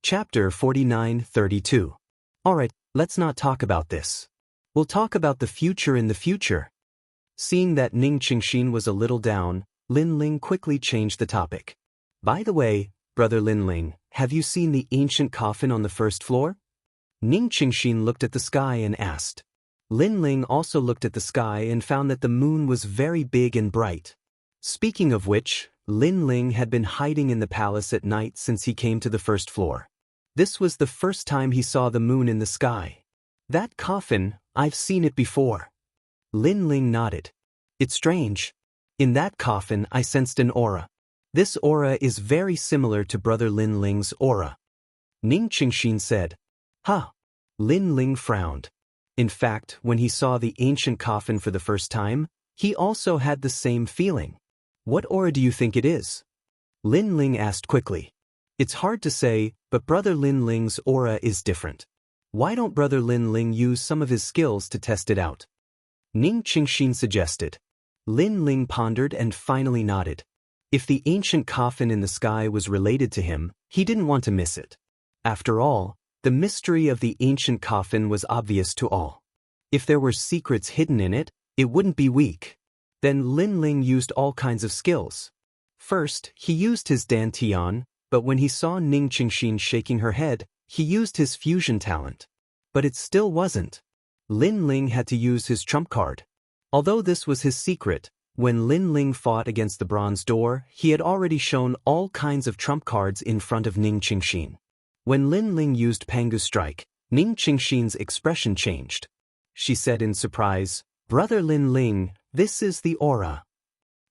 Chapter 49-32. Alright, let's not talk about this. We'll talk about the future in the future. Seeing that Ning Qingxin was a little down, Lin Ling quickly changed the topic. By the way, Brother Lin Ling, have you seen the ancient coffin on the first floor? Ning Qingxin looked at the sky and asked. Lin Ling also looked at the sky and found that the moon was very big and bright. Speaking of which, Lin Ling had been hiding in the palace at night since he came to the first floor. This was the first time he saw the moon in the sky. That coffin, I've seen it before. Lin Ling nodded. It's strange. In that coffin I sensed an aura. This aura is very similar to Brother Lin Ling's aura. Ning Qingxin said. Huh. Lin Ling frowned. In fact, when he saw the ancient coffin for the first time, he also had the same feeling. What aura do you think it is? Lin Ling asked quickly. It's hard to say, but Brother Lin Ling's aura is different. Why don't Brother Lin Ling use some of his skills to test it out? Ning Qingxin suggested. Lin Ling pondered and finally nodded. If the ancient coffin in the sky was related to him, he didn't want to miss it. After all, the mystery of the ancient coffin was obvious to all. If there were secrets hidden in it, it wouldn't be weak. Then Lin Ling used all kinds of skills. First, he used his dantian, but when he saw Ning Qingxin shaking her head, he used his fusion talent. But it still wasn't. Lin Ling had to use his trump card. Although this was his secret, when Lin Ling fought against the bronze door, he had already shown all kinds of trump cards in front of Ning Qingxin. When Lin Ling used Pangu's strike, Ning Qingxin's expression changed. She said in surprise, Brother Lin Ling, this is the aura.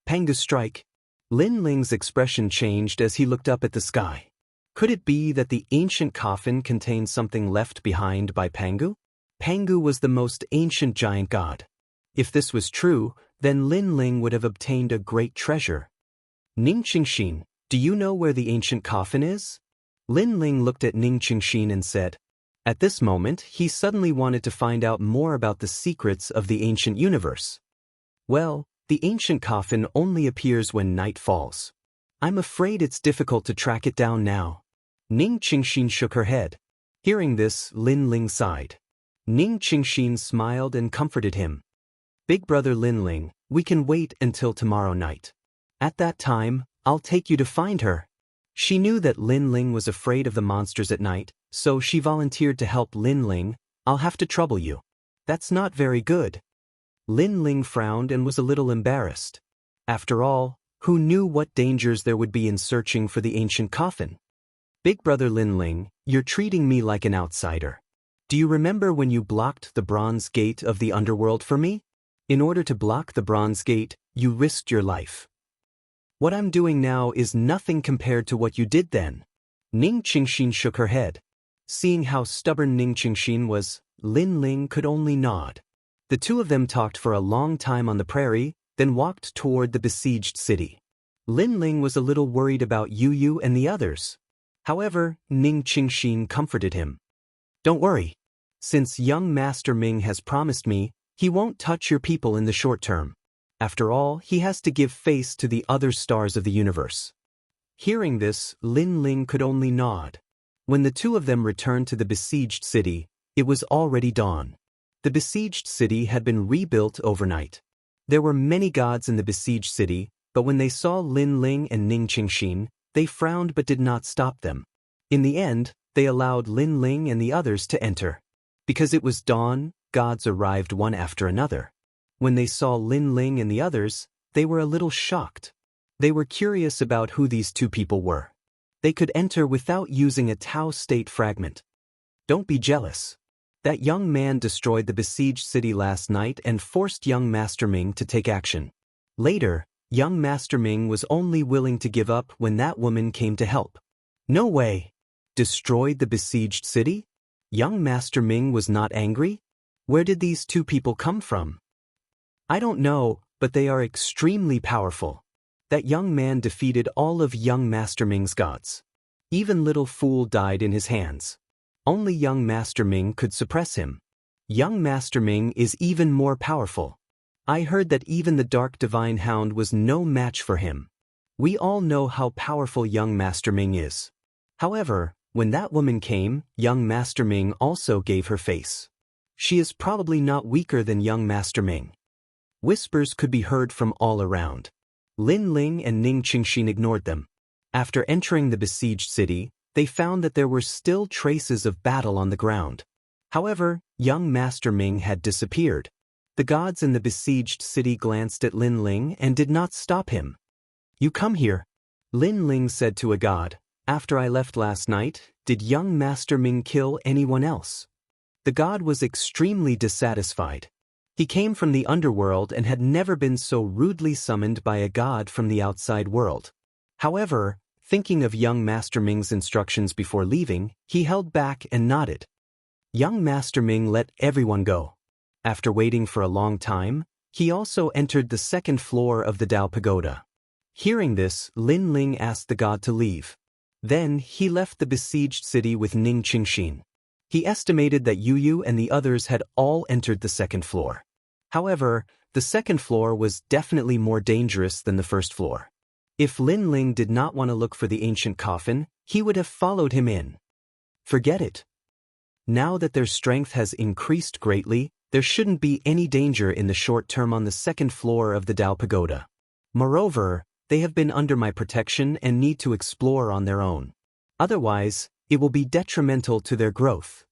Pangu's strike. Lin Ling's expression changed as he looked up at the sky. Could it be that the ancient coffin contained something left behind by Pangu? Pangu was the most ancient giant god. If this was true, then Lin Ling would have obtained a great treasure. Ning Qingxin, do you know where the ancient coffin is? Lin Ling looked at Ning Qingxin and said. At this moment, he suddenly wanted to find out more about the secrets of the ancient universe. Well, the ancient coffin only appears when night falls. I'm afraid it's difficult to track it down now. Ning Qingxin shook her head. Hearing this, Lin Ling sighed. Ning Qingxin smiled and comforted him. Big brother Lin Ling, we can wait until tomorrow night. At that time, I'll take you to find her. She knew that Lin Ling was afraid of the monsters at night, so she volunteered to help Lin Ling. I'll have to trouble you. That's not very good. Lin Ling frowned and was a little embarrassed. After all, who knew what dangers there would be in searching for the ancient coffin? Big brother Lin Ling, you're treating me like an outsider. Do you remember when you blocked the bronze gate of the underworld for me? In order to block the bronze gate, you risked your life. What I'm doing now is nothing compared to what you did then. Ning Qingxin shook her head. Seeing how stubborn Ning Qingxin was, Lin Ling could only nod. The two of them talked for a long time on the prairie, then walked toward the besieged city. Lin Ling was a little worried about Yu and the others. However, Ning Qingxin comforted him. Don't worry. Since young Master Ming has promised me, he won't touch your people in the short term. After all, he has to give face to the other stars of the universe. Hearing this, Lin Ling could only nod. When the two of them returned to the besieged city, it was already dawn. The besieged city had been rebuilt overnight. There were many gods in the besieged city, but when they saw Lin Ling and Ning Qingxin, they frowned but did not stop them. In the end, they allowed Lin Ling and the others to enter. Because it was dawn, gods arrived one after another. When they saw Lin Ling and the others, they were a little shocked. They were curious about who these two people were. They could enter without using a Tao state fragment. Don't be jealous. That young man destroyed the besieged city last night and forced young Master Ming to take action. Later, young Master Ming was only willing to give up when that woman came to help. No way. Destroyed the besieged city? Young Master Ming was not angry? Where did these two people come from? I don't know, but they are extremely powerful. That young man defeated all of young Master Ming's gods. Even Little Fool died in his hands. Only young Master Ming could suppress him. Young Master Ming is even more powerful. I heard that even the Dark Divine Hound was no match for him. We all know how powerful young Master Ming is. However, When that woman came, young Master Ming also gave her face. She is probably not weaker than young Master Ming. Whispers could be heard from all around. Lin Ling and Ning Qingshin ignored them. After entering the besieged city, they found that there were still traces of battle on the ground. However, young Master Ming had disappeared. The gods in the besieged city glanced at Lin Ling and did not stop him. "You come here," Lin Ling said to a god. "After I left last night, did young Master Ming kill anyone else?" The god was extremely dissatisfied. He came from the underworld and had never been so rudely summoned by a god from the outside world. However, thinking of young Master Ming's instructions before leaving, he held back and nodded. Young Master Ming let everyone go. After waiting for a long time, he also entered the second floor of the Dao Pagoda. Hearing this, Lin Ling asked the god to leave. Then, he left the besieged city with Ning Qingshin. He estimated that Yu and the others had all entered the second floor. However, the second floor was definitely more dangerous than the first floor. If Lin Ling did not want to look for the ancient coffin, he would have followed him in. Forget it. Now that their strength has increased greatly, there shouldn't be any danger in the short term on the second floor of the Dao Pagoda. Moreover, they have been under my protection and need to explore on their own. Otherwise, it will be detrimental to their growth.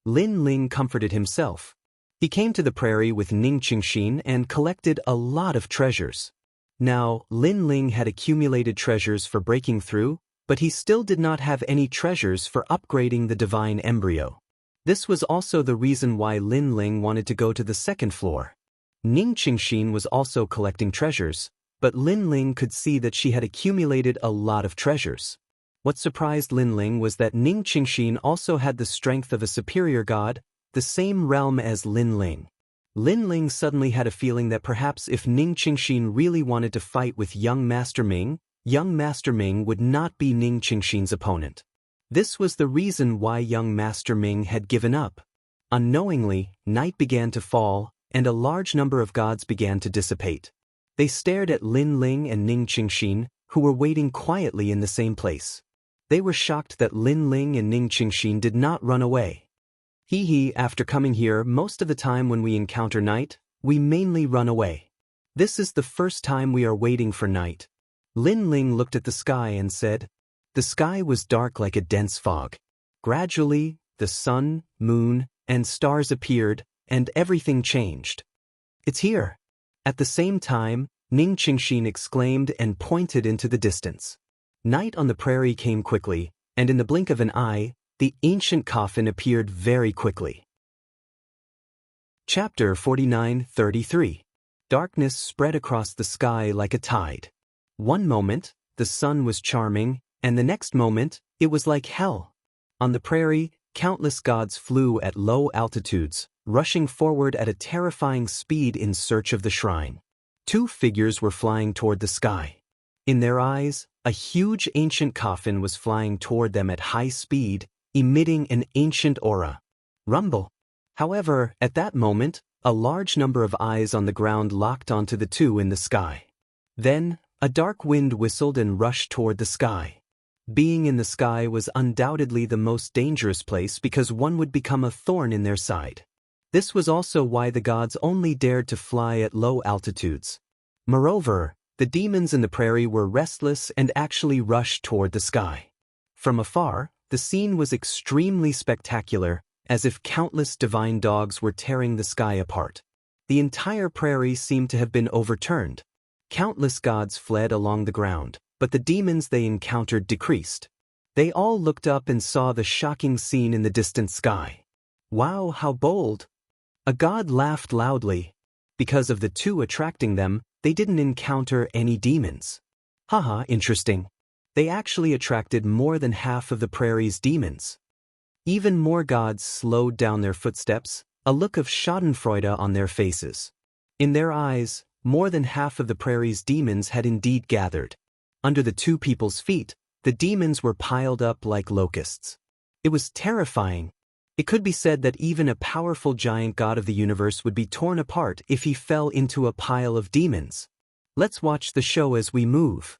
Lin Ling comforted himself. He came to the prairie with Ning Qingshin and collected a lot of treasures. Now, Lin Ling had accumulated treasures for breaking through, but he still did not have any treasures for upgrading the divine embryo. This was also the reason why Lin Ling wanted to go to the second floor. Ning Qingshin was also collecting treasures, but Lin Ling could see that she had accumulated a lot of treasures. What surprised Lin Ling was that Ning Qingshin also had the strength of a superior god, the same realm as Lin Ling. Lin Ling suddenly had a feeling that perhaps if Ning Qingshin really wanted to fight with young Master Ming would not be Ning Qingshin's opponent. This was the reason why young Master Ming had given up. Unknowingly, night began to fall, and a large number of gods began to dissipate. They stared at Lin Ling and Ning Qingshin, who were waiting quietly in the same place. They were shocked that Lin Ling and Ning Qingshin did not run away. After coming here, most of the time when we encounter night, we mainly run away. This is the first time we are waiting for night. Lin Ling looked at the sky and said, the sky was dark like a dense fog. Gradually, the sun, moon, and stars appeared, and everything changed. It's here. At the same time, Ning Qingshin exclaimed and pointed into the distance. Night on the prairie came quickly, and in the blink of an eye, the ancient coffin appeared very quickly. Chapter 49:33. Darkness spread across the sky like a tide. One moment, the sun was charming, and the next moment, it was like hell. On the prairie, countless gods flew at low altitudes, rushing forward at a terrifying speed in search of the shrine. Two figures were flying toward the sky. In their eyes, a huge ancient coffin was flying toward them at high speed, emitting an ancient aura. Rumble. However, at that moment, a large number of eyes on the ground locked onto the two in the sky. Then, a dark wind whistled and rushed toward the sky. Being in the sky was undoubtedly the most dangerous place because one would become a thorn in their side. This was also why the gods only dared to fly at low altitudes. Moreover, the demons in the prairie were restless and actually rushed toward the sky. From afar, the scene was extremely spectacular, as if countless divine dogs were tearing the sky apart. The entire prairie seemed to have been overturned. Countless gods fled along the ground, but the demons they encountered decreased. They all looked up and saw the shocking scene in the distant sky. Wow, how bold! A god laughed loudly. Because of the two attracting them, they didn't encounter any demons. Haha, interesting. They actually attracted more than half of the prairie's demons. Even more gods slowed down their footsteps, a look of schadenfreude on their faces. In their eyes, more than half of the prairie's demons had indeed gathered. Under the two people's feet, the demons were piled up like locusts. It was terrifying. It could be said that even a powerful giant god of the universe would be torn apart if he fell into a pile of demons. Let's watch the show as we move.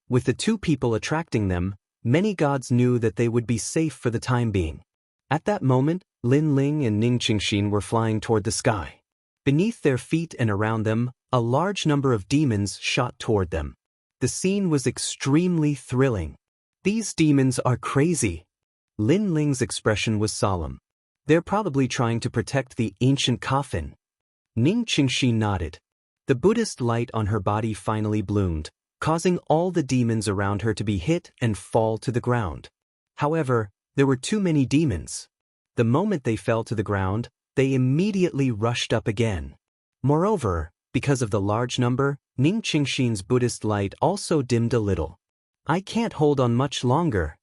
With the two people attracting them, Many gods knew that they would be safe for the time being. At that moment, Lin Ling and Ning Qingshin were flying toward the sky. Beneath their feet and around them, a large number of demons shot toward them. The scene was extremely thrilling. These demons are crazy. Lin Ling's expression was solemn. They're probably trying to protect the ancient coffin. Ning Qingshin nodded. The Buddhist light on her body finally bloomed, causing all the demons around her to be hit and fall to the ground. However, there were too many demons. The moment they fell to the ground, they immediately rushed up again. Moreover, because of the large number, Ning Qingshin's Buddhist light also dimmed a little. I can't hold on much longer.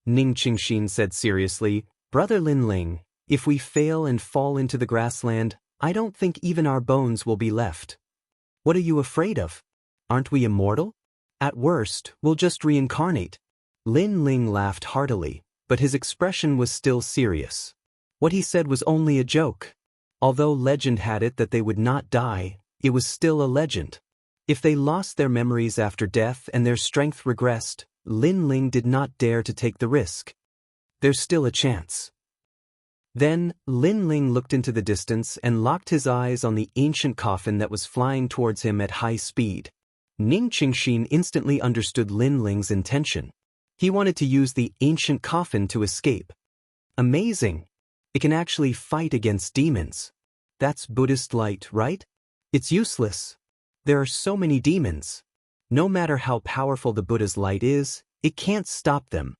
Ning Qingshin said seriously, Brother Lin Ling, if we fail and fall into the grassland, I don't think even our bones will be left. What are you afraid of? Aren't we immortal? At worst, we'll just reincarnate. Lin Ling laughed heartily, but his expression was still serious. What he said was only a joke. Although legend had it that they would not die, it was still a legend. If they lost their memories after death and their strength regressed, Lin Ling did not dare to take the risk. There's still a chance. Then, Lin Ling looked into the distance and locked his eyes on the ancient coffin that was flying towards him at high speed. Ning Qingshin instantly understood Lin Ling's intention. He wanted to use the ancient coffin to escape. Amazing! It can actually fight against demons. That's Buddhist light, right? It's useless. There are so many demons. No matter how powerful the Buddha's light is, it can't stop them.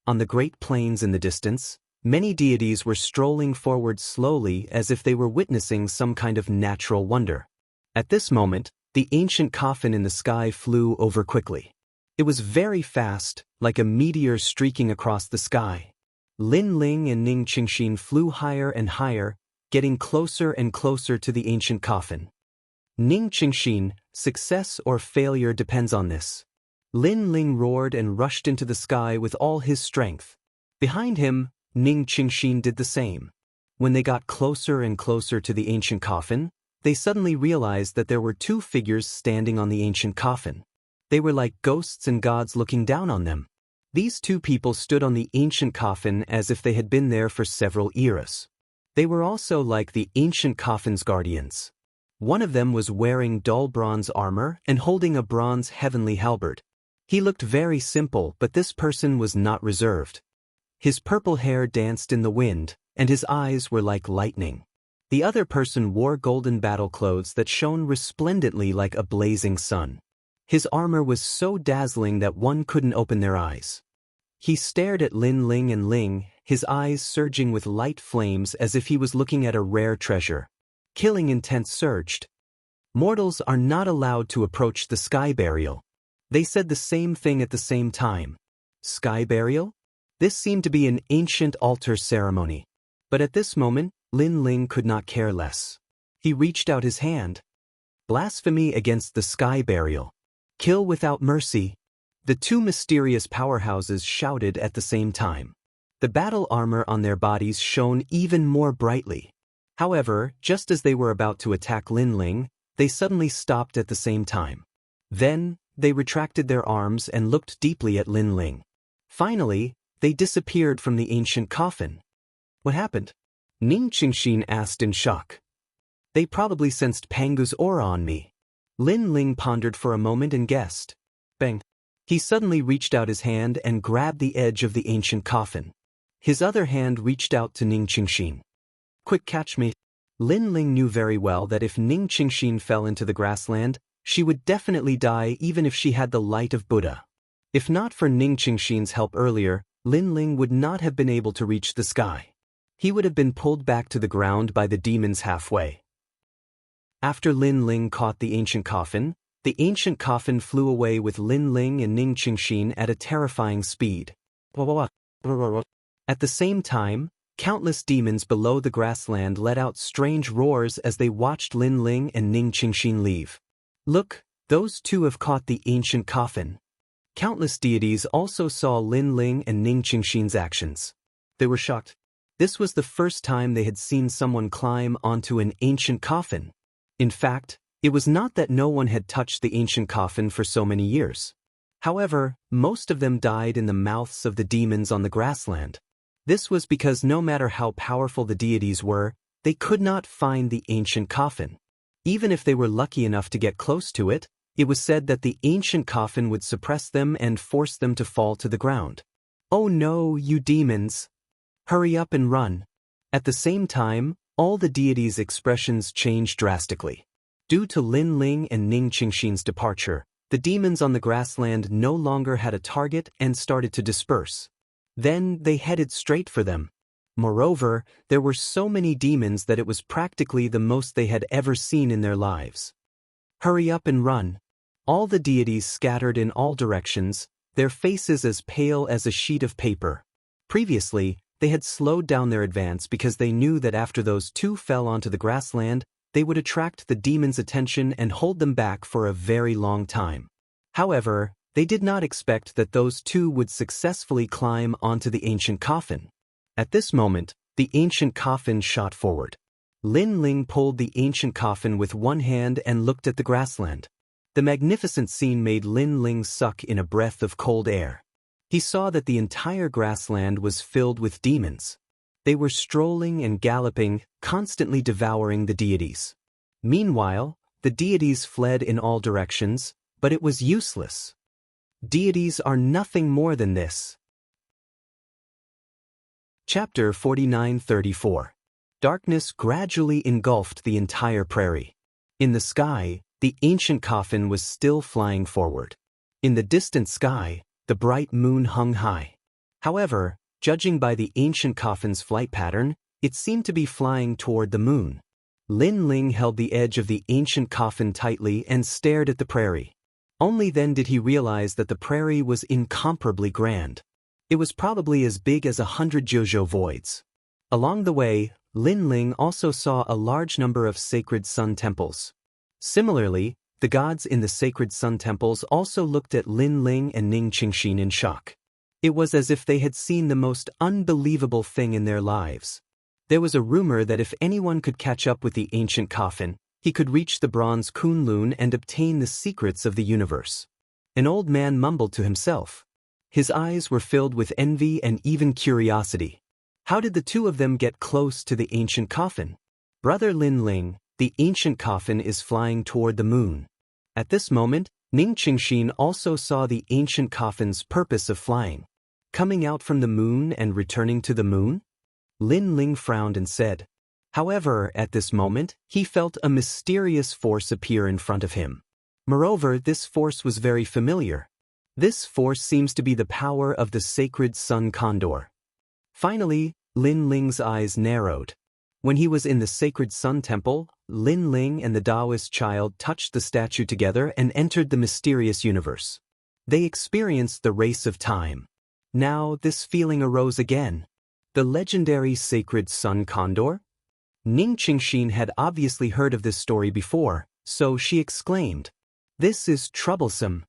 On the great plains in the distance, many deities were strolling forward slowly as if they were witnessing some kind of natural wonder. At this moment, the ancient coffin in the sky flew over quickly. It was very fast, like a meteor streaking across the sky. Lin Ling and Ning Qingshin flew higher and higher, getting closer and closer to the ancient coffin. Ning Qingshin, success or failure depends on this. Lin Ling roared and rushed into the sky with all his strength. Behind him, Ning Qingshin did the same. When they got closer and closer to the ancient coffin, they suddenly realized that there were two figures standing on the ancient coffin. They were like ghosts and gods looking down on them. These two people stood on the ancient coffin as if they had been there for several eras. They were also like the ancient coffin's guardians. One of them was wearing dull bronze armor and holding a bronze heavenly halberd. He looked very simple, but this person was not reserved. His purple hair danced in the wind, and his eyes were like lightning. The other person wore golden battle clothes that shone resplendently like a blazing sun. His armor was so dazzling that one couldn't open their eyes. He stared at Lin Ling and Ling, his eyes surging with light flames as if he was looking at a rare treasure. Killing intent surged. Mortals are not allowed to approach the sky burial. They said the same thing at the same time. Sky burial? This seemed to be an ancient altar ceremony. But at this moment, Lin Ling could not care less. He reached out his hand. Blasphemy against the sky burial. Kill without mercy. The two mysterious powerhouses shouted at the same time. The battle armor on their bodies shone even more brightly. However, just as they were about to attack Lin Ling, they suddenly stopped at the same time. Then, they retracted their arms and looked deeply at Lin Ling. Finally, they disappeared from the ancient coffin. What happened? Ning Qingshin asked in shock. They probably sensed Pangu's aura on me. Lin Ling pondered for a moment and guessed. Bang! He suddenly reached out his hand and grabbed the edge of the ancient coffin. His other hand reached out to Ning Qingshin. Quick, catch me. Lin Ling knew very well that if Ning Qingshin fell into the grassland, she would definitely die even if she had the light of Buddha. If not for Ning Qingshin's help earlier, Lin Ling would not have been able to reach the sky. He would have been pulled back to the ground by the demons halfway. After Lin Ling caught the ancient coffin flew away with Lin Ling and Ning Qingshin at a terrifying speed. At the same time, countless demons below the grassland let out strange roars as they watched Lin Ling and Ning Qingshin leave. Look, those two have caught the ancient coffin. Countless deities also saw Lin Ling and Ning Qingshin's actions. They were shocked. This was the first time they had seen someone climb onto an ancient coffin. In fact, it was not that no one had touched the ancient coffin for so many years. However, most of them died in the mouths of the demons on the grassland. This was because no matter how powerful the deities were, they could not find the ancient coffin. Even if they were lucky enough to get close to it, it was said that the ancient coffin would suppress them and force them to fall to the ground. "Oh no, you demons! Hurry up and run!" At the same time, all the deities' expressions changed drastically. Due to Lin Ling and Ning Qingxin's departure, the demons on the grassland no longer had a target and started to disperse. Then they headed straight for them. Moreover, there were so many demons that it was practically the most they had ever seen in their lives. "Hurry up and run!" All the deities scattered in all directions, their faces as pale as a sheet of paper. Previously, they had slowed down their advance because they knew that after those two fell onto the grassland, they would attract the demons' attention and hold them back for a very long time. However, they did not expect that those two would successfully climb onto the ancient coffin. At this moment, the ancient coffin shot forward. Lin Ling pulled the ancient coffin with one hand and looked at the grassland. The magnificent scene made Lin Ling suck in a breath of cold air. He saw that the entire grassland was filled with demons. They were strolling and galloping, constantly devouring the deities. Meanwhile, the deities fled in all directions, but it was useless. Deities are nothing more than this. Chapter 49-34. Darkness gradually engulfed the entire prairie. In the sky, the ancient coffin was still flying forward. In the distant sky, the bright moon hung high. However, judging by the ancient coffin's flight pattern, it seemed to be flying toward the moon. Lin Ling held the edge of the ancient coffin tightly and stared at the prairie. Only then did he realize that the prairie was incomparably grand. It was probably as big as 100 Jojo voids. Along the way, Lin Ling also saw a large number of sacred sun temples. Similarly, the gods in the sacred sun temples also looked at Lin Ling and Ning Qingxin in shock. It was as if they had seen the most unbelievable thing in their lives. There was a rumor that if anyone could catch up with the ancient coffin, he could reach the bronze Kunlun and obtain the secrets of the universe. An old man mumbled to himself. His eyes were filled with envy and even curiosity. How did the two of them get close to the ancient coffin? "Brother Lin Ling, the ancient coffin is flying toward the moon." At this moment, Ning Qingxin also saw the ancient coffin's purpose of flying. Coming out from the moon and returning to the moon? Lin Ling frowned and said. However, at this moment, he felt a mysterious force appear in front of him. Moreover, this force was very familiar. This force seems to be the power of the sacred sun condor. Finally, Lin Ling's eyes narrowed. When he was in the sacred sun temple, Lin Ling and the Taoist child touched the statue together and entered the mysterious universe. They experienced the race of time. Now this feeling arose again. The legendary sacred sun condor? Ning Qingxin had obviously heard of this story before, so she exclaimed, "This is troublesome."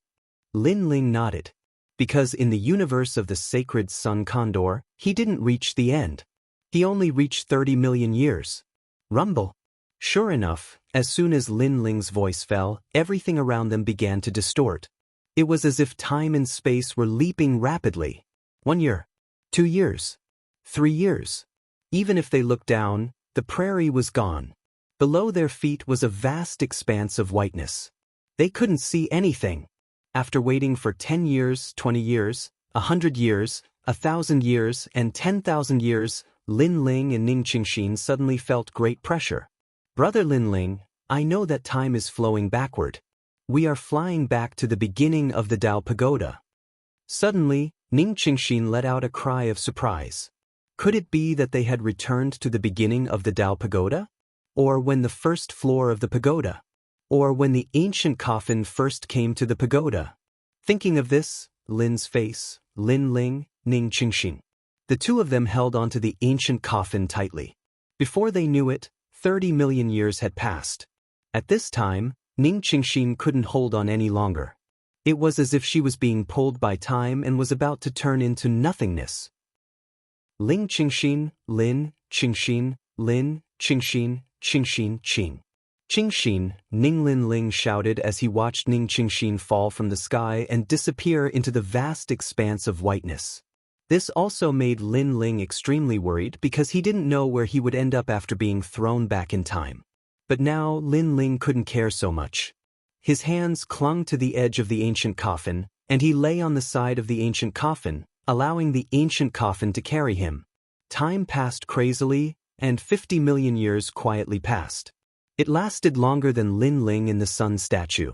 Lin Ling nodded. Because in the universe of the sacred sun condor, he didn't reach the end. He only reached 30 million years. Rumble. Sure enough, as soon as Lin Ling's voice fell, everything around them began to distort. It was as if time and space were leaping rapidly. 1 year. 2 years. 3 years. Even if they looked down, the prairie was gone. Below their feet was a vast expanse of whiteness. They couldn't see anything. After waiting for 10 years, 20 years, 100 years, 1,000 years, and 10,000 years, Lin Ling and Ning Qingxin suddenly felt great pressure. "Brother Lin Ling, I know that time is flowing backward. We are flying back to the beginning of the Tao Pagoda." Suddenly, Ning Qingxin let out a cry of surprise. Could it be that they had returned to the beginning of the Tao Pagoda? Or when the first floor of the pagoda? Or when the ancient coffin first came to the pagoda? Thinking of this, Lin Ling, Ning Qingxin. The two of them held onto the ancient coffin tightly. Before they knew it, 30 million years had passed. At this time, Ning Qingxin couldn't hold on any longer. It was as if she was being pulled by time and was about to turn into nothingness. Ling Qingxin, Lin Qingxin, Lin Qingxin, Qingxin, Qing. Qingxin, Ning Linling shouted as he watched Ning Qingxin fall from the sky and disappear into the vast expanse of whiteness. This also made Lin Ling extremely worried because he didn't know where he would end up after being thrown back in time. But now Lin Ling couldn't care so much. His hands clung to the edge of the ancient coffin, and he lay on the side of the ancient coffin, allowing the ancient coffin to carry him. Time passed crazily, and 50 million years quietly passed. It lasted longer than Lin Ling in the sun statue.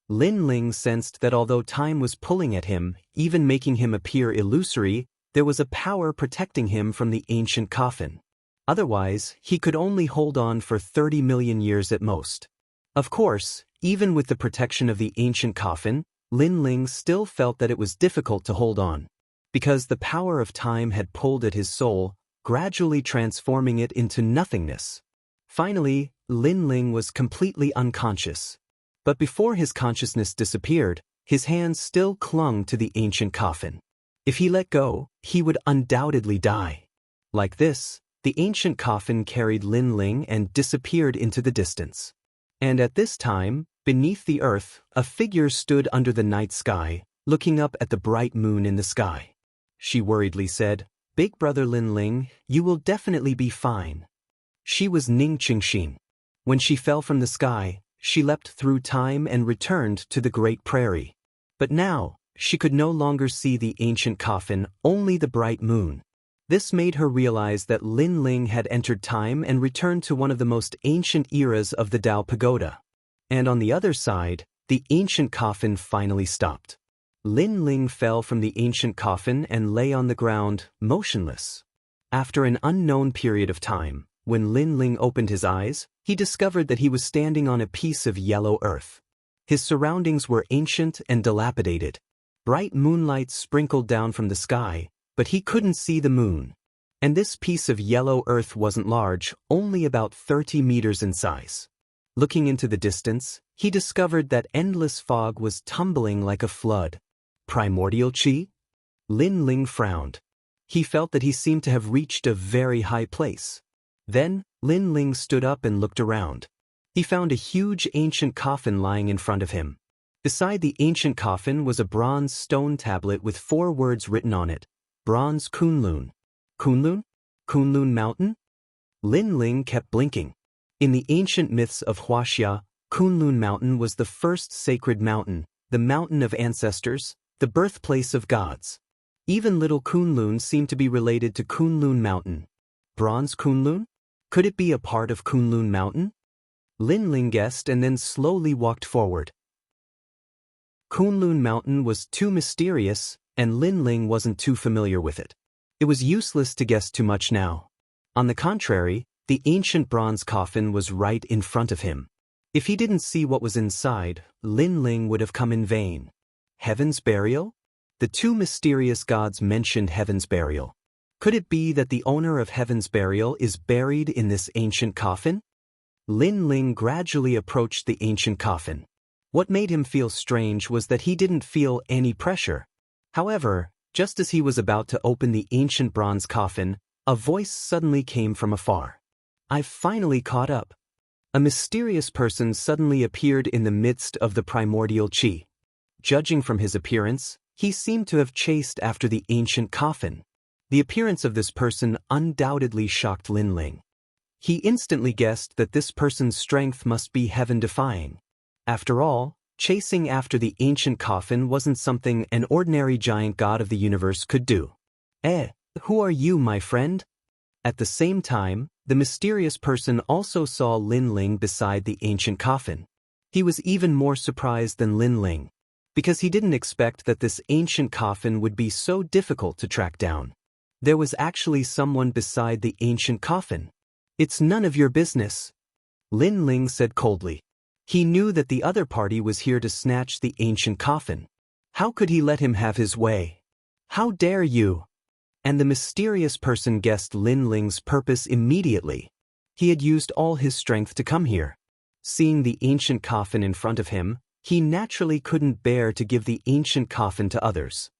Lin Ling sensed that although time was pulling at him, even making him appear illusory, there was a power protecting him from the ancient coffin. Otherwise, he could only hold on for 30 million years at most. Of course, even with the protection of the ancient coffin, Lin Ling still felt that it was difficult to hold on, because the power of time had pulled at his soul, gradually transforming it into nothingness. Finally, Lin Ling was completely unconscious. But before his consciousness disappeared, his hands still clung to the ancient coffin. If he let go, he would undoubtedly die. Like this, the ancient coffin carried Lin Ling and disappeared into the distance. And at this time, beneath the earth, a figure stood under the night sky, looking up at the bright moon in the sky. She worriedly said, "Big brother Lin Ling, you will definitely be fine." She was Ning Qingxin. When she fell from the sky, she leapt through time and returned to the great prairie. But now, she could no longer see the ancient coffin, only the bright moon. This made her realize that Lin Ling had entered time and returned to one of the most ancient eras of the Tao Pagoda. And on the other side, the ancient coffin finally stopped. Lin Ling fell from the ancient coffin and lay on the ground, motionless. After an unknown period of time, when Lin Ling opened his eyes, he discovered that he was standing on a piece of yellow earth. His surroundings were ancient and dilapidated. Bright moonlight sprinkled down from the sky, but he couldn't see the moon. And this piece of yellow earth wasn't large, only about 30 meters in size. Looking into the distance, he discovered that endless fog was tumbling like a flood. Primordial Qi? Lin Ling frowned. He felt that he seemed to have reached a very high place. Then, Lin Ling stood up and looked around. He found a huge ancient coffin lying in front of him. Beside the ancient coffin was a bronze stone tablet with 4 words written on it. Bronze Kunlun. Kunlun? Kunlun Mountain? Lin Ling kept blinking. In the ancient myths of Huaxia, Kunlun Mountain was the first sacred mountain, the mountain of ancestors, the birthplace of gods. Even little Kunlun seemed to be related to Kunlun Mountain. Bronze Kunlun? Could it be a part of Kunlun Mountain? Lin Ling guessed and then slowly walked forward. Kunlun Mountain was too mysterious, and Lin Ling wasn't too familiar with it. It was useless to guess too much now. On the contrary, the ancient bronze coffin was right in front of him. If he didn't see what was inside, Lin Ling would have come in vain. Heaven's burial? The 2 mysterious gods mentioned heaven's burial. Could it be that the owner of heaven's burial is buried in this ancient coffin? Lin Ling gradually approached the ancient coffin. What made him feel strange was that he didn't feel any pressure. However, just as he was about to open the ancient bronze coffin, a voice suddenly came from afar. "I've finally caught up." A mysterious person suddenly appeared in the midst of the primordial Qi. Judging from his appearance, he seemed to have chased after the ancient coffin. The appearance of this person undoubtedly shocked Lin Ling. He instantly guessed that this person's strength must be heaven-defying. After all, chasing after the ancient coffin wasn't something an ordinary giant god of the universe could do. Who are you, my friend?" At the same time, the mysterious person also saw Lin Ling beside the ancient coffin. He was even more surprised than Lin Ling, because he didn't expect that this ancient coffin would be so difficult to track down. There was actually someone beside the ancient coffin. "It's none of your business," Lin Ling said coldly. He knew that the other party was here to snatch the ancient coffin. How could he let him have his way? "How dare you?" And the mysterious person guessed Lin Ling's purpose immediately. He had used all his strength to come here. Seeing the ancient coffin in front of him, he naturally couldn't bear to give the ancient coffin to others.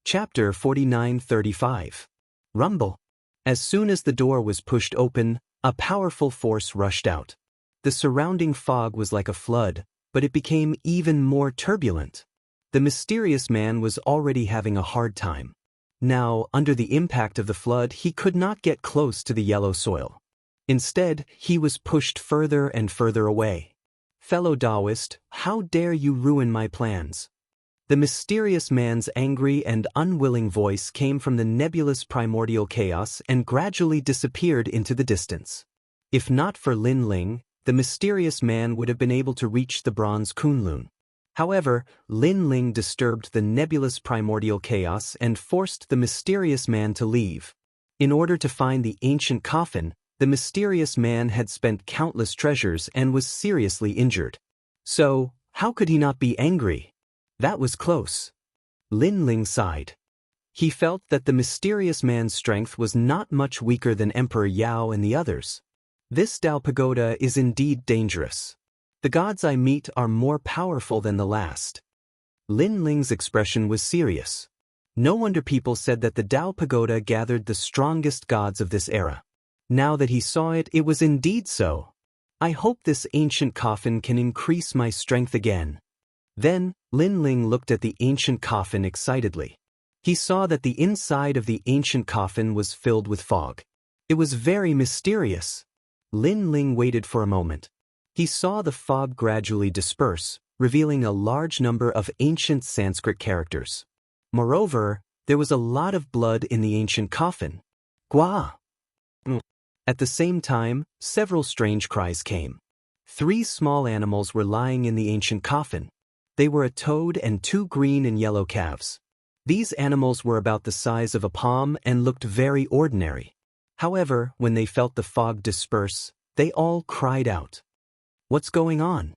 Chapter 49-35. Rumble. As soon as the door was pushed open, A powerful force rushed out. The surrounding fog was like a flood, but it became even more turbulent. The mysterious man was already having a hard time. Now, under the impact of the flood, he could not get close to the yellow soil. Instead, he was pushed further and further away. "Fellow Taoist, how dare you ruin my plans?" The mysterious man's angry and unwilling voice came from the nebulous primordial chaos and gradually disappeared into the distance. If not for Lin Ling, the mysterious man would have been able to reach the bronze Kunlun. However, Lin Ling disturbed the nebulous primordial chaos and forced the mysterious man to leave. In order to find the ancient coffin, the mysterious man had spent countless treasures and was seriously injured. So, how could he not be angry? That was close. Lin Ling sighed. He felt that the mysterious man's strength was not much weaker than Emperor Yao and the others. This Tao pagoda is indeed dangerous. The gods I meet are more powerful than the last. Lin Ling's expression was serious. No wonder people said that the Tao pagoda gathered the strongest gods of this era. Now that he saw it, it was indeed so. I hope this ancient coffin can increase my strength again. Then, Lin Ling looked at the ancient coffin excitedly. He saw that the inside of the ancient coffin was filled with fog. It was very mysterious. Lin Ling waited for a moment. He saw the fog gradually disperse, revealing a large number of ancient Sanskrit characters. Moreover, there was a lot of blood in the ancient coffin. Gua! At the same time, several strange cries came. 3 small animals were lying in the ancient coffin. They were a toad and 2 green and yellow calves. These animals were about the size of a palm and looked very ordinary. However, when they felt the fog disperse, they all cried out. What's going on?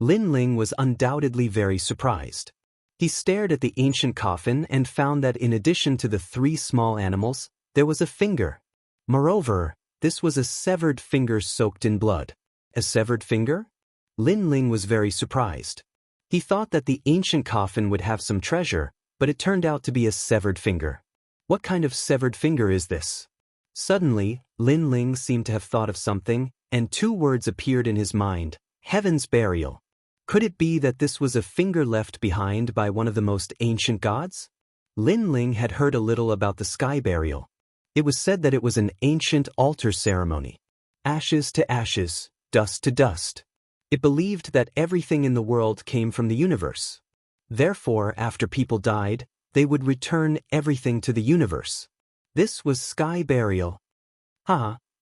Lin Ling was undoubtedly very surprised. He stared at the ancient coffin and found that in addition to the 3 small animals, there was a finger. Moreover, this was a severed finger soaked in blood. A severed finger? Lin Ling was very surprised. He thought that the ancient coffin would have some treasure, but it turned out to be a severed finger. What kind of severed finger is this? Suddenly, Lin Ling seemed to have thought of something, and 2 words appeared in his mind: Heaven's burial. Could it be that this was a finger left behind by one of the most ancient gods? Lin Ling had heard a little about the sky burial. It was said that it was an ancient altar ceremony. Ashes to ashes, dust to dust. It believed that everything in the world came from the universe. Therefore, after people died, they would return everything to the universe. This was sky burial.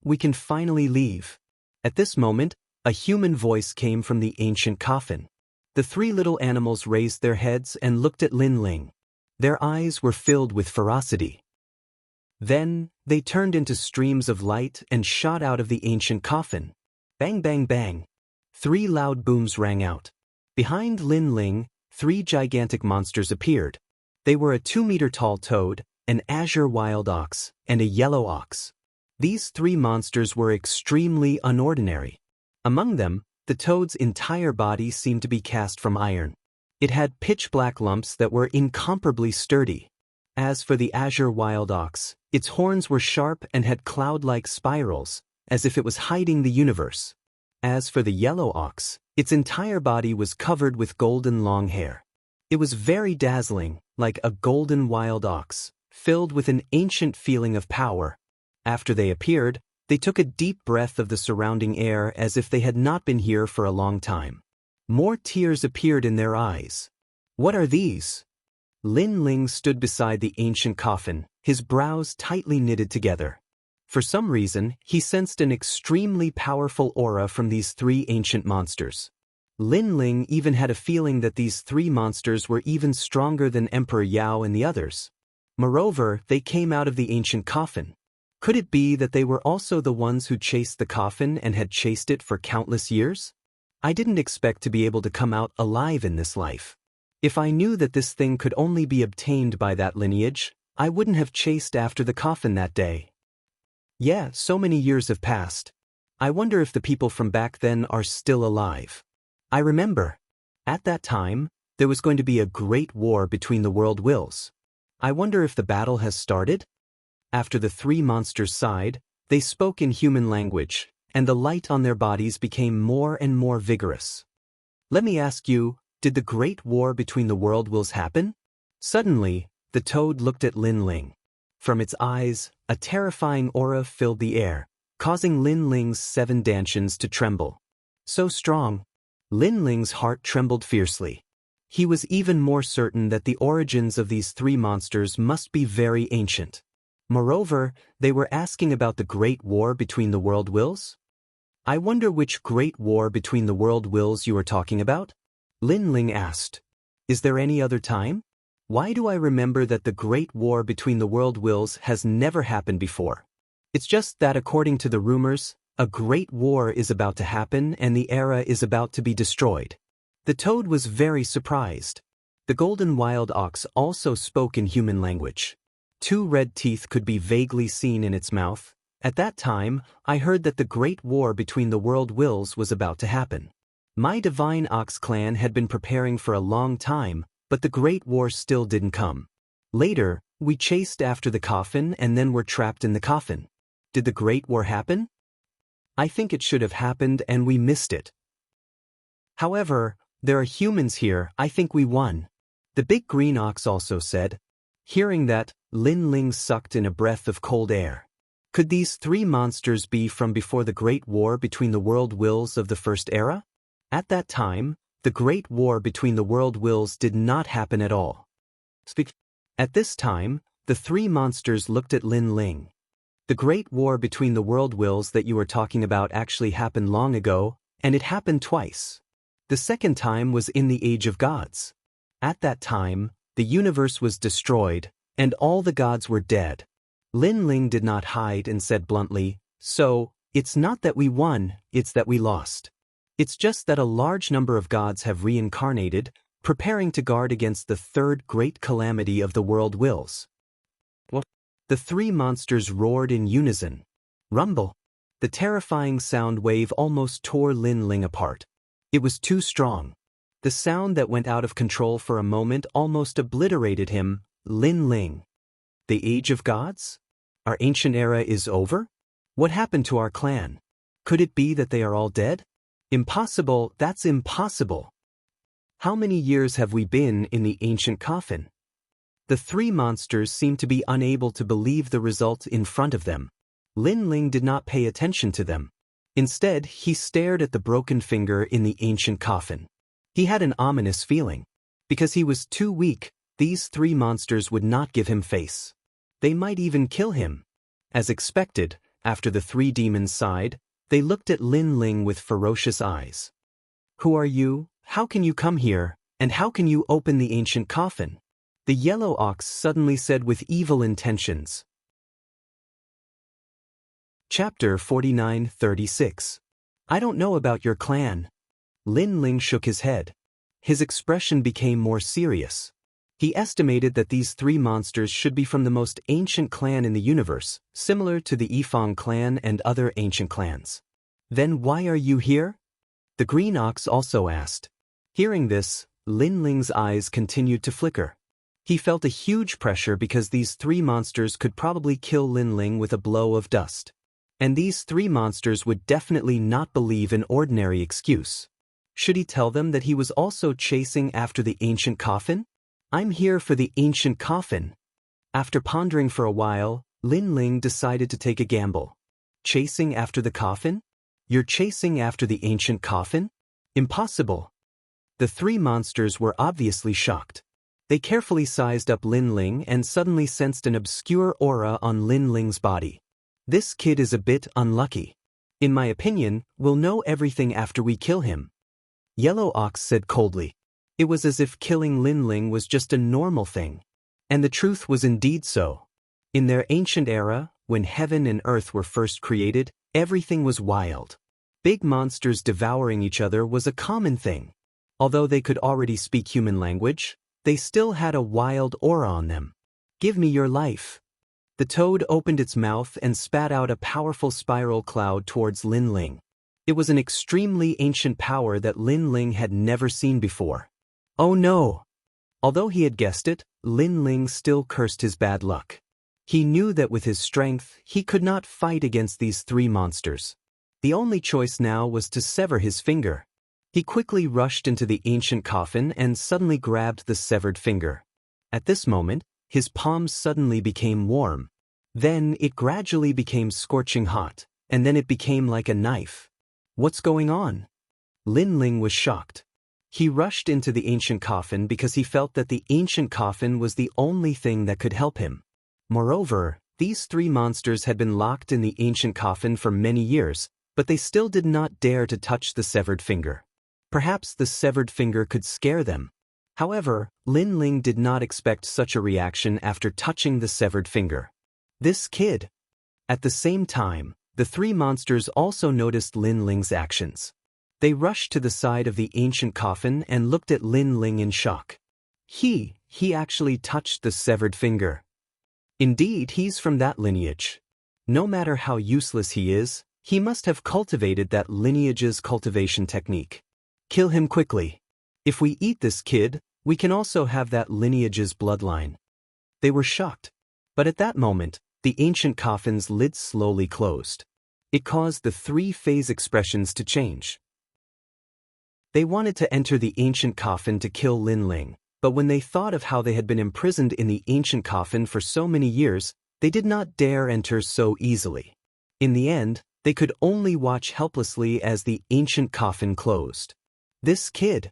We can finally leave. At this moment, a human voice came from the ancient coffin. The 3 little animals raised their heads and looked at Lin Ling. Their eyes were filled with ferocity. Then, they turned into streams of light and shot out of the ancient coffin. Bang, bang, bang. 3 loud booms rang out. Behind Lin Ling, 3 gigantic monsters appeared. They were a 2-meter-tall toad, an azure wild ox, and a yellow ox. These 3 monsters were extremely unordinary. Among them, the toad's entire body seemed to be cast from iron. It had pitch-black lumps that were incomparably sturdy. As for the azure wild ox, its horns were sharp and had cloud-like spirals, as if it was hiding the universe. As for the yellow ox, its entire body was covered with golden long hair. It was very dazzling, like a golden wild ox, filled with an ancient feeling of power. After they appeared, they took a deep breath of the surrounding air as if they had not been here for a long time. More tears appeared in their eyes. What are these? Lin Ling stood beside the ancient coffin, his brows tightly knitted together. For some reason, he sensed an extremely powerful aura from these 3 ancient monsters. Lin Ling even had a feeling that these 3 monsters were even stronger than Emperor Yao and the others. Moreover, they came out of the ancient coffin. Could it be that they were also the ones who chased the coffin and had chased it for countless years? I didn't expect to be able to come out alive in this life. If I knew that this thing could only be obtained by that lineage, I wouldn't have chased after the coffin that day. Yeah, so many years have passed. I wonder if the people from back then are still alive. I remember. At that time, there was going to be a great war between the world wills. I wonder if the battle has started? After the 3 monsters sighed, They spoke in human language, and the light on their bodies became more and more vigorous. Let me ask you, did the Great War between the world wills happen? Suddenly, the toad looked at Lin Ling. From its eyes, a terrifying aura filled the air, causing Lin Ling's 7 dantians to tremble. So strong. Lin Ling's heart trembled fiercely. He was even more certain that the origins of these 3 monsters must be very ancient. Moreover, they were asking about the Great War between the world wills? I wonder which Great War between the world wills you are talking about? Lin Ling asked. Is there any other time? Why do I remember that the Great War between the world wills has never happened before? It's just that according to the rumors, a great war is about to happen and the era is about to be destroyed. The toad was very surprised. The golden wild ox also spoke in human language. 2 red teeth could be vaguely seen in its mouth. At that time, I heard that the great war between the world wills was about to happen. My divine ox clan had been preparing for a long time, but the great war still didn't come. Later, we chased after the coffin and then were trapped in the coffin. Did the great war happen? I think it should have happened and we missed it. However, there are humans here, I think we won. The big green ox also said. Hearing that, Lin Ling sucked in a breath of cold air. Could these 3 monsters be from before the Great War between the world wills of the First Era? At that time, the Great War between the world wills did not happen at all. At this time, the 3 monsters looked at Lin Ling. The Great War between the world wills that you are talking about actually happened long ago, and it happened twice. The second time was in the Age of Gods. At that time, the universe was destroyed, and all the gods were dead. Lin Ling did not hide and said bluntly, so, it's not that we won, it's that we lost. It's just that a large number of gods have reincarnated, preparing to guard against the 3rd great calamity of the world wills. What? The 3 monsters roared in unison. Rumble. The terrifying sound wave almost tore Lin Ling apart. It was too strong. The sound that went out of control for a moment almost obliterated him. Lin Ling. The Age of Gods? Our ancient era is over? What happened to our clan? Could it be that they are all dead? Impossible, that's impossible. How many years have we been in the ancient coffin? The 3 monsters seemed to be unable to believe the result in front of them. Lin Ling did not pay attention to them. Instead, he stared at the broken finger in the ancient coffin. He had an ominous feeling. Because he was too weak, these 3 monsters would not give him face. They might even kill him. As expected, after the 3 demons sighed, they looked at Lin Ling with ferocious eyes. Who are you? How can you come here? And how can you open the ancient coffin? The yellow ox suddenly said with evil intentions. Chapter 49:36. I don't know about your clan. Lin Ling shook his head. His expression became more serious. He estimated that these 3 monsters should be from the most ancient clan in the universe, similar to the Yifang clan and other ancient clans. Then why are you here? The green ox also asked. Hearing this, Lin Ling's eyes continued to flicker. He felt a huge pressure because these 3 monsters could probably kill Lin Ling with a blow of dust. And these 3 monsters would definitely not believe an ordinary excuse. Should he tell them that he was also chasing after the ancient coffin? I'm here for the ancient coffin. After pondering for a while, Lin Ling decided to take a gamble. Chasing after the coffin? You're chasing after the ancient coffin? Impossible. The 3 monsters were obviously shocked. They carefully sized up Lin Ling and suddenly sensed an obscure aura on Lin Ling's body. This kid is a bit unlucky. In my opinion, we'll know everything after we kill him. Yellow Ox said coldly. It was as if killing Lin Ling was just a normal thing. And the truth was indeed so. In their ancient era, when heaven and earth were first created, everything was wild. Big monsters devouring each other was a common thing. Although they could already speak human language, they still had a wild aura on them. Give me your life. The toad opened its mouth and spat out a powerful spiral cloud towards Lin Ling. It was an extremely ancient power that Lin Ling had never seen before. Oh no! Although he had guessed it, Lin Ling still cursed his bad luck. He knew that with his strength, he could not fight against these three monsters. The only choice now was to sever his finger. He quickly rushed into the ancient coffin and suddenly grabbed the severed finger. At this moment, his palm suddenly became warm. Then it gradually became scorching hot, and then it became like a knife. What's going on? Lin Ling was shocked. He rushed into the ancient coffin because he felt that the ancient coffin was the only thing that could help him. Moreover, these three monsters had been locked in the ancient coffin for many years, but they still did not dare to touch the severed finger. Perhaps the severed finger could scare them. However, Lin Ling did not expect such a reaction after touching the severed finger. This kid. At the same time, the three monsters also noticed Lin Ling's actions. They rushed to the side of the ancient coffin and looked at Lin Ling in shock. He actually touched the severed finger. Indeed, he's from that lineage. No matter how useless he is, he must have cultivated that lineage's cultivation technique. Kill him quickly. If we eat this kid, we can also have that lineage's bloodline. They were shocked. But at that moment, the ancient coffin's lid slowly closed. It caused the three-phase expressions to change. They wanted to enter the ancient coffin to kill Lin Ling, but when they thought of how they had been imprisoned in the ancient coffin for so many years, they did not dare enter so easily. In the end, they could only watch helplessly as the ancient coffin closed. This kid.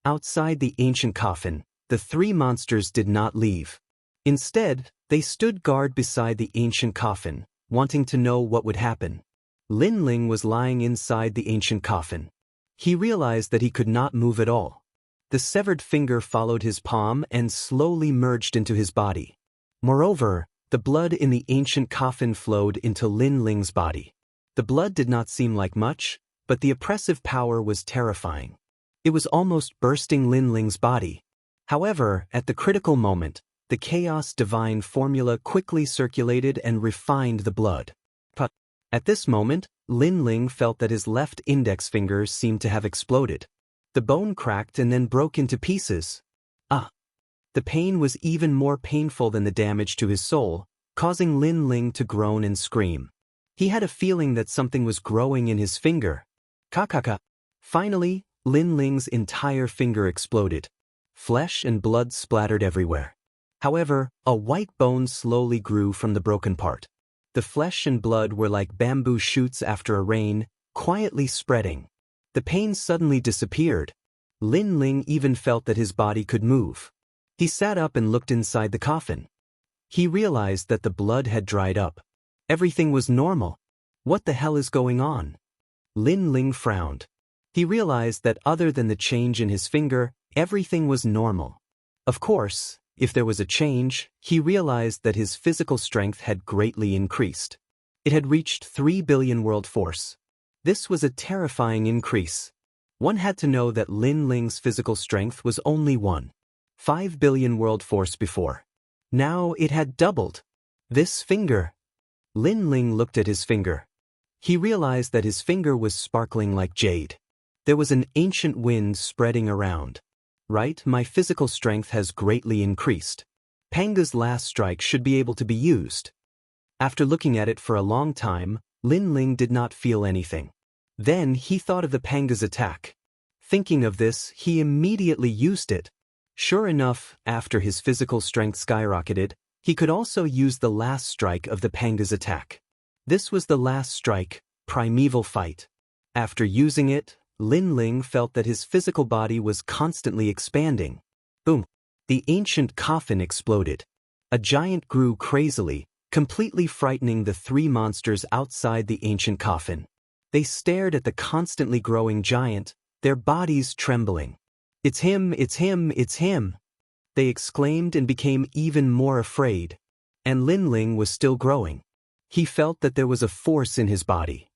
Outside the ancient coffin, the three monsters did not leave. Instead, they stood guard beside the ancient coffin, wanting to know what would happen. Lin Ling was lying inside the ancient coffin. He realized that he could not move at all. The severed finger followed his palm and slowly merged into his body. Moreover, the blood in the ancient coffin flowed into Lin Ling's body. The blood did not seem like much, but the oppressive power was terrifying. It was almost bursting Lin Ling's body. However, at the critical moment, the chaos divine formula quickly circulated and refined the blood. But at this moment, Lin Ling felt that his left index finger seemed to have exploded. The bone cracked and then broke into pieces. The pain was even more painful than the damage to his soul, causing Lin Ling to groan and scream. He had a feeling that something was growing in his finger. Kakaka. Finally, Lin Ling's entire finger exploded. Flesh and blood splattered everywhere. However, a white bone slowly grew from the broken part. The flesh and blood were like bamboo shoots after a rain, quietly spreading. The pain suddenly disappeared. Lin Ling even felt that his body could move. He sat up and looked inside the coffin. He realized that the blood had dried up. Everything was normal. What the hell is going on? Lin Ling frowned. He realized that other than the change in his finger, everything was normal. Of course, if there was a change, he realized that his physical strength had greatly increased. It had reached 3 billion world force. This was a terrifying increase. One had to know that Lin Ling's physical strength was only 1.5 billion world force before. Now it had doubled. This finger. Lin Ling looked at his finger. He realized that his finger was sparkling like jade. There was an ancient wind spreading around. Right, my physical strength has greatly increased. Panga's last strike should be able to be used. After looking at it for a long time, Lin Ling did not feel anything. Then he thought of the Panga's attack. Thinking of this, he immediately used it. Sure enough, after his physical strength skyrocketed, he could also use the last strike of the Panga's attack. This was the last strike, primeval fight. After using it, Lin Ling felt that his physical body was constantly expanding. Boom! The ancient coffin exploded. A giant grew crazily, completely frightening the three monsters outside the ancient coffin. They stared at the constantly growing giant, their bodies trembling. "It's him, it's him, it's him!" They exclaimed and became even more afraid. And Lin Ling was still growing. He felt that there was a force in his body.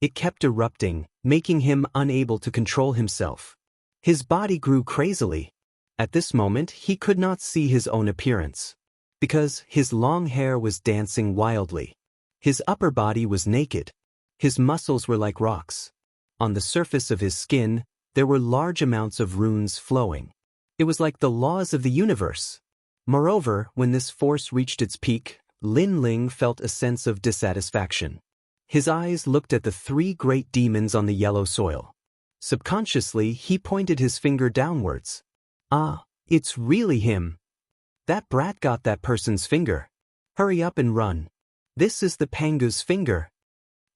It kept erupting, making him unable to control himself. His body grew crazily. At this moment, he could not see his own appearance. Because his long hair was dancing wildly. His upper body was naked. His muscles were like rocks. On the surface of his skin, there were large amounts of runes flowing. It was like the laws of the universe. Moreover, when this force reached its peak, Lin Ling felt a sense of dissatisfaction. His eyes looked at the three great demons on the yellow soil. Subconsciously, he pointed his finger downwards. Ah, it's really him. That brat got that person's finger. Hurry up and run. This is the Pangu's finger.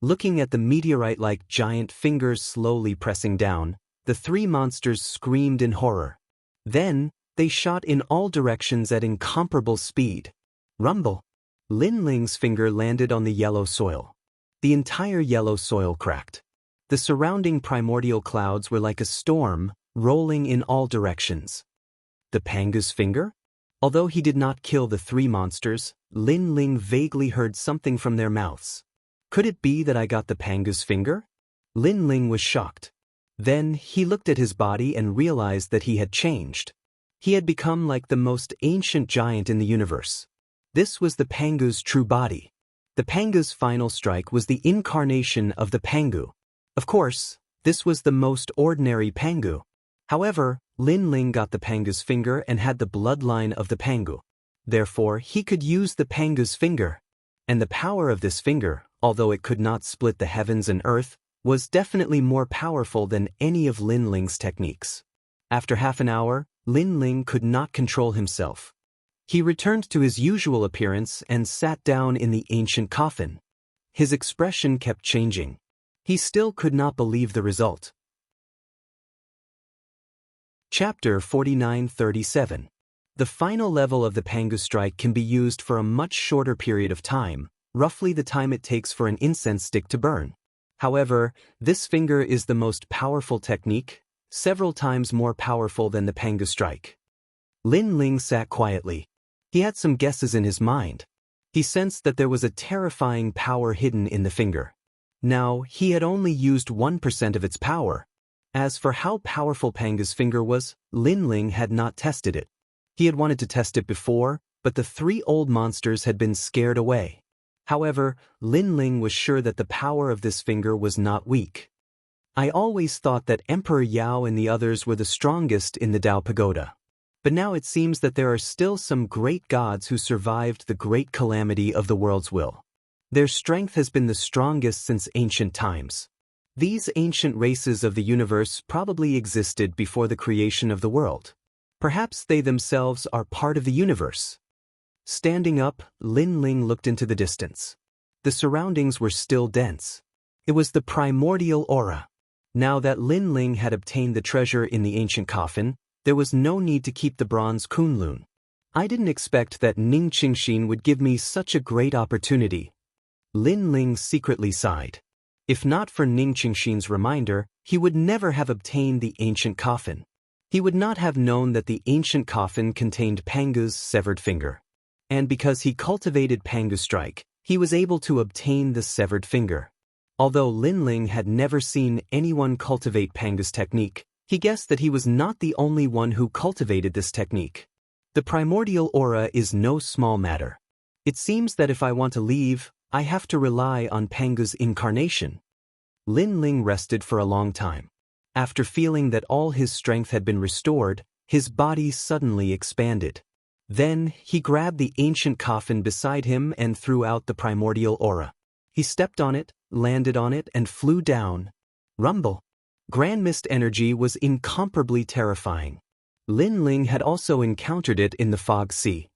Looking at the meteorite-like giant fingers slowly pressing down, the three monsters screamed in horror. Then, they shot in all directions at incomparable speed. Rumble. Lin Ling's finger landed on the yellow soil. The entire yellow soil cracked. The surrounding primordial clouds were like a storm, rolling in all directions. The Pangu's finger? Although he did not kill the three monsters, Lin Ling vaguely heard something from their mouths. Could it be that I got the Pangu's finger? Lin Ling was shocked. Then, he looked at his body and realized that he had changed. He had become like the most ancient giant in the universe. This was the Pangu's true body. The Pangu's final strike was the incarnation of the Pangu. Of course, this was the most ordinary Pangu. However, Lin Ling got the Pangu's finger and had the bloodline of the Pangu. Therefore, he could use the Pangu's finger. And the power of this finger, although it could not split the heavens and earth, was definitely more powerful than any of Lin Ling's techniques. After half an hour, Lin Ling could not control himself. He returned to his usual appearance and sat down in the ancient coffin. His expression kept changing. He still could not believe the result. Chapter 49-37. The final level of the Pangu strike can be used for a much shorter period of time, roughly the time it takes for an incense stick to burn. However, this finger is the most powerful technique, several times more powerful than the Pangu strike. Lin Ling sat quietly. He had some guesses in his mind. He sensed that there was a terrifying power hidden in the finger. Now, he had only used 1% of its power. As for how powerful Pangu's finger was, Lin Ling had not tested it. He had wanted to test it before, but the three old monsters had been scared away. However, Lin Ling was sure that the power of this finger was not weak. I always thought that Emperor Yao and the others were the strongest in the Dao Pagoda. But now it seems that there are still some great gods who survived the great calamity of the world's will. Their strength has been the strongest since ancient times. These ancient races of the universe probably existed before the creation of the world. Perhaps they themselves are part of the universe. Standing up, Lin Ling looked into the distance. The surroundings were still dense. It was the primordial aura. Now that Lin Ling had obtained the treasure in the ancient coffin, there was no need to keep the bronze Kunlun. I didn't expect that Ning Qingxin would give me such a great opportunity. Lin Ling secretly sighed. If not for Ning Qingxin's reminder, he would never have obtained the ancient coffin. He would not have known that the ancient coffin contained Pangu's severed finger. And because he cultivated Pangu strike, he was able to obtain the severed finger. Although Lin Ling had never seen anyone cultivate Pangu's technique, he guessed that he was not the only one who cultivated this technique. The primordial aura is no small matter. It seems that if I want to leave, I have to rely on Pangu's incarnation. Lin Ling rested for a long time. After feeling that all his strength had been restored, his body suddenly expanded. Then, he grabbed the ancient coffin beside him and threw out the primordial aura. He stepped on it, landed on it, and flew down. Rumble. Grand mist energy was incomparably terrifying. Lin Ling had also encountered it in the fog sea.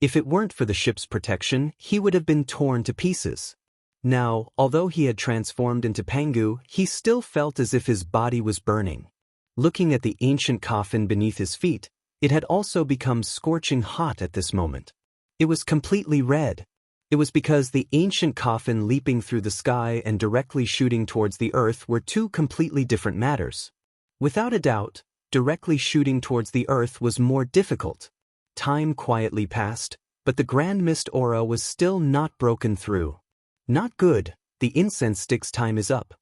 If it weren't for the ship's protection, he would have been torn to pieces. Now, although he had transformed into Pangu, he still felt as if his body was burning. Looking at the ancient coffin beneath his feet, it had also become scorching hot at this moment. It was completely red. It was because the ancient coffin leaping through the sky and directly shooting towards the earth were two completely different matters. Without a doubt, directly shooting towards the earth was more difficult. Time quietly passed, but the grand mist aura was still not broken through. Not good, the incense stick's time is up.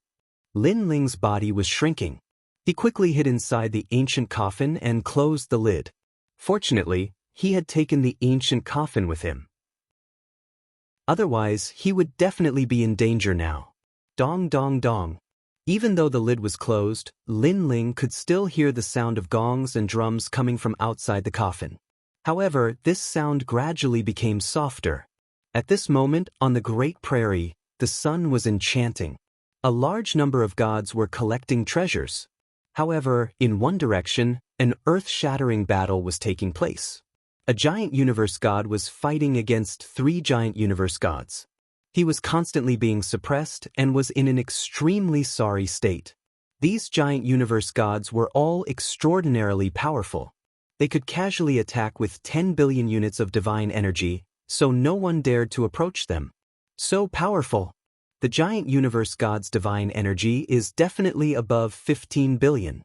Lin Ling's body was shrinking. He quickly hid inside the ancient coffin and closed the lid. Fortunately, he had taken the ancient coffin with him. Otherwise, he would definitely be in danger now. Dong dong dong. Even though the lid was closed, Lin Ling could still hear the sound of gongs and drums coming from outside the coffin. However, this sound gradually became softer. At this moment, on the Great Prairie, the sun was enchanting. A large number of gods were collecting treasures. However, in one direction, an earth-shattering battle was taking place. A giant universe god was fighting against 3 giant universe gods. He was constantly being suppressed and was in an extremely sorry state. These giant universe gods were all extraordinarily powerful. They could casually attack with 10 billion units of divine energy, so no one dared to approach them. So powerful! The giant universe god's divine energy is definitely above 15 billion.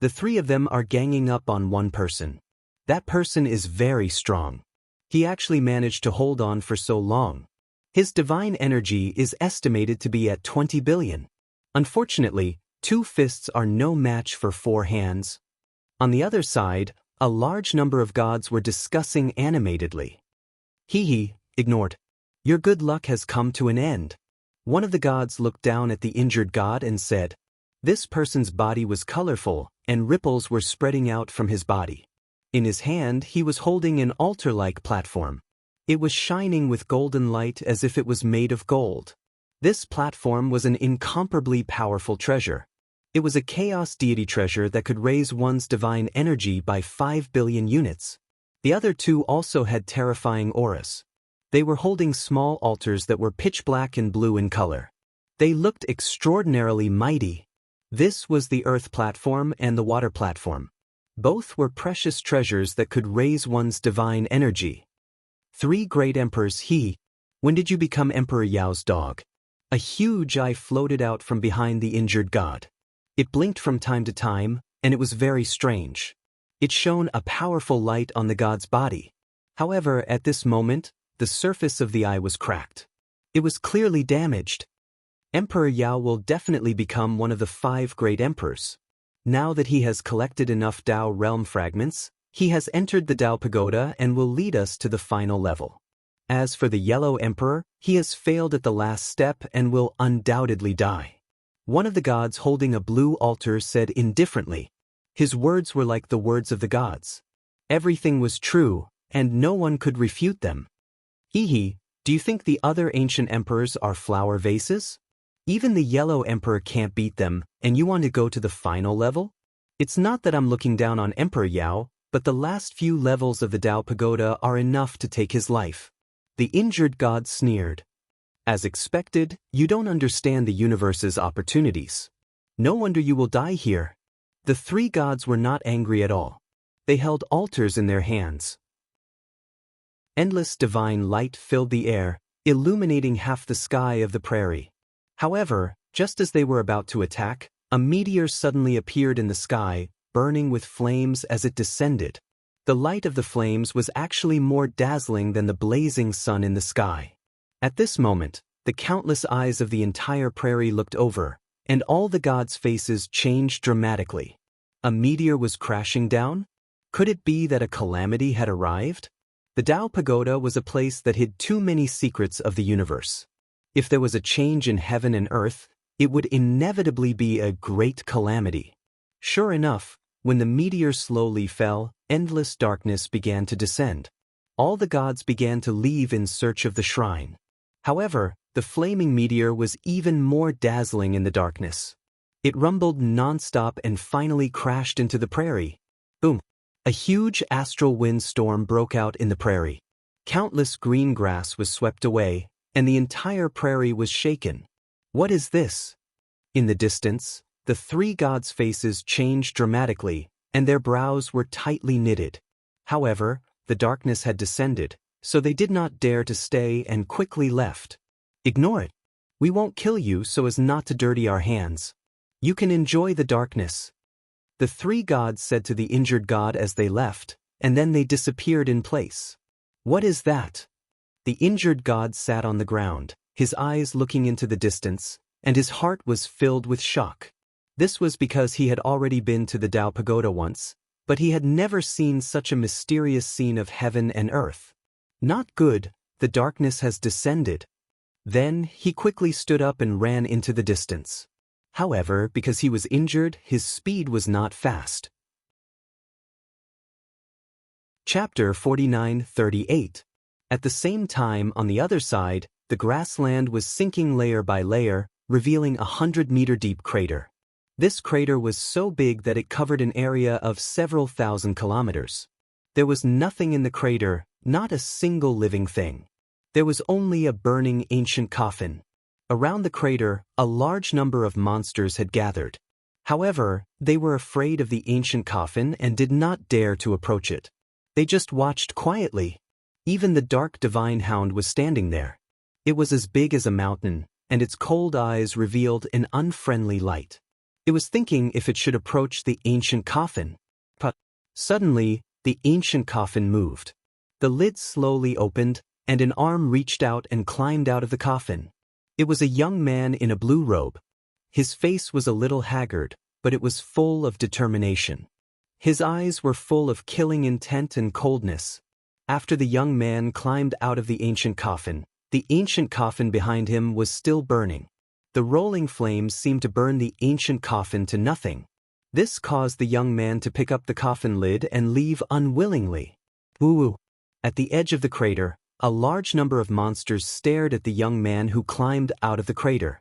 The 3 of them are ganging up on one person. That person is very strong. He actually managed to hold on for so long. His divine energy is estimated to be at 20 billion. Unfortunately, 2 fists are no match for 4 hands. On the other side, a large number of gods were discussing animatedly. Hee, ignored. Your good luck has come to an end. One of the gods looked down at the injured god and said, this person's body was colorful, and ripples were spreading out from his body. In his hand, he was holding an altar-like platform. It was shining with golden light as if it was made of gold. This platform was an incomparably powerful treasure. It was a chaos deity treasure that could raise one's divine energy by 5 billion units. The other 2 also had terrifying auras. They were holding small altars that were pitch black and blue in color. They looked extraordinarily mighty. This was the earth platform and the water platform. Both were precious treasures that could raise one's divine energy. 3 great emperors. When did you become Emperor Yao's dog? A huge eye floated out from behind the injured god. It blinked from time to time, and it was very strange. It shone a powerful light on the god's body. However, at this moment, the surface of the eye was cracked. It was clearly damaged. Emperor Yao will definitely become one of the 5 great emperors. Now that he has collected enough Dao realm fragments, he has entered the Dao pagoda and will lead us to the final level. As for the Yellow Emperor, he has failed at the last step and will undoubtedly die. One of the gods holding a blue altar said indifferently. His words were like the words of the gods. Everything was true, and no one could refute them. Do you think the other ancient emperors are flower vases? Even the Yellow Emperor can't beat them, and you want to go to the final level? It's not that I'm looking down on Emperor Yao, but the last few levels of the Dao Pagoda are enough to take his life. The injured god sneered. As expected, you don't understand the universe's opportunities. No wonder you will die here. The 3 gods were not angry at all. They held altars in their hands. Endless divine light filled the air, illuminating half the sky of the prairie. However, just as they were about to attack, a meteor suddenly appeared in the sky, burning with flames as it descended. The light of the flames was actually more dazzling than the blazing sun in the sky. At this moment, the countless eyes of the entire prairie looked over, and all the gods' faces changed dramatically. A meteor was crashing down? Could it be that a calamity had arrived? The Dao Pagoda was a place that hid too many secrets of the universe. If there was a change in heaven and earth, it would inevitably be a great calamity. Sure enough, when the meteor slowly fell, endless darkness began to descend. All the gods began to leave in search of the shrine. However, the flaming meteor was even more dazzling in the darkness. It rumbled non-stop and finally crashed into the prairie. Boom! A huge astral wind storm broke out in the prairie. Countless green grass was swept away, and the entire prairie was shaken. What is this? In the distance, the 3 gods' faces changed dramatically, and their brows were tightly knitted. However, the darkness had descended, so they did not dare to stay and quickly left. Ignore it. We won't kill you so as not to dirty our hands. You can enjoy the darkness. The 3 gods said to the injured god as they left, and then they disappeared in place. What is that? The injured god sat on the ground, his eyes looking into the distance, and his heart was filled with shock. This was because he had already been to the Dao Pagoda once, but he had never seen such a mysterious scene of heaven and earth. Not good, the darkness has descended. Then he quickly stood up and ran into the distance. However, because he was injured, his speed was not fast. Chapter 49:38. At the same time, on the other side, the grassland was sinking layer by layer, revealing a 100-meter-deep crater. This crater was so big that it covered an area of several thousand kilometers. There was nothing in the crater, not a single living thing. There was only a burning ancient coffin. Around the crater, a large number of monsters had gathered. However, they were afraid of the ancient coffin and did not dare to approach it. They just watched quietly. Even the dark divine hound was standing there. It was as big as a mountain, and its cold eyes revealed an unfriendly light. It was thinking if it should approach the ancient coffin. But suddenly, the ancient coffin moved. The lid slowly opened, and an arm reached out and climbed out of the coffin. It was a young man in a blue robe. His face was a little haggard, but it was full of determination. His eyes were full of killing intent and coldness. After the young man climbed out of the ancient coffin behind him was still burning. The rolling flames seemed to burn the ancient coffin to nothing. This caused the young man to pick up the coffin lid and leave unwillingly. Woo! At the edge of the crater, a large number of monsters stared at the young man who climbed out of the crater.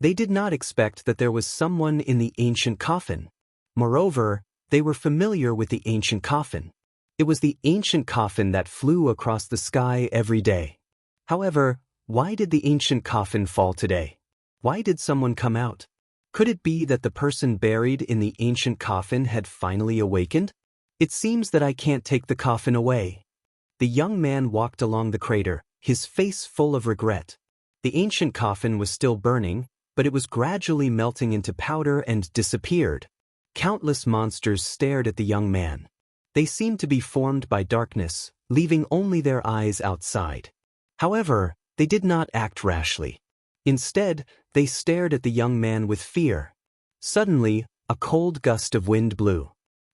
They did not expect that there was someone in the ancient coffin. Moreover, they were familiar with the ancient coffin. It was the ancient coffin that flew across the sky every day. However, why did the ancient coffin fall today? Why did someone come out? Could it be that the person buried in the ancient coffin had finally awakened? It seems that I can't take the coffin away. The young man walked along the crater, his face full of regret. The ancient coffin was still burning, but it was gradually melting into powder and disappeared. Countless monsters stared at the young man. They seemed to be formed by darkness, leaving only their eyes outside. However, they did not act rashly. Instead, they stared at the young man with fear. Suddenly, a cold gust of wind blew.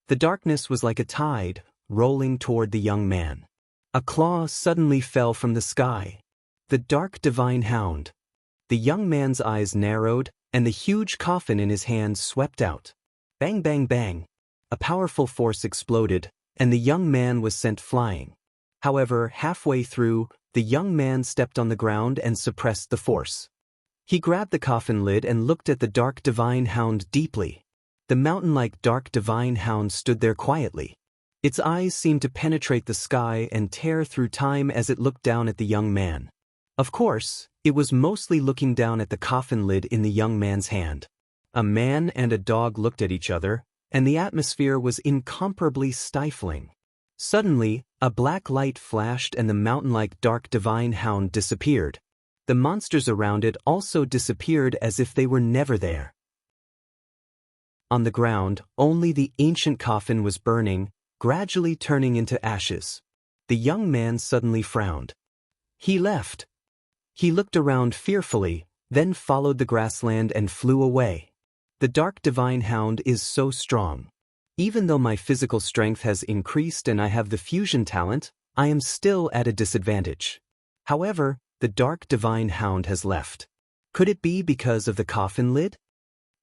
The darkness was like a tide, rolling toward the young man. A claw suddenly fell from the sky. The dark divine hound. The young man's eyes narrowed, and the huge coffin in his hand swept out. Bang, bang, bang. A powerful force exploded, and the young man was sent flying. However, halfway through, the young man stepped on the ground and suppressed the force. He grabbed the coffin lid and looked at the dark divine hound deeply. The mountain-like dark divine hound stood there quietly. Its eyes seemed to penetrate the sky and tear through time as it looked down at the young man. Of course, it was mostly looking down at the coffin lid in the young man's hand. A man and a dog looked at each other, and the atmosphere was incomparably stifling. Suddenly, a black light flashed and the mountain-like dark divine hound disappeared. The monsters around it also disappeared as if they were never there. On the ground, only the ancient coffin was burning, gradually turning into ashes. The young man suddenly frowned. He left. He looked around fearfully, then followed the grassland and flew away. The dark divine hound is so strong. Even though my physical strength has increased and I have the fusion talent, I am still at a disadvantage. However, the dark divine hound has left. Could it be because of the coffin lid?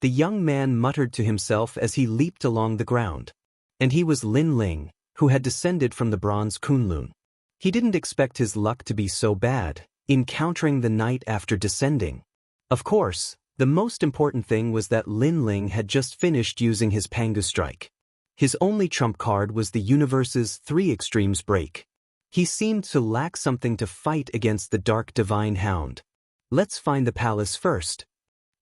The young man muttered to himself as he leaped along the ground. And he was Lin Ling, who had descended from the bronze Kunlun. He didn't expect his luck to be so bad, encountering the night after descending. Of course, the most important thing was that Lin Ling had just finished using his Pangu strike. His only trump card was the universe's 3 extremes break. He seemed to lack something to fight against the dark divine hound. Let's find the palace first.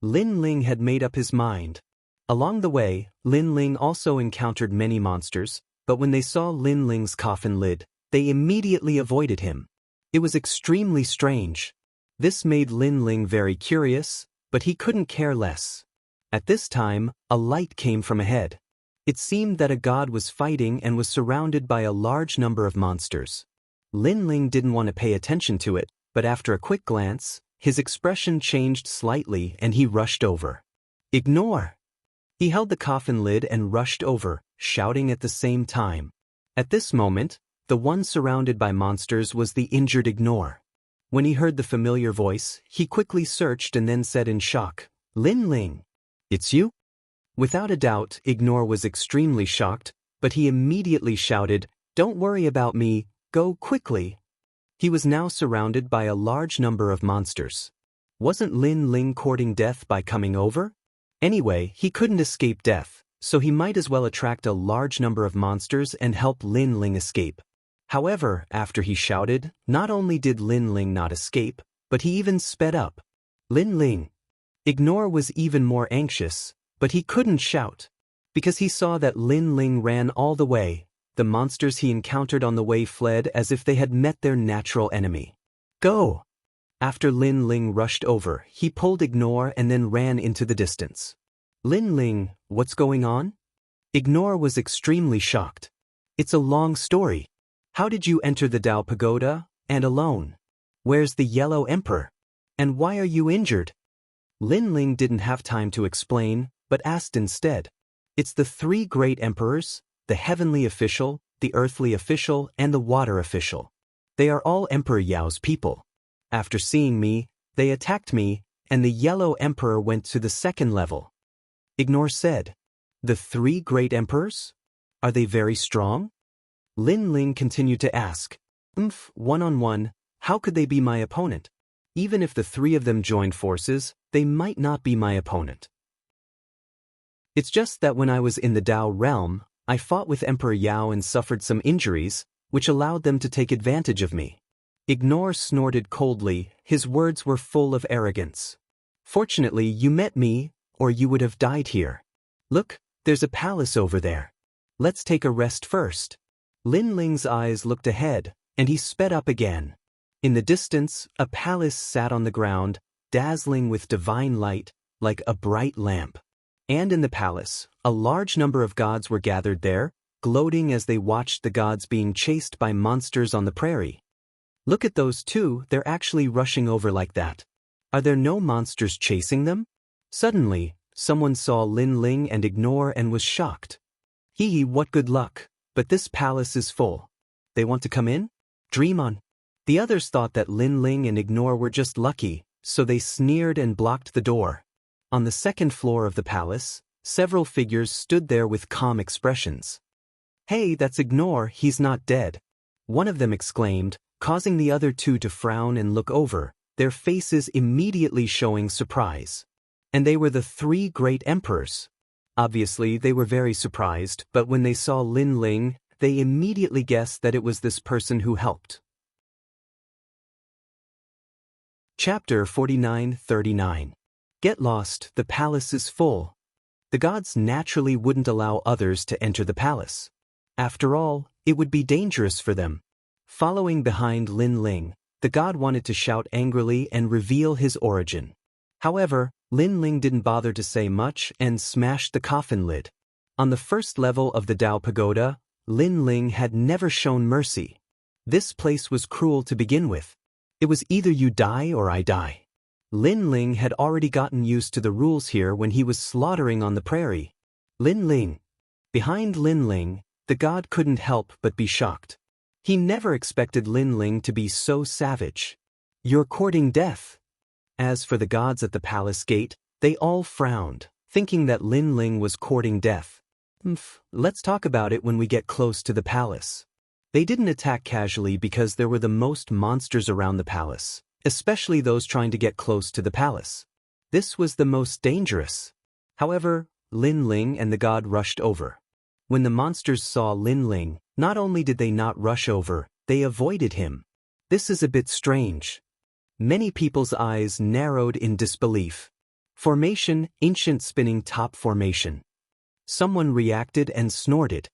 Lin Ling had made up his mind. Along the way, Lin Ling also encountered many monsters, but when they saw Lin Ling's coffin lid, they immediately avoided him. It was extremely strange. This made Lin Ling very curious, but he couldn't care less. At this time, a light came from ahead. It seemed that a god was fighting and was surrounded by a large number of monsters. Lin Ling didn't want to pay attention to it, but after a quick glance, his expression changed slightly and he rushed over. Ignore! He held the coffin lid and rushed over, shouting at the same time. At this moment, the one surrounded by monsters was the injured Ignore. When he heard the familiar voice, he quickly searched and then said in shock, Lin Ling, it's you? Without a doubt, Ignore was extremely shocked, but he immediately shouted, Don't worry about me, go quickly. He was now surrounded by a large number of monsters. Wasn't Lin Ling courting death by coming over? Anyway, he couldn't escape death, so he might as well attract a large number of monsters and help Lin Ling escape. However, after he shouted, not only did Lin Ling not escape, but he even sped up. Lin Ling. Ignore was even more anxious, but he couldn't shout. Because he saw that Lin Ling ran all the way, the monsters he encountered on the way fled as if they had met their natural enemy. Go! After Lin Ling rushed over, he pulled Ignore and then ran into the distance. Lin Ling, what's going on? Ignore was extremely shocked. It's a long story. How did you enter the Dao Pagoda, and alone? Where's the Yellow Emperor? And why are you injured? Lin Ling didn't have time to explain, but asked instead. It's the three great emperors, the heavenly official, the earthly official, and the water official. They are all Emperor Yao's people. After seeing me, they attacked me, and the Yellow Emperor went to the second level. Ignore said. The three great emperors? Are they very strong? Lin Ling continued to ask. One-on-one, how could they be my opponent? Even if the three of them joined forces, they might not be my opponent. It's just that when I was in the Dao realm, I fought with Emperor Yao and suffered some injuries, which allowed them to take advantage of me. Ignore snorted coldly, his words were full of arrogance. Fortunately, you met me, or you would have died here. Look, there's a palace over there. Let's take a rest first. Lin Ling's eyes looked ahead, and he sped up again. In the distance, a palace sat on the ground, dazzling with divine light, like a bright lamp. And in the palace, a large number of gods were gathered there, gloating as they watched the gods being chased by monsters on the prairie. Look at those two, they're actually rushing over like that. Are there no monsters chasing them? Suddenly, someone saw Lin Ling and Ignore and was shocked. Hee, what good luck, but this palace is full. They want to come in? Dream on. The others thought that Lin Ling and Ignore were just lucky, so they sneered and blocked the door. On the second floor of the palace, several figures stood there with calm expressions. Hey, that's Ignore, he's not dead. One of them exclaimed, causing the other two to frown and look over, their faces immediately showing surprise. And they were the three great emperors. Obviously, they were very surprised, but when they saw Lin Ling, they immediately guessed that it was this person who helped. Chapter 49-39. Get lost, the palace is full. The gods naturally wouldn't allow others to enter the palace. After all, it would be dangerous for them. Following behind Lin Ling, the god wanted to shout angrily and reveal his origin. However, Lin Ling didn't bother to say much and smashed the coffin lid. On the first level of the Dao Pagoda, Lin Ling had never shown mercy. This place was cruel to begin with. It was either you die or I die. Lin Ling had already gotten used to the rules here when he was slaughtering on the prairie. Lin Ling. Behind Lin Ling, the god couldn't help but be shocked. He never expected Lin Ling to be so savage. You're courting death. As for the gods at the palace gate, they all frowned, thinking that Lin Ling was courting death. Let's talk about it when we get close to the palace. They didn't attack casually because there were the most monsters around the palace, especially those trying to get close to the palace. This was the most dangerous. However, Lin Ling and the god rushed over. When the monsters saw Lin Ling, not only did they not rush over, they avoided him. This is a bit strange. Many people's eyes narrowed in disbelief. Formation, ancient spinning top formation. Someone reacted and snorted.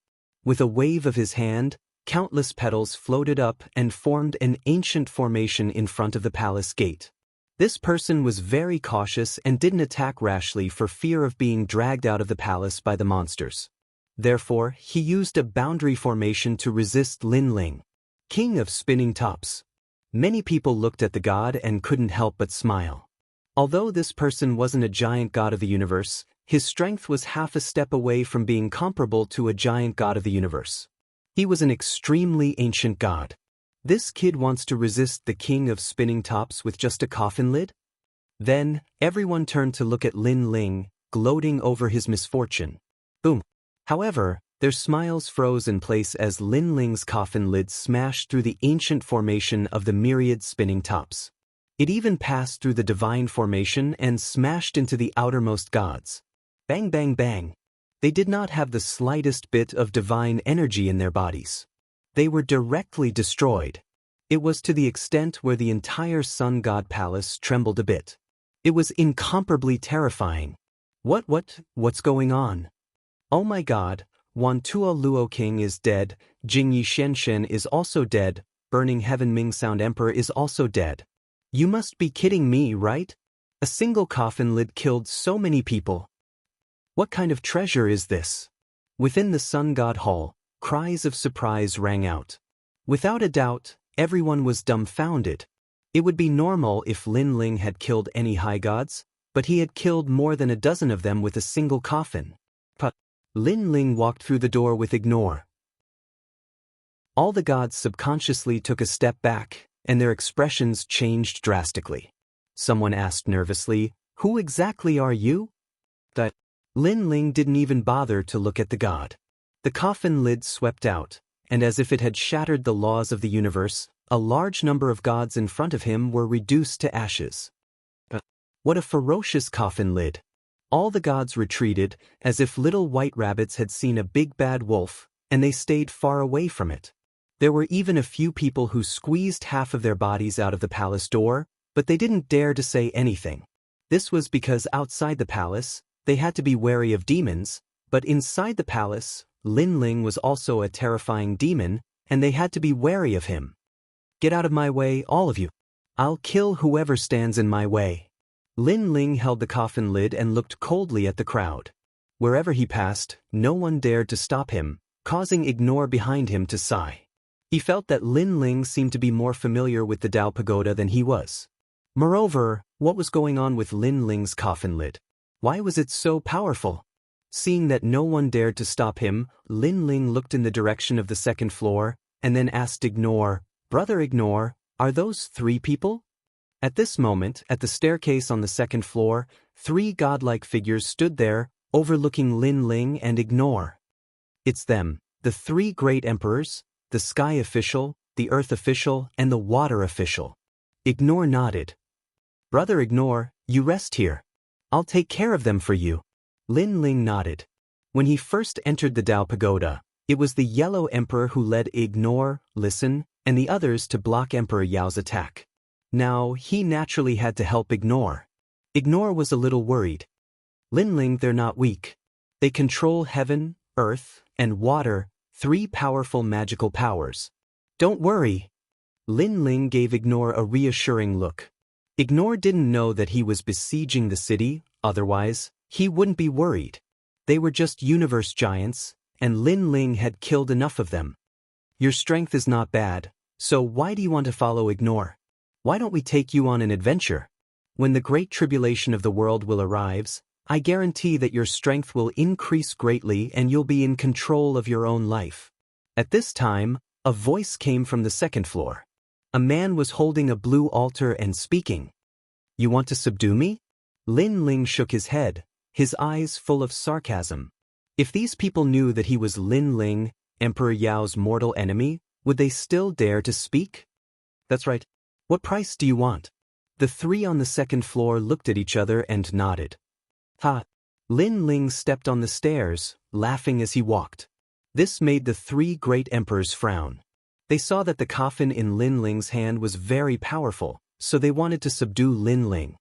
With a wave of his hand, countless petals floated up and formed an ancient formation in front of the palace gate. This person was very cautious and didn't attack rashly for fear of being dragged out of the palace by the monsters. Therefore, he used a boundary formation to resist Lin Ling, king of spinning tops. Many people looked at the god and couldn't help but smile. Although this person wasn't a giant god of the universe, his strength was half a step away from being comparable to a giant god of the universe. He was an extremely ancient god. This kid wants to resist the king of spinning tops with just a coffin lid? Then, everyone turned to look at Lin Ling, gloating over his misfortune. Boom. However, Their smiles froze in place as Lin Ling's coffin lid smashed through the ancient formation of the myriad spinning tops. It even passed through the divine formation and smashed into the outermost gods. Bang bang bang. They did not have the slightest bit of divine energy in their bodies. They were directly destroyed. It was to the extent where the entire sun god palace trembled a bit. It was incomparably terrifying. What's going on? Oh my god, Wan Tuo Luo King is dead, Jingyi Shenshen is also dead, Burning Heaven Ming Sound Emperor is also dead. You must be kidding me, right? A single coffin lid killed so many people. What kind of treasure is this? Within the sun god hall, cries of surprise rang out. Without a doubt, everyone was dumbfounded. It would be normal if Lin Ling had killed any high gods, but he had killed more than a dozen of them with a single coffin. Lin Ling walked through the door with ignore. All the gods subconsciously took a step back, and their expressions changed drastically. Someone asked nervously, "Who exactly are you?" Lin Ling didn't even bother to look at the god. The coffin lid swept out, and as if it had shattered the laws of the universe, a large number of gods in front of him were reduced to ashes. What a ferocious coffin lid! All the gods retreated, as if little white rabbits had seen a big bad wolf, and they stayed far away from it. There were even a few people who squeezed half of their bodies out of the palace door, but they didn't dare to say anything. This was because outside the palace, they had to be wary of demons, but inside the palace, Lin Ling was also a terrifying demon, and they had to be wary of him. Get out of my way, all of you. I'll kill whoever stands in my way. Lin Ling held the coffin lid and looked coldly at the crowd. Wherever he passed, no one dared to stop him, causing ignore behind him to sigh. He felt that Lin Ling seemed to be more familiar with the Dao Pagoda than he was. Moreover, what was going on with Lin Ling's coffin lid? Why was it so powerful? Seeing that no one dared to stop him, Lin Ling looked in the direction of the second floor, and then asked Ignore, "Brother Ignore, are those 3 people?" At this moment, at the staircase on the second floor, 3 godlike figures stood there, overlooking Lin Ling and Ignore. It's them, the 3 great emperors, the sky official, the earth official, and the water official. Ignore nodded. "Brother Ignore, you rest here. I'll take care of them for you." Lin Ling nodded. When he first entered the Dao Pagoda, it was the Yellow Emperor who led Ignore, Listen, and the others to block Emperor Yao's attack. Now, he naturally had to help Ignore. Ignore was a little worried. Lin Ling, they're not weak. They control heaven, earth, and water, 3 powerful magical powers. Don't worry. Lin Ling gave Ignore a reassuring look. Ignore didn't know that he was besieging the city, otherwise, he wouldn't be worried. They were just universe giants, and Lin Ling had killed enough of them. Your strength is not bad, so why do you want to follow Ignore? Why don't we take you on an adventure? When the great tribulation of the world will arrive, I guarantee that your strength will increase greatly and you'll be in control of your own life. At this time, a voice came from the second floor. A man was holding a blue altar and speaking. You want to subdue me? Lin Ling shook his head, his eyes full of sarcasm. If these people knew that he was Lin Ling, Emperor Yao's mortal enemy, would they still dare to speak? That's right. What price do you want? The 3 on the second floor looked at each other and nodded. Ha! Lin Ling stepped on the stairs, laughing as he walked. This made the 3 great emperors frown. They saw that the coffin in Lin Ling's hand was very powerful, so they wanted to subdue Lin Ling.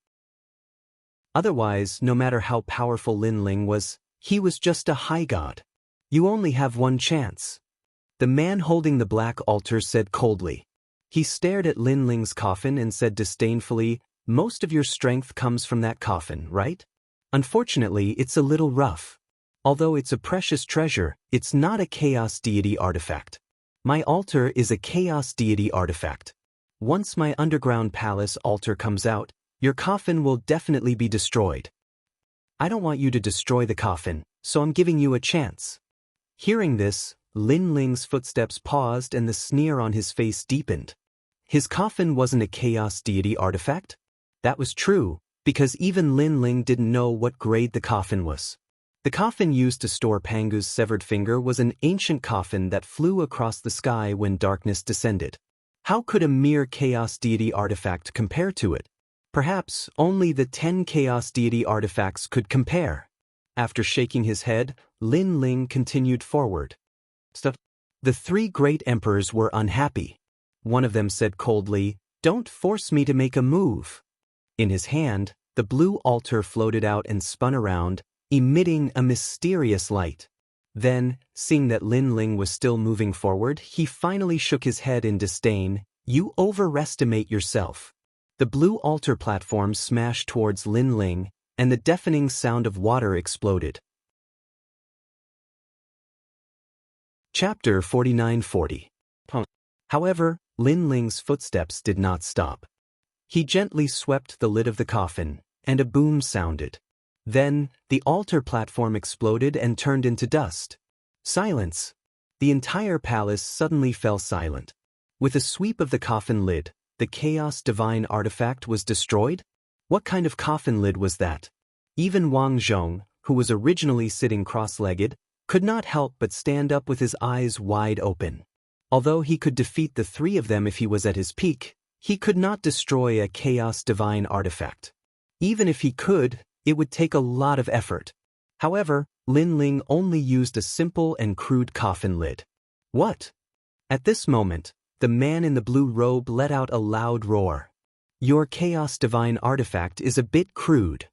Otherwise, no matter how powerful Lin Ling was, he was just a high god. You only have one chance. The man holding the black altar said coldly. He stared at Lin Ling's coffin and said disdainfully, "Most of your strength comes from that coffin, right? Unfortunately, it's a little rough. Although it's a precious treasure, it's not a chaos deity artifact. My altar is a chaos deity artifact. Once my underground palace altar comes out, your coffin will definitely be destroyed. I don't want you to destroy the coffin, so I'm giving you a chance." Hearing this, Lin Ling's footsteps paused and the sneer on his face deepened. His coffin wasn't a chaos deity artifact? That was true, because even Lin Ling didn't know what grade the coffin was. The coffin used to store Pangu's severed finger was an ancient coffin that flew across the sky when darkness descended. How could a mere chaos deity artifact compare to it? Perhaps only the 10 chaos deity artifacts could compare. After shaking his head, Lin Ling continued forward. The 3 great emperors were unhappy. One of them said coldly, "Don't force me to make a move." In his hand, the blue altar floated out and spun around, emitting a mysterious light. Then, seeing that Lin Ling was still moving forward, he finally shook his head in disdain. "You overestimate yourself." The blue altar platform smashed towards Lin Ling, and the deafening sound of water exploded. Chapter 49-40. However, Lin Ling's footsteps did not stop. He gently swept the lid of the coffin, and a boom sounded. Then, the altar platform exploded and turned into dust. Silence! The entire palace suddenly fell silent. With a sweep of the coffin lid, the Chaos Divine artifact was destroyed? What kind of coffin lid was that? Even Wang Zhong, who was originally sitting cross-legged, could not help but stand up with his eyes wide open. Although he could defeat the 3 of them if he was at his peak, he could not destroy a Chaos Divine artifact. Even if he could, it would take a lot of effort. However, Lin Ling only used a simple and crude coffin lid. What? At this moment, the man in the blue robe let out a loud roar. "Your Chaos Divine artifact is a bit crude,"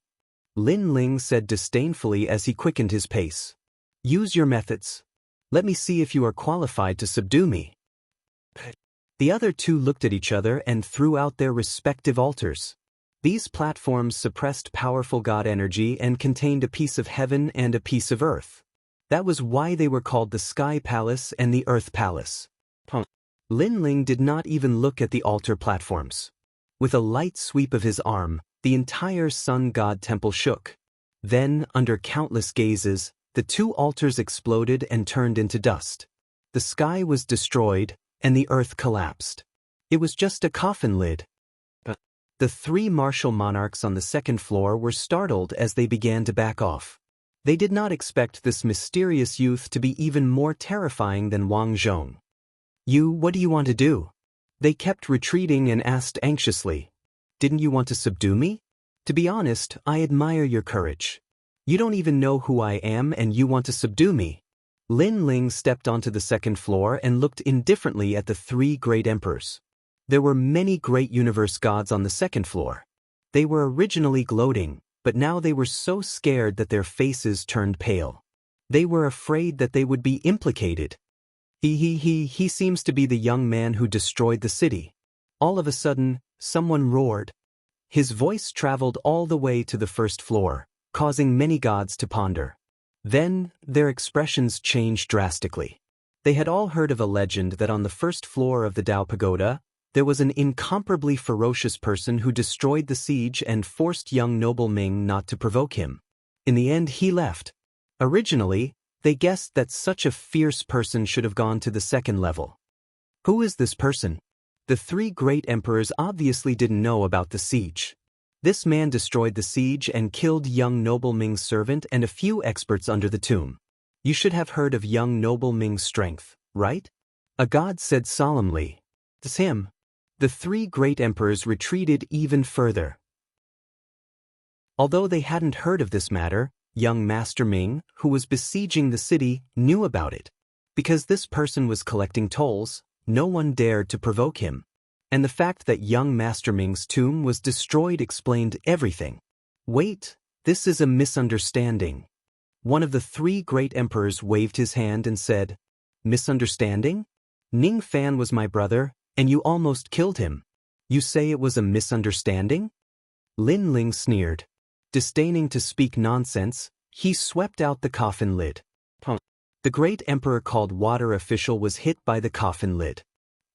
Lin Ling said disdainfully as he quickened his pace. "Use your methods. Let me see if you are qualified to subdue me." The other 2 looked at each other and threw out their respective altars. These platforms suppressed powerful god energy and contained a piece of heaven and a piece of earth. That was why they were called the Sky Palace and the Earth Palace. Lin Ling did not even look at the altar platforms. With a light sweep of his arm, the entire sun god temple shook. Then, under countless gazes, the 2 altars exploded and turned into dust. The sky was destroyed, and the earth collapsed. It was just a coffin lid. The 3 martial monarchs on the 2nd floor were startled as they began to back off. They did not expect this mysterious youth to be even more terrifying than Wang Zhong. What do you want to do?" They kept retreating and asked anxiously. "Didn't you want to subdue me? To be honest, I admire your courage. You don't even know who I am and you want to subdue me." Lin Ling stepped onto the 2nd floor and looked indifferently at the 3 great emperors. There were many great universe gods on the 2nd floor. They were originally gloating, but now they were so scared that their faces turned pale. They were afraid that they would be implicated. He seems to be the young man who destroyed the city." All of a sudden, someone roared. His voice traveled all the way to the 1st floor, causing many gods to ponder. Then, their expressions changed drastically. They had all heard of a legend that on the 1st floor of the Dao Pagoda, there was an incomparably ferocious person who destroyed the siege and forced young noble Ming not to provoke him. In the end, he left. Originally, they guessed that such a fierce person should have gone to the 2nd level. Who is this person? The 3 great emperors obviously didn't know about the siege. This man destroyed the siege and killed young noble Ming's servant and a few experts under the tomb. You should have heard of young noble Ming's strength, right? A god said solemnly. It's him. The 3 great emperors retreated even further. Although they hadn't heard of this matter, young Master Ming, who was besieging the city, knew about it. Because this person was collecting tolls, no one dared to provoke him. And the fact that young Master Ming's tomb was destroyed explained everything. Wait, this is a misunderstanding. One of the 3 great emperors waved his hand and said, "Misunderstanding? Ning Fan was my brother, and you almost killed him. You say it was a misunderstanding?" Lin Ling sneered. Disdaining to speak nonsense, he swept out the coffin lid. The great emperor called Water Official was hit by the coffin lid.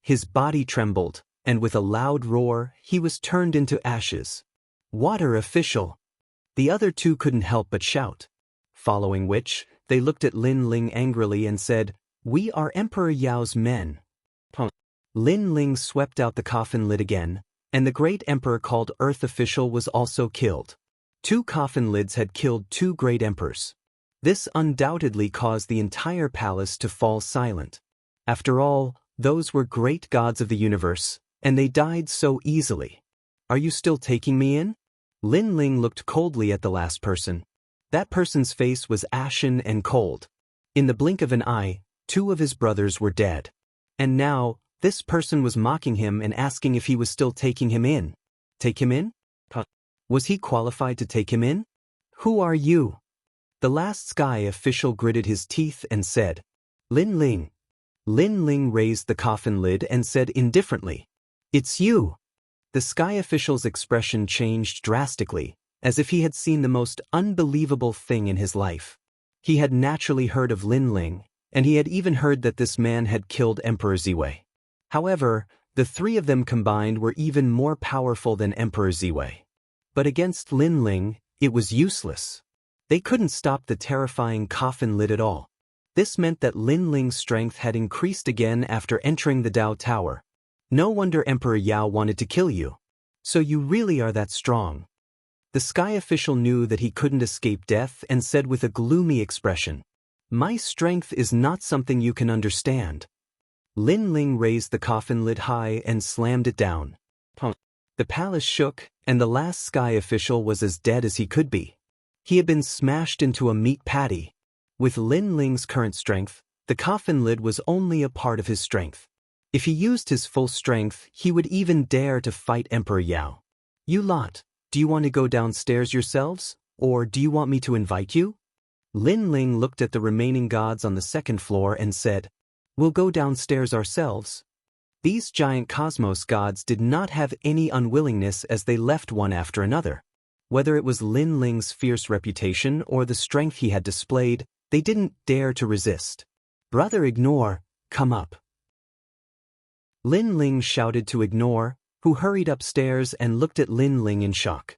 His body trembled, and with a loud roar, he was turned into ashes. Water Official! The other 2 couldn't help but shout. Following which, they looked at Lin Ling angrily and said, "We are Emperor Yao's men." Lin Ling swept out the coffin lid again, and the great emperor called Earth Official was also killed. 2 coffin lids had killed 2 great emperors. This undoubtedly caused the entire palace to fall silent. After all, those were great gods of the universe, and they died so easily. Are you still taking me in? Lin Ling looked coldly at the last person. That person's face was ashen and cold. In the blink of an eye, 2 of his brothers were dead. And now, this person was mocking him and asking if he was still taking him in. Take him in? Was he qualified to take him in? Who are you? The last sky official gritted his teeth and said, Lin Ling. Lin Ling raised the coffin lid and said indifferently, It's you. The sky official's expression changed drastically, as if he had seen the most unbelievable thing in his life. He had naturally heard of Lin Ling, and he had even heard that this man had killed Emperor Ziwei. However, the 3 of them combined were even more powerful than Emperor Ziwei. But against Lin Ling, it was useless. They couldn't stop the terrifying coffin lid at all. This meant that Lin Ling's strength had increased again after entering the Dao Tower. No wonder Emperor Yao wanted to kill you. So you really are that strong. The sky official knew that he couldn't escape death and said with a gloomy expression, My strength is not something you can understand. Lin Ling raised the coffin lid high and slammed it down. The palace shook, and the last sky official was as dead as he could be. He had been smashed into a meat patty. With Lin Ling's current strength, the coffin lid was only a part of his strength. If he used his full strength, he would even dare to fight Emperor Yao. You lot, do you want to go downstairs yourselves, or do you want me to invite you? Lin Ling looked at the remaining gods on the 2nd floor and said, We'll go downstairs ourselves. These giant cosmos gods did not have any unwillingness as they left one after another. Whether it was Lin Ling's fierce reputation or the strength he had displayed, they didn't dare to resist. Brother Ignore, come up. Lin Ling shouted to Ignore, who hurried upstairs and looked at Lin Ling in shock.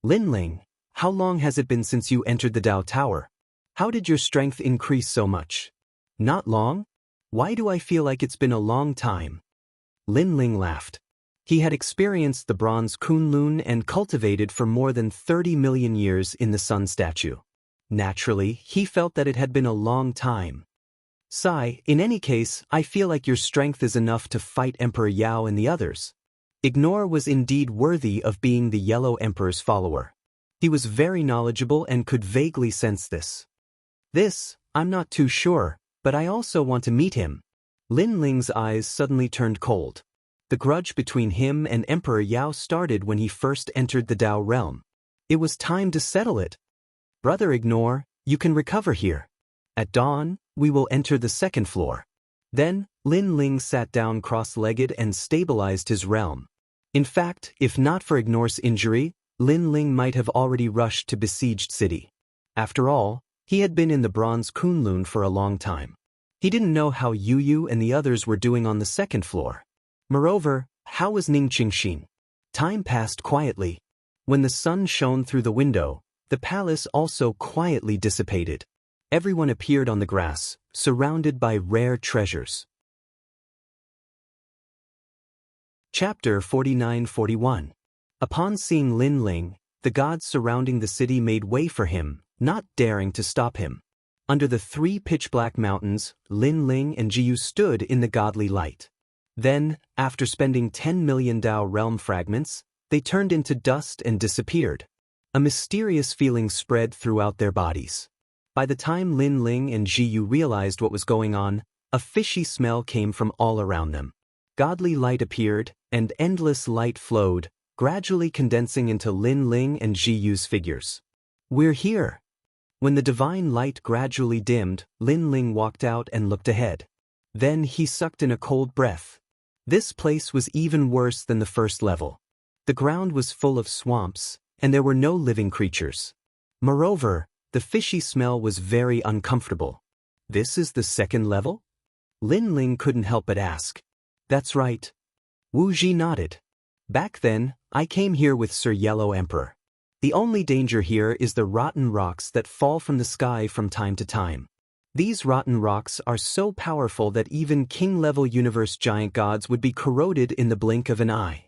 Lin Ling, how long has it been since you entered the Dao Tower? How did your strength increase so much? Not long? Why do I feel like it's been a long time? Lin Ling laughed. He had experienced the bronze Kunlun and cultivated for more than 30 million years in the sun statue. Naturally, he felt that it had been a long time. Sai, in any case, I feel like your strength is enough to fight Emperor Yao and the others. Ignore was indeed worthy of being the Yellow Emperor's follower. He was very knowledgeable and could vaguely sense this. This, I'm not too sure, but I also want to meet him. Lin Ling's eyes suddenly turned cold. The grudge between him and Emperor Yao started when he first entered the Dao realm. It was time to settle it. Brother Ignore, you can recover here. At dawn, we will enter the 2nd floor. Then, Lin Ling sat down cross-legged and stabilized his realm. In fact, if not for Ignore's injury, Lin Ling might have already rushed to besieged city. After all, he had been in the bronze Kunlun for a long time. He didn't know how Yu and the others were doing on the 2nd floor. Moreover, how was Ning Qingxin? Time passed quietly. When the sun shone through the window, the palace also quietly dissipated. Everyone appeared on the grass, surrounded by rare treasures. Chapter 49-41. Upon seeing Lin Ling, the gods surrounding the city made way for him, not daring to stop him. Under the 3 pitch-black mountains, Lin Ling and Jiyu stood in the godly light. Then, after spending 10 million Dao realm fragments, they turned into dust and disappeared. A mysterious feeling spread throughout their bodies. By the time Lin Ling and Jiyu realized what was going on, a fishy smell came from all around them. Godly light appeared, and endless light flowed, gradually condensing into Lin Ling and Jiyu's figures. We're here. When the divine light gradually dimmed, Lin Ling walked out and looked ahead. Then he sucked in a cold breath. This place was even worse than the first level. The ground was full of swamps, and there were no living creatures. Moreover, the fishy smell was very uncomfortable. This is the 2nd level? Lin Ling couldn't help but ask. That's right. Wu Ji nodded. Back then, I came here with Sir Yellow Emperor. The only danger here is the rotten rocks that fall from the sky from time to time. These rotten rocks are so powerful that even king-level universe giant gods would be corroded in the blink of an eye.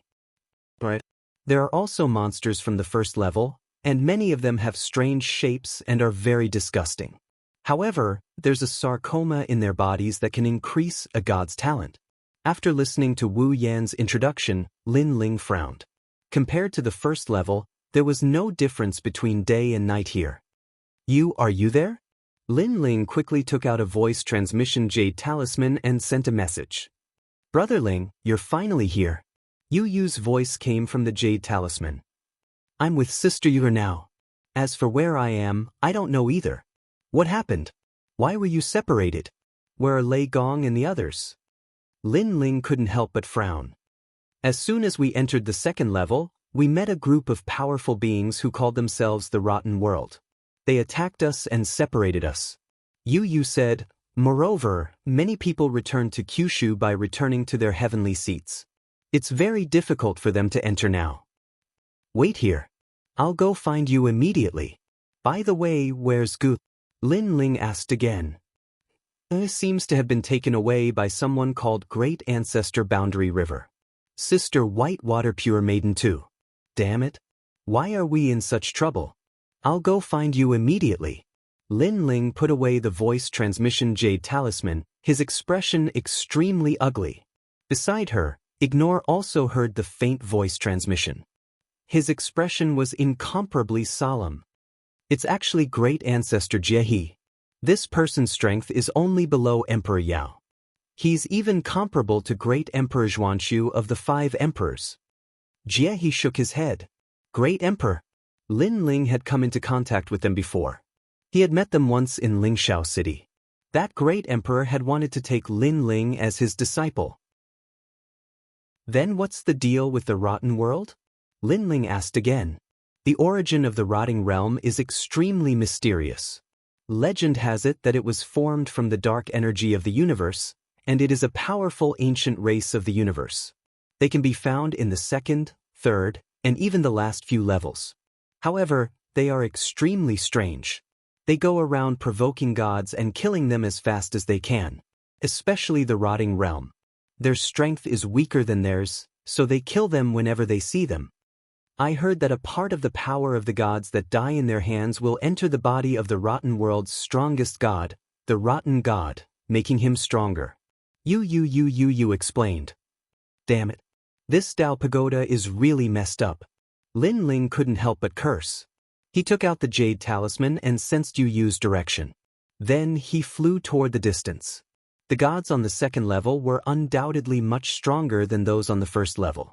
Right. There are also monsters from the 1st level, and many of them have strange shapes and are very disgusting. However, there's a sarcoma in their bodies that can increase a god's talent. After listening to Wu Yan's introduction, Lin Ling frowned. Compared to the first level, there was no difference between day and night here. Are you there? Lin Ling quickly took out a voice transmission jade talisman and sent a message. Brother Ling, you're finally here. Yu's voice came from the jade talisman. I'm with Sister Yu now. As for where I am, I don't know either. What happened? Why were you separated? Where are Lei Gong and the others? Lin Ling couldn't help but frown. As soon as we entered the second level, we met a group of powerful beings who called themselves the Rotten World. They attacked us and separated us. Yu said, moreover, many people returned to Kyushu by returning to their heavenly seats. It's very difficult for them to enter now. Wait here. I'll go find you immediately. By the way, where's Gu? Lin Ling asked again. Seems to have been taken away by someone called Great Ancestor Boundary River. Sister Whitewater Pure Maiden too. Damn it. Why are we in such trouble? I'll go find you immediately. Lin Ling put away the voice transmission jade talisman, his expression extremely ugly. Beside her, Ignore also heard the faint voice transmission. His expression was incomparably solemn. It's actually Great Ancestor Jiehe. This person's strength is only below Emperor Yao. He's even comparable to Great Emperor Zhuanshu of the 5 emperors. Jiehe shook his head. Great Emperor. Lin Ling had come into contact with them before. He had met them once in Lingxiao City. That great emperor had wanted to take Lin Ling as his disciple. Then what's the deal with the Rotten World? Lin Ling asked again. The origin of the rotting realm is extremely mysterious. Legend has it that it was formed from the dark energy of the universe, and it is a powerful ancient race of the universe. They can be found in the 2nd, 3rd, and even the last few levels. However, they are extremely strange. They go around provoking gods and killing them as fast as they can, especially the rotting realm. Their strength is weaker than theirs, so they kill them whenever they see them. I heard that a part of the power of the gods that die in their hands will enter the body of the rotten world's strongest god, the rotten god, making him stronger. You explained. Damn it. This Dao Pagoda is really messed up. Lin Ling couldn't help but curse. He took out the jade talisman and sensed Yu's direction. Then he flew toward the distance. The gods on the 2nd level were undoubtedly much stronger than those on the 1st level.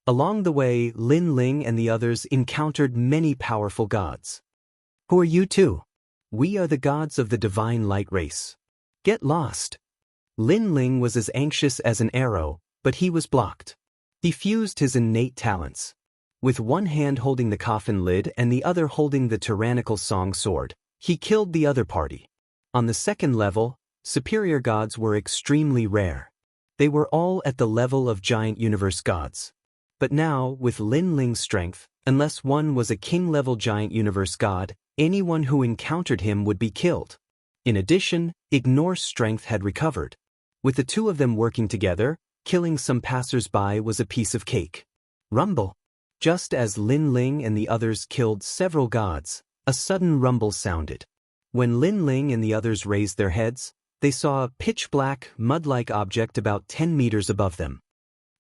Along the way, Lin Ling and the others encountered many powerful gods. Who are you two? We are the gods of the divine light race. Get lost. Lin Ling was as anxious as an arrow, but he was blocked. He fused his innate talents. With one hand holding the coffin lid and the other holding the tyrannical song sword, he killed the other party. On the 2nd level, superior gods were extremely rare. They were all at the level of giant universe gods. But now, with Lin Ling's strength, unless one was a king-level giant universe god, anyone who encountered him would be killed. In addition, Ignore's strength had recovered. With the two of them working together, killing some passers-by was a piece of cake. Rumble. Just as Lin Ling and the others killed several gods, a sudden rumble sounded. When Lin Ling and the others raised their heads, they saw a pitch-black, mud-like object about 10 meters above them.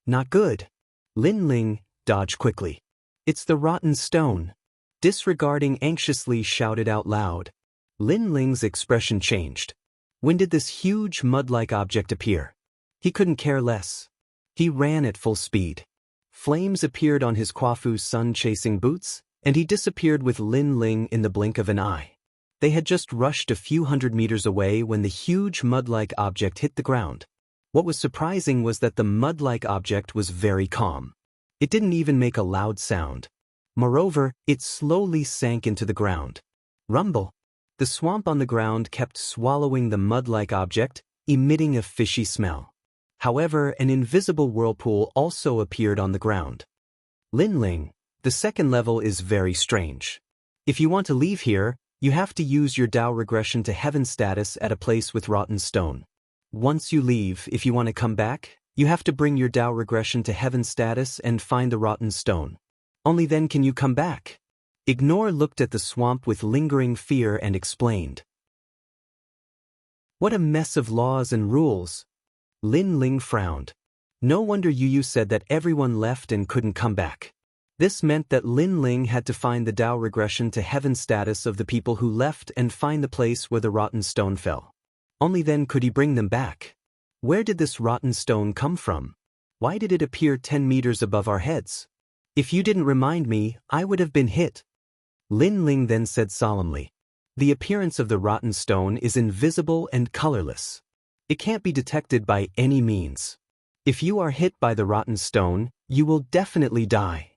Not good. Lin Ling dodged quickly. It's the rotten stone. Disregarding anxiously shouted out loud. Lin Ling's expression changed. When did this huge mud-like object appear? He couldn't care less. He ran at full speed. Flames appeared on his Quafu's sun-chasing boots, and he disappeared with Lin Ling in the blink of an eye. They had just rushed a few hundred meters away when the huge mud-like object hit the ground. What was surprising was that the mud-like object was very calm. It didn't even make a loud sound. Moreover, it slowly sank into the ground. Rumble. The swamp on the ground kept swallowing the mud-like object, emitting a fishy smell. However, an invisible whirlpool also appeared on the ground. Lin Ling, the 2nd level is very strange. If you want to leave here, you have to use your Dao regression to heaven status at a place with rotten stone. Once you leave, if you want to come back, you have to bring your Dao regression to heaven status and find the rotten stone. Only then can you come back. Ignore looked at the swamp with lingering fear and explained. What a mess of laws and rules. Lin Ling frowned. No wonder Yu Yu said that everyone left and couldn't come back. This meant that Lin Ling had to find the Tao regression to heaven status of the people who left and find the place where the rotten stone fell. Only then could he bring them back. Where did this rotten stone come from? Why did it appear 10 meters above our heads? If you didn't remind me, I would have been hit. Lin Ling then said solemnly. The appearance of the rotten stone is invisible and colorless. It can't be detected by any means. If you are hit by the rotten stone, you will definitely die.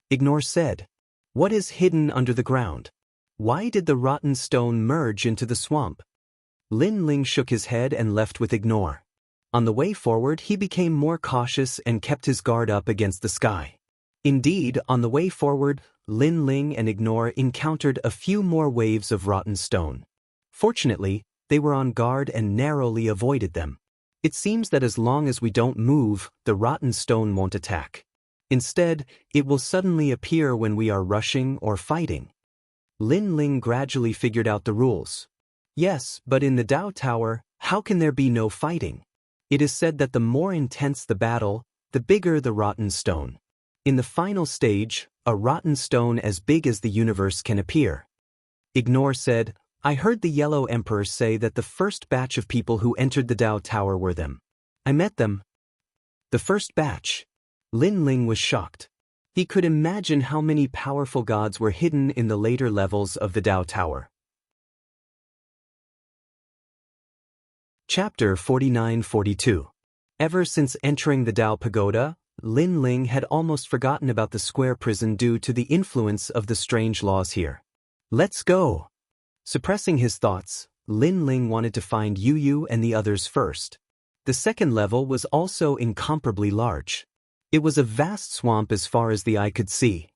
Ignore said. What is hidden under the ground? Why did the rotten stone merge into the swamp? Lin Ling shook his head and left with Ignore. On the way forward, he became more cautious and kept his guard up against the sky. Indeed, on the way forward, Lin Ling and Ignore encountered a few more waves of rotten stone. Fortunately, they were on guard and narrowly avoided them. It seems that as long as we don't move, the rotten stone won't attack. Instead, it will suddenly appear when we are rushing or fighting. Lin Ling gradually figured out the rules. Yes, but in the Tao Tower, how can there be no fighting? It is said that the more intense the battle, the bigger the rotten stone. In the final stage, a rotten stone as big as the universe can appear. Ignore said, I heard the Yellow Emperor say that the first batch of people who entered the Tao Tower were them. I met them. The first batch. Lin Ling was shocked. He could imagine how many powerful gods were hidden in the later levels of the Tao Tower. Chapter 49-42. Ever since entering the Tao Pagoda, Lin Ling had almost forgotten about the square prison due to the influence of the strange laws here. Let's go! Suppressing his thoughts, Lin Ling wanted to find Yu Yu and the others first. The second level was also incomparably large. It was a vast swamp as far as the eye could see.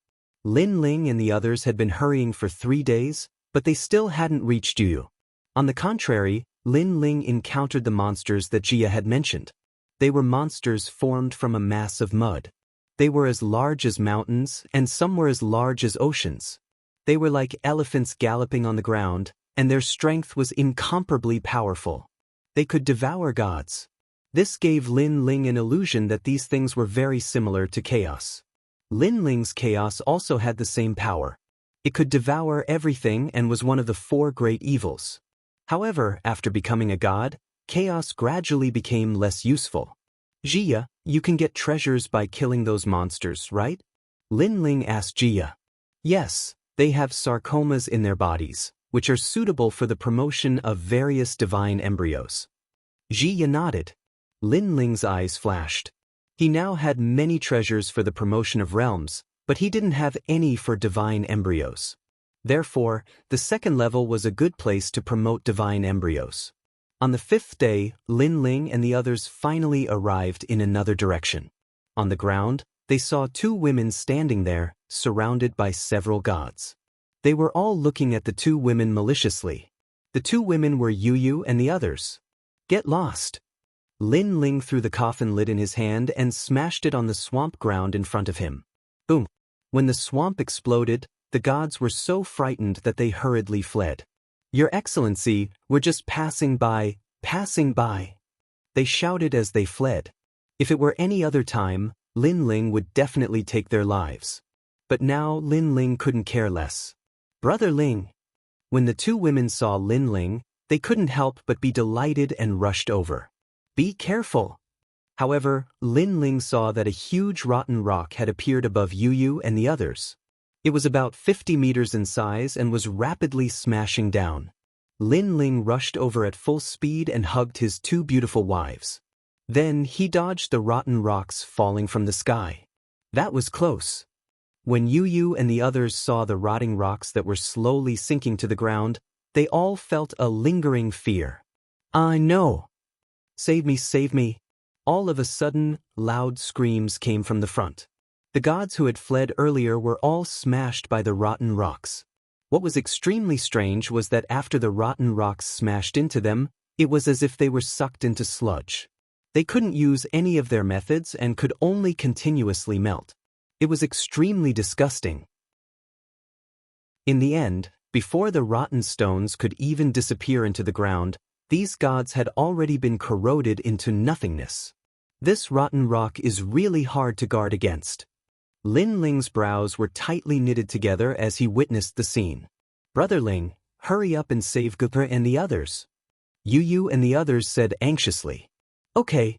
Lin Ling and the others had been hurrying for 3 days, but they still hadn't reached Yu Yu. On the contrary, Lin Ling encountered the monsters that Jia had mentioned. They were monsters formed from a mass of mud. They were as large as mountains, and some were as large as oceans. They were like elephants galloping on the ground, and their strength was incomparably powerful. They could devour gods. This gave Lin Ling an illusion that these things were very similar to chaos. Lin Ling's chaos also had the same power. It could devour everything and was one of the 4 great evils. However, after becoming a god, chaos gradually became less useful. Jia, you can get treasures by killing those monsters, right? Lin Ling asked Jia. Yes, they have sarcomas in their bodies, which are suitable for the promotion of various divine embryos. Jia nodded. Lin Ling's eyes flashed. He now had many treasures for the promotion of realms, but he didn't have any for divine embryos. Therefore, the second level was a good place to promote divine embryos. On the 5th day, Lin Ling and the others finally arrived in another direction. On the ground, they saw 2 women standing there, surrounded by several gods. They were all looking at the 2 women maliciously. The 2 women were Yu Yu and the others. Get lost! Lin Ling threw the coffin lid in his hand and smashed it on the swamp ground in front of him. Boom! When the swamp exploded, the gods were so frightened that they hurriedly fled. Your Excellency, we're just passing by, passing by. They shouted as they fled. If it were any other time, Lin Ling would definitely take their lives. But now Lin Ling couldn't care less. Brother Ling! When the 2 women saw Lin Ling, they couldn't help but be delighted and rushed over. Be careful! However, Lin Ling saw that a huge rotten rock had appeared above Yu Yu and the others. It was about 50 meters in size and was rapidly smashing down. Lin Ling rushed over at full speed and hugged his 2 beautiful wives. Then he dodged the rotten rocks falling from the sky. That was close. When Yu Yu and the others saw the rotting rocks that were slowly sinking to the ground, they all felt a lingering fear. No! Save me, save me! All of a sudden, loud screams came from the front. The gods who had fled earlier were all smashed by the rotten rocks. What was extremely strange was that after the rotten rocks smashed into them, it was as if they were sucked into sludge. They couldn't use any of their methods and could only continuously melt. It was extremely disgusting. In the end, before the rotten stones could even disappear into the ground, These gods had already been corroded into nothingness. This rotten rock is really hard to guard against. Lin Ling's brows were tightly knitted together as he witnessed the scene. Brother Ling, hurry up and save Gupa and the others. Yu and the others said anxiously. Okay.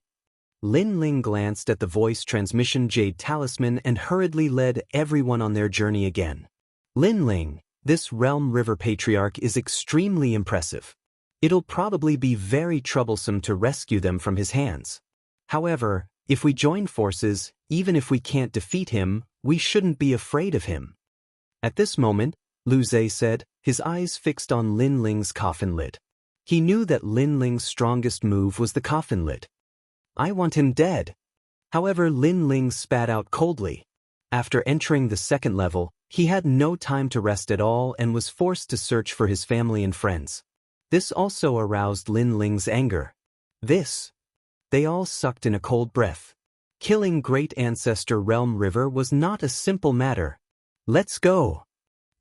Lin Ling glanced at the voice transmission jade talisman and hurriedly led everyone on their journey again. Lin Ling, this Realm River Patriarch is extremely impressive. It'll probably be very troublesome to rescue them from his hands. However, if we join forces, even if we can't defeat him, we shouldn't be afraid of him. At this moment, Lu Zhe said, his eyes fixed on Lin Ling's coffin lid. He knew that Lin Ling's strongest move was the coffin lid. I want him dead. However, Lin Ling spat out coldly. After entering the second level, he had no time to rest at all and was forced to search for his family and friends. This also aroused Lin Ling's anger. They all sucked in a cold breath. Killing Great Ancestor Realm River was not a simple matter. Let's go.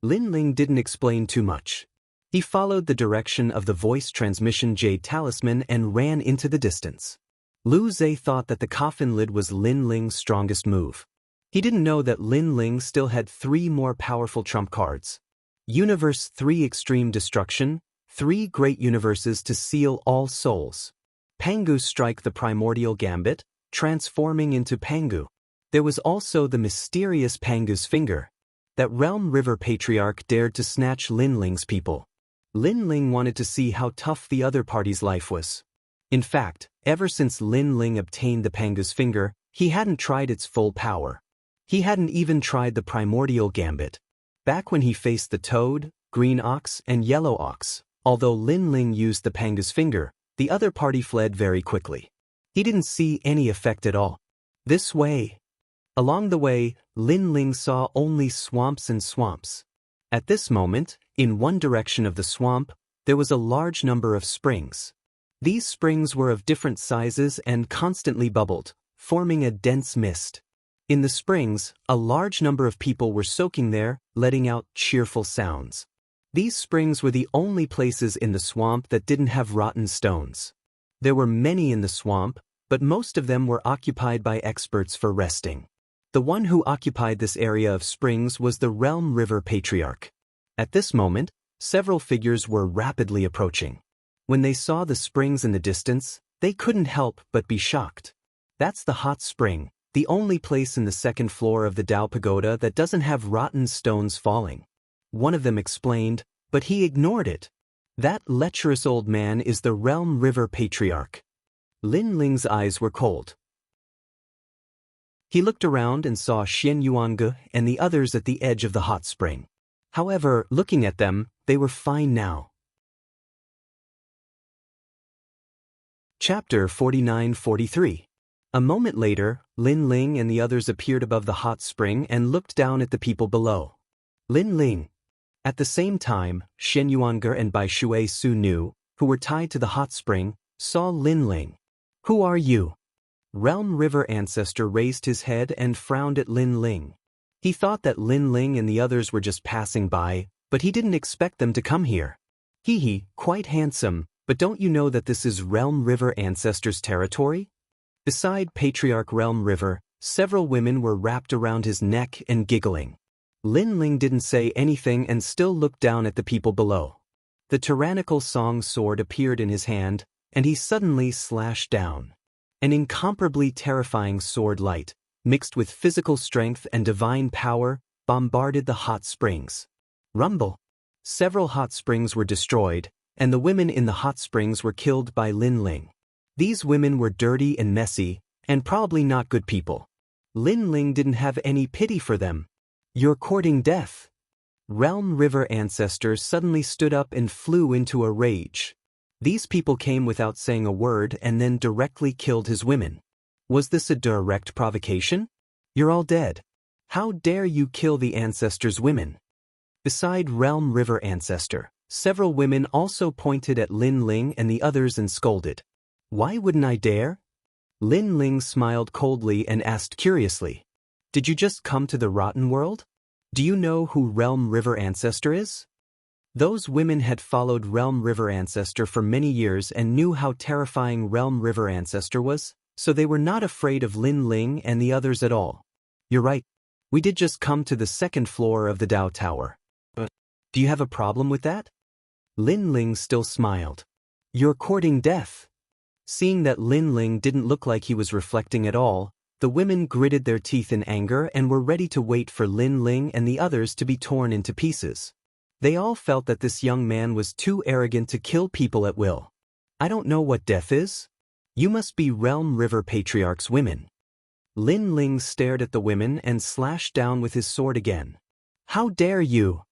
Lin Ling didn't explain too much. He followed the direction of the voice transmission jade talisman and ran into the distance. Lu Zhe thought that the coffin lid was Lin Ling's strongest move. He didn't know that Lin Ling still had 3 more powerful trump cards. Universe 3 Extreme Destruction, 3 Great Universes to seal all souls. Pangu Strike the Primordial Gambit, transforming into Pangu. There was also the mysterious Pangu's Finger. That Realm River Patriarch dared to snatch Lin Ling's people. Lin Ling wanted to see how tough the other party's life was. In fact, ever since Lin Ling obtained the Pangu's Finger, he hadn't tried its full power. He hadn't even tried the Primordial Gambit. Back when he faced the Toad, Green Ox, and Yellow Ox, although Lin Ling used the Pangu's Finger, the other party fled very quickly. He didn't see any effect at all. This way. Along the way, Lin Ling saw only swamps and swamps. At this moment, in one direction of the swamp, there was a large number of springs. These springs were of different sizes and constantly bubbled, forming a dense mist. In the springs, a large number of people were soaking there, letting out cheerful sounds. These springs were the only places in the swamp that didn't have rotten stones. There were many in the swamp, but most of them were occupied by experts for resting. The one who occupied this area of springs was the Realm River Patriarch. At this moment, several figures were rapidly approaching. When they saw the springs in the distance, they couldn't help but be shocked. That's the hot spring, the only place in the second floor of the Dao Pagoda that doesn't have rotten stones falling. One of them explained, but he ignored it. That lecherous old man is the Realm River Patriarch. Lin Ling's eyes were cold. He looked around and saw Xian Yuange and the others at the edge of the hot spring. However, looking at them, they were fine now. Chapter 49-43. A moment later, Lin Ling and the others appeared above the hot spring and looked down at the people below. Lin Ling. At the same time, Shen Yuange and Bai Shui Su Nu, who were tied to the hot spring, saw Lin Ling. Who are you? Realm River Ancestor raised his head and frowned at Lin Ling. He thought that Lin Ling and the others were just passing by, but he didn't expect them to come here. Quite handsome, but don't you know that this is Realm River Ancestor's territory? Beside Patriarch Realm River, several women were wrapped around his neck and giggling. Lin Ling didn't say anything and still looked down at the people below. The tyrannical song sword appeared in his hand, and he suddenly slashed down. An incomparably terrifying sword light, mixed with physical strength and divine power, bombarded the hot springs. Rumble! Several hot springs were destroyed, and the women in the hot springs were killed by Lin Ling. These women were dirty and messy, and probably not good people. Lin Ling didn't have any pity for them. You're courting death. Realm River Ancestor suddenly stood up and flew into a rage. These people came without saying a word and then directly killed his women. Was this a direct provocation? You're all dead. How dare you kill the Ancestor's women? Beside Realm River Ancestor, several women also pointed at Lin Ling and the others and scolded. Why wouldn't I dare? Lin Ling smiled coldly and asked curiously. Did you just come to the rotten world? Do you know who Realm River Ancestor is? Those women had followed Realm River Ancestor for many years and knew how terrifying Realm River Ancestor was, so they were not afraid of Lin Ling and the others at all. You're right. We did just come to the second floor of the Dao Tower. Do you have a problem with that? Lin Ling still smiled. You're courting death. Seeing that Lin Ling didn't look like he was reflecting at all, the women gritted their teeth in anger and were ready to wait for Lin Ling and the others to be torn into pieces. They all felt that this young man was too arrogant to kill people at will. I don't know what death is. You must be Realm River Patriarch's women. Lin Ling stared at the women and slashed down with his sword again. How dare you!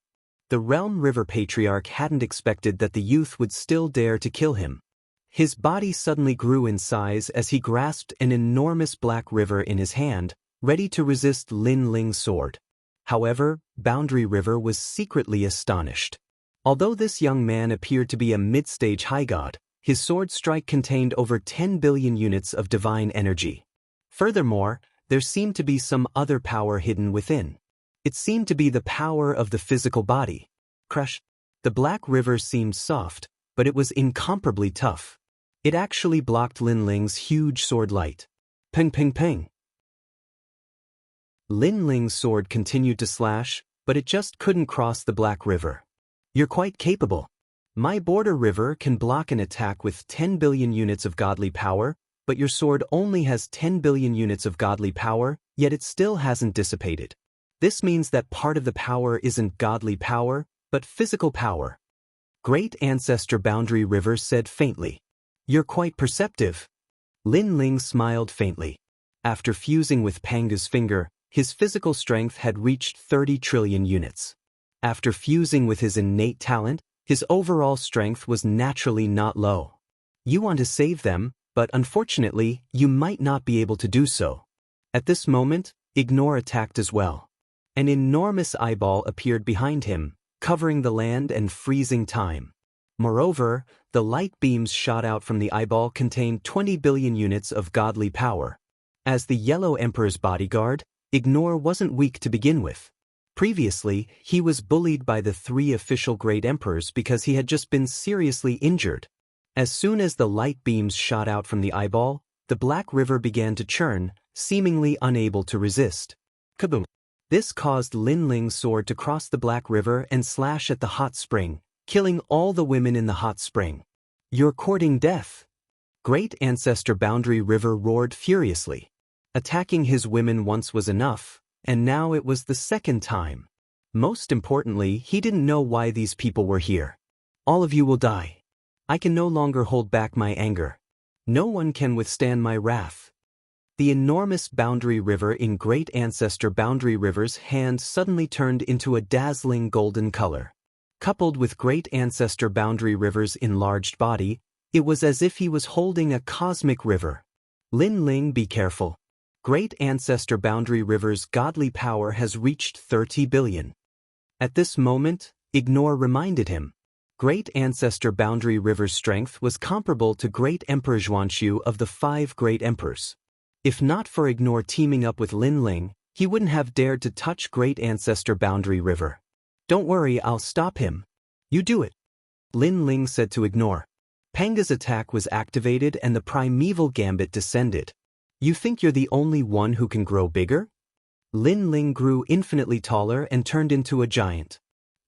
The Realm River Patriarch hadn't expected that the youth would still dare to kill him. His body suddenly grew in size as he grasped an enormous black river in his hand, ready to resist Lin Ling's sword. However, Boundary River was secretly astonished. Although this young man appeared to be a mid-stage high god, his sword strike contained over 10 billion units of divine energy. Furthermore, there seemed to be some other power hidden within. It seemed to be the power of the physical body. Crush. The black river seemed soft, but it was incomparably tough. It actually blocked Lin Ling's huge sword light. Ping ping ping. Lin Ling's sword continued to slash, but it just couldn't cross the black river. You're quite capable. My border river can block an attack with 10 billion units of godly power, but your sword only has 10 billion units of godly power, yet it still hasn't dissipated. This means that part of the power isn't godly power, but physical power. Great Ancestor Boundary River said faintly. You're quite perceptive. Lin Ling smiled faintly. After fusing with Panga's finger, his physical strength had reached 30 trillion units. After fusing with his innate talent, his overall strength was naturally not low. You want to save them, but unfortunately, you might not be able to do so. At this moment, Ignore attacked as well. An enormous eyeball appeared behind him, covering the land and freezing time. Moreover, the light beams shot out from the eyeball contained 20 billion units of godly power. As the Yellow Emperor's bodyguard, Ignore wasn't weak to begin with. Previously, he was bullied by the 3 official Great Emperors because he had just been seriously injured. As soon as the light beams shot out from the eyeball, the black river began to churn, seemingly unable to resist. Kaboom! This caused Lin Ling's sword to cross the black river and slash at the hot spring, killing all the women in the hot spring. You're courting death. Great Ancestor Boundary River roared furiously. Attacking his women once was enough, and now it was the second time. Most importantly, he didn't know why these people were here. All of you will die. I can no longer hold back my anger. No one can withstand my wrath. The enormous boundary river in Great Ancestor Boundary River's hand suddenly turned into a dazzling golden color. Coupled with Great Ancestor Boundary River's enlarged body, it was as if he was holding a cosmic river. Lin Ling, be careful. Great Ancestor Boundary River's godly power has reached 30 billion. At this moment, Ignore reminded him. Great Ancestor Boundary River's strength was comparable to Great Emperor Zhuanshu of the 5 Great Emperors. If not for Ignore teaming up with Lin Ling, he wouldn't have dared to touch Great Ancestor Boundary River. Don't worry, I'll stop him. You do it. Lin Ling said to Ignore. Panga's attack was activated and the primeval gambit descended. You think you're the only one who can grow bigger? Lin Ling grew infinitely taller and turned into a giant.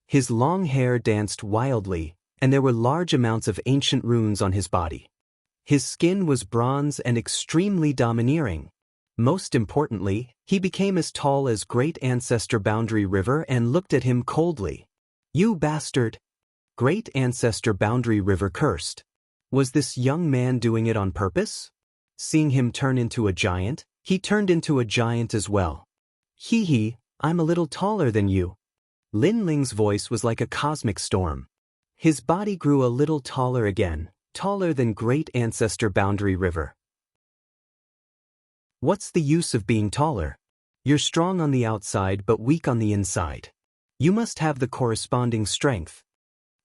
His long hair danced wildly, and there were large amounts of ancient runes on his body. His skin was bronze and extremely domineering. Most importantly, he became as tall as Great Ancestor Boundary River and looked at him coldly. You bastard! Great Ancestor Boundary River cursed. Was this young man doing it on purpose? Seeing him turn into a giant, he turned into a giant as well. Hee hee, I'm a little taller than you. Lin Ling's voice was like a cosmic storm. His body grew a little taller again, taller than Great Ancestor Boundary River. What's the use of being taller? You're strong on the outside but weak on the inside. You must have the corresponding strength.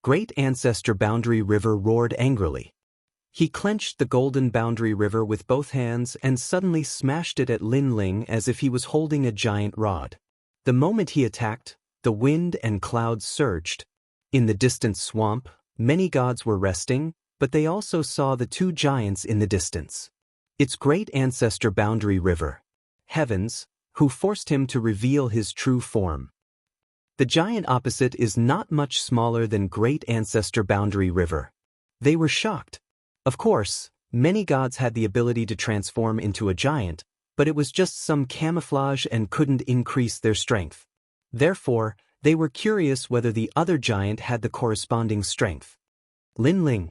Great Ancestor Boundary River roared angrily. He clenched the golden boundary river with both hands and suddenly smashed it at Lin Ling as if he was holding a giant rod. The moment he attacked, the wind and clouds surged. In the distant swamp, many gods were resting, but they also saw the two giants in the distance. Its great ancestor Boundary River, Heavens, who forced him to reveal his true form. The giant opposite is not much smaller than great ancestor Boundary River. They were shocked. Of course, many gods had the ability to transform into a giant, but it was just some camouflage and couldn't increase their strength. Therefore, they were curious whether the other giant had the corresponding strength. Lin Ling.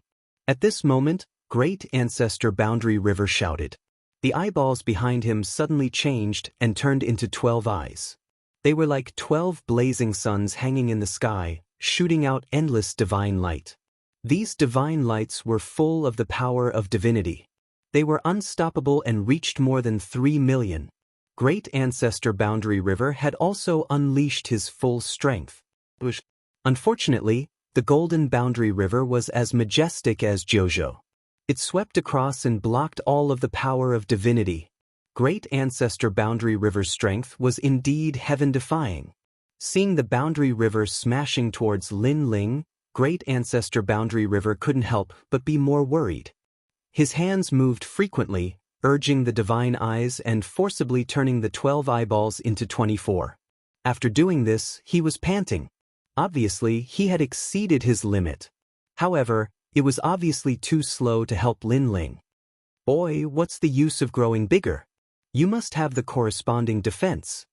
At this moment, great ancestor Boundary River shouted. The eyeballs behind him suddenly changed and turned into 12 eyes. They were like 12 blazing suns hanging in the sky, shooting out endless divine light. These divine lights were full of the power of divinity. They were unstoppable and reached more than 3 million. Great ancestor Boundary River had also unleashed his full strength. Unfortunately, the golden Boundary River was as majestic as Jojo. It swept across and blocked all of the power of divinity. Great ancestor Boundary River's strength was indeed heaven-defying. Seeing the Boundary River smashing towards Lin Ling, great ancestor Boundary River couldn't help but be more worried. His hands moved frequently, urging the divine eyes and forcibly turning the 12 eyeballs into 24. After doing this, he was panting. Obviously, he had exceeded his limit. However, it was obviously too slow to help Lin Ling. Boy, what's the use of growing bigger? You must have the corresponding defense.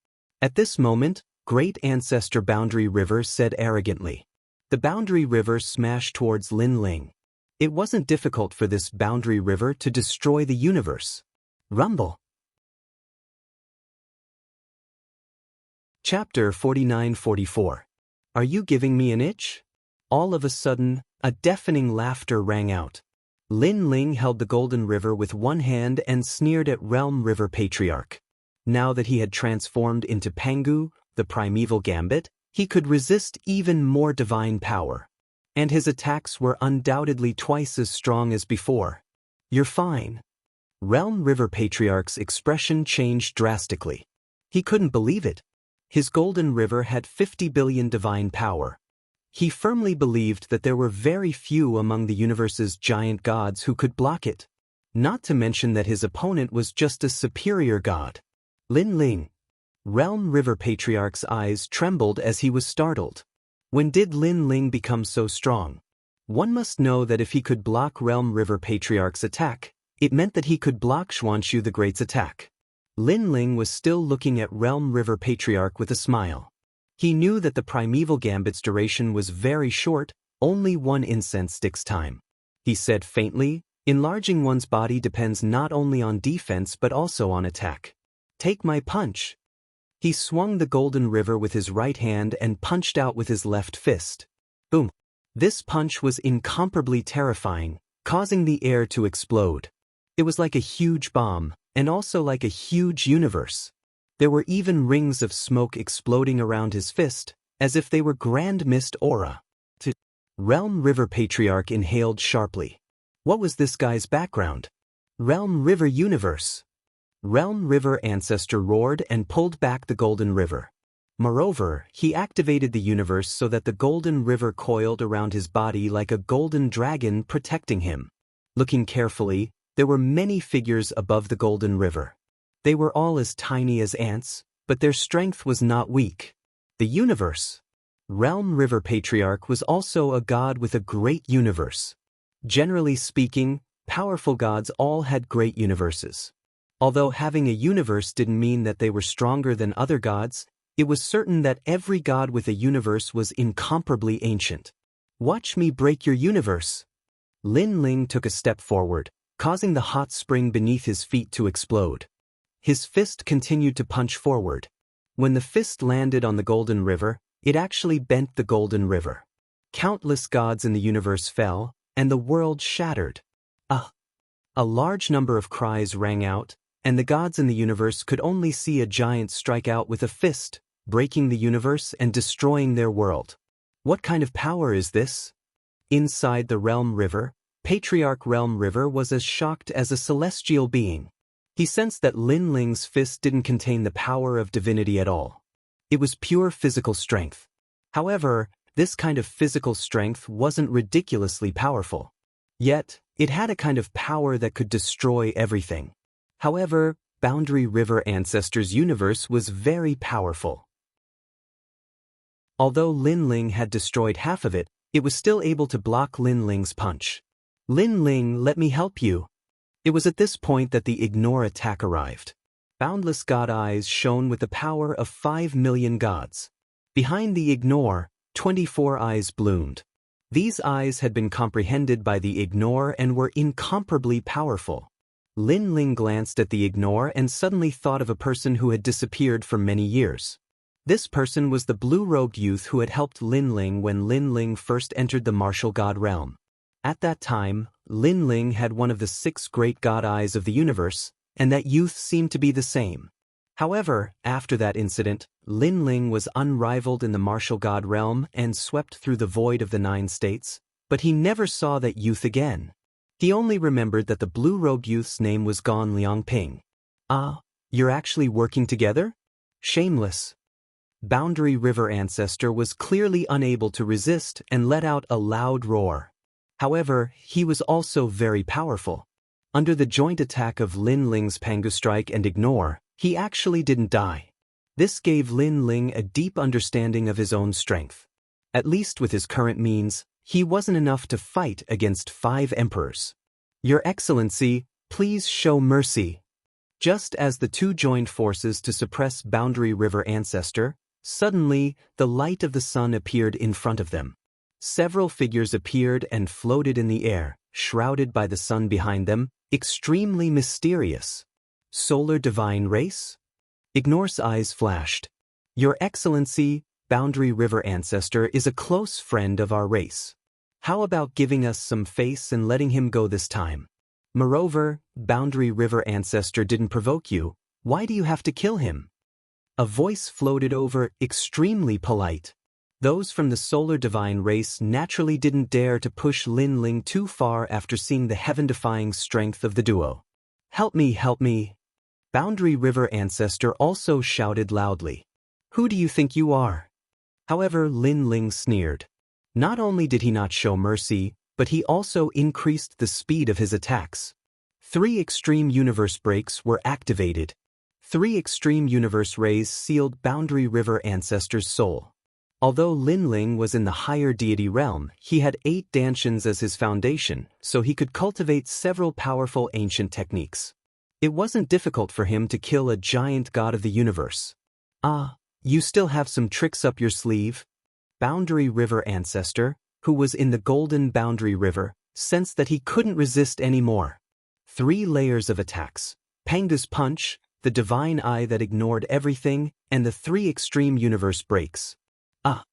At this moment, great ancestor Boundary River said arrogantly. The Boundary River smashed towards Lin Ling. It wasn't difficult for this Boundary River to destroy the universe. Rumble. Chapter 49-44. Are you giving me an itch? All of a sudden, a deafening laughter rang out. Lin Ling held the Golden River with one hand and sneered at Realm River Patriarch. Now that he had transformed into Pangu, the primeval gambit, he could resist even more divine power. And his attacks were undoubtedly twice as strong as before. You're fine. Realm River Patriarch's expression changed drastically. He couldn't believe it. His Golden River had 50 billion divine power. He firmly believed that there were very few among the universe's giant gods who could block it. Not to mention that his opponent was just a superior god. Lin Ling. Realm River Patriarch's eyes trembled as he was startled. When did Lin Ling become so strong? One must know that if he could block Realm River Patriarch's attack, it meant that he could block Xuanxu the Great's attack. Lin Ling was still looking at Realm River Patriarch with a smile. He knew that the primeval gambit's duration was very short, only one incense stick's time. He said faintly, enlarging one's body depends not only on defense but also on attack. Take my punch. He swung the Golden River with his right hand and punched out with his left fist. Boom. This punch was incomparably terrifying, causing the air to explode. It was like a huge bomb, and also like a huge universe. There were even rings of smoke exploding around his fist, as if they were grand mist aura. Realm River Patriarch inhaled sharply. What was this guy's background? Realm River Universe. Realm River Ancestor roared and pulled back the Golden River. Moreover, he activated the universe so that the Golden River coiled around his body like a golden dragon protecting him. Looking carefully, there were many figures above the Golden River. They were all as tiny as ants, but their strength was not weak. The universe. Realm River Patriarch was also a god with a great universe. Generally speaking, powerful gods all had great universes. Although having a universe didn't mean that they were stronger than other gods, it was certain that every god with a universe was incomparably ancient. Watch me break your universe. Lin Ling took a step forward, causing the hot spring beneath his feet to explode. His fist continued to punch forward. When the fist landed on the Golden River, it actually bent the Golden River. Countless gods in the universe fell, and the world shattered. A large number of cries rang out, and the gods in the universe could only see a giant strike out with a fist, breaking the universe and destroying their world. What kind of power is this? Inside the Realm River, Patriarch Realm River was as shocked as a celestial being. He sensed that Lin Ling's fist didn't contain the power of divinity at all. It was pure physical strength. However, This kind of physical strength wasn't ridiculously powerful. Yet, it had a kind of power that could destroy everything. However, Boundary River Ancestor's universe was very powerful. Although Lin Ling had destroyed half of it, it was still able to block Lin Ling's punch. Lin Ling, let me help you. It was at this point that the ignore attack arrived. Boundless God eyes shone with the power of 5 million gods. Behind the ignore, 24 eyes bloomed. These eyes had been comprehended by the ignore and were incomparably powerful. Lin Ling glanced at the ignore and suddenly thought of a person who had disappeared for many years. This person was the blue-robed youth who had helped Lin Ling when Lin Ling first entered the martial god realm. At that time, Lin Ling had one of the 6 great god eyes of the universe, and that youth seemed to be the same. However, after that incident, Lin Ling was unrivaled in the martial god realm and swept through the void of the 9 states, but he never saw that youth again. He only remembered that the blue-robed youth's name was Gon Liangping. Ah, you're actually working together? Shameless. Boundary River Ancestor was clearly unable to resist and let out a loud roar. However, he was also very powerful. Under the joint attack of Lin Ling's Pangu Strike and Ignore, he actually didn't die. This gave Lin Ling a deep understanding of his own strength. At least with his current means, he wasn't enough to fight against 5 emperors. Your Excellency, please show mercy. Just as the 2 joined forces to suppress Boundary River Ancestor, suddenly, the light of the sun appeared in front of them. Several figures appeared and floated in the air, shrouded by the sun behind them, extremely mysterious. Solar Divine Race? Ignore's eyes flashed. Your Excellency, Boundary River Ancestor is a close friend of our race. How about giving us some face and letting him go this time? Moreover, Boundary River Ancestor didn't provoke you. Why do you have to kill him? A voice floated over, extremely polite. Those from the Solar Divine Race naturally didn't dare to push Lin Ling too far after seeing the heaven-defying strength of the duo. Help me, help me. Boundary River Ancestor also shouted loudly. Who do you think you are? However, Lin Ling sneered. Not only did he not show mercy, but he also increased the speed of his attacks. 3 extreme universe breaks were activated. 3 extreme universe rays sealed Boundary River Ancestor's soul. Although Lin Ling was in the higher deity realm, he had 8 Dantians as his foundation, so he could cultivate several powerful ancient techniques. It wasn't difficult for him to kill a giant god of the universe. Ah, you still have some tricks up your sleeve? Boundary River Ancestor, who was in the Golden Boundary River, sensed that he couldn't resist anymore. 3 layers of attacks. Pangu's punch, the divine eye that ignored everything, and the 3 extreme universe breaks. Ah!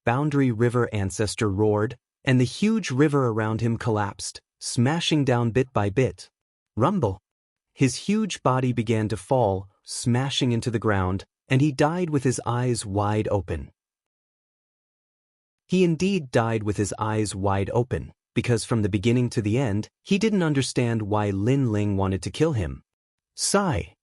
Boundary River Ancestor roared, and the huge river around him collapsed, smashing down bit by bit. Rumble! His huge body began to fall, smashing into the ground, and he died with his eyes wide open. He indeed died with his eyes wide open, because from the beginning to the end, he didn't understand why Lin Ling wanted to kill him. Sigh!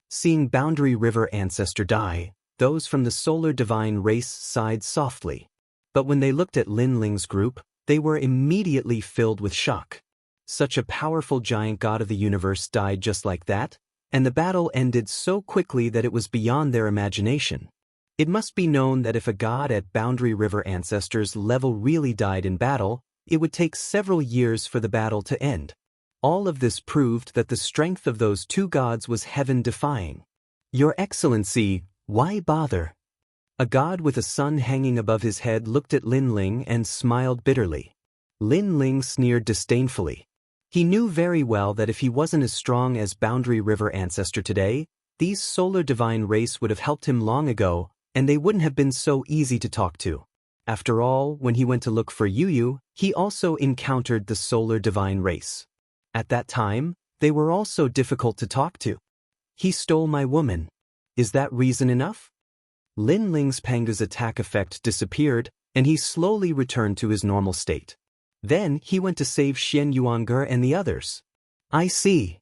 Seeing Boundary River Ancestor die, those from the Solar Divine Race sighed softly. But when they looked at Lin Ling's group, they were immediately filled with shock. Such a powerful giant god of the universe died just like that, and the battle ended so quickly that it was beyond their imagination. It must be known that if a god at Boundary River Ancestor's level really died in battle, it would take several years for the battle to end. All of this proved that the strength of those 2 gods was heaven-defying. Your Excellency, why bother? A god with a sun hanging above his head looked at Lin Ling and smiled bitterly. Lin Ling sneered disdainfully. He knew very well that if he wasn't as strong as Boundary River Ancestor today, these Solar Divine Race would have helped him long ago, and they wouldn't have been so easy to talk to. After all, when he went to look for Yu, he also encountered the Solar Divine Race. At that time, they were also difficult to talk to. He stole my woman. Is that reason enough? Lin Ling's Pangu's attack effect disappeared, and he slowly returned to his normal state. Then he went to save Xian Yuange and the others. I see.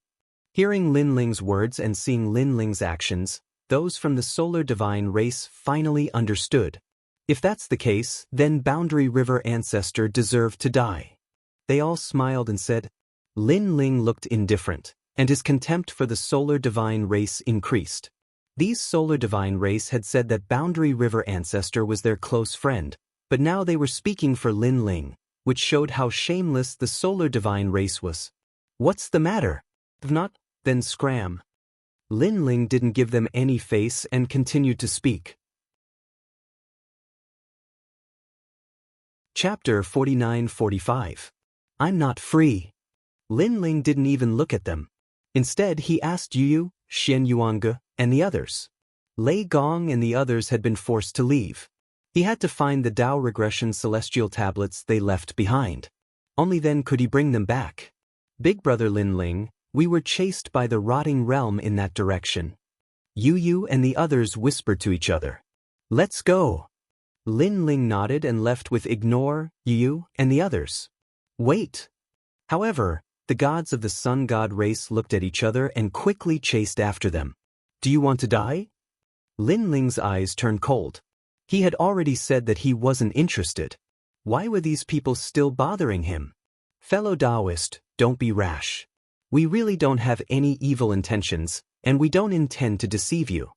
Hearing Lin Ling's words and seeing Lin Ling's actions, those from the Solar Divine Race finally understood. If that's the case, then Boundary River Ancestor deserved to die. They all smiled and said. Lin Ling looked indifferent, and his contempt for the Solar Divine race increased. These Solar Divine race had said that Boundary River Ancestor was their close friend, but now they were speaking for Lin Ling, which showed how shameless the Solar Divine race was. What's the matter? If not, then scram. Lin Ling didn't give them any face and continued to speak. Chapter 49-45. I'm not free. Lin Ling didn't even look at them. Instead, he asked Yu, Xian Yuanga, and the others. Lei Gong and the others had been forced to leave. He had to find the Tao regression celestial tablets they left behind. Only then could he bring them back. Big brother Lin Ling, we were chased by the rotting realm in that direction. Yu and the others whispered to each other. Let's go. Lin Ling nodded and left with Ignore, Yu, and the others. Wait. However, the gods of the sun god race looked at each other and quickly chased after them. Do you want to die? Lin Ling's eyes turned cold. He had already said that he wasn't interested. Why were these people still bothering him? Fellow Taoist, don't be rash. We really don't have any evil intentions, and we don't intend to deceive you.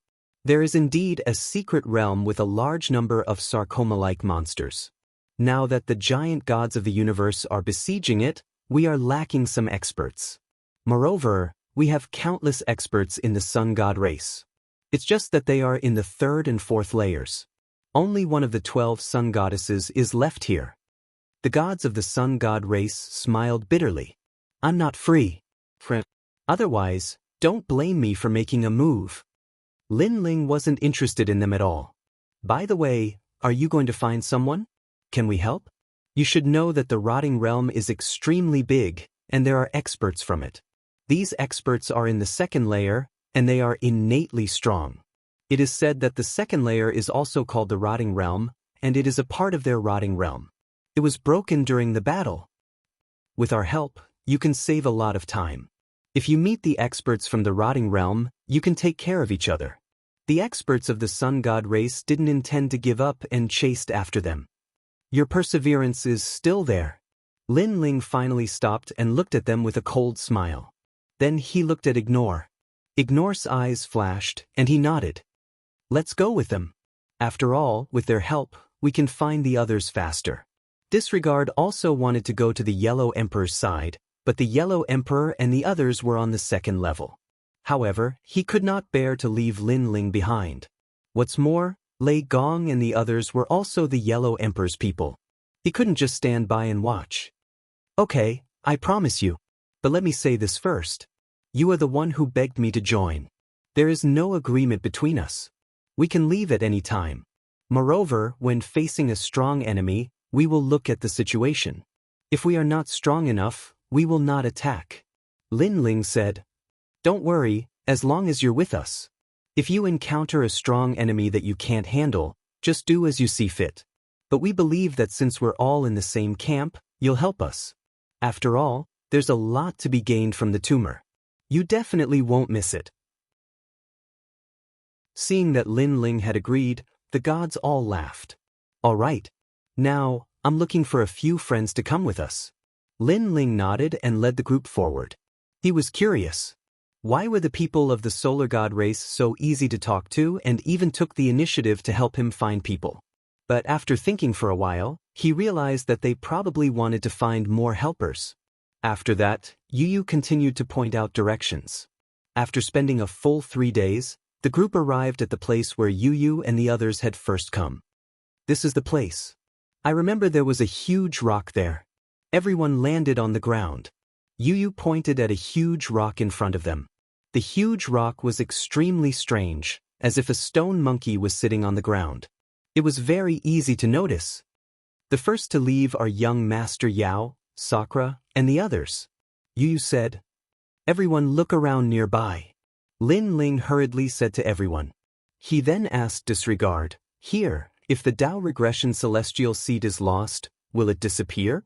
There is indeed a secret realm with a large number of sarcoma-like monsters. Now that the giant gods of the universe are besieging it, we are lacking some experts. Moreover, we have countless experts in the sun god race. It's just that they are in the 3rd and 4th layers. Only one of the 12 sun goddesses is left here. The gods of the sun god race smiled bitterly. I'm not free. Otherwise, don't blame me for making a move. Lin Ling wasn't interested in them at all. By the way, are you going to find someone? Can we help? You should know that the rotting realm is extremely big, and there are experts from it. These experts are in the 2nd layer, and they are innately strong. It is said that the 2nd layer is also called the rotting realm, and it is a part of their rotting realm. It was broken during the battle. With our help, you can save a lot of time. If you meet the experts from the rotting realm, you can take care of each other. The experts of the sun god race didn't intend to give up and chased after them. Your perseverance is still there. Lin Ling finally stopped and looked at them with a cold smile. Then he looked at Ignore. Ignore's eyes flashed, and he nodded. Let's go with them. After all, with their help, we can find the others faster. Disregard also wanted to go to the Yellow Emperor's side, but the Yellow Emperor and the others were on the 2nd level. However, he could not bear to leave Lin Ling behind. What's more, Lei Gong and the others were also the Yellow Emperor's people. He couldn't just stand by and watch. Okay, I promise you. But let me say this first. You are the one who begged me to join. There is no agreement between us. We can leave at any time. Moreover, when facing a strong enemy, we will look at the situation. If we are not strong enough, we will not attack. Lin Ling said. Don't worry, as long as you're with us. If you encounter a strong enemy that you can't handle, just do as you see fit. But we believe that since we're all in the same camp, you'll help us. After all, there's a lot to be gained from the tumor. You definitely won't miss it. Seeing that Lin Ling had agreed, the gods all laughed. All right. Now, I'm looking for a few friends to come with us. Lin Ling nodded and led the group forward. He was curious. Why were the people of the solar god race so easy to talk to and even took the initiative to help him find people? But after thinking for a while, he realized that they probably wanted to find more helpers. After that, Yu continued to point out directions. After spending a full 3 days, the group arrived at the place where Yu and the others had first come. This is the place. I remember there was a huge rock there. Everyone landed on the ground. Yu pointed at a huge rock in front of them. The huge rock was extremely strange, as if a stone monkey was sitting on the ground. It was very easy to notice. The first to leave are young Master Yao, Sakura, and the others. Yu said. Everyone look around nearby. Lin Ling hurriedly said to everyone. He then asked Disregard, here, if the Tao regression celestial seed is lost, will it disappear?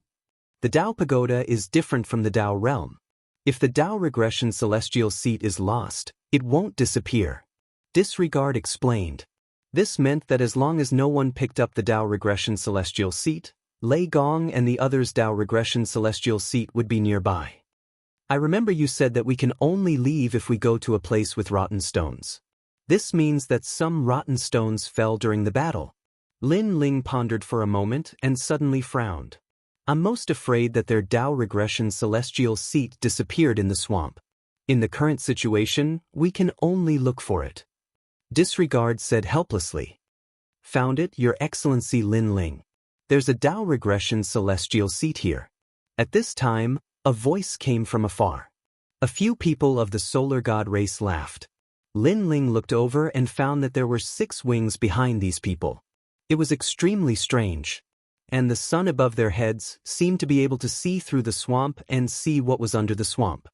The Tao pagoda is different from the Tao realm. If the Tao regression celestial seat is lost, it won't disappear. Disregard explained. This meant that as long as no one picked up the Tao regression celestial seat, Lei Gong and the others' Tao regression celestial seat would be nearby. I remember you said that we can only leave if we go to a place with rotten stones. This means that some rotten stones fell during the battle. Lin Ling pondered for a moment and suddenly frowned. I'm most afraid that their Tao regression celestial seat disappeared in the swamp. In the current situation, we can only look for it. Disregard said helplessly. Found it, Your Excellency Lin Ling. There's a Tao regression celestial seat here. At this time, a voice came from afar. A few people of the solar god race laughed. Lin Ling looked over and found that there were 6 wings behind these people. It was extremely strange. And the sun above their heads seemed to be able to see through the swamp and see what was under the swamp.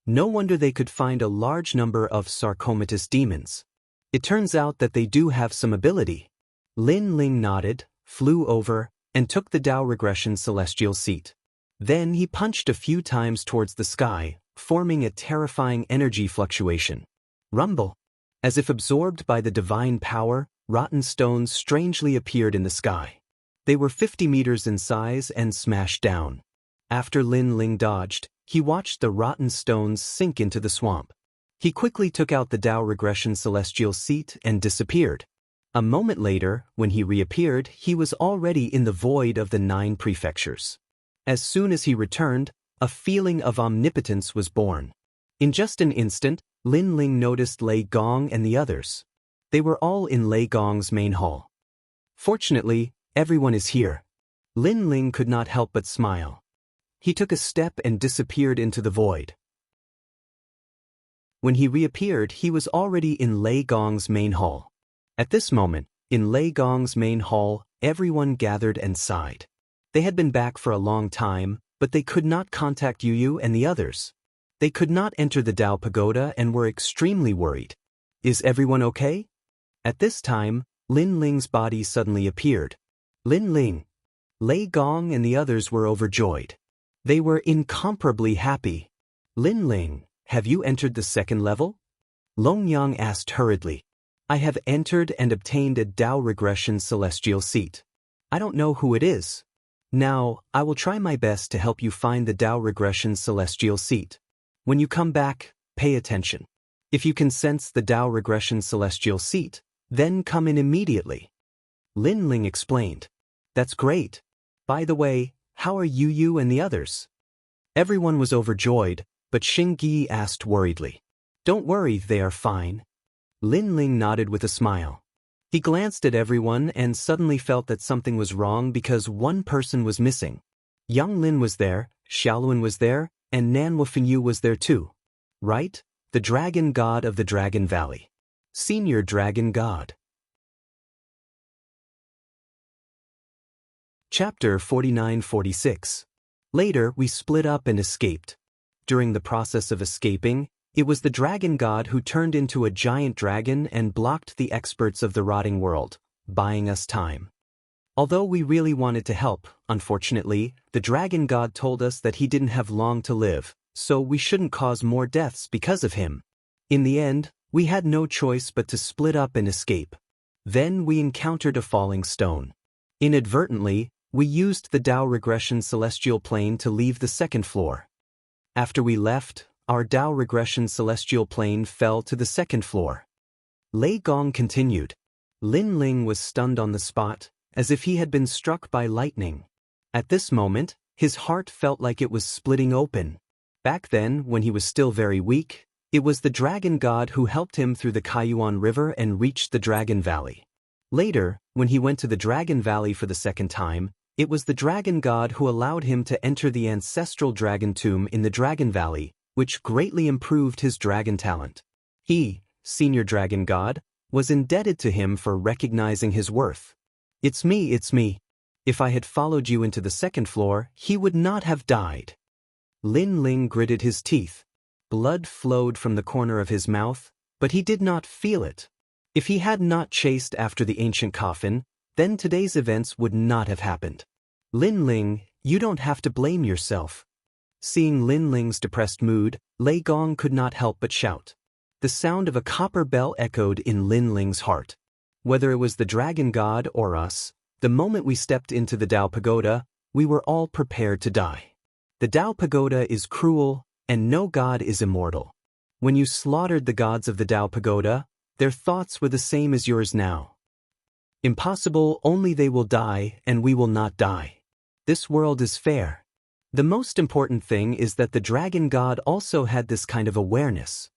No wonder they could find a large number of sarcomatous demons. It turns out that they do have some ability. Lin Ling nodded, flew over, and took the Tao regression celestial seat. Then he punched a few times towards the sky, forming a terrifying energy fluctuation. Rumble. As if absorbed by the divine power, rotten stones strangely appeared in the sky. They were 50 meters in size and smashed down. After Lin Ling dodged, he watched the rotten stones sink into the swamp. He quickly took out the Tao regression celestial seat and disappeared. A moment later, when he reappeared, he was already in the void of the 9 prefectures. As soon as he returned, a feeling of omnipotence was born. In just an instant, Lin Ling noticed Lei Gong and the others. They were all in Lei Gong's main hall. Fortunately, everyone is here. Lin Ling could not help but smile. He took a step and disappeared into the void. When he reappeared, he was already in Lei Gong's main hall. At this moment, in Lei Gong's main hall, everyone gathered and sighed. They had been back for a long time, but they could not contact Yu and the others. They could not enter the Tao Pagoda and were extremely worried. Is everyone okay? At this time, Lin Ling's body suddenly appeared. Lin Ling, Lei Gong and the others were overjoyed. They were incomparably happy. Lin Ling, have you entered the 2nd level? Long Yang asked hurriedly. I have entered and obtained a Tao regression celestial seat. I don't know who it is. Now, I will try my best to help you find the Tao regression celestial seat. When you come back, pay attention. If you can sense the Tao regression celestial seat, then come in immediately. Lin Ling explained. That's great. By the way, how are Yu and the others? Everyone was overjoyed, but Xing Yi asked worriedly. Don't worry, they are fine. Lin Ling nodded with a smile. He glanced at everyone and suddenly felt that something was wrong because one person was missing. Yang Lin was there, Xiaoluan was there, and Nan Wufenyu was there too. Right? The dragon god of the Dragon Valley. Senior Dragon God. Chapter 49-46. Later, we split up and escaped. During the process of escaping, it was the dragon god who turned into a giant dragon and blocked the experts of the rotting world, buying us time. Although we really wanted to help, unfortunately, the dragon god told us that he didn't have long to live, so we shouldn't cause more deaths because of him. In the end, we had no choice but to split up and escape. Then we encountered a falling stone. Inadvertently, we used the Tao regression celestial plane to leave the 2nd floor. After we left, our Tao regression celestial plane fell to the 2nd floor. Lei Gong continued. Lin Ling was stunned on the spot, as if he had been struck by lightning. At this moment, his heart felt like it was splitting open. Back then, when he was still very weak, it was the dragon god who helped him through the Kaiyuan River and reached the Dragon Valley. Later, when he went to the Dragon Valley for the 2nd time, it was the dragon god who allowed him to enter the ancestral dragon tomb in the Dragon Valley, which greatly improved his dragon talent. He, Senior Dragon God, was indebted to him for recognizing his worth. It's me. If I had followed you into the 2nd floor, he would not have died. Lin Ling gritted his teeth. Blood flowed from the corner of his mouth, but he did not feel it. If he had not chased after the ancient coffin, then today's events would not have happened. Lin Ling, you don't have to blame yourself. Seeing Lin Ling's depressed mood, Lei Gong could not help but shout. The sound of a copper bell echoed in Lin Ling's heart. Whether it was the dragon god or us, the moment we stepped into the Tao Pagoda, we were all prepared to die. The Tao Pagoda is cruel, and no god is immortal. When you slaughtered the gods of the Tao Pagoda, their thoughts were the same as yours now. Impossible, only they will die, and we will not die. This world is fair. The most important thing is that the dragon god also had this kind of awareness.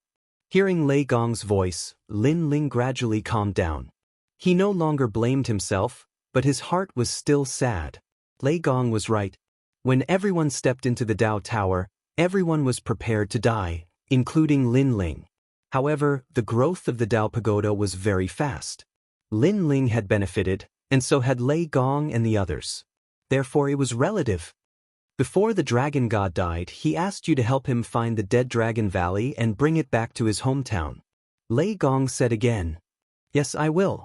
Hearing Lei Gong's voice, Lin Ling gradually calmed down. He no longer blamed himself, but his heart was still sad. Lei Gong was right. When everyone stepped into the Tao Tower, everyone was prepared to die, including Lin Ling. However, the growth of the Tao Pagoda was very fast. Lin Ling had benefited, and so had Lei Gong and the others. Therefore it was relative. Before the dragon god died, he asked you to help him find the dead Dragon Valley and bring it back to his hometown. Lei Gong said again, "Yes, I will."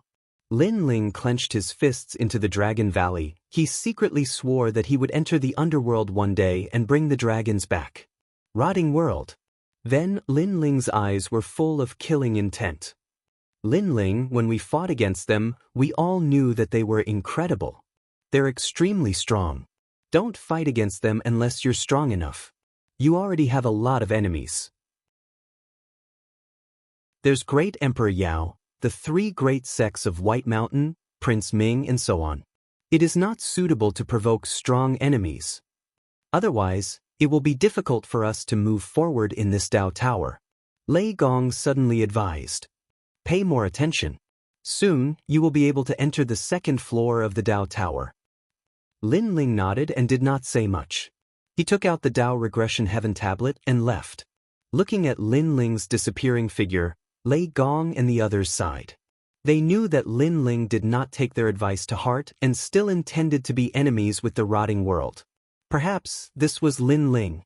Lin Ling clenched his fists into the Dragon Valley. He secretly swore that he would enter the underworld one day and bring the dragons back. Rotting world. Then Lin Ling's eyes were full of killing intent. Lin Ling, when we fought against them, we all knew that they were incredible. They're extremely strong. Don't fight against them unless you're strong enough. You already have a lot of enemies. There's Great Emperor Yao, the 3 great sects of White Mountain, Prince Ming, and so on. It is not suitable to provoke strong enemies. Otherwise, it will be difficult for us to move forward in this Tao Tower. Lei Gong suddenly advised. Pay more attention. Soon, you will be able to enter the 2nd floor of the Tao Tower. Lin Ling nodded and did not say much. He took out the Tao Regression Heaven tablet and left. Looking at Lin Ling's disappearing figure, Lei Gong and the others sighed. They knew that Lin Ling did not take their advice to heart and still intended to be enemies with the rotting world. Perhaps this was Lin Ling.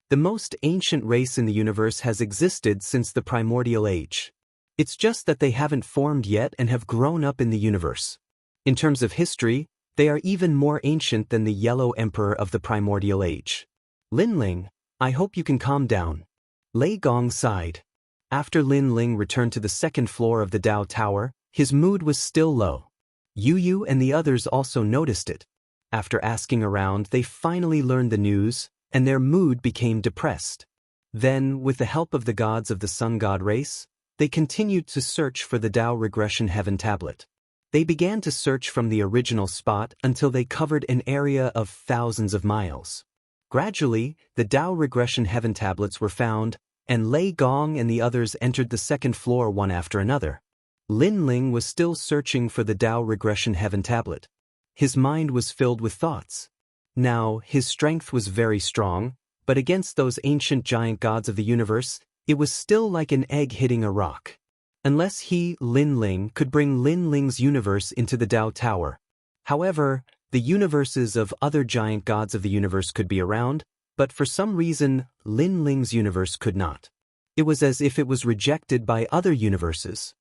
The most ancient race in the universe has existed since the primordial age. It's just that they haven't formed yet and have grown up in the universe. In terms of history, they are even more ancient than the Yellow Emperor of the primordial age. Lin Ling, I hope you can calm down. Lei Gong sighed. After Lin Ling returned to the 2nd floor of the Tao Tower, his mood was still low. Yu Yu and the others also noticed it. After asking around, they finally learned the news, and their mood became depressed. Then, with the help of the gods of the Sun God race, they continued to search for the Tao Regression Heaven tablet. They began to search from the original spot until they covered an area of thousands of miles. Gradually, the Tao Regression Heaven tablets were found, and Lei Gong and the others entered the 2nd floor one after another. Lin Ling was still searching for the Tao Regression Heaven tablet. His mind was filled with thoughts. Now, his strength was very strong, but against those ancient giant gods of the universe, it was still like an egg hitting a rock. Unless he, Lin Ling, could bring Lin Ling's universe into the Tao Tower. However, the universes of other giant gods of the universe could be around, but for some reason, Lin Ling's universe could not. It was as if it was rejected by other universes.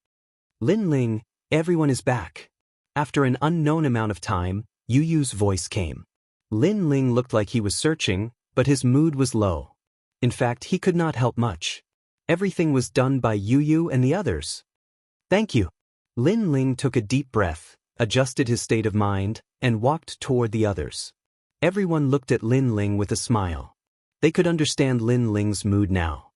Lin Ling, everyone is back. After an unknown amount of time, Yu Yu's voice came. Lin Ling looked like he was searching, but his mood was low. In fact, he could not help much. Everything was done by Yu Yu and the others. Thank you. Lin Ling took a deep breath, adjusted his state of mind, and walked toward the others. Everyone looked at Lin Ling with a smile. They could understand Lin Ling's mood now.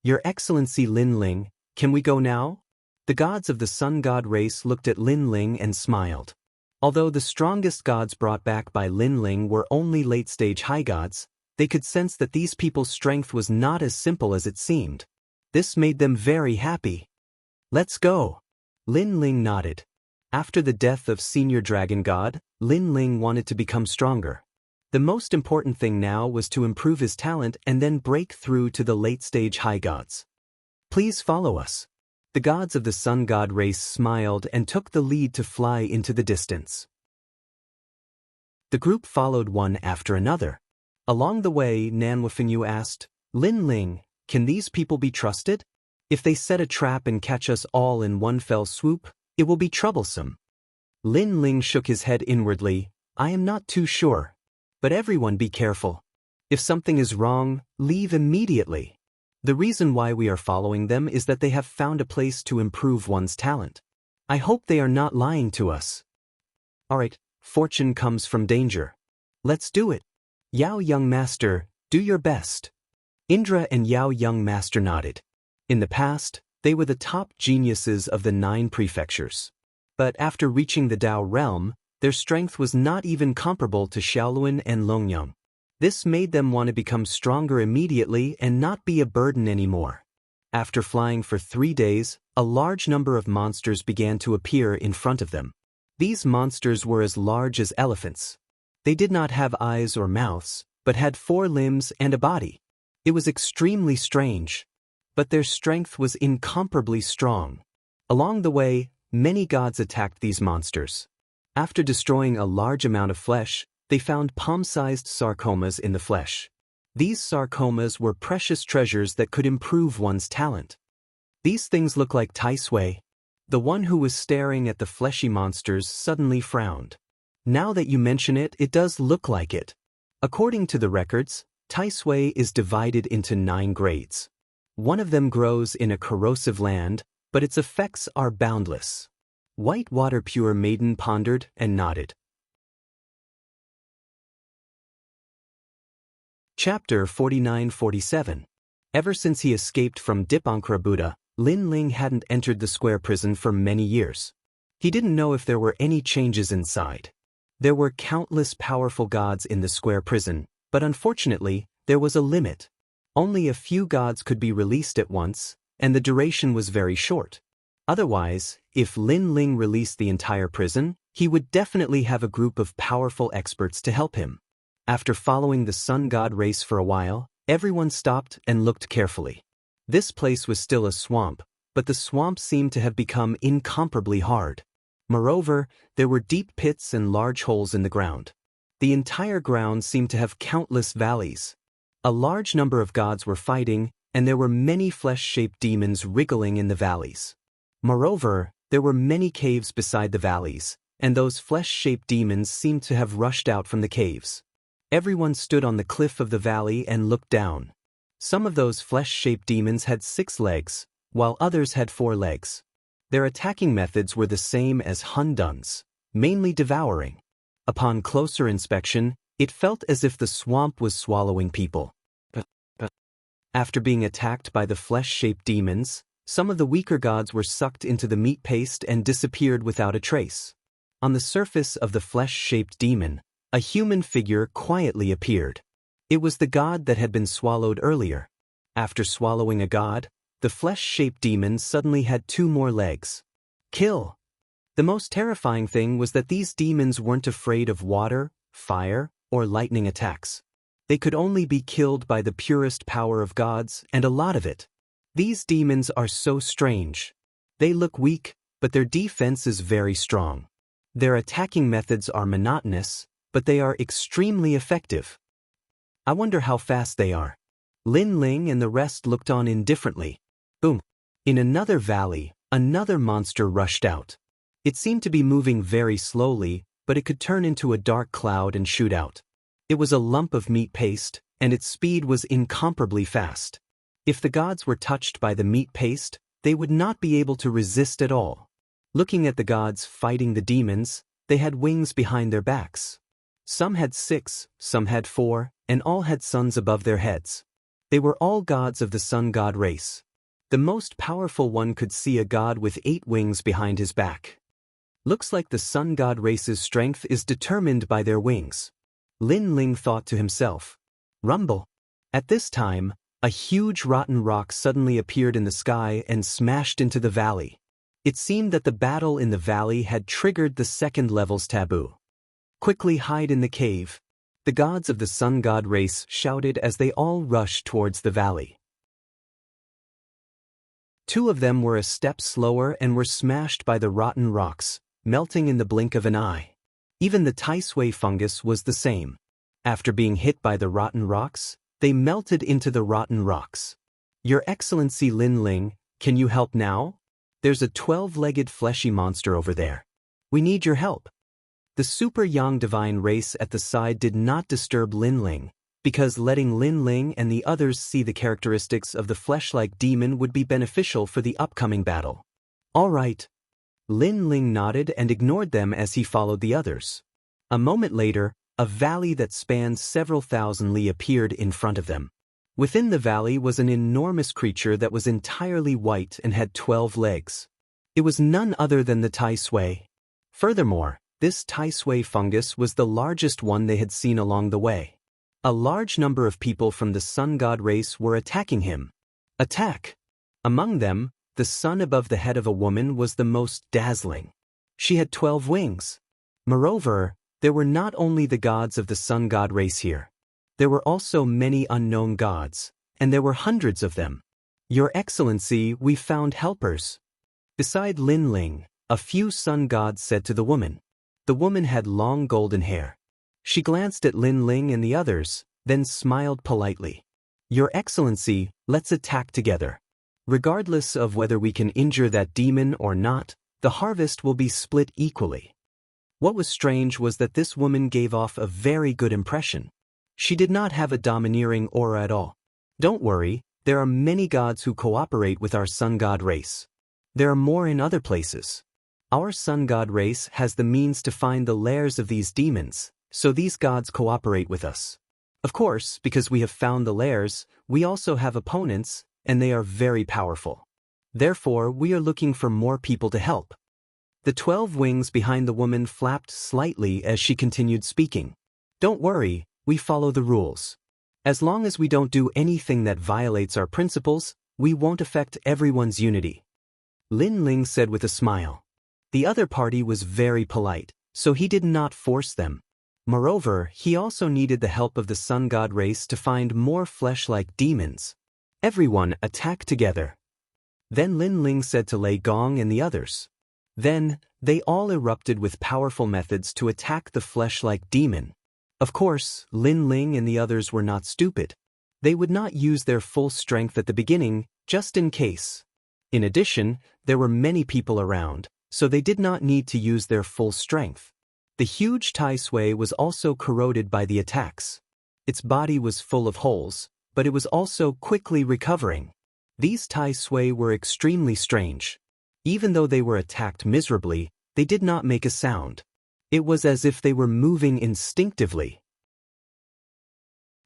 Your Excellency Lin Ling, can we go now? The gods of the Sun God race looked at Lin Ling and smiled. Although the strongest gods brought back by Lin Ling were only late-stage high gods, they could sense that these people's strength was not as simple as it seemed. This made them very happy. Let's go. Lin Ling nodded. After the death of Senior Dragon God, Lin Ling wanted to become stronger. The most important thing now was to improve his talent and then break through to the late-stage high gods. Please follow us. The gods of the Sun God race smiled and took the lead to fly into the distance. The group followed one after another. Along the way, Nanwafengyu asked, Lin Ling, can these people be trusted? If they set a trap and catch us all in one fell swoop, it will be troublesome. Lin Ling shook his head inwardly. I am not too sure. But everyone be careful. If something is wrong, leave immediately. The reason why we are following them is that they have found a place to improve one's talent. I hope they are not lying to us. Alright, fortune comes from danger. Let's do it. Yao young master, do your best. Indra and Yao young master nodded. In the past, they were the top geniuses of the 9 prefectures. But after reaching the Dao realm, their strength was not even comparable to Xiaoluan and Longyang. This made them want to become stronger immediately and not be a burden anymore. After flying for 3 days, a large number of monsters began to appear in front of them. These monsters were as large as elephants. They did not have eyes or mouths, but had 4 limbs and a body. It was extremely strange. But their strength was incomparably strong. Along the way, many gods attacked these monsters. After destroying a large amount of flesh, they found palm-sized sarcomas in the flesh. These sarcomas were precious treasures that could improve one's talent. These things look like Tai Sui. The one who was staring at the fleshy monsters suddenly frowned. Now that you mention it, it does look like it. According to the records, Tai Sui is divided into 9 grades. One of them grows in a corrosive land, but its effects are boundless. White Water Pure Maiden pondered and nodded. Chapter 49-47. Ever since he escaped from Dipankara Buddha, Lin Ling hadn't entered the square prison for many years. He didn't know if there were any changes inside. There were countless powerful gods in the square prison, but unfortunately, there was a limit. Only a few gods could be released at once, and the duration was very short. Otherwise, if Lin Ling released the entire prison, he would definitely have a group of powerful experts to help him. After following the sun god race for a while, everyone stopped and looked carefully. This place was still a swamp, but the swamp seemed to have become incomparably hard. Moreover, there were deep pits and large holes in the ground. The entire ground seemed to have countless valleys. A large number of gods were fighting, and there were many flesh-shaped demons wriggling in the valleys. Moreover, there were many caves beside the valleys, and those flesh-shaped demons seemed to have rushed out from the caves. Everyone stood on the cliff of the valley and looked down. Some of those flesh-shaped demons had 6 legs, while others had 4 legs. Their attacking methods were the same as Hun Dun's, mainly devouring. Upon closer inspection, it felt as if the swamp was swallowing people. After being attacked by the flesh-shaped demons, some of the weaker gods were sucked into the meat paste and disappeared without a trace. On the surface of the flesh-shaped demon, a human figure quietly appeared. It was the god that had been swallowed earlier. After swallowing a god, the flesh-shaped demon suddenly had 2 more legs. Kill! The most terrifying thing was that these demons weren't afraid of water, fire, or lightning attacks. They could only be killed by the purest power of gods, and a lot of it. These demons are so strange. They look weak, but their defense is very strong. Their attacking methods are monotonous, but they are extremely effective. I wonder how fast they are. Lin Ling and the rest looked on indifferently. Boom! In another valley, another monster rushed out. It seemed to be moving very slowly, but it could turn into a dark cloud and shoot out. It was a lump of meat paste, and its speed was incomparably fast. If the gods were touched by the meat paste, they would not be able to resist at all. Looking at the gods fighting the demons, they had wings behind their backs. Some had 6, some had 4, and all had suns above their heads. They were all gods of the sun god race. The most powerful one could see a god with 8 wings behind his back. Looks like the sun god race's strength is determined by their wings. Lin Ling thought to himself. Rumble! At this time, a huge rotten rock suddenly appeared in the sky and smashed into the valley. It seemed that the battle in the valley had triggered the 2nd level's taboo. Quickly hide in the cave, the gods of the sun god race shouted as they all rushed towards the valley. 2 of them were a step slower and were smashed by the rotten rocks, melting in the blink of an eye. Even the Tai Sui fungus was the same. After being hit by the rotten rocks, they melted into the rotten rocks. Your Excellency Lin Ling, can you help now? There's a 12-legged fleshy monster over there. We need your help. The super yang divine race at the side did not disturb Lin Ling, because letting Lin Ling and the others see the characteristics of the flesh-like demon would be beneficial for the upcoming battle. All right. Lin Ling nodded and ignored them as he followed the others. A moment later, a valley that spanned several thousand li appeared in front of them. Within the valley was an enormous creature that was entirely white and had 12 legs. It was none other than the Tai Sui. Furthermore, this Tai Sui fungus was the largest one they had seen along the way. A large number of people from the sun god race were attacking him. Attack! Among them, the sun above the head of a woman was the most dazzling. She had 12 wings. Moreover, there were not only the gods of the sun god race here. There were also many unknown gods, and there were hundreds of them. Your Excellency, we found helpers. Beside Lin Ling, a few sun gods said to the woman. The woman had long golden hair. She glanced at Lin Ling and the others, then smiled politely. Your Excellency, let's attack together. Regardless of whether we can injure that demon or not, the harvest will be split equally. What was strange was that this woman gave off a very good impression. She did not have a domineering aura at all. Don't worry, there are many gods who cooperate with our sun god race. There are more in other places. Our sun god race has the means to find the lairs of these demons, so these gods cooperate with us. Of course, because we have found the lairs, we also have opponents, and they are very powerful. Therefore, we are looking for more people to help. The 12 wings behind the woman flapped slightly as she continued speaking. Don't worry, we follow the rules. As long as we don't do anything that violates our principles, we won't affect everyone's unity. Lin Ling said with a smile. The other party was very polite, so he did not force them. Moreover, he also needed the help of the sun god race to find more flesh-like demons. Everyone attacked together. Then Lin Ling said to Lei Gong and the others. Then, they all erupted with powerful methods to attack the flesh-like demon. Of course, Lin Ling and the others were not stupid. They would not use their full strength at the beginning, just in case. In addition, there were many people around, so they did not need to use their full strength. The huge Tai Sui was also corroded by the attacks. Its body was full of holes, but it was also quickly recovering. These Tai Sui were extremely strange. Even though they were attacked miserably, they did not make a sound. It was as if they were moving instinctively.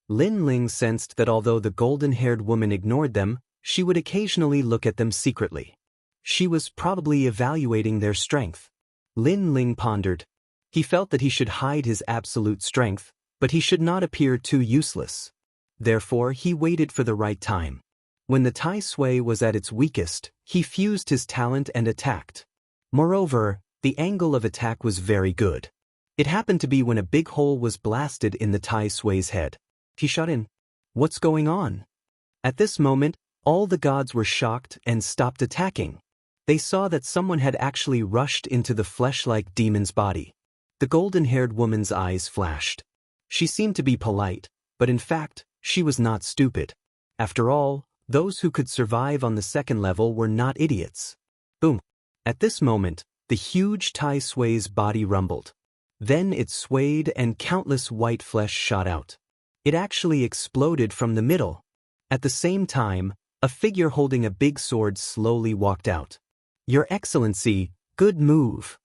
Lin Ling sensed that although the golden-haired woman ignored them, she would occasionally look at them secretly. She was probably evaluating their strength. Lin Ling pondered. He felt that he should hide his absolute strength, but he should not appear too useless. Therefore, he waited for the right time. When the Tai Sui was at its weakest, he fused his talent and attacked. Moreover, the angle of attack was very good. It happened to be when a big hole was blasted in the Tai Sui's head. He shot in. What's going on? At this moment, all the gods were shocked and stopped attacking. They saw that someone had actually rushed into the flesh-like demon's body. The golden-haired woman's eyes flashed. She seemed to be polite, but in fact, she was not stupid. After all, those who could survive on the second level were not idiots. Boom! At this moment, the huge Tai Sui's body rumbled. Then it swayed and countless white flesh shot out. It actually exploded from the middle. At the same time, a figure holding a big sword slowly walked out. Your Excellency, good move.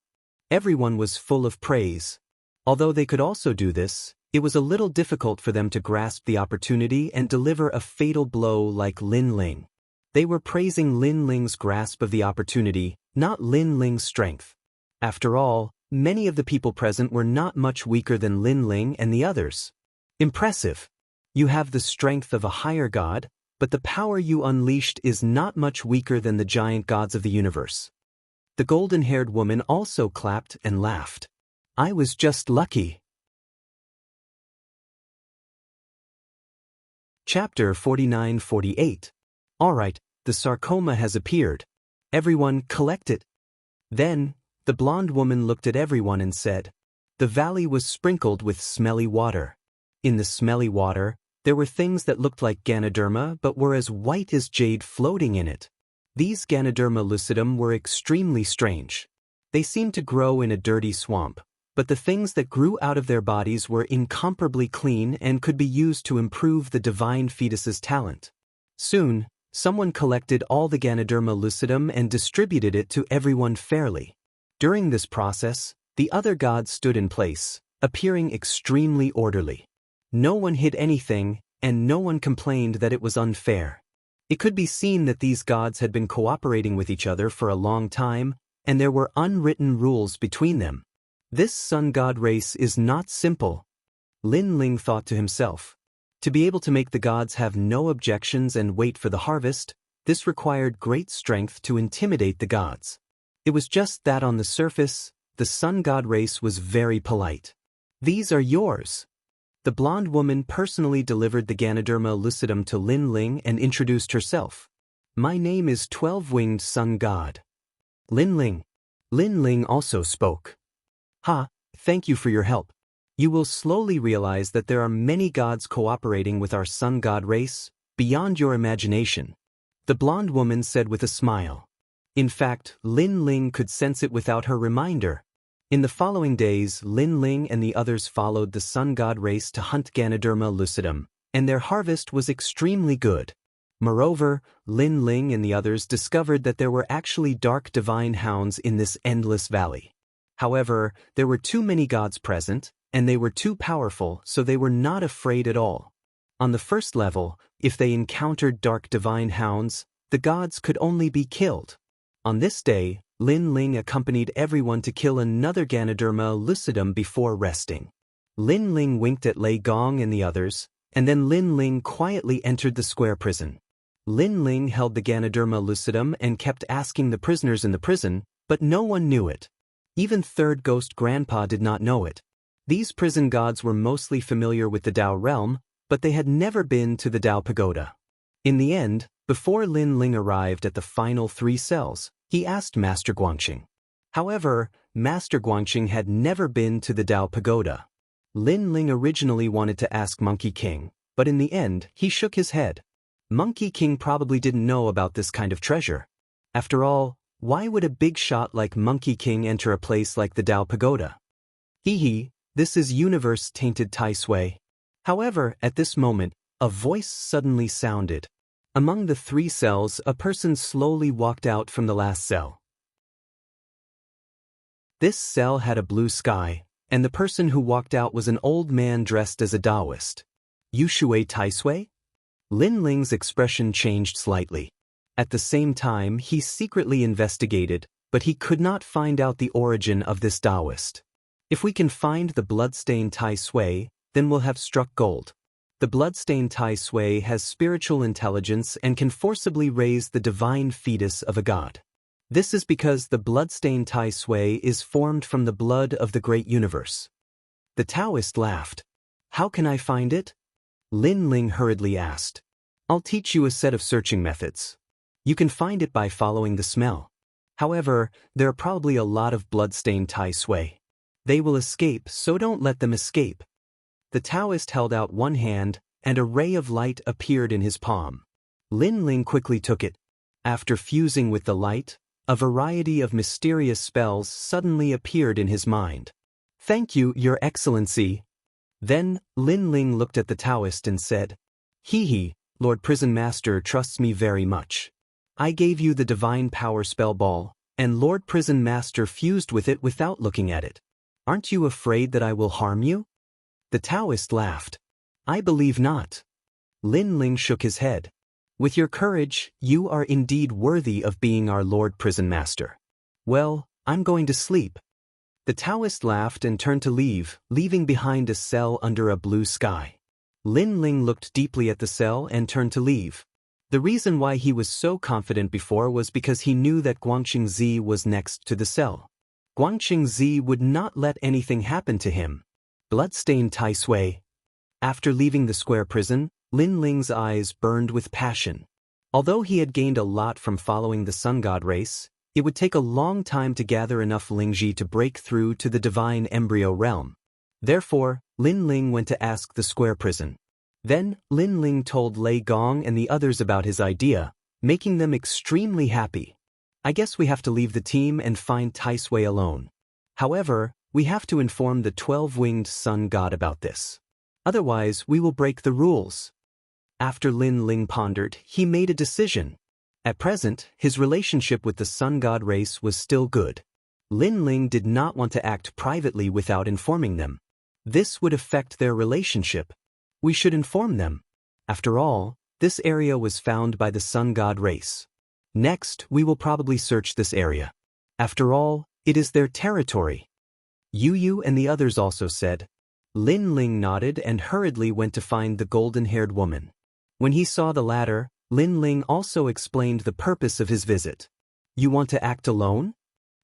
Everyone was full of praise. Although they could also do this, it was a little difficult for them to grasp the opportunity and deliver a fatal blow like Lin Ling. They were praising Lin Ling's grasp of the opportunity, not Lin Ling's strength. After all, many of the people present were not much weaker than Lin Ling and the others. Impressive. You have the strength of a higher god, but the power you unleashed is not much weaker than the giant gods of the universe. The golden-haired woman also clapped and laughed. I was just lucky. Chapter 49-48. Alright, the sarcoma has appeared. Everyone collect it. Then, the blonde woman looked at everyone and said, the valley was sprinkled with smelly water. In the smelly water, there were things that looked like Ganoderma but were as white as jade floating in it. These Ganoderma lucidum were extremely strange. They seemed to grow in a dirty swamp, but the things that grew out of their bodies were incomparably clean and could be used to improve the divine fetus's talent. Soon, someone collected all the Ganoderma lucidum and distributed it to everyone fairly. During this process, the other gods stood in place, appearing extremely orderly. No one hid anything, and no one complained that it was unfair. It could be seen that these gods had been cooperating with each other for a long time, and there were unwritten rules between them. This sun god race is not simple, Lin Ling thought to himself. To be able to make the gods have no objections and wait for the harvest, this required great strength to intimidate the gods. It was just that on the surface, the sun god race was very polite. These are yours. The blonde woman personally delivered the Ganoderma lucidum to Lin Ling and introduced herself. My name is 12-winged sun god. Lin Ling. Lin Ling also spoke. Thank you for your help. You will slowly realize that there are many gods cooperating with our sun god race, beyond your imagination. The blonde woman said with a smile. In fact, Lin Ling could sense it without her reminder. In the following days, Lin Ling and the others followed the sun god race to hunt Ganoderma lucidum, and their harvest was extremely good. Moreover, Lin Ling and the others discovered that there were actually dark divine hounds in this endless valley. However, there were too many gods present, and they were too powerful, so they were not afraid at all. On the first level, if they encountered dark divine hounds, the gods could only be killed. On this day, Lin Ling accompanied everyone to kill another Ganoderma lucidum before resting. Lin Ling winked at Lei Gong and the others, and then Lin Ling quietly entered the square prison. Lin Ling held the Ganoderma lucidum and kept asking the prisoners in the prison, but no one knew it. Even Third Ghost Grandpa did not know it. These prison gods were mostly familiar with the Dao realm, but they had never been to the Dao Pagoda. In the end, before Lin Ling arrived at the final 3 cells, he asked Master Guangxing. However, Master Guangxing had never been to the Dao Pagoda. Lin Ling originally wanted to ask Monkey King, but in the end, he shook his head. Monkey King probably didn't know about this kind of treasure. After all, why would a big shot like Monkey King enter a place like the Dao Pagoda? This is universe-tainted Tai Sui. However, at this moment, a voice suddenly sounded. Among the 3 cells, a person slowly walked out from the last cell. This cell had a blue sky, and the person who walked out was an old man dressed as a Taoist. Yushui Tai Sui? Lin Ling's expression changed slightly. At the same time, he secretly investigated, but he could not find out the origin of this Taoist. If we can find the bloodstained Tai Sui, then we'll have struck gold. The bloodstained Tai Sui has spiritual intelligence and can forcibly raise the divine fetus of a god. This is because the bloodstained Tai Sui is formed from the blood of the great universe. The Taoist laughed. How can I find it? Lin Ling hurriedly asked. I'll teach you a set of searching methods. You can find it by following the smell. However, there are probably a lot of bloodstained Tai Sui. They will escape, so don't let them escape. The Taoist held out one hand, and a ray of light appeared in his palm. Lin Ling quickly took it. After fusing with the light, a variety of mysterious spells suddenly appeared in his mind. Thank you, Your Excellency. Then, Lin Ling looked at the Taoist and said, Lord Prison Master trusts me very much. I gave you the Divine Power Spell Ball, and Lord Prison Master fused with it without looking at it. Aren't you afraid that I will harm you? The Taoist laughed. I believe not. Lin Ling shook his head. With your courage, you are indeed worthy of being our Lord Prison Master. Well, I'm going to sleep. The Taoist laughed and turned to leave, leaving behind a cell under a blue sky. Lin Ling looked deeply at the cell and turned to leave. The reason why he was so confident before was because he knew that Guangxing Zi was next to the cell. Guangxing Zi would not let anything happen to him. Bloodstained Tai Sui. After leaving the square prison, Lin Ling's eyes burned with passion. Although he had gained a lot from following the sun god race, it would take a long time to gather enough Lingji to break through to the divine embryo realm. Therefore, Lin Ling went to ask the square prison. Then, Lin Ling told Lei Gong and the others about his idea, making them extremely happy. I guess we have to leave the team and find Tai Sui alone. However, we have to inform the 12-winged sun god about this. Otherwise, we will break the rules. After Lin Ling pondered, he made a decision. At present, his relationship with the sun god race was still good. Lin Ling did not want to act privately without informing them. This would affect their relationship. We should inform them. After all, this area was found by the sun god race. Next, we will probably search this area. After all, it is their territory. Yu and the others also said. Lin Ling nodded and hurriedly went to find the golden-haired woman. When he saw the latter, Lin Ling also explained the purpose of his visit. You want to act alone?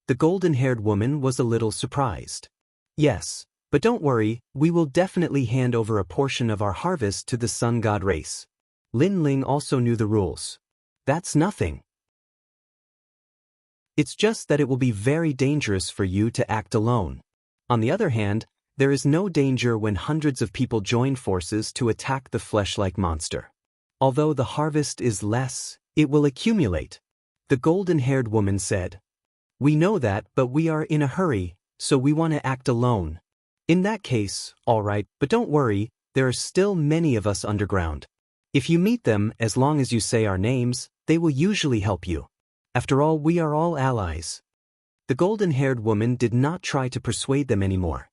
The golden-haired woman was a little surprised. Yes, but don't worry, we will definitely hand over a portion of our harvest to the sun god race. Lin Ling also knew the rules. That's nothing. It's just that it will be very dangerous for you to act alone. On the other hand, there is no danger when hundreds of people join forces to attack the flesh-like monster. Although the harvest is less, it will accumulate. The golden-haired woman said. We know that, but we are in a hurry, so we want to act alone. In that case, all right, but don't worry, there are still many of us underground. If you meet them, as long as you say our names, they will usually help you. After all, we are all allies. The golden-haired woman did not try to persuade them anymore.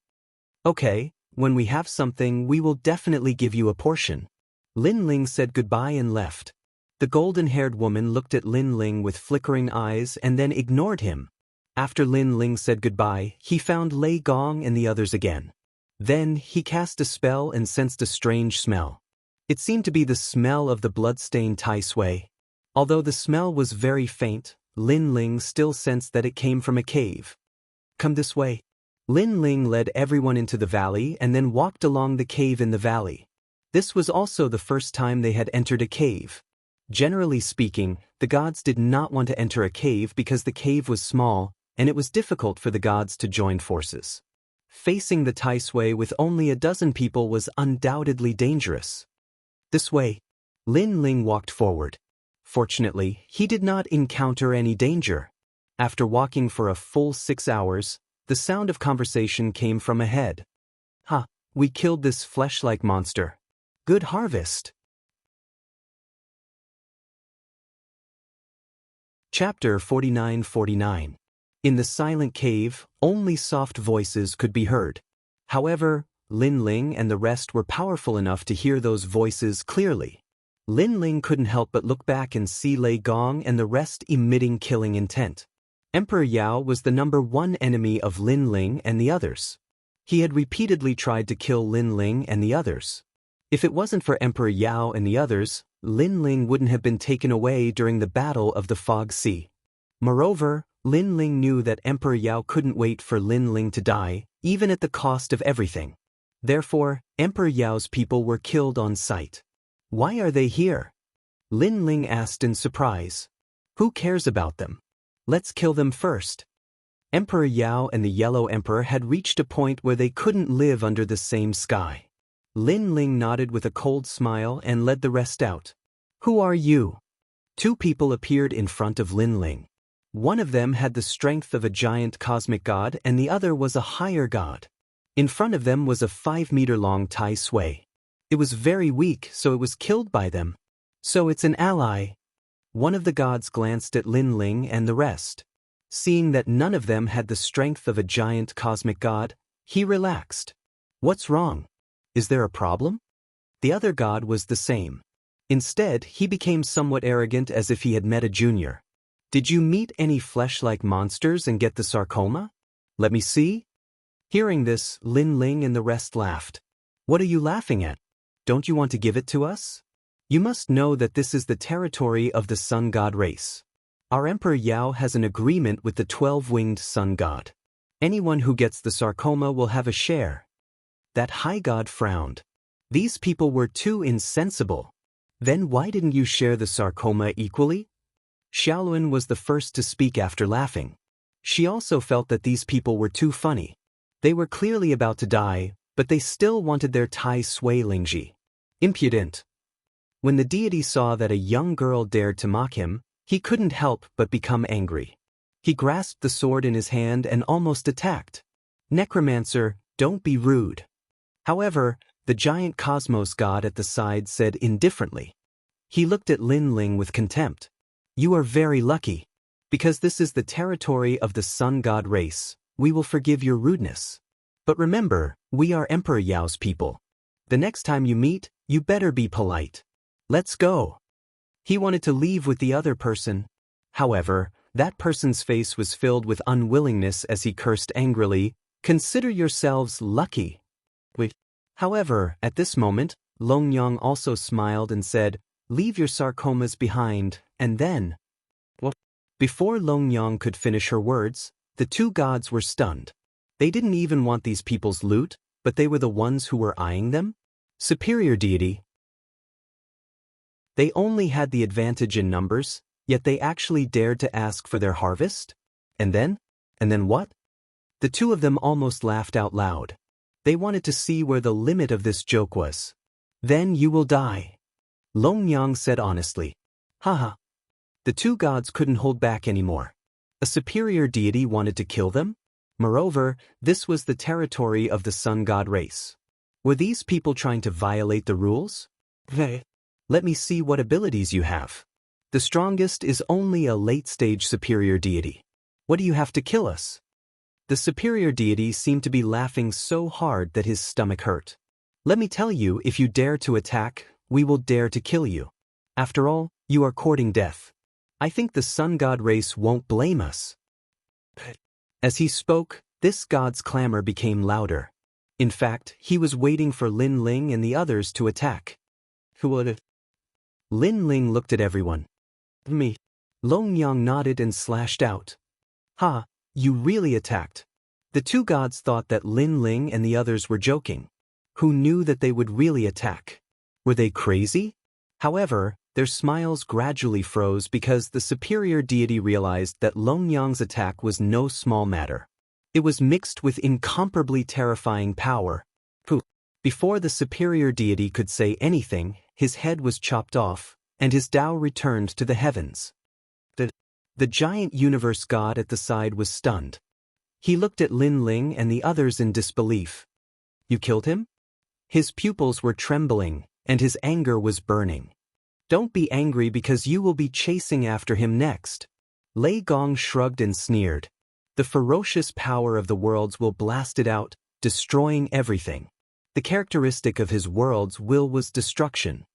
Okay, when we have something, we will definitely give you a portion. Lin Ling said goodbye and left. The golden-haired woman looked at Lin Ling with flickering eyes and then ignored him. After Lin Ling said goodbye, he found Lei Gong and the others again. Then, he cast a spell and sensed a strange smell. It seemed to be the smell of the blood-stained Tai Sui. Although the smell was very faint, Lin Ling still sensed that it came from a cave. Come this way. Lin Ling led everyone into the valley and then walked along the cave in the valley. This was also the first time they had entered a cave. Generally speaking, the gods did not want to enter a cave because the cave was small, and it was difficult for the gods to join forces. Facing the Tai Sui with only a dozen people was undoubtedly dangerous. This way. Lin Ling walked forward. Fortunately, he did not encounter any danger. After walking for a full 6 hours, the sound of conversation came from ahead. Ha, we killed this flesh-like monster. Good harvest. Chapter 49-49. In the silent cave, only soft voices could be heard. However, Lin Ling and the rest were powerful enough to hear those voices clearly. Lin Ling couldn't help but look back and see Lei Gong and the rest emitting killing intent. Emperor Yao was the #1 enemy of Lin Ling and the others. He had repeatedly tried to kill Lin Ling and the others. If it wasn't for Emperor Yao and the others, Lin Ling wouldn't have been taken away during the Battle of the Fog Sea. Moreover, Lin Ling knew that Emperor Yao couldn't wait for Lin Ling to die, even at the cost of everything. Therefore, Emperor Yao's people were killed on sight. Why are they here? Lin Ling asked in surprise. Who cares about them? Let's kill them first. Emperor Yao and the Yellow Emperor had reached a point where they couldn't live under the same sky. Lin Ling nodded with a cold smile and led the rest out. Who are you? 2 people appeared in front of Lin Ling. One of them had the strength of a giant cosmic god and the other was a higher god. In front of them was a 5-meter-long Tai Sui. It was very weak, so it was killed by them. So it's an ally. One of the gods glanced at Lin Ling and the rest. Seeing that none of them had the strength of a giant cosmic god, he relaxed. What's wrong? Is there a problem? The other god was the same. Instead, he became somewhat arrogant as if he had met a junior. Did you meet any flesh-like monsters and get the sarcoma? Let me see. Hearing this, Lin Ling and the rest laughed. What are you laughing at? Don't you want to give it to us? You must know that this is the territory of the sun god race. Our Emperor Yao has an agreement with the 12-winged sun god. Anyone who gets the sarcoma will have a share. That high god frowned. These people were too insensible. Then why didn't you share the sarcoma equally? Xiaolun was the first to speak after laughing. She also felt that these people were too funny. They were clearly about to die, but they still wanted their Tai Sui Lingji. Impudent. When the deity saw that a young girl dared to mock him, he couldn't help but become angry. He grasped the sword in his hand and almost attacked. Necromancer, don't be rude. However, the giant cosmos god at the side said indifferently. He looked at Lin Ling with contempt. You are very lucky. Because this is the territory of the sun god race, we will forgive your rudeness. But remember, we are Emperor Yao's people. The next time you meet, you better be polite. Let's go. He wanted to leave with the other person. However, that person's face was filled with unwillingness as he cursed angrily, "Consider yourselves lucky." Wait. However, at this moment, Long Yang also smiled and said, "Leave your sarcomas behind," and then... What? Before Long Yang could finish her words, the two gods were stunned. They didn't even want these people's loot, but they were the ones who were eyeing them? Superior deity. They only had the advantage in numbers, yet they actually dared to ask for their harvest? And then what? The two of them almost laughed out loud. They wanted to see where the limit of this joke was. "Then you will die," Long Yang said honestly. Haha. The two gods couldn't hold back anymore. A superior deity wanted to kill them? Moreover, this was the territory of the sun god race. Were these people trying to violate the rules? Let me see what abilities you have. The strongest is only a late-stage superior deity. What do you have to kill us? The superior deity seemed to be laughing so hard that his stomach hurt. Let me tell you, if you dare to attack, we will dare to kill you. After all, you are courting death. I think the sun god race won't blame us. As he spoke, this god's clamor became louder. In fact, he was waiting for Lin Ling and the others to attack. Who would? Lin Ling looked at everyone. Me. Long Yang nodded and slashed out. "Ha, you really attacked." The two gods thought that Lin Ling and the others were joking. Who knew that they would really attack? Were they crazy? However, their smiles gradually froze because the superior deity realized that Long Yang's attack was no small matter. It was mixed with incomparably terrifying power. Before the superior deity could say anything, his head was chopped off, and his Tao returned to the heavens. The giant universe god at the side was stunned. He looked at Lin Ling and the others in disbelief. "You killed him?" His pupils were trembling, and his anger was burning. "Don't be angry because you will be chasing after him next." Lei Gong shrugged and sneered. "The ferocious power of the worlds will blast it out, destroying everything." The characteristic of his world's will was destruction.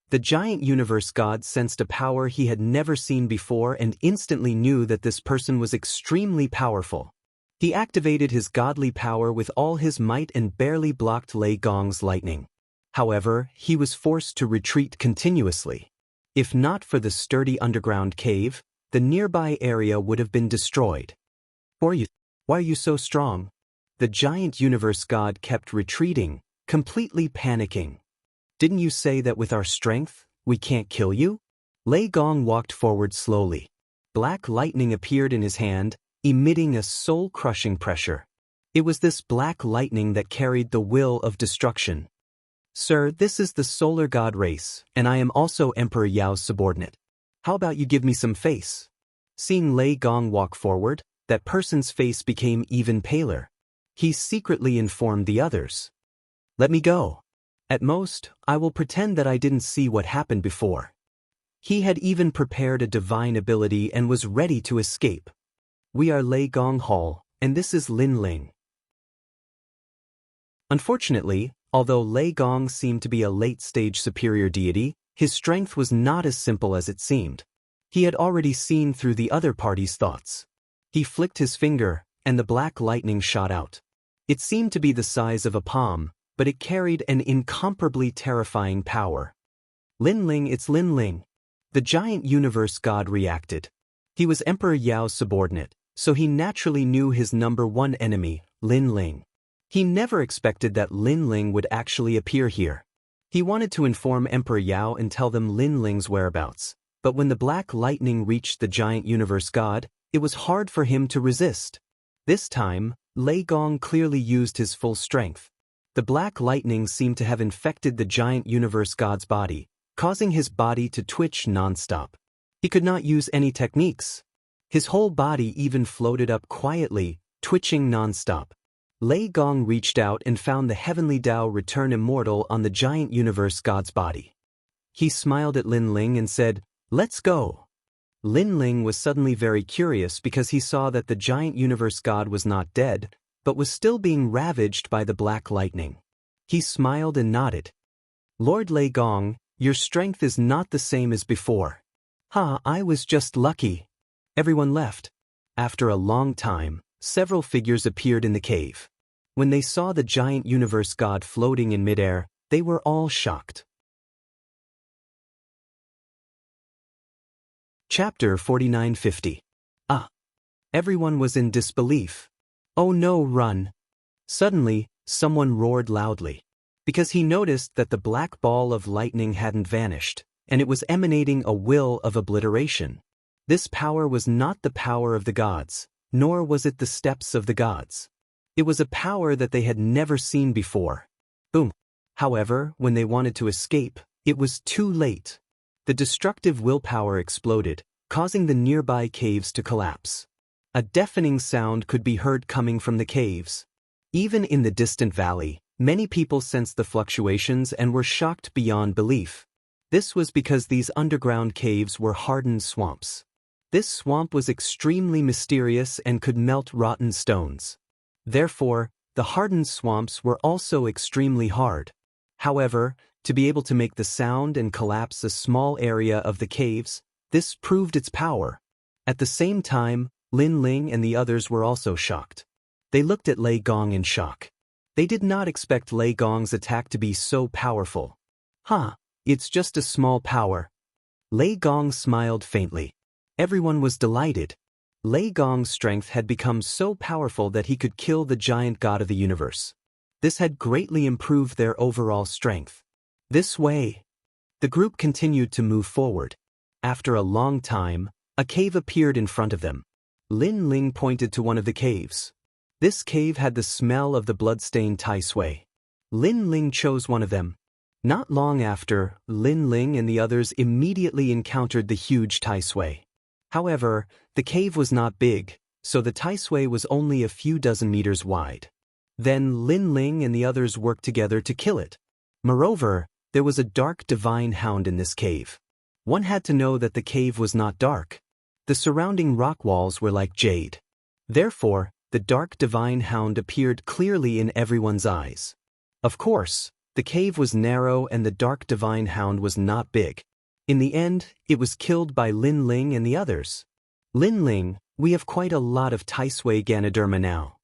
The giant universe god sensed a power he had never seen before and instantly knew that this person was extremely powerful. He activated his godly power with all his might and barely blocked Lei Gong's lightning. However, he was forced to retreat continuously. If not for the sturdy underground cave, the nearby area would have been destroyed. Why are you so strong? The giant universe god kept retreating, completely panicking. "Didn't you say that with our strength, we can't kill you?" Lei Gong walked forward slowly. Black lightning appeared in his hand, emitting a soul-crushing pressure. It was this black lightning that carried the will of destruction. "Sir, this is the solar god race, and I am also Emperor Yao's subordinate. How about you give me some face?" Seeing Lei Gong walk forward, that person's face became even paler. He secretly informed the others. "Let me go. At most, I will pretend that I didn't see what happened before." He had even prepared a divine ability and was ready to escape. "We are Lei Gong Hall, and this is Lin Ling." Unfortunately, although Lei Gong seemed to be a late-stage superior deity, his strength was not as simple as it seemed. He had already seen through the other party's thoughts. He flicked his finger, and the black lightning shot out. It seemed to be the size of a palm, but it carried an incomparably terrifying power. "Lin Ling, it's Lin Ling." The giant universe god reacted. He was Emperor Yao's subordinate, so he naturally knew his number one enemy, Lin Ling. He never expected that Lin Ling would actually appear here. He wanted to inform Emperor Yao and tell them Lin Ling's whereabouts, but when the black lightning reached the giant universe god, it was hard for him to resist. This time, Lei Gong clearly used his full strength. The black lightning seemed to have infected the giant universe god's body, causing his body to twitch non-stop. He could not use any techniques. His whole body even floated up quietly, twitching non-stop. Lei Gong reached out and found the heavenly Tao return immortal on the giant universe god's body. He smiled at Lin Ling and said, "Let's go." Lin Ling was suddenly very curious because he saw that the giant universe god was not dead, but was still being ravaged by the black lightning. He smiled and nodded. Lord Lei Gong, your strength is not the same as before. I was just lucky. Everyone left. After a long time, several figures appeared in the cave. When they saw the giant universe god floating in midair, they were all shocked. Chapter 4950. Everyone was in disbelief. Oh no, run! Suddenly, someone roared loudly. Because he noticed that the black ball of lightning hadn't vanished, and it was emanating a will of obliteration. This power was not the power of the gods, nor was it the steps of the gods. It was a power that they had never seen before. Boom! However, when they wanted to escape, it was too late. The destructive willpower exploded, causing the nearby caves to collapse. A deafening sound could be heard coming from the caves. Even in the distant valley, many people sensed the fluctuations and were shocked beyond belief. This was because these underground caves were hardened swamps. This swamp was extremely mysterious and could melt rotten stones. Therefore, the hardened swamps were also extremely hard. However, to be able to make the sound and collapse a small area of the caves, this proved its power. At the same time, Lin Ling and the others were also shocked. They looked at Lei Gong in shock. They did not expect Lei Gong's attack to be so powerful. It's just a small power. Lei Gong smiled faintly. Everyone was delighted. Lei Gong's strength had become so powerful that he could kill the giant god of the universe. This had greatly improved their overall strength. This way. The group continued to move forward. After a long time, a cave appeared in front of them. Lin Ling pointed to one of the caves. This cave had the smell of the blood-stained Tai Sui. Lin Ling chose one of them. Not long after, Lin Ling and the others immediately encountered the huge Tai Sui. However, the cave was not big, so the Tai Sui was only a few dozen meters wide. Then Lin Ling and the others worked together to kill it. Moreover, there was a dark divine hound in this cave. One had to know that the cave was not dark. The surrounding rock walls were like jade. Therefore, the dark divine hound appeared clearly in everyone's eyes. Of course, the cave was narrow and the dark divine hound was not big. In the end, it was killed by Lin Ling and the others. Lin Ling, we have quite a lot of Tai Sui Ganoderma now.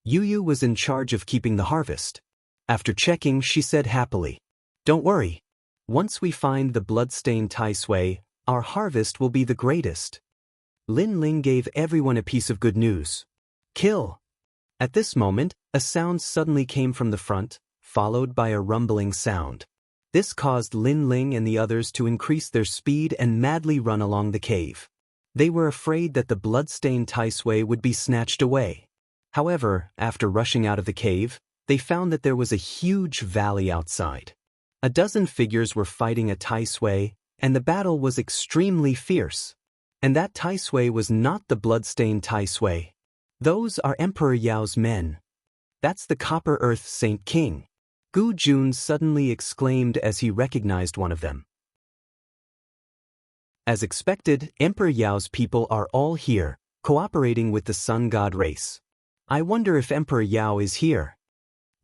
Yu Yu was in charge of keeping the harvest. After checking, she said happily, "Don't worry. Once we find the blood-stained Tai Sui, our harvest will be the greatest." Lin Ling gave everyone a piece of good news. Kill! At this moment, a sound suddenly came from the front, followed by a rumbling sound. This caused Lin Ling and the others to increase their speed and madly run along the cave. They were afraid that the blood-stained Tai Sui would be snatched away. However, after rushing out of the cave, they found that there was a huge valley outside. A dozen figures were fighting a Tai Sui, and the battle was extremely fierce. And that Tai Sui was not the blood-stained Tai Sui. Those are Emperor Yao's men. That's the Copper Earth Saint King. Gu Jun suddenly exclaimed as he recognized one of them. As expected, Emperor Yao's people are all here, cooperating with the Sun God race. I wonder if Emperor Yao is here.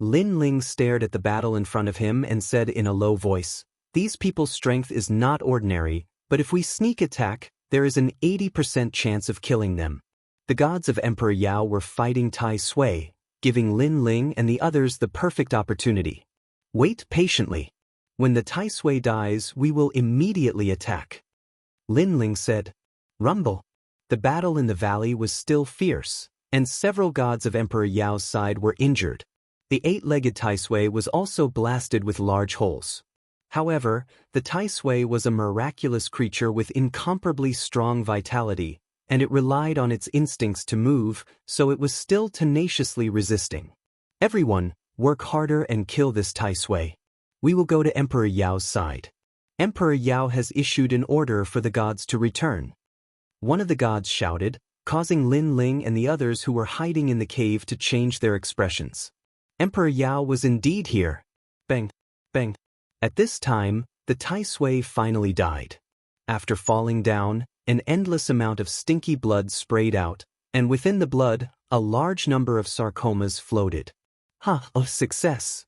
Lin Ling stared at the battle in front of him and said in a low voice, "These people's strength is not ordinary, but if we sneak attack, there is an 80% chance of killing them." The gods of Emperor Yao were fighting Tai Sui, giving Lin Ling and the others the perfect opportunity. Wait patiently. When the Tai Sui dies, we will immediately attack. Lin Ling said. Rumble. The battle in the valley was still fierce, and several gods of Emperor Yao's side were injured. The eight-legged Tai Sui was also blasted with large holes. However, the Tai Sui was a miraculous creature with incomparably strong vitality, and it relied on its instincts to move, so it was still tenaciously resisting. Everyone, work harder and kill this Tai Sui. We will go to Emperor Yao's side. Emperor Yao has issued an order for the gods to return. One of the gods shouted, causing Lin Ling and the others who were hiding in the cave to change their expressions. Emperor Yao was indeed here. Bang, bang. At this time, the Tai Sui finally died. After falling down, an endless amount of stinky blood sprayed out, and within the blood, a large number of sarcomas floated. Ha! A success!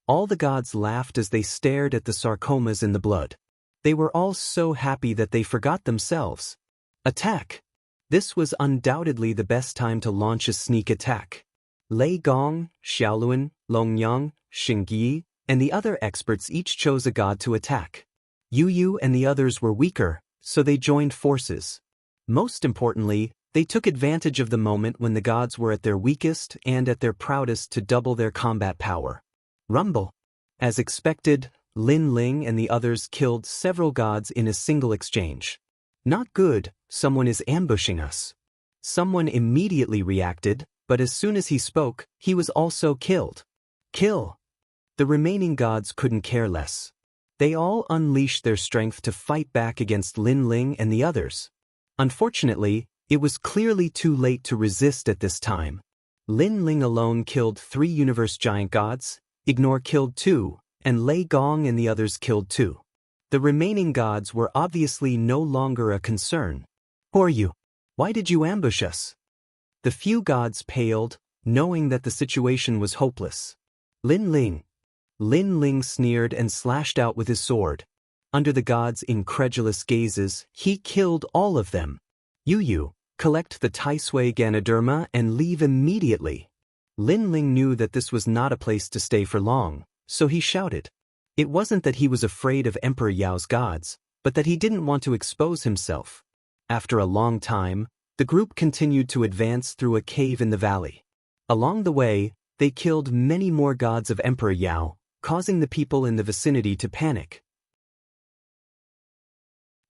All the gods laughed as they stared at the sarcomas in the blood. They were all so happy that they forgot themselves. Attack! This was undoubtedly the best time to launch a sneak attack. Lei Gong, Xiaoluan, Longyang, Xingyi, and the other experts each chose a god to attack. Yu Yu and the others were weaker, so they joined forces. Most importantly, they took advantage of the moment when the gods were at their weakest and at their proudest to double their combat power. Rumble. As expected, Lin Ling and the others killed several gods in a single exchange. Not good, someone is ambushing us. Someone immediately reacted, but as soon as he spoke, he was also killed. Kill! The remaining gods couldn't care less. They all unleashed their strength to fight back against Lin Ling and the others. Unfortunately, it was clearly too late to resist at this time. Lin Ling alone killed 3 universe giant gods, Ignore killed 2, and Lei Gong and the others killed 2. The remaining gods were obviously no longer a concern. Who are you? Why did you ambush us? The few gods paled, knowing that the situation was hopeless. Lin Ling sneered and slashed out with his sword. Under the gods' incredulous gazes, he killed all of them. Yu Yu, collect the Taisui Ganoderma and leave immediately. Lin Ling knew that this was not a place to stay for long, so he shouted. It wasn't that he was afraid of Emperor Yao's gods, but that he didn't want to expose himself. After a long time, the group continued to advance through a cave in the valley. Along the way, they killed many more gods of Emperor Yao, causing the people in the vicinity to panic.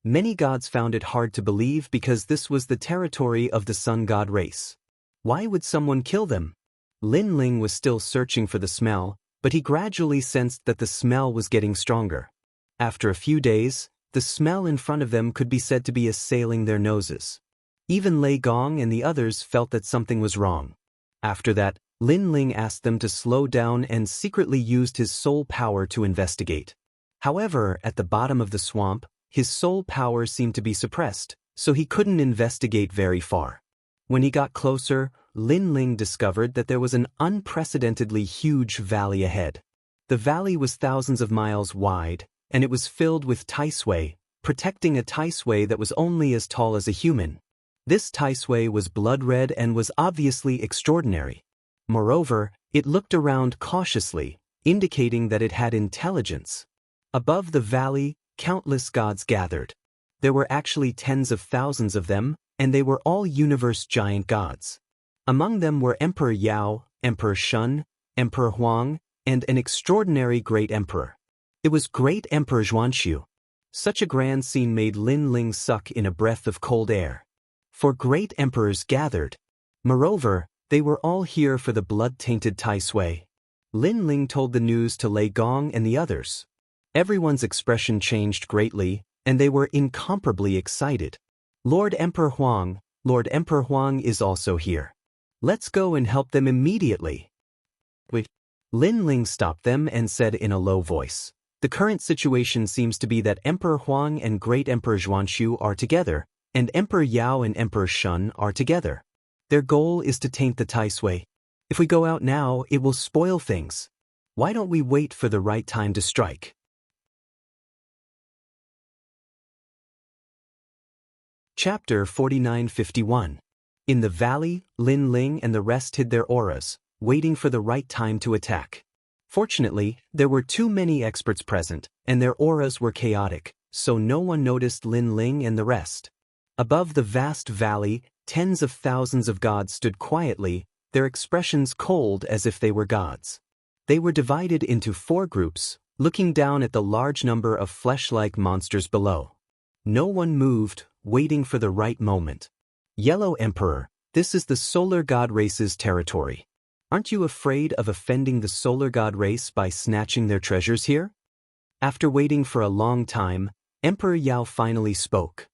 Many gods found it hard to believe because this was the territory of the sun god race. Why would someone kill them? Lin Ling was still searching for the smell, but he gradually sensed that the smell was getting stronger. After a few days, the smell in front of them could be said to be assailing their noses. Even Lei Gong and the others felt that something was wrong. After that, Lin Ling asked them to slow down and secretly used his soul power to investigate. However, at the bottom of the swamp, his soul power seemed to be suppressed, so he couldn't investigate very far. When he got closer, Lin Ling discovered that there was an unprecedentedly huge valley ahead. The valley was thousands of miles wide, and it was filled with Taisui, protecting a Taisui that was only as tall as a human. This Taisui was blood red and was obviously extraordinary. Moreover, it looked around cautiously, indicating that it had intelligence. Above the valley, countless gods gathered. There were actually tens of thousands of them, and they were all universe giant gods. Among them were Emperor Yao, Emperor Shun, Emperor Huang, and an extraordinary great emperor. It was Great Emperor Zhuanxu. Such a grand scene made Lin Ling suck in a breath of cold air. For great emperors gathered. Moreover, they were all here for the blood-tainted Taisui. Lin Ling told the news to Lei Gong and the others. Everyone's expression changed greatly, and they were incomparably excited. Lord Emperor Huang is also here. Let's go and help them immediately. Wait. Lin Ling stopped them and said in a low voice, the current situation seems to be that Emperor Huang and Great Emperor Zhuanxu are together, and Emperor Yao and Emperor Shun are together. Their goal is to taint the Taisui. If we go out now, it will spoil things. Why don't we wait for the right time to strike? Chapter 49-51. In the valley, Lin Ling and the rest hid their auras, waiting for the right time to attack. Fortunately, there were too many experts present, and their auras were chaotic, so no one noticed Lin Ling and the rest. Above the vast valley, tens of thousands of gods stood quietly, their expressions cold as if they were gods. They were divided into 4 groups, looking down at the large number of flesh-like monsters below. No one moved, waiting for the right moment. Yellow Emperor, this is the solar god race's territory. Aren't you afraid of offending the solar god race by snatching their treasures here? After waiting for a long time, Emperor Yao finally spoke.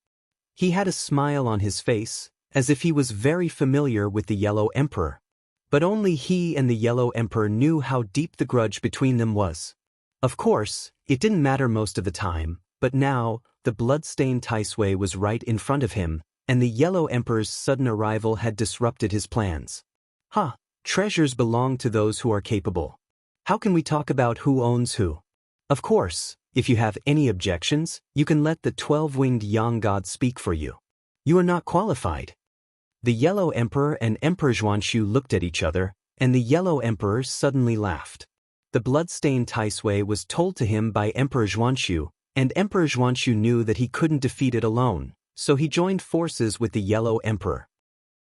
He had a smile on his face, as if he was very familiar with the Yellow Emperor. But only he and the Yellow Emperor knew how deep the grudge between them was. Of course, it didn't matter most of the time, but now, The blood-stained Tai Sui was right in front of him, and the Yellow Emperor's sudden arrival had disrupted his plans. Ha! Treasures belong to those who are capable. How can we talk about who owns who? Of course, if you have any objections, you can let the 12-winged Yang God speak for you. You are not qualified. The Yellow Emperor and Emperor Zhuanshu looked at each other, and the Yellow Emperor suddenly laughed. The blood-stained Tai Sui was told to him by Emperor Zhuanshu, and Emperor Zhuanshu knew that he couldn't defeat it alone, so he joined forces with the Yellow Emperor.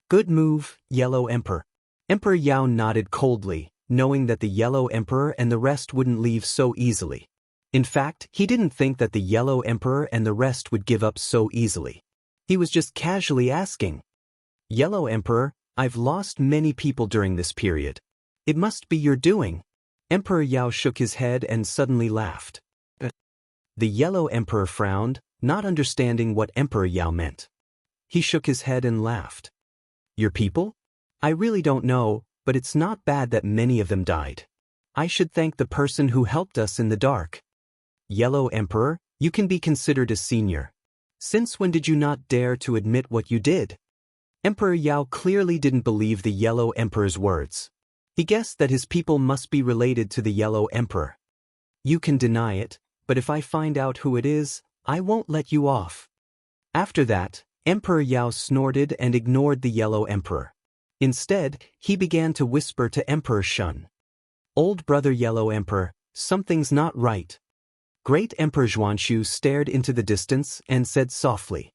Good move, Yellow Emperor. Emperor Yao nodded coldly, knowing that the Yellow Emperor and the rest wouldn't leave so easily. In fact, he didn't think that the Yellow Emperor and the rest would give up so easily. He was just casually asking, "Yellow Emperor, I've lost many people during this period. It must be your doing." Emperor Yao shook his head and suddenly laughed. The Yellow Emperor frowned, not understanding what Emperor Yao meant. He shook his head and laughed. "Your people? I really don't know, but it's not bad that many of them died. I should thank the person who helped us in the dark." Yellow Emperor, you can be considered a senior. Since when did you not dare to admit what you did? Emperor Yao clearly didn't believe the Yellow Emperor's words. He guessed that his people must be related to the Yellow Emperor. You can deny it, but if I find out who it is, I won't let you off. After that, Emperor Yao snorted and ignored the Yellow Emperor. Instead, he began to whisper to Emperor Shun. "Old brother Yellow Emperor, something's not right." Great Emperor Zhuanshu stared into the distance and said softly,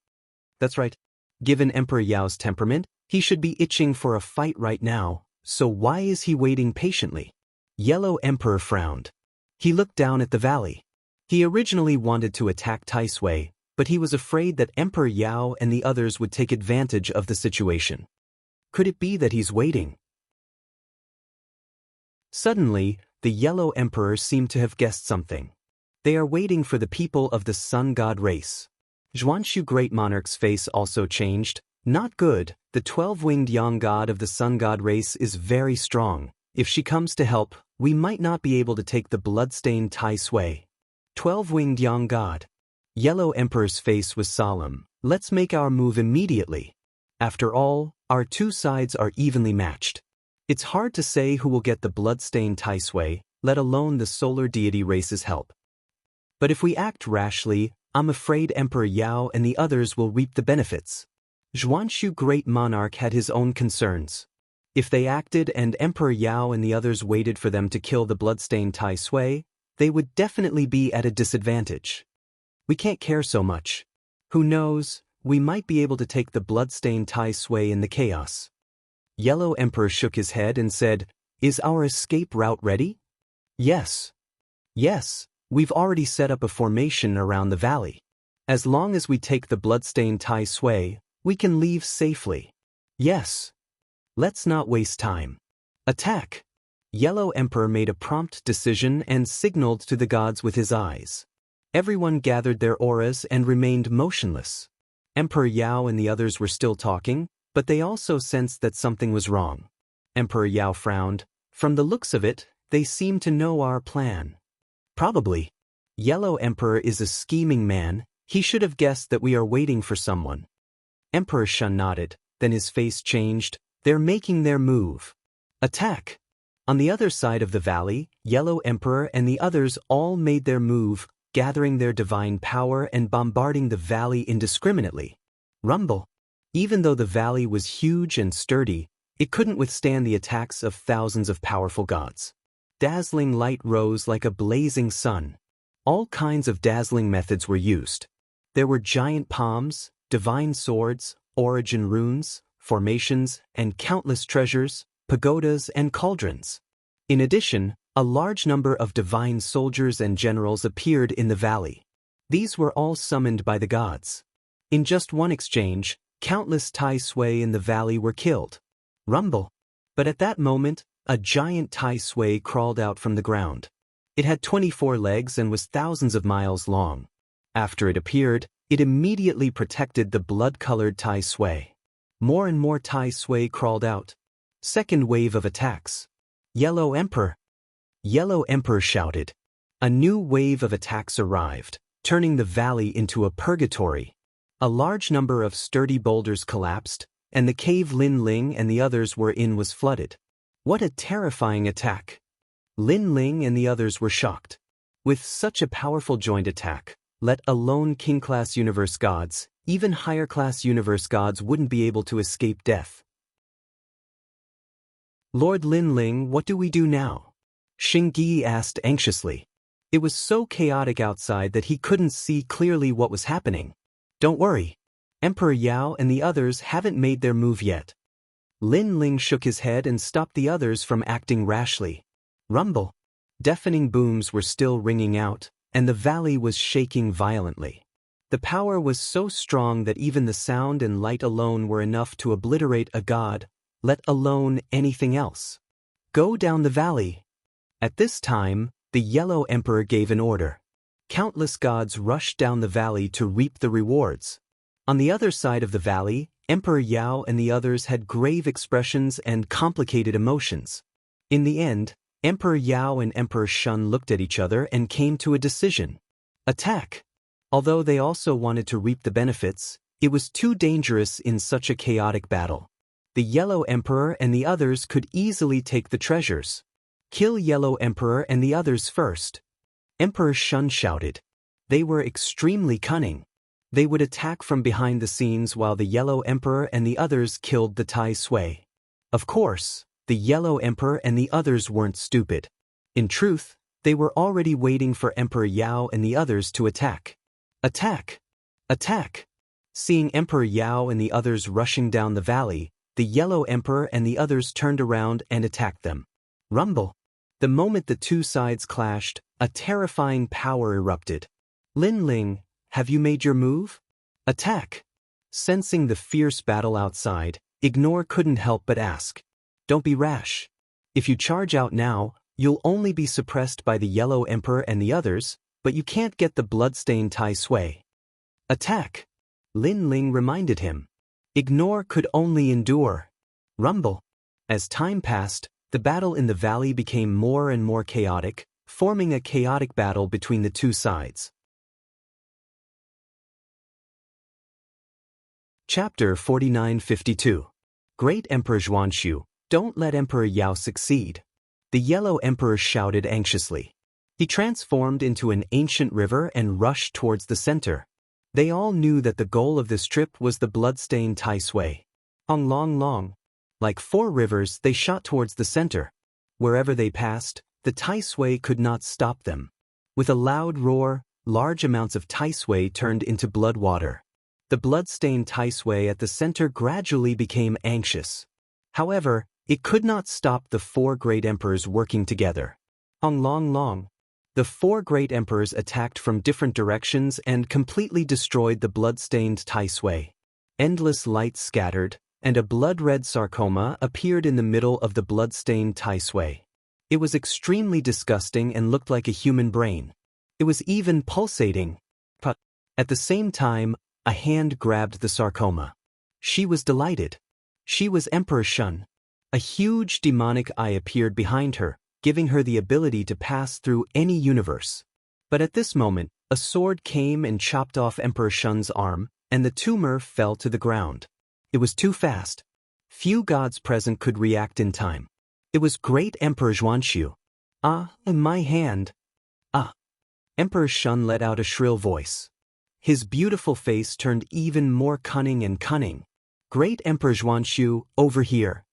"That's right. Given Emperor Yao's temperament, he should be itching for a fight right now, so why is he waiting patiently?" Yellow Emperor frowned. He looked down at the valley. He originally wanted to attack Tai Sui, but he was afraid that Emperor Yao and the others would take advantage of the situation. Could it be that he's waiting? Suddenly, the Yellow Emperor seemed to have guessed something. They are waiting for the people of the Sun God race. Zhuanshu Great Monarch's face also changed. Not good, the 12-winged Yang God of the Sun God race is very strong. If she comes to help, we might not be able to take the blood-stained Tai Sui. 12-winged Yang God. Yellow Emperor's face was solemn. Let's make our move immediately. After all, our two sides are evenly matched. It's hard to say who will get the blood-stained Tai Sui, let alone the solar deity race's help. But if we act rashly, I'm afraid Emperor Yao and the others will reap the benefits. Zhuanshu Great Monarch had his own concerns. If they acted and Emperor Yao and the others waited for them to kill the blood-stained Tai Sui, they would definitely be at a disadvantage. We can't care so much. Who knows, we might be able to take the blood-stained Tai Sui in the chaos. Yellow Emperor shook his head and said, "Is our escape route ready?" "Yes. Yes, we've already set up a formation around the valley. As long as we take the blood-stained Tai Sui, we can leave safely." "Yes. Let's not waste time. Attack!" Yellow Emperor made a prompt decision and signaled to the gods with his eyes. Everyone gathered their auras and remained motionless. Emperor Yao and the others were still talking, but they also sensed that something was wrong. Emperor Yao frowned. From the looks of it, they seem to know our plan. Probably. Yellow Emperor is a scheming man. He should have guessed that we are waiting for someone. Emperor Shun nodded, then his face changed. They're making their move. Attack! On the other side of the valley, Yellow Emperor and the others all made their move, gathering their divine power and bombarding the valley indiscriminately. Rumble! Even though the valley was huge and sturdy, it couldn't withstand the attacks of thousands of powerful gods. Dazzling light rose like a blazing sun. All kinds of dazzling methods were used. There were giant palms, divine swords, origin runes, formations, and countless treasures, pagodas and cauldrons. In addition, a large number of divine soldiers and generals appeared in the valley. These were all summoned by the gods. In just one exchange, countless Tai Sui in the valley were killed. Rumble! But at that moment, a giant Tai Sui crawled out from the ground. It had 24 legs and was thousands of miles long. After it appeared, it immediately protected the blood-colored Tai Sui. More and more Tai Sui crawled out. Second wave of attacks. Yellow Emperor! Yellow Emperor shouted. A new wave of attacks arrived. turning the valley into a purgatory. A large number of sturdy boulders collapsed, and the cave Lin Ling and the others were in was flooded. What a terrifying attack! Lin Ling and the others were shocked. With such a powerful joint attack, let alone king-class universe gods, even higher-class universe gods wouldn't be able to escape death. Lord Lin Ling, what do we do now? Xing Yi asked anxiously. It was so chaotic outside that he couldn't see clearly what was happening. Don't worry. Emperor Yao and the others haven't made their move yet. Lin Ling shook his head and stopped the others from acting rashly. Rumble. Deafening booms were still ringing out, and the valley was shaking violently. The power was so strong that even the sound and light alone were enough to obliterate a god, let alone anything else. Go down the valley. At this time, the Yellow Emperor gave an order. Countless gods rushed down the valley to reap the rewards. On the other side of the valley, Emperor Yao and the others had grave expressions and complicated emotions. In the end, Emperor Yao and Emperor Shun looked at each other and came to a decision. Attack. Although they also wanted to reap the benefits, it was too dangerous in such a chaotic battle. The Yellow Emperor and the others could easily take the treasures. Kill Yellow Emperor and the others first. Emperor Shun shouted. They were extremely cunning. They would attack from behind the scenes while the Yellow Emperor and the others killed the Tai Sui. Of course, the Yellow Emperor and the others weren't stupid. In truth, they were already waiting for Emperor Yao and the others to attack. Attack! Attack! Seeing Emperor Yao and the others rushing down the valley, the Yellow Emperor and the others turned around and attacked them. Rumble! The moment the two sides clashed, a terrifying power erupted. Lin Ling, have you made your move? Attack! Sensing the fierce battle outside, Ignore couldn't help but ask. Don't be rash. If you charge out now, you'll only be suppressed by the Yellow Emperor and the others, but you can't get the bloodstained Tai Sui. Attack! Lin Ling reminded him. Ignore could only endure. Rumble! As time passed, the battle in the valley became more and more chaotic, forming a chaotic battle between the two sides. Chapter 4952. Great Emperor Zhuanshu, don't let Emperor Yao succeed. The Yellow Emperor shouted anxiously. He transformed into an ancient river and rushed towards the center. They all knew that the goal of this trip was the bloodstained Tai Sui. Long. Like 4 rivers, they shot towards the center. Wherever they passed, the Tai Sui could not stop them. With a loud roar, large amounts of Tai Sui turned into blood water. The blood-stained Tai Sui at the center gradually became anxious. However, it could not stop the 4 great emperors working together. Long. The 4 great emperors attacked from different directions and completely destroyed the blood-stained Tai Sui. Endless light scattered, and a blood-red sarcoma appeared in the middle of the blood-stained Tai Sui. It was extremely disgusting and looked like a human brain. It was even pulsating. But at the same time, a hand grabbed the sarcoma. She was delighted. She was Emperor Shun. A huge demonic eye appeared behind her, giving her the ability to pass through any universe. But at this moment, a sword came and chopped off Emperor Shun's arm, and the tumor fell to the ground. It was too fast. Few gods present could react in time. It was Great Emperor Zhuanshu. My hand. Emperor Shun let out a shrill voice. His beautiful face turned even more cunning and cunning. Great Emperor Zhuanshu, over here.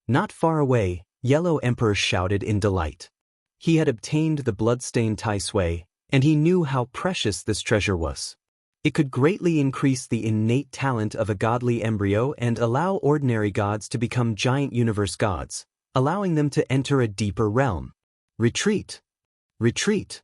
Not far away, Yellow Emperor shouted in delight. He had obtained the blood-stained Tai Sui, and he knew how precious this treasure was. It could greatly increase the innate talent of a godly embryo and allow ordinary gods to become giant universe gods, allowing them to enter a deeper realm. Retreat! Retreat!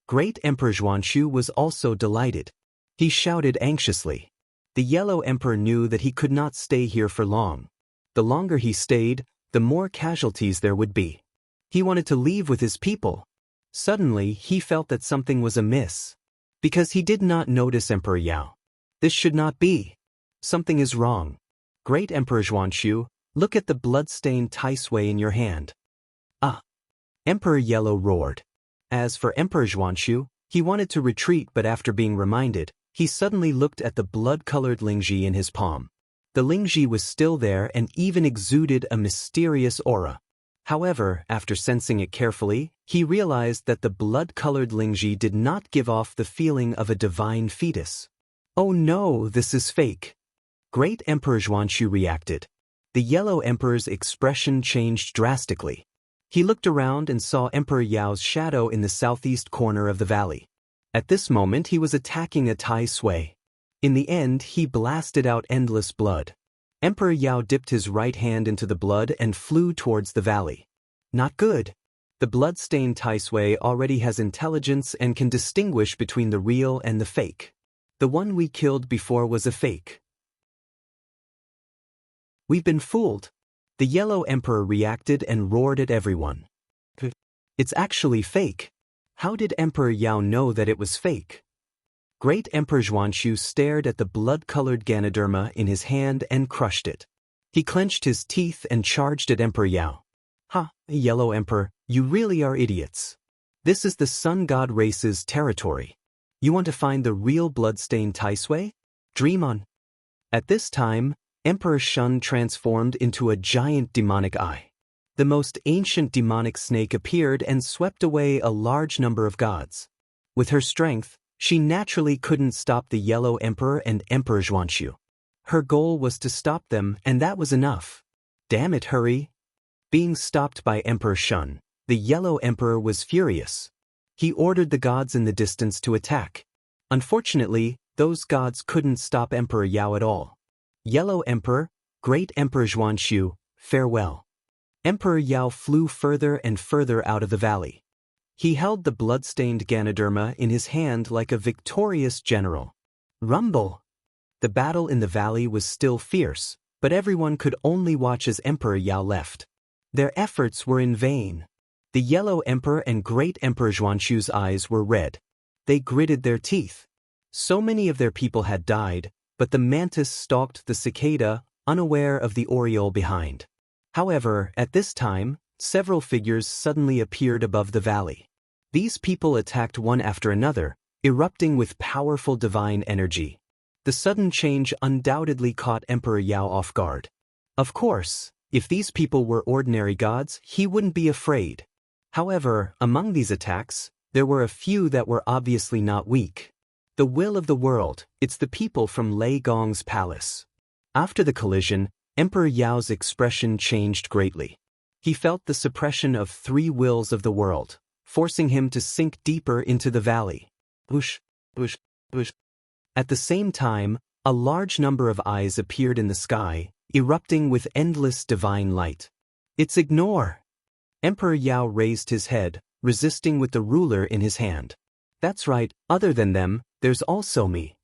Great Emperor Zhuanshu was also delighted. He shouted anxiously. The Yellow Emperor knew that he could not stay here for long. The longer he stayed, the more casualties there would be. He wanted to leave with his people. Suddenly, he felt that something was amiss. Because he did not notice Emperor Yao. This should not be. Something is wrong. Great Emperor Zhuanshu, look at the blood-stained Tai Sui in your hand. Emperor Yellow roared. As for Emperor Zhuanshu, He wanted to retreat, but after being reminded, he suddenly looked at the blood-colored Lingji in his palm. The Lingji was still there and even exuded a mysterious aura. However, after sensing it carefully, he realized that the blood-colored Lingji did not give off the feeling of a divine fetus. Oh no, this is fake. Great Emperor Xuanxu reacted. The Yellow Emperor's expression changed drastically. He looked around and saw Emperor Yao's shadow in the southeast corner of the valley. At this moment he was attacking a Tai Sui. In the end, he blasted out endless blood. Emperor Yao dipped his right hand into the blood and flew towards the valley. Not good. The blood-stained Tai Sui already has intelligence and can distinguish between the real and the fake. The one we killed before was a fake. We've been fooled. The Yellow Emperor reacted and roared at everyone. It's actually fake. How did Emperor Yao know that it was fake? Great Emperor Xuanxu stared at the blood-colored Ganoderma in his hand and crushed it. He clenched his teeth and charged at Emperor Yao. Ha, Yellow Emperor, you really are idiots. This is the Sun God race's territory. You want to find the real blood-stained Tai Sui? Dream on. At this time, Emperor Shun transformed into a giant demonic eye. The most ancient demonic snake appeared and swept away a large number of gods. With her strength, she naturally couldn't stop the Yellow Emperor and Emperor Xuanxu. Her goal was to stop them, and that was enough. Damn it, hurry! Being stopped by Emperor Shun, the Yellow Emperor was furious. He ordered the gods in the distance to attack. Unfortunately, those gods couldn't stop Emperor Yao at all. Yellow Emperor, Great Emperor Xuanxu, farewell. Emperor Yao flew further and further out of the valley. He held the blood-stained Ganoderma in his hand like a victorious general. Rumble! The battle in the valley was still fierce, but everyone could only watch as Emperor Yao left. Their efforts were in vain. The Yellow Emperor and Great Emperor Xuanxu's eyes were red. They gritted their teeth. So many of their people had died, but the mantis stalked the cicada, unaware of the oriole behind. However, at this time, several figures suddenly appeared above the valley. These people attacked one after another, erupting with powerful divine energy. The sudden change undoubtedly caught Emperor Yao off guard. Of course, if these people were ordinary gods, he wouldn't be afraid. However, among these attacks, there were a few that were obviously not weak. The will of the world, it's the people from Lei Gong's palace. After the collision, Emperor Yao's expression changed greatly. He felt the suppression of 3 wills of the world, forcing him to sink deeper into the valley. Whoosh, whoosh, whoosh. At the same time, a large number of eyes appeared in the sky, erupting with endless divine light. It's ignore! Emperor Yao raised his head, resisting with the ruler in his hand. That's right, other than them, there's also me.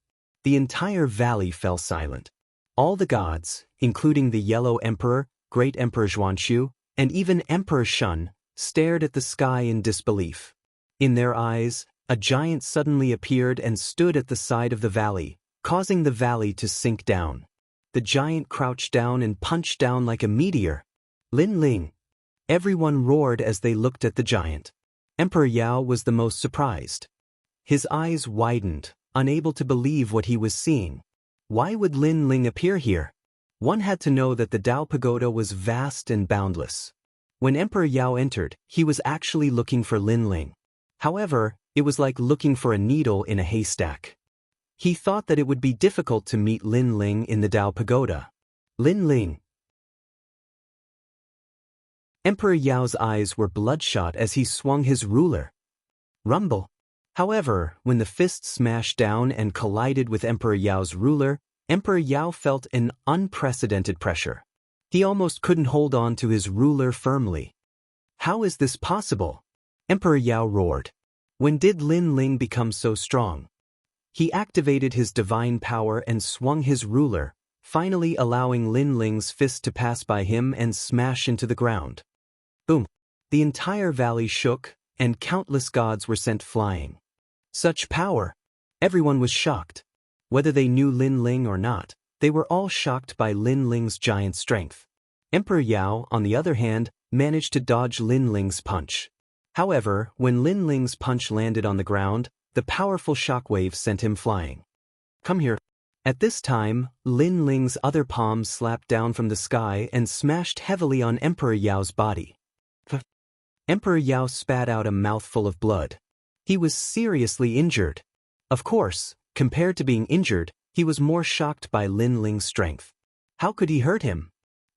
The entire valley fell silent. All the gods, including the Yellow Emperor, Great Emperor Xuanxu, and even Emperor Shun, stared at the sky in disbelief. In their eyes, a giant suddenly appeared and stood at the side of the valley, causing the valley to sink down. The giant crouched down and punched down like a meteor. Lin Ling! Everyone roared as they looked at the giant. Emperor Yao was the most surprised. His eyes widened, unable to believe what he was seeing. Why would Lin Ling appear here? One had to know that the Dao Pagoda was vast and boundless. When Emperor Yao entered, he was actually looking for Lin Ling. However, it was like looking for a needle in a haystack. He thought that it would be difficult to meet Lin Ling in the Dao Pagoda. Lin Ling! Emperor Yao's eyes were bloodshot as he swung his ruler. Rumble! However, when the fist smashed down and collided with Emperor Yao's ruler, Emperor Yao felt an unprecedented pressure. He almost couldn't hold on to his ruler firmly. How is this possible? Emperor Yao roared. When did Lin Ling become so strong? He activated his divine power and swung his ruler, finally allowing Lin Ling's fist to pass by him and smash into the ground. Boom! The entire valley shook, and countless gods were sent flying. Such power! Everyone was shocked. Whether they knew Lin Ling or not, they were all shocked by Lin Ling's giant strength. Emperor Yao, on the other hand, managed to dodge Lin Ling's punch. However, when Lin Ling's punch landed on the ground, the powerful shockwave sent him flying. Come here. At this time, Lin Ling's other palm slapped down from the sky and smashed heavily on Emperor Yao's body. Emperor Yao spat out a mouthful of blood. He was seriously injured. Of course, compared to being injured, he was more shocked by Lin Ling's strength. How could he hurt him?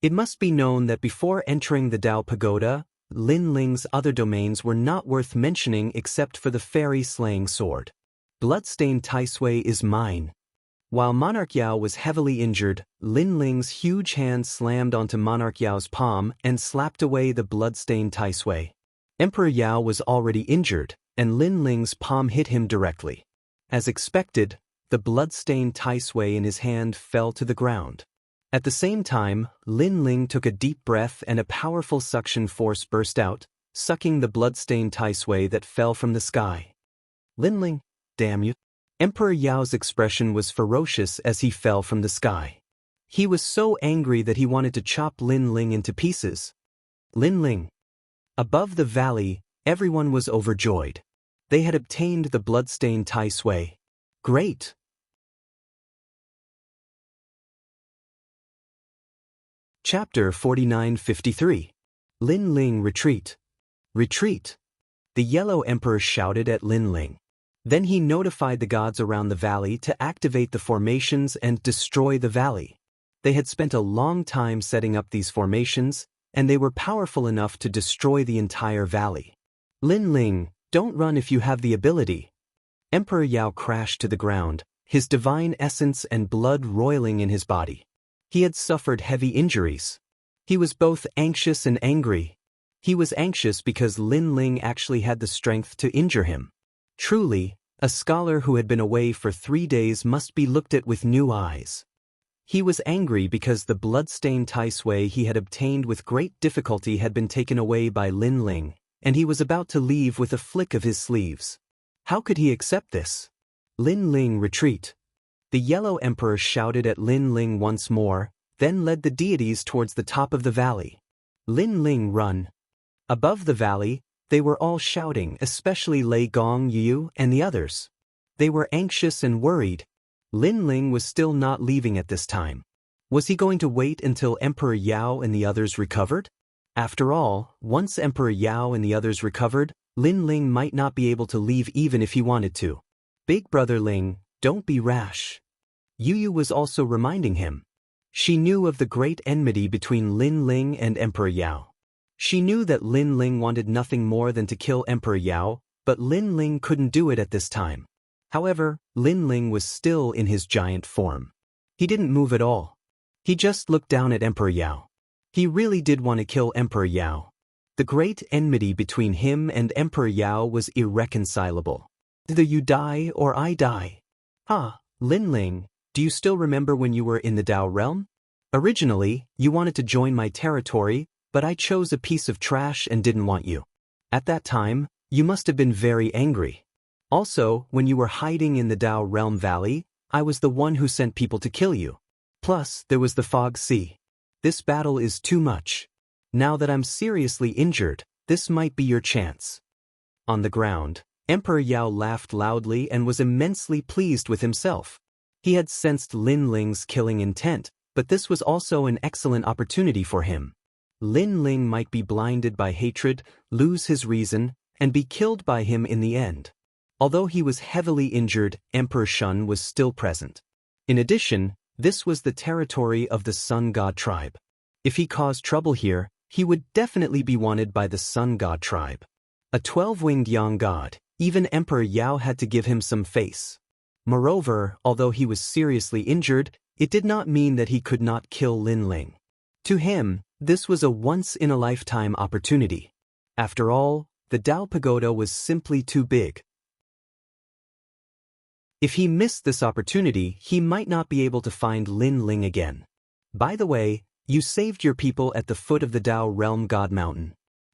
It must be known that before entering the Dao Pagoda, Lin Ling's other domains were not worth mentioning except for the fairy-slaying sword. Bloodstained Taisui is mine. While Monarch Yao was heavily injured, Lin Ling's huge hand slammed onto Monarch Yao's palm and slapped away the bloodstained Taisui. Emperor Yao was already injured, and Lin Ling's palm hit him directly. As expected, the blood-stained Taisui in his hand fell to the ground. At the same time, Lin Ling took a deep breath and a powerful suction force burst out, sucking the blood-stained Taisui that fell from the sky. Lin Ling, damn you. Emperor Yao's expression was ferocious as he fell from the sky. He was so angry that he wanted to chop Lin Ling into pieces. Lin Ling. Above the valley, everyone was overjoyed. They had obtained the blood-stained Taisui. Great! Chapter 49-53. Lin Ling retreat. Retreat! The Yellow Emperor shouted at Lin Ling. Then he notified the gods around the valley to activate the formations and destroy the valley. They had spent a long time setting up these formations, and they were powerful enough to destroy the entire valley. Lin Ling, don't run if you have the ability. Emperor Yao crashed to the ground, his divine essence and blood roiling in his body. He had suffered heavy injuries. He was both anxious and angry. He was anxious because Lin Ling actually had the strength to injure him. Truly, a scholar who had been away for 3 days must be looked at with new eyes. He was angry because the blood-stained Taisui he had obtained with great difficulty had been taken away by Lin Ling, and he was about to leave with a flick of his sleeves. How could he accept this? Lin Ling retreat. The Yellow Emperor shouted at Lin Ling once more, then led the deities towards the top of the valley. Lin Ling run. Above the valley, they were all shouting, especially Lei Gong Yu and the others. They were anxious and worried. Lin Ling was still not leaving at this time. Was he going to wait until Emperor Yao and the others recovered? After all, once Emperor Yao and the others recovered, Lin Ling might not be able to leave even if he wanted to. Big brother Ling, don't be rash. Yu was also reminding him. She knew of the great enmity between Lin Ling and Emperor Yao. She knew that Lin Ling wanted nothing more than to kill Emperor Yao, but Lin Ling couldn't do it at this time. However, Lin Ling was still in his giant form. He didn't move at all. He just looked down at Emperor Yao. He really did want to kill Emperor Yao. The great enmity between him and Emperor Yao was irreconcilable. Either you die or I die. Lin Ling, do you still remember when you were in the Dao realm? Originally, you wanted to join my territory, but I chose a piece of trash and didn't want you. At that time, you must have been very angry. Also, when you were hiding in the Dao Realm Valley, I was the one who sent people to kill you. Plus, there was the Fog Sea. This battle is too much. Now that I'm seriously injured, this might be your chance. On the ground, Emperor Yao laughed loudly and was immensely pleased with himself. He had sensed Lin Ling's killing intent, but this was also an excellent opportunity for him. Lin Ling might be blinded by hatred, lose his reason, and be killed by him in the end. Although he was heavily injured, Emperor Shun was still present. In addition, this was the territory of the Sun God tribe. If he caused trouble here, he would definitely be wanted by the Sun God tribe. A 12-winged Yang God, even Emperor Yao had to give him some face. Moreover, although he was seriously injured, it did not mean that he could not kill Lin Ling. To him, this was a once-in-a-lifetime opportunity. After all, the Dao Pagoda was simply too big. If he missed this opportunity, he might not be able to find Lin Ling again. By the way, you saved your people at the foot of the Dao Realm God Mountain.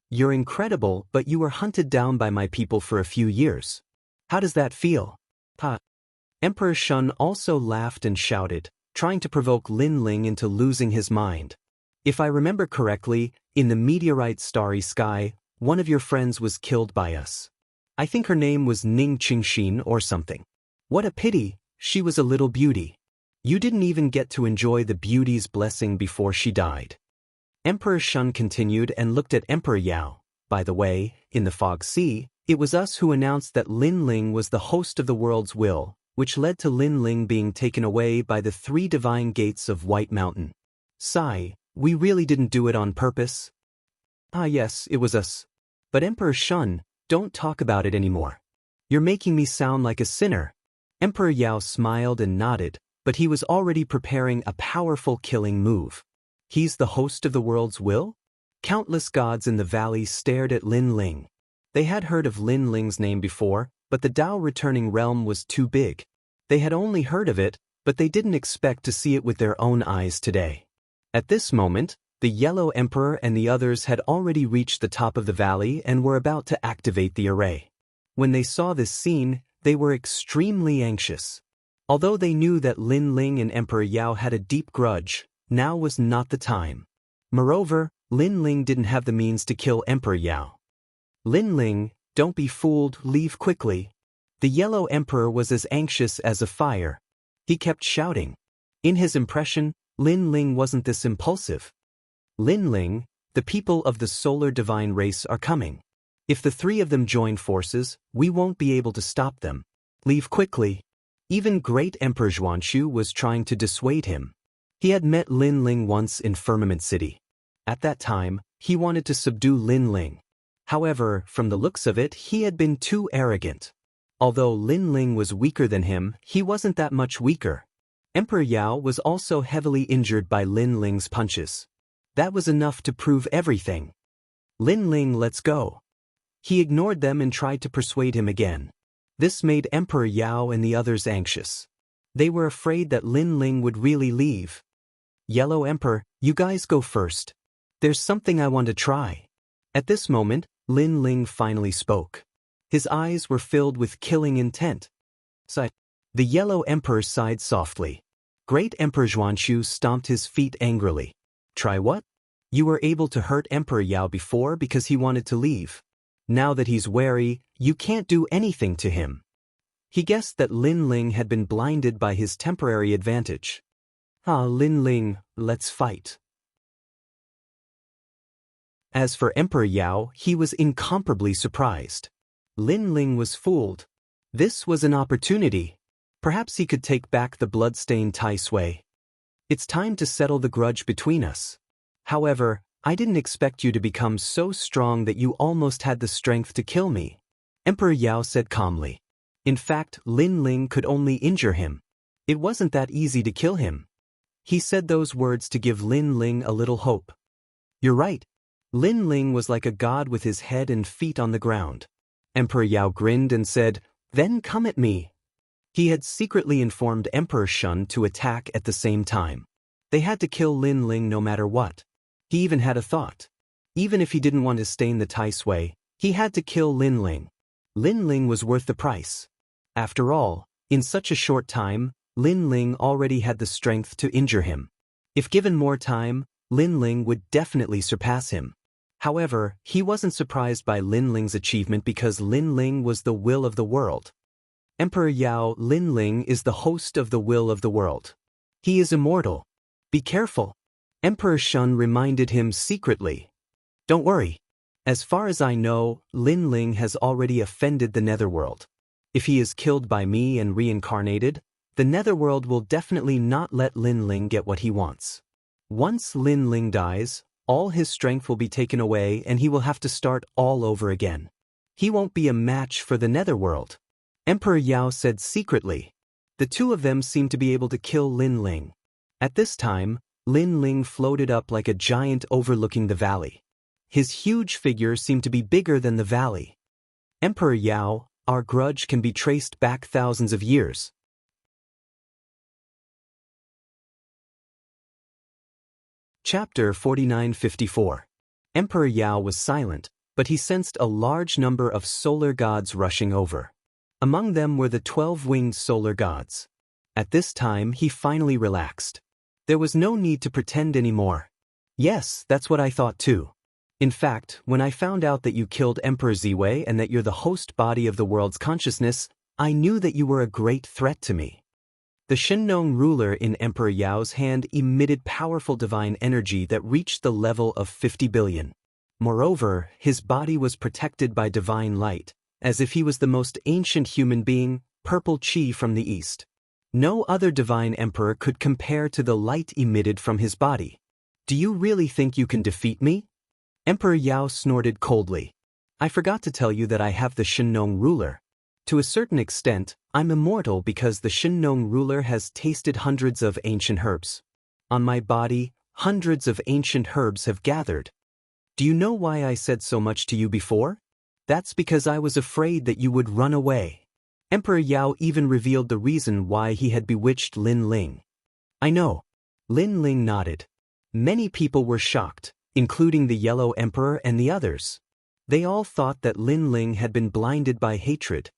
You're incredible, but you were hunted down by my people for a few years. How does that feel? Emperor Shun also laughed and shouted, trying to provoke Lin Ling into losing his mind. If I remember correctly, in the meteorite starry sky, one of your friends was killed by us. I think her name was Ning Qingxin or something. What a pity, she was a little beauty. You didn't even get to enjoy the beauty's blessing before she died. Emperor Shun continued and looked at Emperor Yao. By the way, in the Fog Sea, it was us who announced that Lin Ling was the host of the world's will, which led to Lin Ling being taken away by the 3 divine gates of White Mountain. Sigh, we really didn't do it on purpose. Ah yes, it was us. But Emperor Shun, don't talk about it anymore. You're making me sound like a sinner. Emperor Yao smiled and nodded, but he was already preparing a powerful killing move. He's the host of the world's will? Countless gods in the valley stared at Lin Ling. They had heard of Lin Ling's name before, but the Tao returning realm was too big. They had only heard of it, but they didn't expect to see it with their own eyes today. At this moment, the Yellow Emperor and the others had already reached the top of the valley and were about to activate the array. When they saw this scene, they were extremely anxious. Although they knew that Lin Ling and Emperor Yao had a deep grudge, now was not the time. Moreover, Lin Ling didn't have the means to kill Emperor Yao. Lin Ling, don't be fooled, leave quickly. The Yellow Emperor was as anxious as a fire. He kept shouting. In his impression, Lin Ling wasn't this impulsive. Lin Ling, the people of the solar divine race are coming. If the 3 of them join forces, we won't be able to stop them. Leave quickly. Even great Emperor Zhuanshu was trying to dissuade him. He had met Lin Ling once in Firmament City. At that time, he wanted to subdue Lin Ling. However, from the looks of it, he had been too arrogant. Although Lin Ling was weaker than him, he wasn't that much weaker. Emperor Yao was also heavily injured by Lin Ling's punches. That was enough to prove everything. Lin Ling, let's go. He ignored them and tried to persuade him again. This made Emperor Yao and the others anxious. They were afraid that Lin Ling would really leave. Yellow Emperor, you guys go first. There's something I want to try. At this moment, Lin Ling finally spoke. His eyes were filled with killing intent. Sigh. The Yellow Emperor sighed softly. Great Emperor Zhuanshu stomped his feet angrily. Try what? You were able to hurt Emperor Yao before because he wanted to leave. Now that he's wary, you can't do anything to him. He guessed that Lin Ling had been blinded by his temporary advantage. Ah, Lin Ling, let's fight. As for Emperor Yao, he was incomparably surprised. Lin Ling was fooled. This was an opportunity. Perhaps he could take back the blood-stained Tai Sui. It's time to settle the grudge between us. However, I didn't expect you to become so strong that you almost had the strength to kill me. Emperor Yao said calmly. In fact, Lin Ling could only injure him. It wasn't that easy to kill him. He said those words to give Lin Ling a little hope. You're right. Lin Ling was like a god with his head and feet on the ground. Emperor Yao grinned and said, then come at me. He had secretly informed Emperor Shun to attack at the same time. They had to kill Lin Ling no matter what. He even had a thought. Even if he didn't want to stain the Tai Sui, he had to kill Lin Ling. Lin Ling was worth the price. After all, in such a short time, Lin Ling already had the strength to injure him. If given more time, Lin Ling would definitely surpass him. However, he wasn't surprised by Lin Ling's achievement because Lin Ling was the will of the world. Emperor Yao, Lin Ling is the host of the will of the world. He is immortal. Be careful. Emperor Shun reminded him secretly. Don't worry. As far as I know, Lin Ling has already offended the Netherworld. If he is killed by me and reincarnated, the Netherworld will definitely not let Lin Ling get what he wants. Once Lin Ling dies, all his strength will be taken away and he will have to start all over again. He won't be a match for the Netherworld. Emperor Yao said secretly. The 2 of them seemed to be able to kill Lin Ling. At this time, Lin Ling floated up like a giant overlooking the valley. His huge figure seemed to be bigger than the valley. Emperor Yao, our grudge can be traced back thousands of years. Chapter 4954. Emperor Yao was silent, but he sensed a large number of solar gods rushing over. Among them were the 12-winged solar gods. At this time, he finally relaxed. There was no need to pretend anymore. Yes, that's what I thought too. In fact, when I found out that you killed Emperor Ziwei and that you're the host body of the world's consciousness, I knew that you were a great threat to me. The Shenong ruler in Emperor Yao's hand emitted powerful divine energy that reached the level of 50 billion. Moreover, his body was protected by divine light, as if he was the most ancient human being, purple qi from the east. No other divine emperor could compare to the light emitted from his body. Do you really think you can defeat me? Emperor Yao snorted coldly. I forgot to tell you that I have the Shenong ruler. To a certain extent, I'm immortal because the Shenong ruler has tasted hundreds of ancient herbs. On my body, hundreds of ancient herbs have gathered. Do you know why I said so much to you before? That's because I was afraid that you would run away. Emperor Yao even revealed the reason why he had bewitched Lin Ling. I know. Lin Ling nodded. Many people were shocked, including the Yellow Emperor and the others. They all thought that Lin Ling had been blinded by hatred.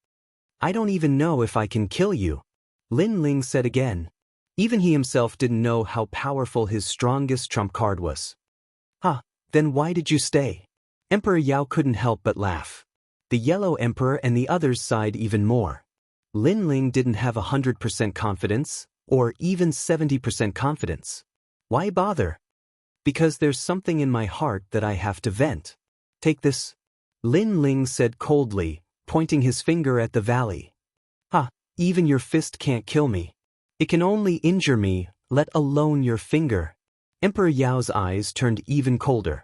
I don't even know if I can kill you, Lin Ling said again. Even he himself didn't know how powerful his strongest trump card was. Then why did you stay? Emperor Yao couldn't help but laugh. The Yellow Emperor and the others sighed even more. Lin Ling didn't have 100% confidence, or even 70% confidence. Why bother? Because there's something in my heart that I have to vent. Take this. Lin Ling said coldly, pointing his finger at the valley. Even your fist can't kill me. It can only injure me, let alone your finger. Emperor Yao's eyes turned even colder.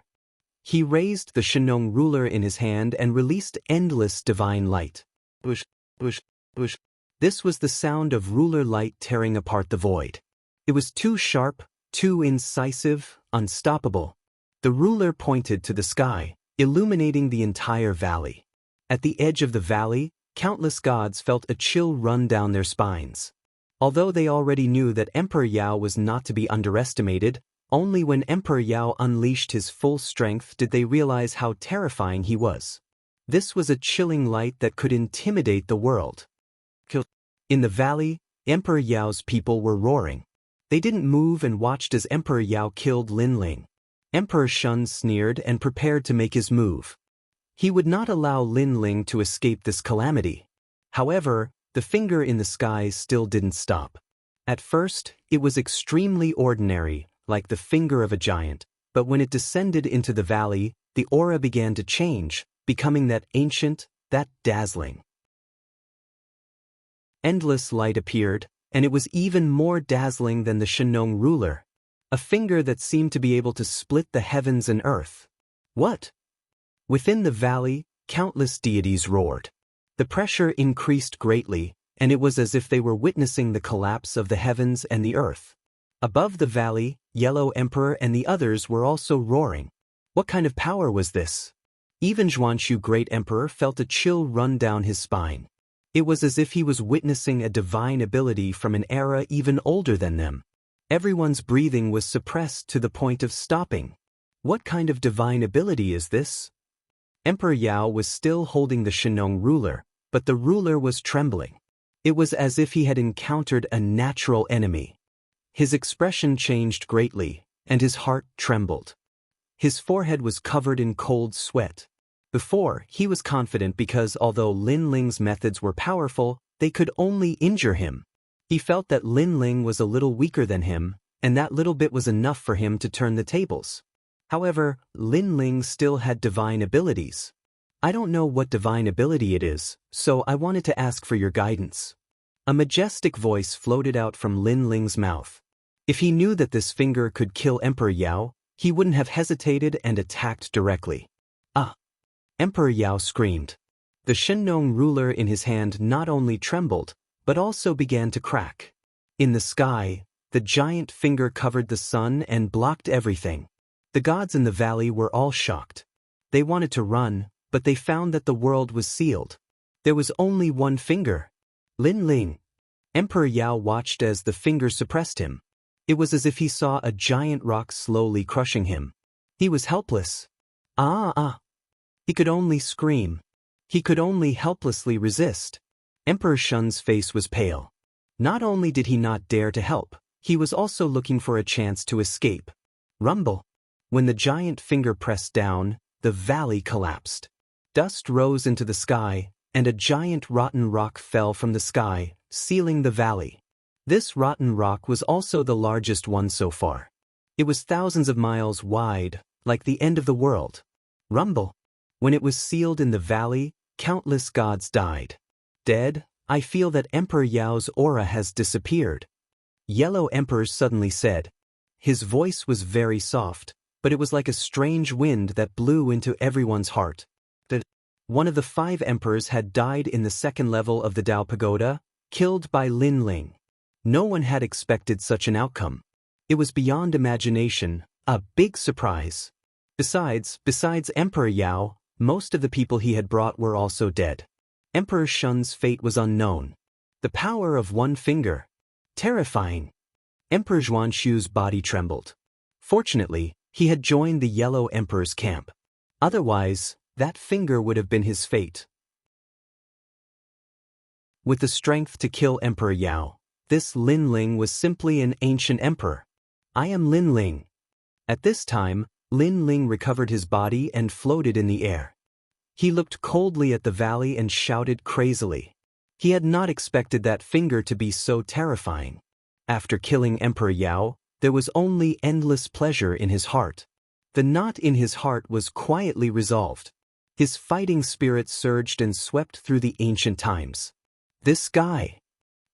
He raised the Shenong ruler in his hand and released endless divine light. Bush, bush, bush. This was the sound of ruler light tearing apart the void. It was too sharp, too incisive, unstoppable. The ruler pointed to the sky, illuminating the entire valley. At the edge of the valley, countless gods felt a chill run down their spines. Although they already knew that Emperor Yao was not to be underestimated, only when Emperor Yao unleashed his full strength did they realize how terrifying he was. This was a chilling light that could intimidate the world. In the valley, Emperor Yao's people were roaring. They didn't move and watched as Emperor Yao killed Lin Ling. Emperor Shun sneered and prepared to make his move. He would not allow Lin Ling to escape this calamity. However, the finger in the sky still didn't stop. At first, it was extremely ordinary, like the finger of a giant, but when it descended into the valley, the aura began to change, becoming that ancient, that dazzling. Endless light appeared, and it was even more dazzling than the Shenong ruler. A finger that seemed to be able to split the heavens and earth. What? Within the valley, countless deities roared. The pressure increased greatly, and it was as if they were witnessing the collapse of the heavens and the earth. Above the valley, Yellow Emperor and the others were also roaring. What kind of power was this? Even Zhuanshu Great Emperor felt a chill run down his spine. It was as if he was witnessing a divine ability from an era even older than them. Everyone's breathing was suppressed to the point of stopping. What kind of divine ability is this? Emperor Yao was still holding the Shenong ruler, but the ruler was trembling. It was as if he had encountered a natural enemy. His expression changed greatly, and his heart trembled. His forehead was covered in cold sweat. Before, he was confident because although Lin Ling's methods were powerful, they could only injure him. He felt that Lin Ling was a little weaker than him, and that little bit was enough for him to turn the tables. However, Lin Ling still had divine abilities. I don't know what divine ability it is, so I wanted to ask for your guidance. A majestic voice floated out from Lin Ling's mouth. If he knew that this finger could kill Emperor Yao, he wouldn't have hesitated and attacked directly. Emperor Yao screamed. The Shenong ruler in his hand not only trembled, but also began to crack. In the sky, the giant finger covered the sun and blocked everything. The gods in the valley were all shocked. They wanted to run, but they found that the world was sealed. There was only one finger. Lin Ling. Emperor Yao watched as the finger suppressed him. It was as if he saw a giant rock slowly crushing him. He was helpless. He could only scream. He could only helplessly resist. Emperor Shun's face was pale. Not only did he not dare to help, he was also looking for a chance to escape. Rumble. When the giant finger pressed down, the valley collapsed. Dust rose into the sky, and a giant rotten rock fell from the sky, sealing the valley. This rotten rock was also the largest one so far. It was thousands of miles wide, like the end of the world. Rumble. When it was sealed in the valley, countless gods died. Dead, I feel that Emperor Yao's aura has disappeared. Yellow Emperor suddenly said. His voice was very soft, but it was like a strange wind that blew into everyone's heart. One of the 5 emperors had died in the second level of the Dao Pagoda, killed by Lin Ling. No one had expected such an outcome. It was beyond imagination, a big surprise. Besides Emperor Yao, most of the people he had brought were also dead. Emperor Shun's fate was unknown. The power of one finger. Terrifying. Emperor Zhuanshu's body trembled. Fortunately, he had joined the Yellow Emperor's camp. Otherwise, that finger would have been his fate. With the strength to kill Emperor Yao, this Lin Ling was simply an ancient emperor. I am Lin Ling. At this time, Lin Ling recovered his body and floated in the air. He looked coldly at the valley and shouted crazily. He had not expected that finger to be so terrifying. After killing Emperor Yao, there was only endless pleasure in his heart. The knot in his heart was quietly resolved. His fighting spirit surged and swept through the ancient times. This guy.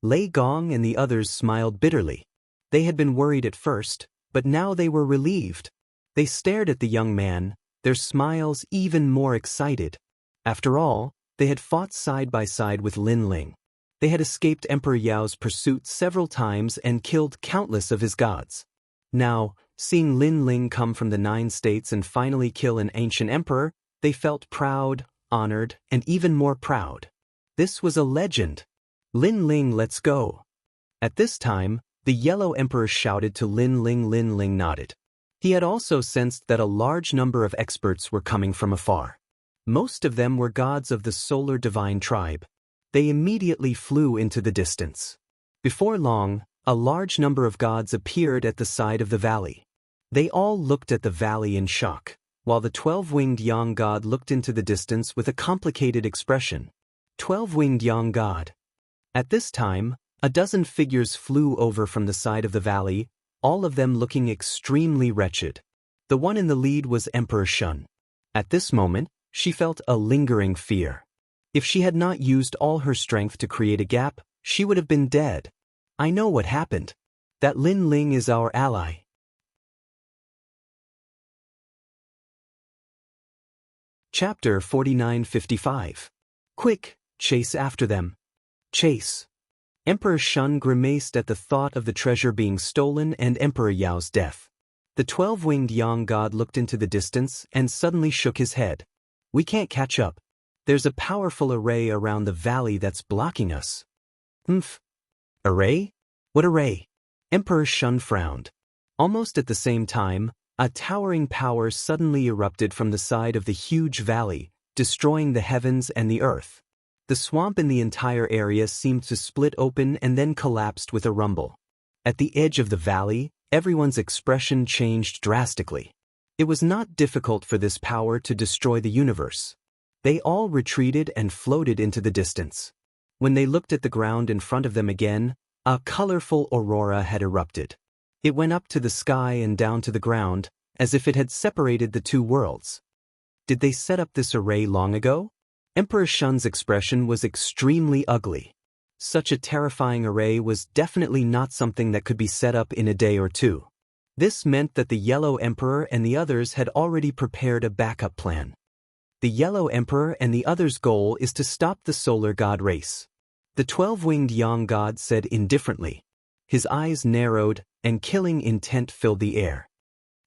Lei Gong and the others smiled bitterly. They had been worried at first, but now they were relieved. They stared at the young man, their smiles even more excited. After all, they had fought side by side with Lin Ling. They had escaped Emperor Yao's pursuit several times and killed countless of his gods. Now, seeing Lin Ling come from the 9 states and finally kill an ancient emperor, they felt proud, honored, and even more proud. This was a legend. Lin Ling, let's go. At this time, the Yellow Emperor shouted to Lin Ling. Lin Ling nodded. He had also sensed that a large number of experts were coming from afar. Most of them were gods of the Solar Divine Tribe. They immediately flew into the distance. Before long, a large number of gods appeared at the side of the valley. They all looked at the valley in shock, while the 12-winged Yang God looked into the distance with a complicated expression. 12-winged Yang God. At this time, a dozen figures flew over from the side of the valley, all of them looking extremely wretched. The one in the lead was Emperor Shun. At this moment, she felt a lingering fear. If she had not used all her strength to create a gap, she would have been dead. I know what happened. That Lin Ling is our ally. Chapter 49-55. Quick, chase after them. Chase. Emperor Shun grimaced at the thought of the treasure being stolen and Emperor Yao's death. The 12-winged Yang God looked into the distance and suddenly shook his head. We can't catch up. There's a powerful array around the valley that's blocking us. Array? What array? Emperor Shun frowned. Almost at the same time, a towering power suddenly erupted from the side of the huge valley, destroying the heavens and the earth. The swamp in the entire area seemed to split open and then collapsed with a rumble. At the edge of the valley, everyone's expression changed drastically. It was not difficult for this power to destroy the universe. They all retreated and floated into the distance. When they looked at the ground in front of them again, a colorful aurora had erupted. It went up to the sky and down to the ground, as if it had separated the two worlds. Did they set up this array long ago? Emperor Shun's expression was extremely ugly. Such a terrifying array was definitely not something that could be set up in a day or two. This meant that the Yellow Emperor and the others had already prepared a backup plan. The Yellow Emperor and the others' goal is to stop the Solar God race. The 12-winged Yang God said indifferently. His eyes narrowed, and killing intent filled the air.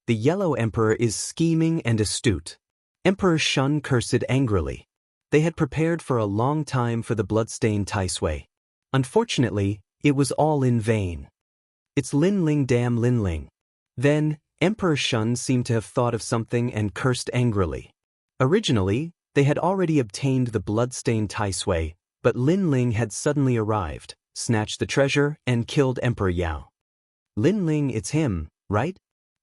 The Yellow Emperor is scheming and astute. Emperor Shun cursed angrily. They had prepared for a long time for the bloodstained Tai Sui. Unfortunately, it was all in vain. It's Lin Ling, damn Lin Ling. Then, Emperor Shun seemed to have thought of something and cursed angrily. Originally, they had already obtained the bloodstained Tai Sui, but Lin Ling had suddenly arrived, snatched the treasure, and killed Emperor Yao. Lin Ling, it's him, right?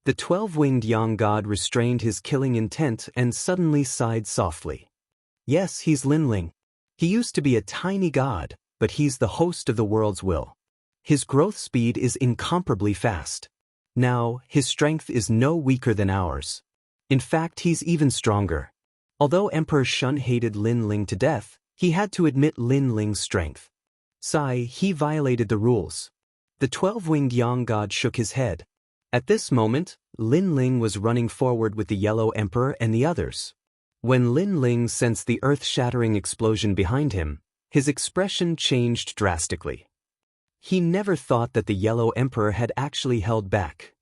The 12-winged Yang god restrained his killing intent and suddenly sighed softly. Yes, he's Linling. He used to be a tiny god, but he's the host of the world's will. His growth speed is incomparably fast. Now, his strength is no weaker than ours. In fact, he's even stronger. Although Emperor Shun hated Linling to death, he had to admit Linling's strength. He violated the rules. The 12-winged Yang god shook his head. At this moment, Linling was running forward with the Yellow Emperor and the others. When Linling sensed the earth-shattering explosion behind him, his expression changed drastically. He never thought that the Yellow Emperor had actually held back.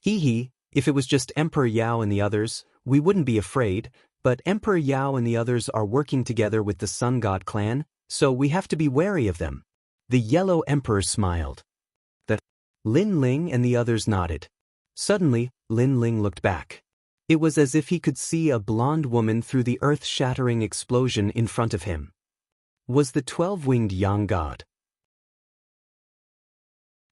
If it was just Emperor Yao and the others, we wouldn't be afraid, but Emperor Yao and the others are working together with the Sun God clan, so we have to be wary of them. The Yellow Emperor smiled. Linling and the others nodded. Suddenly, Linling looked back. It was as if he could see a blonde woman through the earth-shattering explosion in front of him. Was the 12-winged Yang god.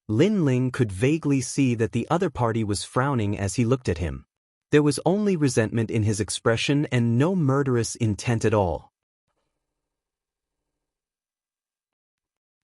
Linling could vaguely see that the other party was frowning as he looked at him. There was only resentment in his expression and no murderous intent at all.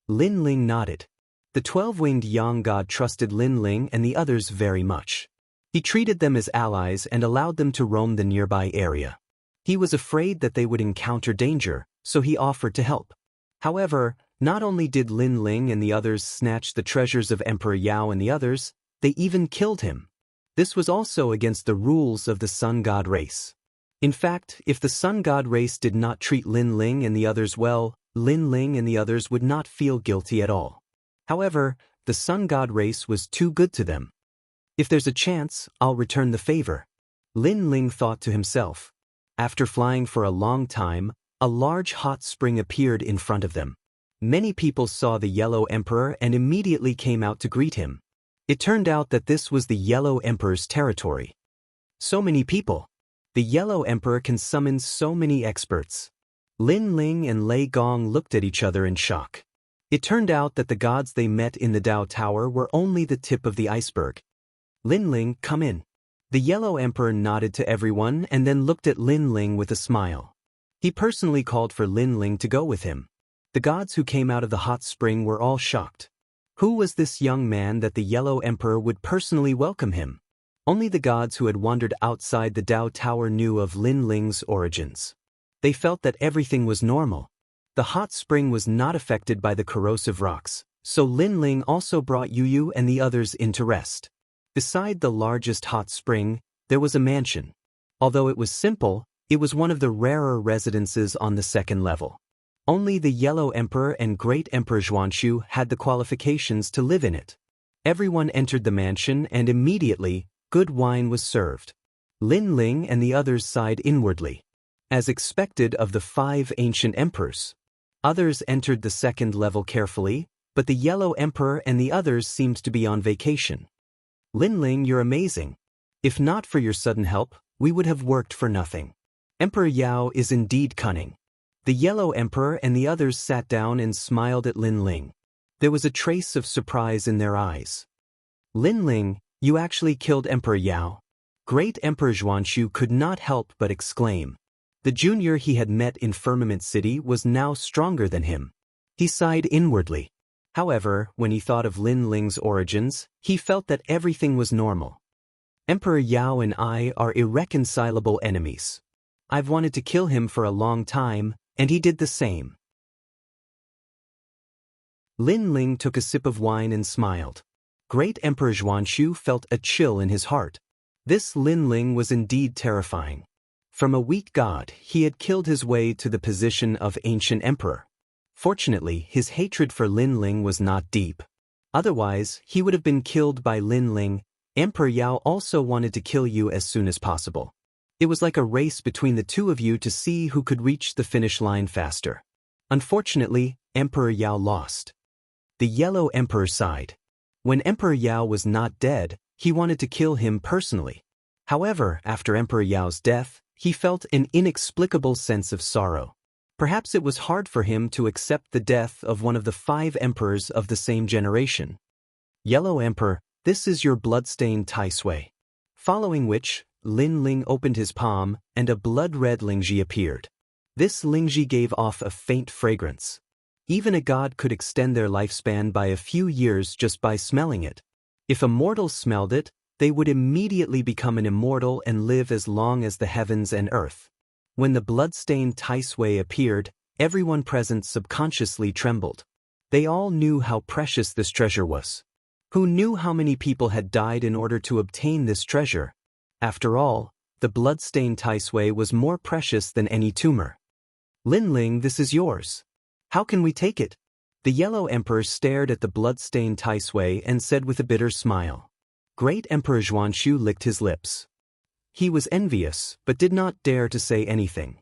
Linling nodded. The 12-winged Yang god trusted Linling and the others very much. He treated them as allies and allowed them to roam the nearby area. He was afraid that they would encounter danger, so he offered to help. However, not only did Linling and the others snatch the treasures of Emperor Yao and the others, they even killed him. This was also against the rules of the Sun God race. In fact, if the Sun God race did not treat Linling and the others well, Linling and the others would not feel guilty at all. However, the Sun God race was too good to them. If there's a chance, I'll return the favor. Linling thought to himself. After flying for a long time, a large hot spring appeared in front of them. Many people saw the Yellow Emperor and immediately came out to greet him. It turned out that this was the Yellow Emperor's territory. So many people. The Yellow Emperor can summon so many experts. Linling and Lei Gong looked at each other in shock. It turned out that the gods they met in the Dao Tower were only the tip of the iceberg. Linling, come in. The Yellow Emperor nodded to everyone and then looked at Linling with a smile. He personally called for Linling to go with him. The gods who came out of the hot spring were all shocked. Who was this young man that the Yellow Emperor would personally welcome him? Only the gods who had wandered outside the Dao Tower knew of Linling's origins. They felt that everything was normal. The hot spring was not affected by the corrosive rocks, so Linling also brought Yuyu and the others in to rest. Beside the largest hot spring, there was a mansion. Although it was simple, it was one of the rarer residences on the second level. Only the Yellow Emperor and Great Emperor Zhuanshu had the qualifications to live in it. Everyone entered the mansion and immediately, good wine was served. Linling and the others sighed inwardly. As expected of the 5 ancient emperors. Others entered the second level carefully, but the Yellow Emperor and the others seemed to be on vacation. Linling, you're amazing. If not for your sudden help, we would have worked for nothing. Emperor Yao is indeed cunning. The Yellow Emperor and the others sat down and smiled at Linling. There was a trace of surprise in their eyes. Linling, you actually killed Emperor Yao? Great Emperor Zhuanshu could not help but exclaim. The junior he had met in Firmament City was now stronger than him. He sighed inwardly. However, when he thought of Linling's origins, he felt that everything was normal. Emperor Yao and I are irreconcilable enemies. I've wanted to kill him for a long time, and he did the same. Linling took a sip of wine and smiled. Great Emperor Zhuanshu felt a chill in his heart. This Linling was indeed terrifying. From a weak god, he had killed his way to the position of ancient emperor. Fortunately, his hatred for Linling was not deep. Otherwise, he would have been killed by Linling. Emperor Yao also wanted to kill you as soon as possible. It was like a race between the two of you to see who could reach the finish line faster. Unfortunately, Emperor Yao lost. The Yellow Emperor sighed. When Emperor Yao was not dead, he wanted to kill him personally. However, after Emperor Yao's death, he felt an inexplicable sense of sorrow. Perhaps it was hard for him to accept the death of one of the 5 emperors of the same generation. Yellow Emperor, this is your bloodstained Tai Sui. Following which, Lin Ling opened his palm, and a blood-red Lingji appeared. This Lingji gave off a faint fragrance. Even a god could extend their lifespan by a few years just by smelling it. If a mortal smelled it, they would immediately become an immortal and live as long as the heavens and earth. When the blood-stained Tai Sui appeared, everyone present subconsciously trembled. They all knew how precious this treasure was. Who knew how many people had died in order to obtain this treasure? After all, the blood-stained Tai Sui was more precious than any tumor. Lin Ling, this is yours. How can we take it? The Yellow Emperor stared at the blood-stained Tai Sui and said with a bitter smile. Great Emperor Xuanxu licked his lips. He was envious, but did not dare to say anything.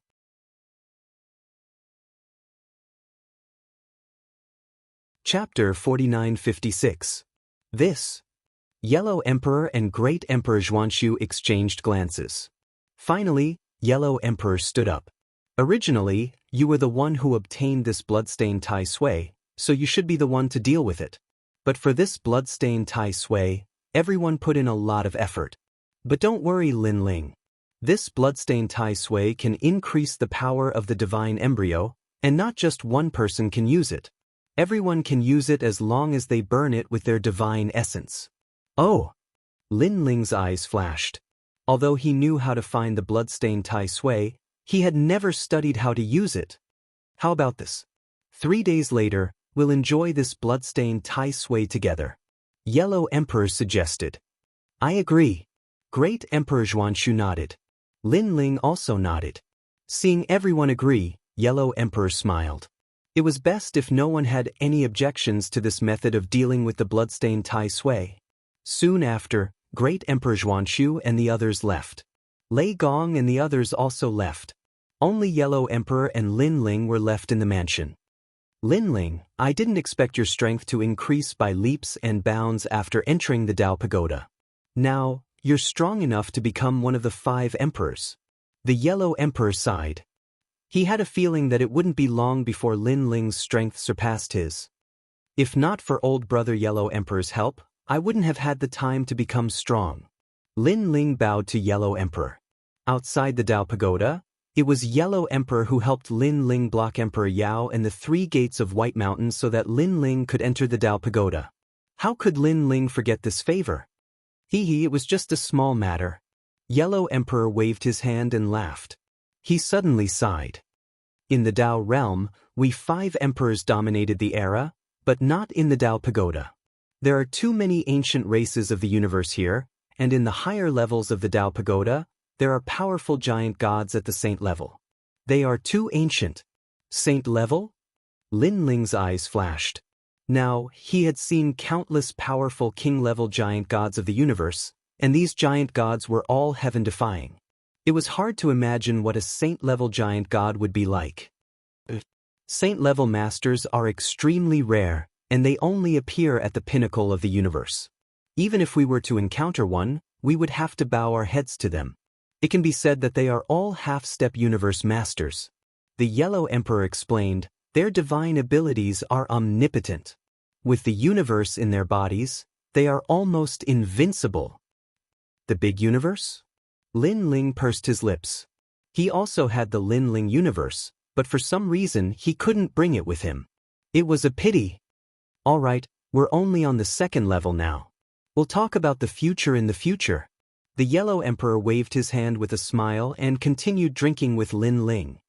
Chapter 4956. This. Yellow Emperor and Great Emperor Xuanxu exchanged glances. Finally, Yellow Emperor stood up. Originally, you were the one who obtained this blood-stained Tai Sui, so you should be the one to deal with it. But for this blood-stained Tai Sui, everyone put in a lot of effort. But don't worry, Lin Ling. This blood-stained Tai Sui can increase the power of the divine embryo, and not just one person can use it. Everyone can use it as long as they burn it with their divine essence. Oh! Lin Ling's eyes flashed. Although he knew how to find the blood-stained Tai Sui, he had never studied how to use it. How about this? 3 days later, we'll enjoy this blood-stained Tai Sui together. Yellow Emperor suggested. I agree. Great Emperor Xuanxu nodded. Lin Ling also nodded. Seeing everyone agree, Yellow Emperor smiled. It was best if no one had any objections to this method of dealing with the blood-stained Tai Sui. Soon after, Great Emperor Xuanxu and the others left. Lei Gong and the others also left. Only Yellow Emperor and Lin Ling were left in the mansion. Lin Ling, I didn't expect your strength to increase by leaps and bounds after entering the Dao Pagoda. Now, you're strong enough to become one of the 5 emperors. The Yellow Emperor sighed. He had a feeling that it wouldn't be long before Lin Ling's strength surpassed his. If not for old brother Yellow Emperor's help, I wouldn't have had the time to become strong. Lin Ling bowed to Yellow Emperor. Outside the Dao Pagoda, it was Yellow Emperor who helped Lin Ling block Emperor Yao and the 3 gates of White Mountain so that Lin Ling could enter the Dao Pagoda. How could Lin Ling forget this favor? It was just a small matter. Yellow Emperor waved his hand and laughed. He suddenly sighed. In the Dao realm, we 5 emperors dominated the era, but not in the Dao Pagoda. There are too many ancient races of the universe here, and in the higher levels of the Dao Pagoda, there are powerful giant gods at the saint level. They are too ancient. Saint level? Lin Ling's eyes flashed. Now, he had seen countless powerful king-level giant gods of the universe, and these giant gods were all heaven-defying. It was hard to imagine what a saint-level giant god would be like. Saint-level masters are extremely rare, and they only appear at the pinnacle of the universe. Even if we were to encounter one, we would have to bow our heads to them. It can be said that they are all half-step universe masters. The Yellow Emperor explained, their divine abilities are omnipotent. With the universe in their bodies, they are almost invincible. The big universe? Lin Ling pursed his lips. He also had the Lin Ling universe, but for some reason he couldn't bring it with him. It was a pity. All right, we're only on the 2nd level now. We'll talk about the future in the future. The Yellow Emperor waved his hand with a smile and continued drinking with Lin Ling.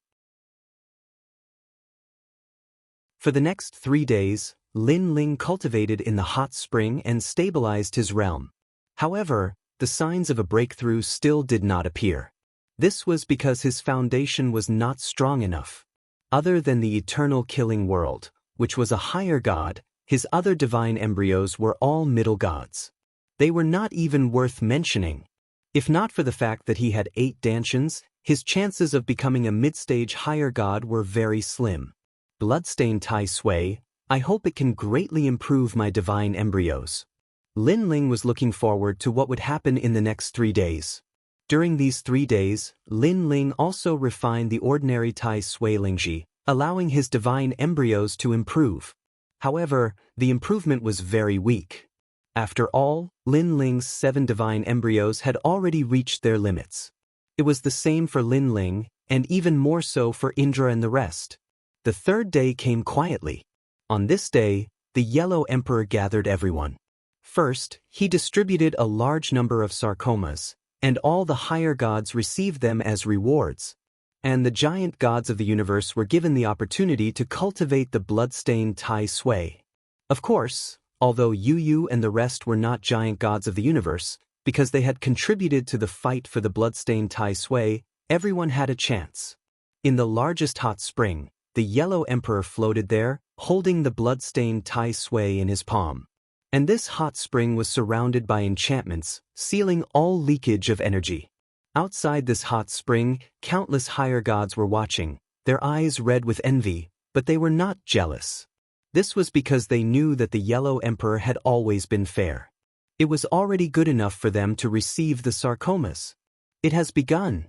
For the next 3 days, Lin Ling cultivated in the hot spring and stabilized his realm. However, the signs of a breakthrough still did not appear. This was because his foundation was not strong enough. Other than the eternal killing world, which was a higher god, his other divine embryos were all middle gods. They were not even worth mentioning. If not for the fact that he had 8 Dantians, his chances of becoming a mid-stage higher god were very slim. Bloodstained Tai Sui, I hope it can greatly improve my divine embryos. Lin Ling was looking forward to what would happen in the next 3 days. During these 3 days, Lin Ling also refined the ordinary Tai Sui Lingji, allowing his divine embryos to improve. However, the improvement was very weak. After all, Lin Ling's 7 divine embryos had already reached their limits. It was the same for Lin Ling, and even more so for Indra and the rest. The third day came quietly. On this day, the Yellow Emperor gathered everyone. First, he distributed a large number of sarcomas, and all the higher gods received them as rewards. And the giant gods of the universe were given the opportunity to cultivate the bloodstained Tai Sui. Of course, although Yu and the rest were not giant gods of the universe, because they had contributed to the fight for the bloodstained Tai Sui, everyone had a chance. In the largest hot spring, the Yellow Emperor floated there, holding the bloodstained Tai Sui in his palm. And this hot spring was surrounded by enchantments, sealing all leakage of energy. Outside this hot spring, countless higher gods were watching, their eyes red with envy, but they were not jealous. This was because they knew that the Yellow Emperor had always been fair. It was already good enough for them to receive the sarcomas. It has begun.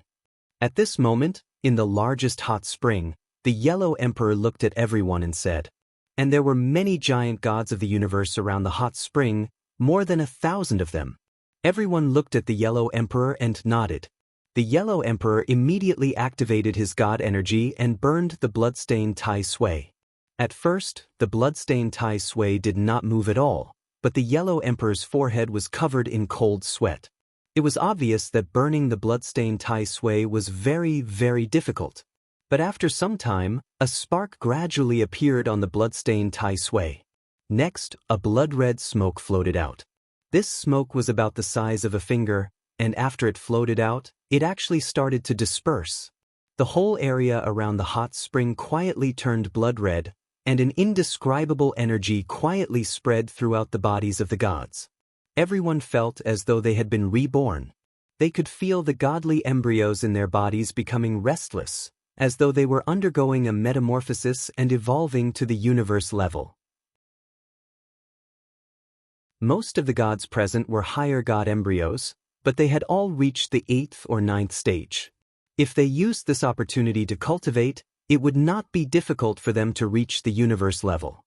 At this moment, in the largest hot spring, the Yellow Emperor looked at everyone and said, and there were many giant gods of the universe around the hot spring, more than 1,000 of them. Everyone looked at the Yellow Emperor and nodded. The Yellow Emperor immediately activated his god energy and burned the bloodstained Tai Sui. At first, the bloodstained Tai Sui did not move at all, but the Yellow Emperor's forehead was covered in cold sweat. It was obvious that burning the bloodstained Tai Sui was very, very difficult. But after some time, a spark gradually appeared on the bloodstained Tai Sui. Next, a blood-red smoke floated out. This smoke was about the size of a finger, and after it floated out, it actually started to disperse. The whole area around the hot spring quietly turned blood-red, and an indescribable energy quietly spread throughout the bodies of the gods. Everyone felt as though they had been reborn. They could feel the godly embryos in their bodies becoming restless, as though they were undergoing a metamorphosis and evolving to the universe level. Most of the gods present were higher god embryos, but they had all reached the 8th or 9th stage. If they used this opportunity to cultivate, it would not be difficult for them to reach the universe level.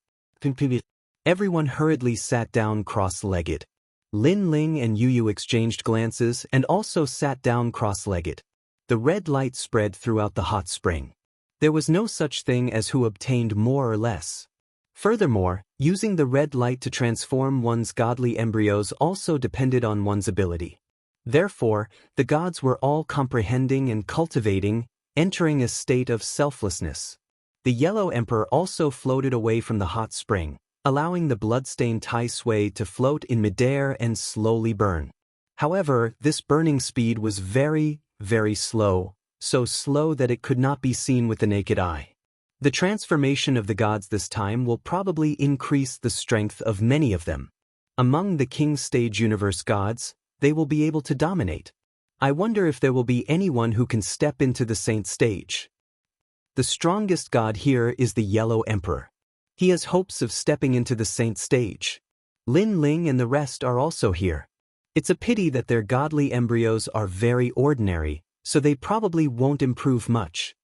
Everyone hurriedly sat down cross-legged. Lin Ling and Yu exchanged glances and also sat down cross-legged. The red light spread throughout the hot spring. There was no such thing as who obtained more or less. Furthermore, using the red light to transform one's godly embryos also depended on one's ability. Therefore, the gods were all comprehending and cultivating, entering a state of selflessness. The Yellow Emperor also floated away from the hot spring, allowing the bloodstained Tai Sui to float in midair and slowly burn. However, this burning speed was very, very slow, so slow that it could not be seen with the naked eye. The transformation of the gods this time will probably increase the strength of many of them. Among the King Stage Universe gods, they will be able to dominate. I wonder if there will be anyone who can step into the Saint Stage. The strongest god here is the Yellow Emperor. He has hopes of stepping into the Saint Stage. Lin Ling and the rest are also here. It's a pity that their godly embryos are very ordinary, so they probably won't improve much.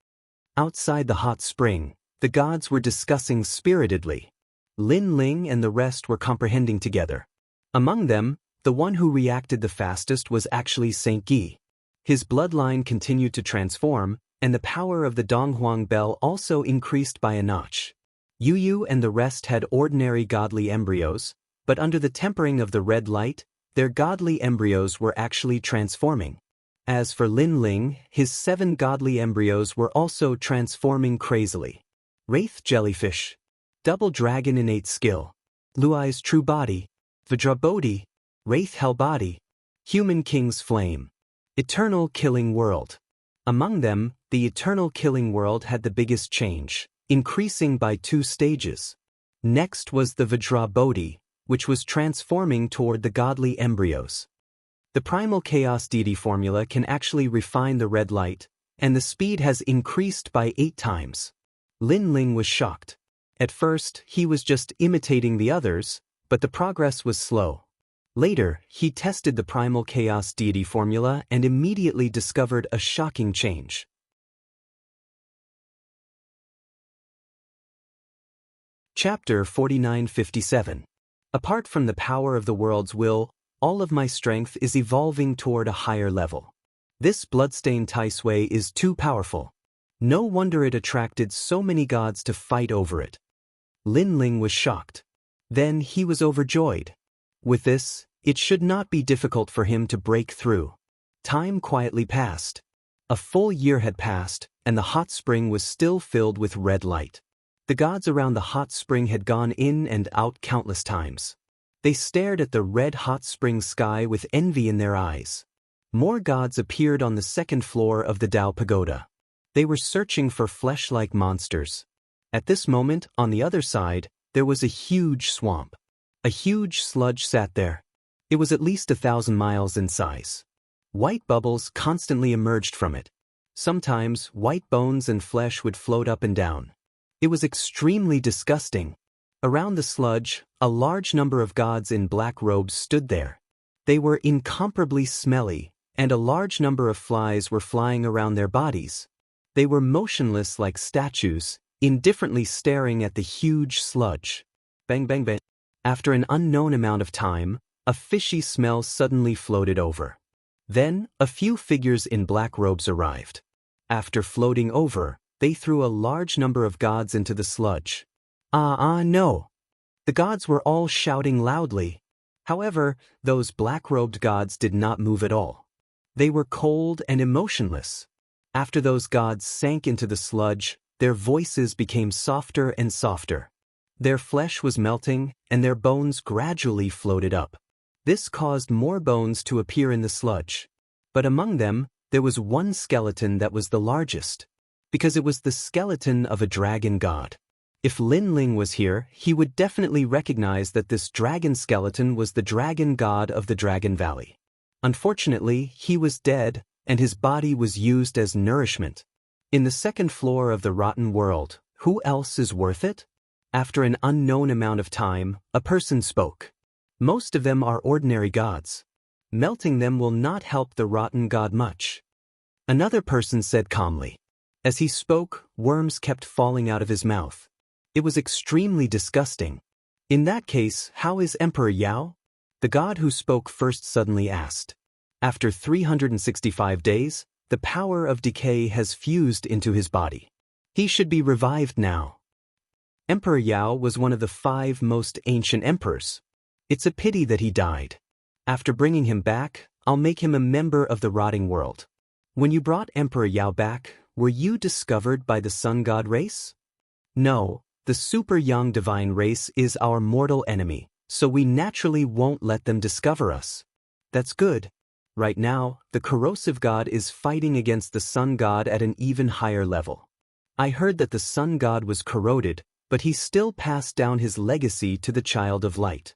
Outside the hot spring, the gods were discussing spiritedly. Lin Ling and the rest were comprehending together. Among them, the one who reacted the fastest was actually Saint Gi. His bloodline continued to transform, and the power of the Donghuang Bell also increased by a notch. Yu and the rest had ordinary godly embryos, but under the tempering of the red light, their godly embryos were actually transforming. As for Lin Ling, his 7 godly embryos were also transforming crazily. Wraith Jellyfish, Double Dragon Innate Skill, Luai's True Body, Vajrabodhi, Wraith Hell Body, Human King's Flame, Eternal Killing World. Among them, the Eternal Killing World had the biggest change, increasing by 2 stages. Next was the Vajrabodhi, which was transforming toward the godly embryos. The Primal Chaos Deity formula can actually refine the red light, and the speed has increased by 8 times. Lin Ling was shocked. At first, he was just imitating the others, but the progress was slow. Later, he tested the Primal Chaos Deity formula and immediately discovered a shocking change. Chapter 4957. Apart from the power of the world's will, all of my strength is evolving toward a higher level. This bloodstained Taisui is too powerful. No wonder it attracted so many gods to fight over it. Lin Ling was shocked. Then he was overjoyed. With this, it should not be difficult for him to break through. Time quietly passed. A full year had passed, and the hot spring was still filled with red light. The gods around the hot spring had gone in and out countless times. They stared at the red-hot spring sky with envy in their eyes. More gods appeared on the second floor of the Tao Pagoda. They were searching for flesh-like monsters. At this moment, on the other side, there was a huge swamp. A huge sludge sat there. It was at least 1,000 miles in size. White bubbles constantly emerged from it. Sometimes, white bones and flesh would float up and down. It was extremely disgusting. Around the sludge, a large number of gods in black robes stood there. They were incomparably smelly, and a large number of flies were flying around their bodies. They were motionless like statues, indifferently staring at the huge sludge. Bang bang bang. After an unknown amount of time, a fishy smell suddenly floated over. Then, a few figures in black robes arrived. After floating over, they threw a large number of gods into the sludge. No! The gods were all shouting loudly. However, those black-robed gods did not move at all. They were cold and emotionless. After those gods sank into the sludge, their voices became softer and softer. Their flesh was melting, and their bones gradually floated up. This caused more bones to appear in the sludge. But among them, there was one skeleton that was the largest, because it was the skeleton of a dragon god. If Lin Ling was here, he would definitely recognize that this dragon skeleton was the dragon god of the Dragon Valley. Unfortunately, he was dead, and his body was used as nourishment. In the second floor of the rotten world, who else is worth it? After an unknown amount of time, a person spoke. Most of them are ordinary gods. Melting them will not help the rotten god much. Another person said calmly. As he spoke, worms kept falling out of his mouth. It was extremely disgusting. In that case, how is Emperor Yao? The god who spoke first suddenly asked. After 365 days, the power of decay has fused into his body. He should be revived now. Emperor Yao was one of the 5 most ancient emperors. It's a pity that he died. After bringing him back, I'll make him a member of the rotting world. When you brought Emperor Yao back, were you discovered by the sun god race? No. The super young divine race is our mortal enemy, so we naturally won't let them discover us. That's good. Right now, the corrosive god is fighting against the sun god at an even higher level. I heard that the sun god was corroded, but he still passed down his legacy to the child of light.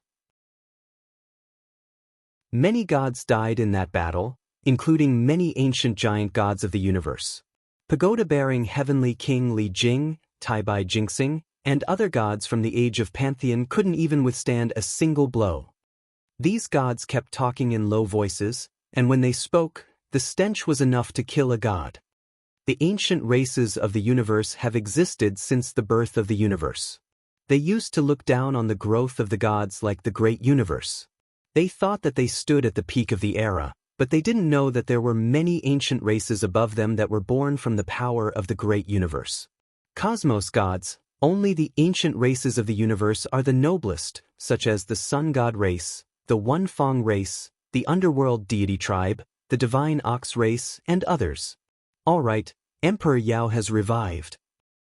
Many gods died in that battle, including many ancient giant gods of the universe. Pagoda-bearing heavenly king Li Jing, Taibai Jinxing, and other gods from the age of Pantheon couldn't even withstand a single blow. These gods kept talking in low voices, and when they spoke, the stench was enough to kill a god. The ancient races of the universe have existed since the birth of the universe. They used to look down on the growth of the gods like the great universe. They thought that they stood at the peak of the era, but they didn't know that there were many ancient races above them that were born from the power of the great universe. Cosmos gods, only the ancient races of the universe are the noblest, such as the sun god race, the One Fong race, the underworld deity tribe, the divine ox race, and others. Alright, Emperor Yao has revived.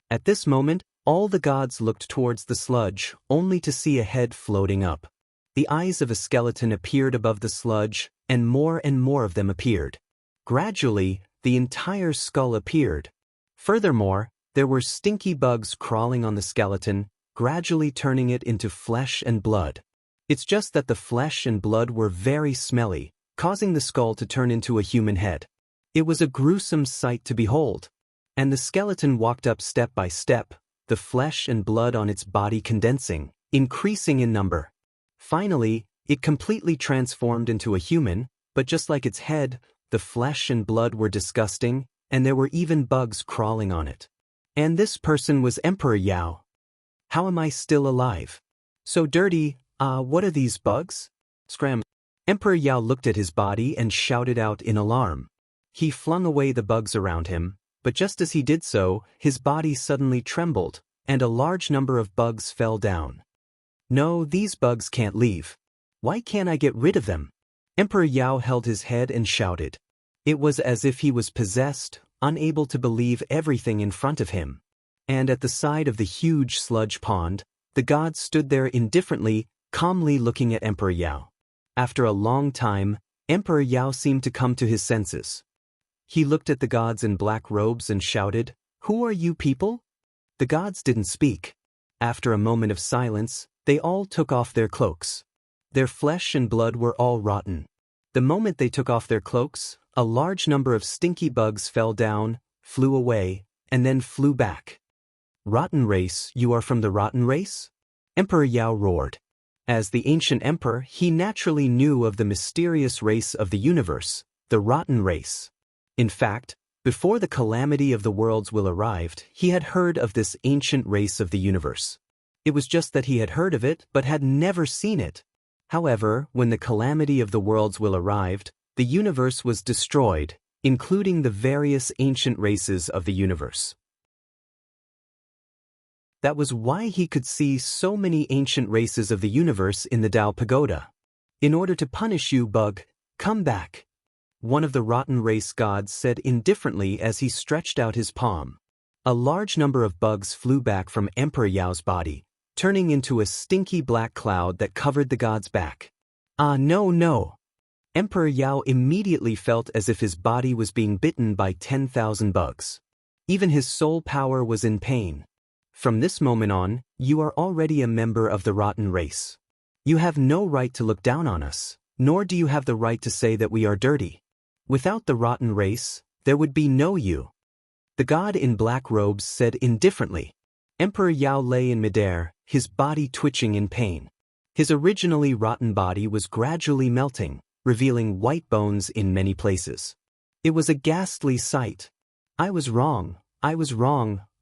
At this moment, all the gods looked towards the sludge, only to see a head floating up. The eyes of a skeleton appeared above the sludge, and more of them appeared. Gradually, the entire skull appeared. Furthermore, there were stinky bugs crawling on the skeleton, gradually turning it into flesh and blood. It's just that the flesh and blood were very smelly, causing the skull to turn into a human head. It was a gruesome sight to behold. And the skeleton walked up step by step, the flesh and blood on its body condensing, increasing in number. Finally, it completely transformed into a human, but just like its head, the flesh and blood were disgusting, and there were even bugs crawling on it. And this person was Emperor Yao. How am I still alive? So dirty, What are these bugs? Scram. Emperor Yao looked at his body and shouted out in alarm. He flung away the bugs around him, but just as he did so, his body suddenly trembled, and a large number of bugs fell down. No, these bugs can't leave. Why can't I get rid of them? Emperor Yao held his head and shouted. It was as if he was possessed, unable to believe everything in front of him. And at the side of the huge sludge pond, the gods stood there indifferently, calmly looking at Emperor Yao. After a long time, Emperor Yao seemed to come to his senses. He looked at the gods in black robes and shouted, "Who are you people?" The gods didn't speak. After a moment of silence, they all took off their cloaks. Their flesh and blood were all rotten. The moment they took off their cloaks, a large number of stinky bugs fell down, flew away, and then flew back. "Rotten race, you are from the rotten race?" Emperor Yao roared. As the ancient emperor, he naturally knew of the mysterious race of the universe, the rotten race. In fact, before the calamity of the worlds will arrived, he had heard of this ancient race of the universe. It was just that he had heard of it but had never seen it. However, when the calamity of the worlds will arrived, the universe was destroyed, including the various ancient races of the universe. That was why he could see so many ancient races of the universe in the Tao Pagoda. "In order to punish you, bug, come back," one of the rotten race gods said indifferently as he stretched out his palm. A large number of bugs flew back from Emperor Yao's body, turning into a stinky black cloud that covered the god's back. No. Emperor Yao immediately felt as if his body was being bitten by 10,000 bugs. Even his soul power was in pain. "From this moment on, you are already a member of the rotten race. You have no right to look down on us, nor do you have the right to say that we are dirty. Without the rotten race, there would be no you." The god in black robes said indifferently. Emperor Yao lay in midair, his body twitching in pain. His originally rotten body was gradually melting, revealing white bones in many places. It was a ghastly sight. I was wrong.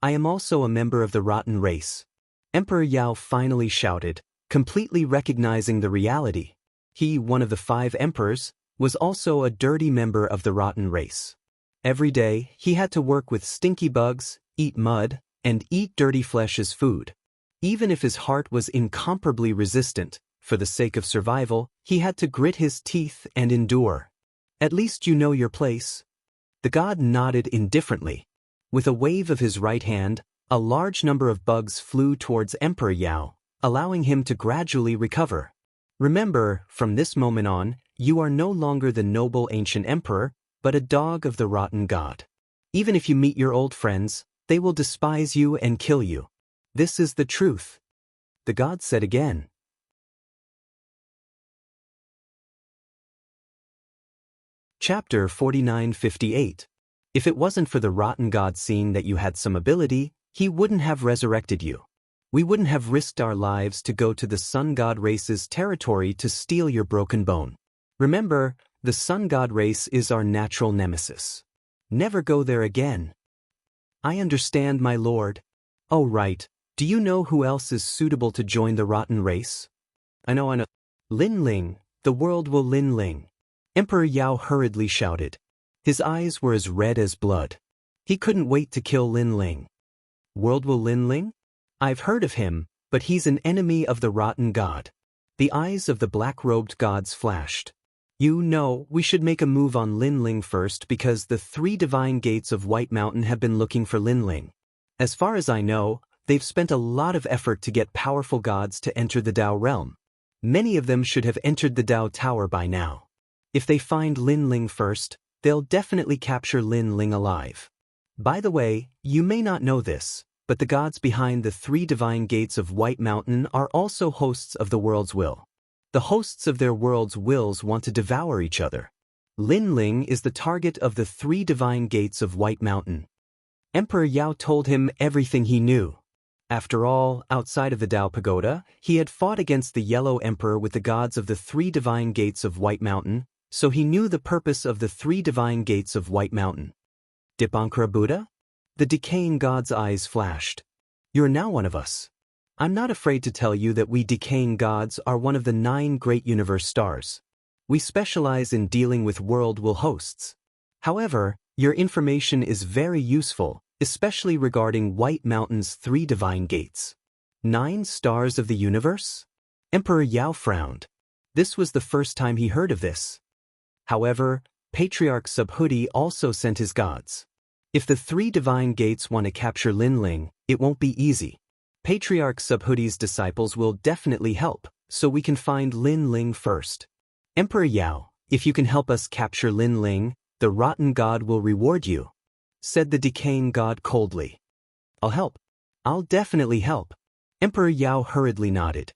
I am also a member of the rotten race." Emperor Yao finally shouted, completely recognizing the reality. He, one of the 5 emperors, was also a dirty member of the rotten race. Every day, he had to work with stinky bugs, eat mud, and eat dirty flesh as food. Even if his heart was incomparably resistant, for the sake of survival, he had to grit his teeth and endure. "At least you know your place." The god nodded indifferently. With a wave of his right hand, a large number of bugs flew towards Emperor Yao, allowing him to gradually recover. "Remember, from this moment on, you are no longer the noble ancient emperor, but a dog of the rotten god. Even if you meet your old friends, they will despise you and kill you. This is the truth." The god said again. Chapter 49:58. If it wasn't for the rotten god seeing that you had some ability, he wouldn't have resurrected you. We wouldn't have risked our lives to go to the sun god race's territory to steal your broken bone. Remember, the sun god race is our natural nemesis. Never go there again. "I understand, my lord." "Oh right, do you know who else is suitable to join the rotten race?" I know. "Lin Ling, the world will Lin Ling." Emperor Yao hurriedly shouted. His eyes were as red as blood. He couldn't wait to kill Lin Ling. "World will Lin Ling? I've heard of him, but he's an enemy of the rotten god." The eyes of the black-robed gods flashed. "You know, we should make a move on Lin Ling first because the 3 divine gates of White Mountain have been looking for Lin Ling. As far as I know, they've spent a lot of effort to get powerful gods to enter the Tao realm. Many of them should have entered the Tao Tower by now. If they find Lin Ling first, they'll definitely capture Lin Ling alive. By the way, you may not know this, but the gods behind the 3 divine gates of White Mountain are also hosts of the world's will. The hosts of their world's wills want to devour each other. Lin Ling is the target of the 3 divine gates of White Mountain." Emperor Yao told him everything he knew. After all, outside of the Tao Pagoda, he had fought against the Yellow Emperor with the gods of the 3 divine gates of White Mountain, so he knew the purpose of the 3 divine gates of White Mountain. "Dipankara Buddha?" The decaying god's eyes flashed. "You're now one of us." I'm not afraid to tell you that we decaying gods are one of the 9 great universe stars. We specialize in dealing with world-will hosts. However, your information is very useful, especially regarding White Mountain's 3 divine gates. 9 stars of the universe? Emperor Yao frowned. This was the first time he heard of this. However, Patriarch Subhuti also sent his gods. If the 3 divine gates want to capture Linling, it won't be easy. Patriarch Subhuti's disciples will definitely help, so we can find Linling first. Emperor Yao, if you can help us capture Linling, the rotten god will reward you, said the decaying god coldly. I'll help. I'll definitely help. Emperor Yao hurriedly nodded.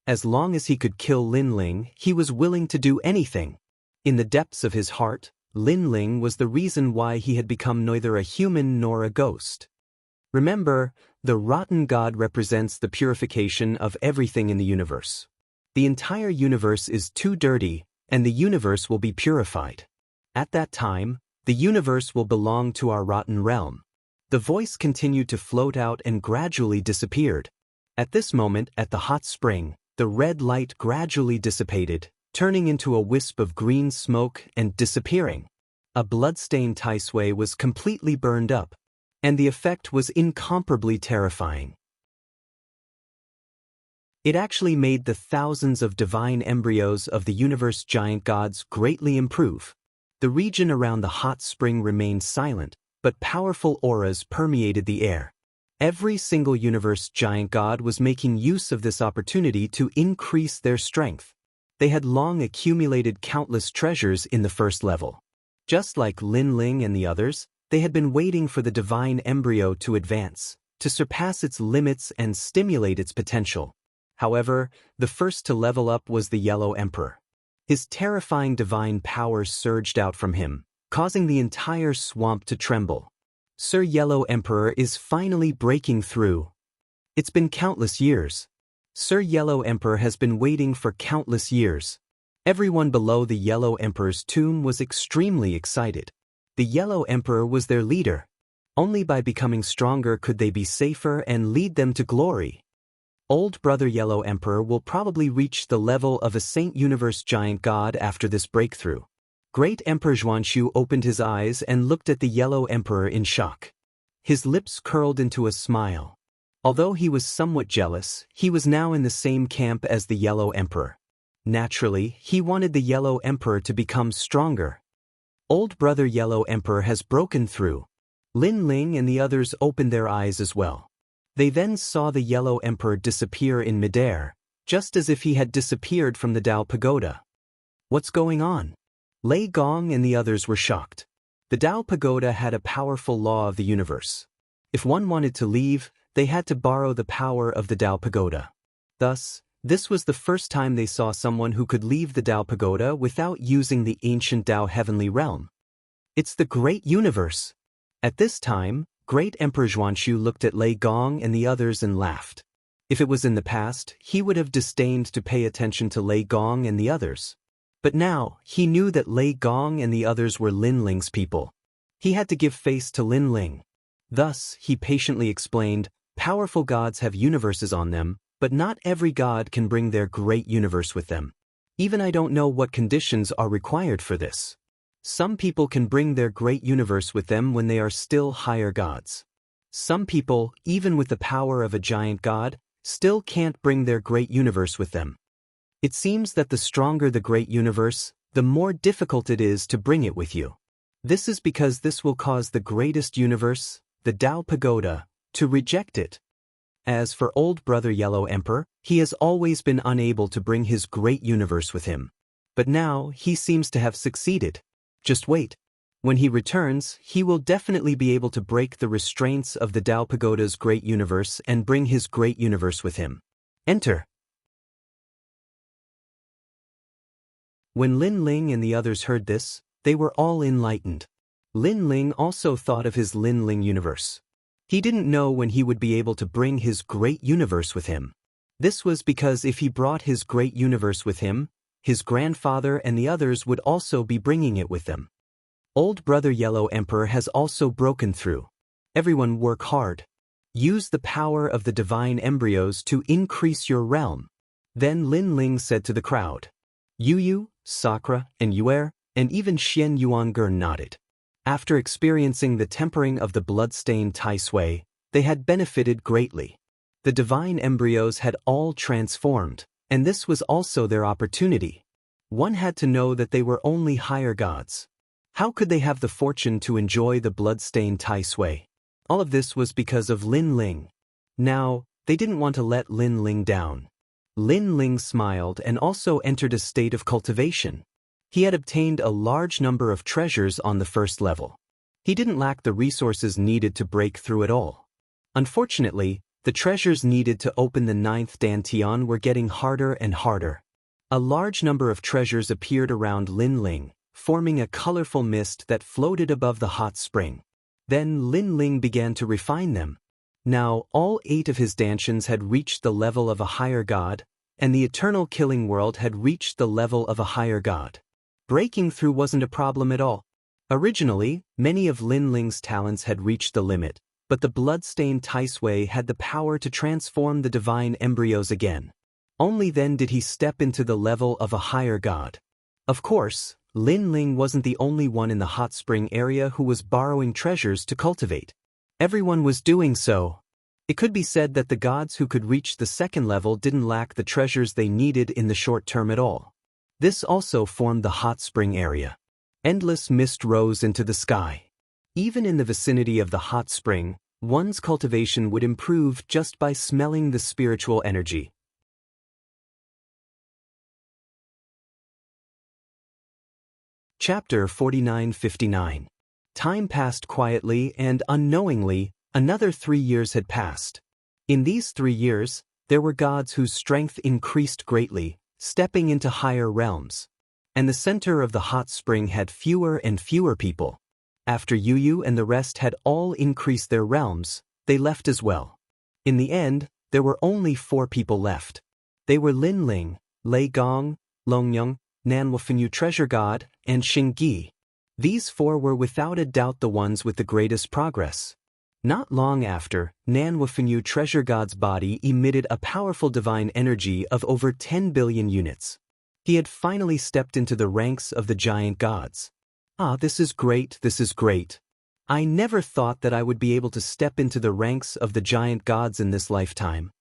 As long as he could kill Linling, he was willing to do anything. In the depths of his heart, Linling was the reason why he had become neither a human nor a ghost. Remember, the rotten god represents the purification of everything in the universe. The entire universe is too dirty, and the universe will be purified. At that time, the universe will belong to our rotten realm. The voice continued to float out and gradually disappeared. At this moment, at the hot spring, the red light gradually dissipated, turning into a wisp of green smoke and disappearing. A blood-stained Taisui was completely burned up, and the effect was incomparably terrifying. It actually made the thousands of divine embryos of the universe giant gods greatly improve. The region around the hot spring remained silent, but powerful auras permeated the air. Every single universe giant god was making use of this opportunity to increase their strength. They had long accumulated countless treasures in the first level. Just like Linling and the others, they had been waiting for the divine embryo to advance, to surpass its limits and stimulate its potential. However, the first to level up was the Yellow Emperor. His terrifying divine power surged out from him, causing the entire swamp to tremble. Sir Yellow Emperor is finally breaking through. It's been countless years. Sir Yellow Emperor has been waiting for countless years. Everyone below the Yellow Emperor's tomb was extremely excited. The Yellow Emperor was their leader. Only by becoming stronger could they be safer and lead them to glory. Old Brother Yellow Emperor will probably reach the level of a Saint Universe giant god after this breakthrough. Great Emperor Zhuanshu opened his eyes and looked at the Yellow Emperor in shock. His lips curled into a smile. Although he was somewhat jealous, he was now in the same camp as the Yellow Emperor. Naturally, he wanted the Yellow Emperor to become stronger. Old Brother Yellow Emperor has broken through. Linling and the others opened their eyes as well. They then saw the Yellow Emperor disappear in midair, just as if he had disappeared from the Dao Pagoda. What's going on? Lei Gong and the others were shocked. The Dao Pagoda had a powerful law of the universe. If one wanted to leave, they had to borrow the power of the Dao Pagoda. Thus, this was the first time they saw someone who could leave the Dao Pagoda without using the ancient Dao heavenly realm. It's the great universe. At this time, Great Emperor Zhuanshu looked at Lei Gong and the others and laughed. If it was in the past, he would have disdained to pay attention to Lei Gong and the others. But now, he knew that Lei Gong and the others were Linling's people. He had to give face to Linling. Thus, he patiently explained, powerful gods have universes on them, but not every god can bring their great universe with them. Even I don't know what conditions are required for this. Some people can bring their great universe with them when they are still higher gods. Some people, even with the power of a giant god, still can't bring their great universe with them. It seems that the stronger the great universe, the more difficult it is to bring it with you. This is because this will cause the greatest universe, the Dao Pagoda, to reject it. As for Old Brother Yellow Emperor, he has always been unable to bring his great universe with him. But now, he seems to have succeeded. Just wait. When he returns, he will definitely be able to break the restraints of the Dao Pagoda's great universe and bring his great universe with him. Enter. When Linling and the others heard this, they were all enlightened. Linling also thought of his Linling universe. He didn't know when he would be able to bring his great universe with him. This was because if he brought his great universe with him, his grandfather and the others would also be bringing it with them. Old Brother Yellow Emperor has also broken through. Everyone work hard. Use the power of the divine embryos to increase your realm. Then Lin Ling said to the crowd. Yu Yu, Sakura, and Yuer, and even Xian Yuange nodded. After experiencing the tempering of the blood-stained Tai Sui, they had benefited greatly. The divine embryos had all transformed, and this was also their opportunity. One had to know that they were only higher gods. How could they have the fortune to enjoy the blood-stained Tai Sui? All of this was because of Lin Ling. Now, they didn't want to let Lin Ling down. Lin Ling smiled and also entered a state of cultivation. He had obtained a large number of treasures on the first level. He didn't lack the resources needed to break through it all. Unfortunately, the treasures needed to open the 9th Dantian were getting harder and harder. A large number of treasures appeared around Lin Ling, forming a colorful mist that floated above the hot spring. Then Lin Ling began to refine them. Now, all 8 of his Dantians had reached the level of a higher god, and the eternal killing world had reached the level of a higher god. Breaking through wasn't a problem at all. Originally, many of Lin Ling's talents had reached the limit, but the blood-stained Tai Sui had the power to transform the divine embryos again. Only then did he step into the level of a higher god. Of course, Lin Ling wasn't the only one in the hot spring area who was borrowing treasures to cultivate. Everyone was doing so. It could be said that the gods who could reach the 2nd level didn't lack the treasures they needed in the short term at all. This also formed the hot spring area. Endless mist rose into the sky. Even in the vicinity of the hot spring, one's cultivation would improve just by smelling the spiritual energy. Chapter 49-59. Time passed quietly and unknowingly, another 3 years had passed. In these 3 years, there were gods whose strength increased greatly, stepping into higher realms. And the center of the hot spring had fewer and fewer people. After Yu Yu and the rest had all increased their realms, they left as well. In the end, there were only 4 people left. They were Lin Ling, Lei Gong, Longyang, Nanwufenyu Treasure God, and Xingyi. These 4 were without a doubt the ones with the greatest progress. Not long after, Nanwufenyu Treasure God's body emitted a powerful divine energy of over 10 billion units. He had finally stepped into the ranks of the giant gods. Ah, this is great, this is great. I never thought that I would be able to step into the ranks of the giant gods in this lifetime.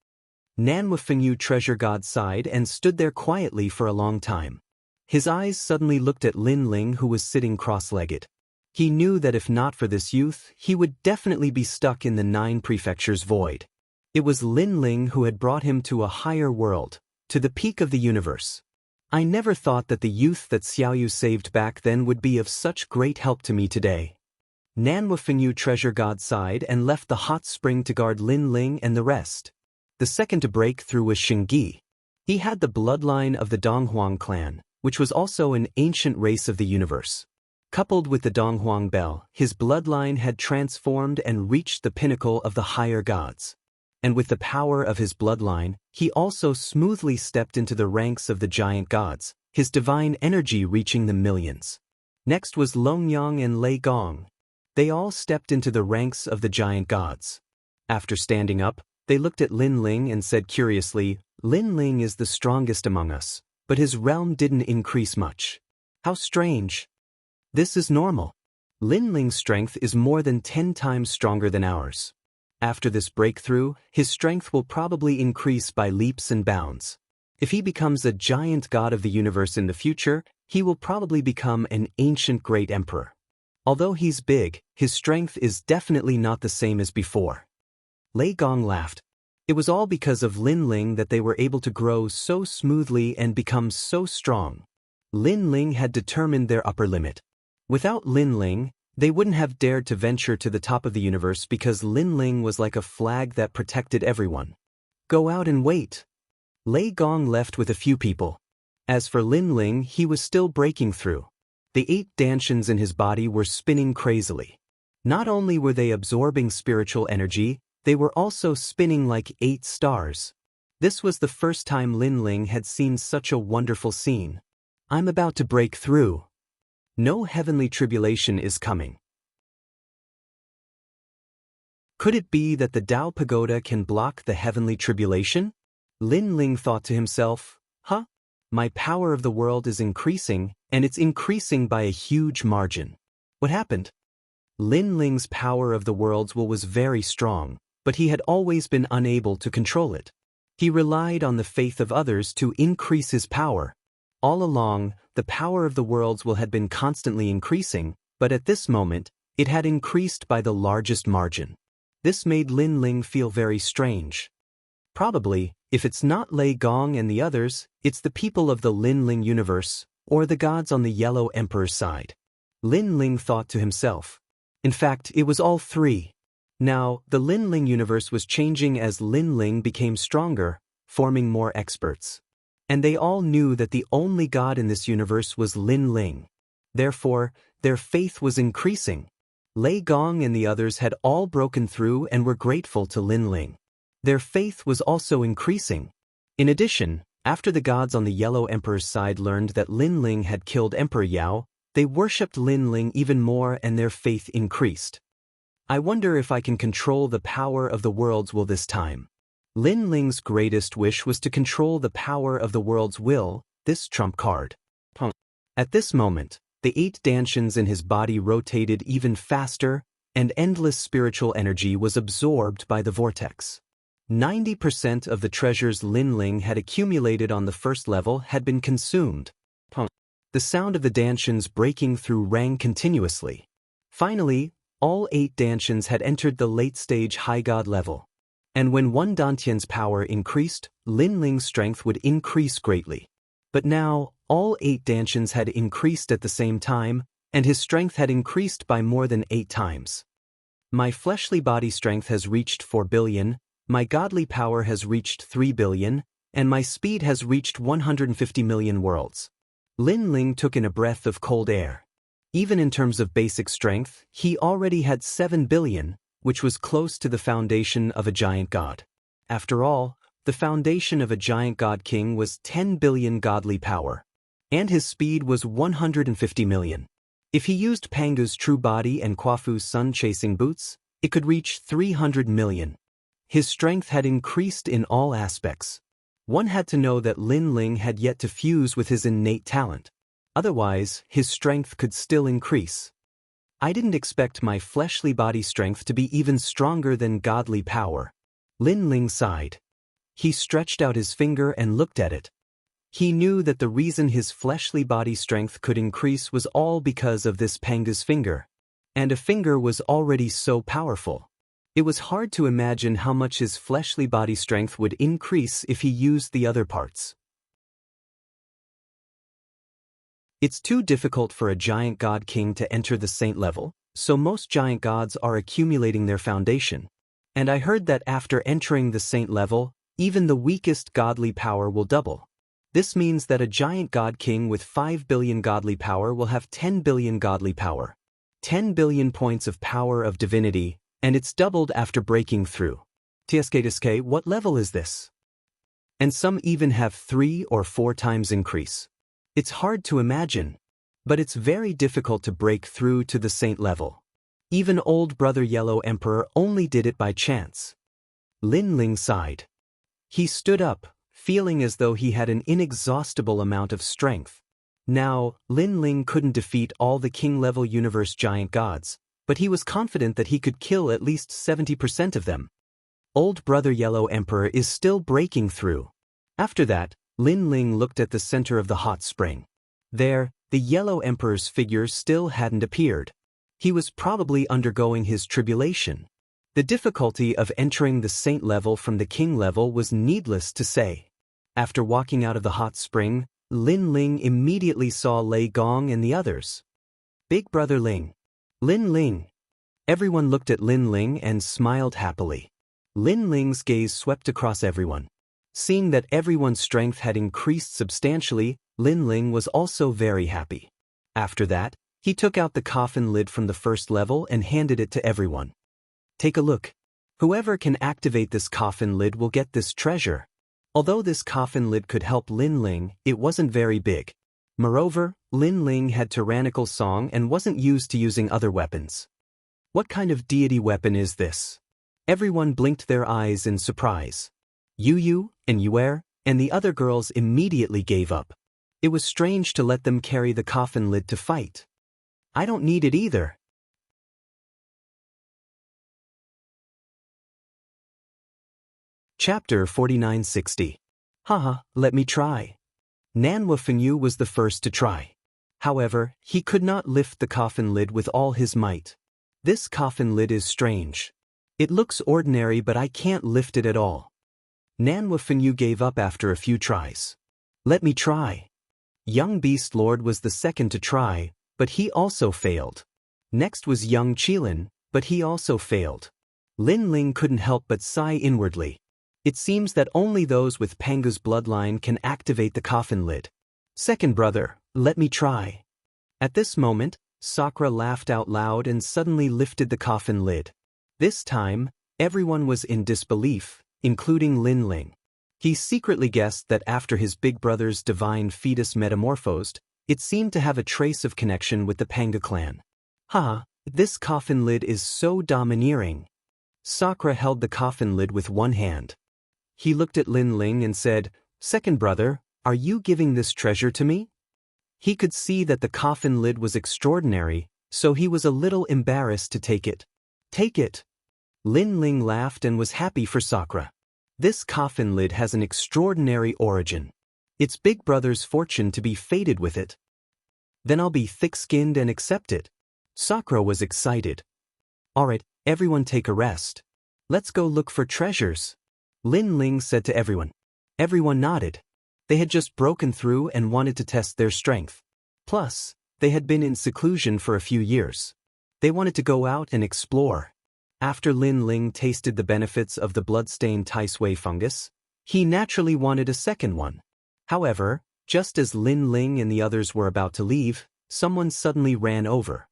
Nanwufenyu Treasure God sighed and stood there quietly for a long time. His eyes suddenly looked at Lin Ling, who was sitting cross-legged. He knew that if not for this youth, he would definitely be stuck in the 9 prefectures void. It was Lin Ling who had brought him to a higher world, to the peak of the universe. I never thought that the youth that Xiaoyu saved back then would be of such great help to me today. Nanwufenyu Treasure God sighed and left the hot spring to guard Lin Ling and the rest. The second to break through was Xingyi. He had the bloodline of the Donghuang clan, which was also an ancient race of the universe. Coupled with the Donghuang bell, his bloodline had transformed and reached the pinnacle of the higher gods. And with the power of his bloodline, he also smoothly stepped into the ranks of the giant gods, his divine energy reaching the millions. Next was Longyang and Lei Gong. They all stepped into the ranks of the giant gods. After standing up, they looked at Lin Ling and said curiously, "Lin Ling is the strongest among us, but his realm didn't increase much. How strange. This is normal. Lin Ling's strength is more than 10 times stronger than ours. After this breakthrough, his strength will probably increase by leaps and bounds. If he becomes a giant god of the universe in the future, he will probably become an ancient great emperor. Although he's big, his strength is definitely not the same as before." Lei Gong laughed. It was all because of Lin Ling that they were able to grow so smoothly and become so strong. Lin Ling had determined their upper limit. Without Lin Ling, they wouldn't have dared to venture to the top of the universe because Lin Ling was like a flag that protected everyone. Go out and wait. Lei Gong left with a few people. As for Lin Ling, he was still breaking through. The 8 Dantians in his body were spinning crazily. Not only were they absorbing spiritual energy, they were also spinning like 8 stars. This was the first time Lin Ling had seen such a wonderful scene. I'm about to break through. No heavenly tribulation is coming. Could it be that the Tao Pagoda can block the heavenly tribulation? Lin Ling thought to himself, my power of the world is increasing, and it's increasing by a huge margin. What happened? Lin Ling's power of the world's will was very strong, but he had always been unable to control it. He relied on the faith of others to increase his power. All along, the power of the world's will had been constantly increasing, but at this moment, it had increased by the largest margin. This made Lin Ling feel very strange. Probably, if it's not Lei Gong and the others, it's the people of the Lin Ling universe, or the gods on the Yellow Emperor's side. Lin Ling thought to himself. In fact, it was all three. Now, the Lin Ling universe was changing as Lin Ling became stronger, forming more experts. And they all knew that the only god in this universe was Lin Ling. Therefore, their faith was increasing. Lei Gong and the others had all broken through and were grateful to Lin Ling. Their faith was also increasing. In addition, after the gods on the Yellow Emperor's side learned that Lin Ling had killed Emperor Yao, they worshipped Lin Ling even more and their faith increased. I wonder if I can control the power of the world's will this time. Lin Ling's greatest wish was to control the power of the world's will, this trump card. At this moment, the 8 dantians in his body rotated even faster, and endless spiritual energy was absorbed by the vortex. 90% of the treasures Lin Ling had accumulated on the first level had been consumed. The sound of the dantians breaking through rang continuously. Finally, all 8 dantians had entered the late-stage high god level. And when one dantian's power increased, Lin Ling's strength would increase greatly. But now, all 8 dantians had increased at the same time, and his strength had increased by more than 8 times. My fleshly body strength has reached 4 billion, my godly power has reached 3 billion, and my speed has reached 150 million worlds. Lin Ling took in a breath of cold air. Even in terms of basic strength, he already had 7 billion, which was close to the foundation of a giant god. After all, the foundation of a giant god king was 10 billion godly power. And his speed was 150 million. If he used Panga's true body and Kwafu's sun-chasing boots, it could reach 300 million. His strength had increased in all aspects. One had to know that Lin Ling had yet to fuse with his innate talent. Otherwise, his strength could still increase. I didn't expect my fleshly body strength to be even stronger than godly power. Lin Ling sighed. He stretched out his finger and looked at it. He knew that the reason his fleshly body strength could increase was all because of this Panga's finger. And a finger was already so powerful. It was hard to imagine how much his fleshly body strength would increase if he used the other parts. It's too difficult for a giant god king to enter the saint level, so most giant gods are accumulating their foundation. And I heard that after entering the saint level, even the weakest godly power will double. This means that a giant god king with 5 billion godly power will have 10 billion godly power. 10 billion points of power of divinity, and it's doubled after breaking through. TSK, what level is this? And some even have 3 or 4 times increase. It's hard to imagine, but it's very difficult to break through to the saint level. Even old brother Yellow Emperor only did it by chance. Lin Ling sighed. He stood up, feeling as though he had an inexhaustible amount of strength. Now, Lin Ling couldn't defeat all the king-level universe giant gods, but he was confident that he could kill at least 70% of them. Old brother Yellow Emperor is still breaking through. After that, Lin Ling looked at the center of the hot spring. There, the Yellow Emperor's figure still hadn't appeared. He was probably undergoing his tribulation. The difficulty of entering the saint level from the king level was needless to say. After walking out of the hot spring, Lin Ling immediately saw Lei Gong and the others. Big brother Ling. Lin Ling. Everyone looked at Lin Ling and smiled happily. Lin Ling's gaze swept across everyone. Seeing that everyone's strength had increased substantially, Lin Ling was also very happy. After that, he took out the coffin lid from the first level and handed it to everyone. Take a look. Whoever can activate this coffin lid will get this treasure. Although this coffin lid could help Lin Ling, it wasn't very big. Moreover, Lin Ling had tyrannical song and wasn't used to using other weapons. What kind of deity weapon is this? Everyone blinked their eyes in surprise. Yu and Yuer and the other girls immediately gave up. It was strange to let them carry the coffin lid to fight. I don't need it either. Chapter 4960. Haha, let me try. Nanhua Fengyu was the first to try. However, he could not lift the coffin lid with all his might. This coffin lid is strange. It looks ordinary, but I can't lift it at all. Nanhua Fengyu gave up after a few tries. Let me try. Young Beast Lord was the second to try, but he also failed. Next was Young Qilin, but he also failed. Lin Ling couldn't help but sigh inwardly. It seems that only those with Pangu's bloodline can activate the coffin lid. Second brother, let me try. At this moment, Sakura laughed out loud and suddenly lifted the coffin lid. This time, everyone was in disbelief, including Lin Ling. He secretly guessed that after his big brother's divine fetus metamorphosed, it seemed to have a trace of connection with the Panga clan. This coffin lid is so domineering. Sakura held the coffin lid with one hand. He looked at Lin Ling and said, Second brother, are you giving this treasure to me? He could see that the coffin lid was extraordinary, so he was a little embarrassed to take it. Take it. Lin Ling laughed and was happy for Sakura. This coffin lid has an extraordinary origin. It's big brother's fortune to be fated with it. Then I'll be thick-skinned and accept it. Sakura was excited. Alright, everyone take a rest. Let's go look for treasures. Lin Ling said to everyone. Everyone nodded. They had just broken through and wanted to test their strength. Plus, they had been in seclusion for a few years. They wanted to go out and explore. After Lin Ling tasted the benefits of the bloodstained Tai Sui fungus, he naturally wanted a second one. However, just as Lin Ling and the others were about to leave, someone suddenly ran over.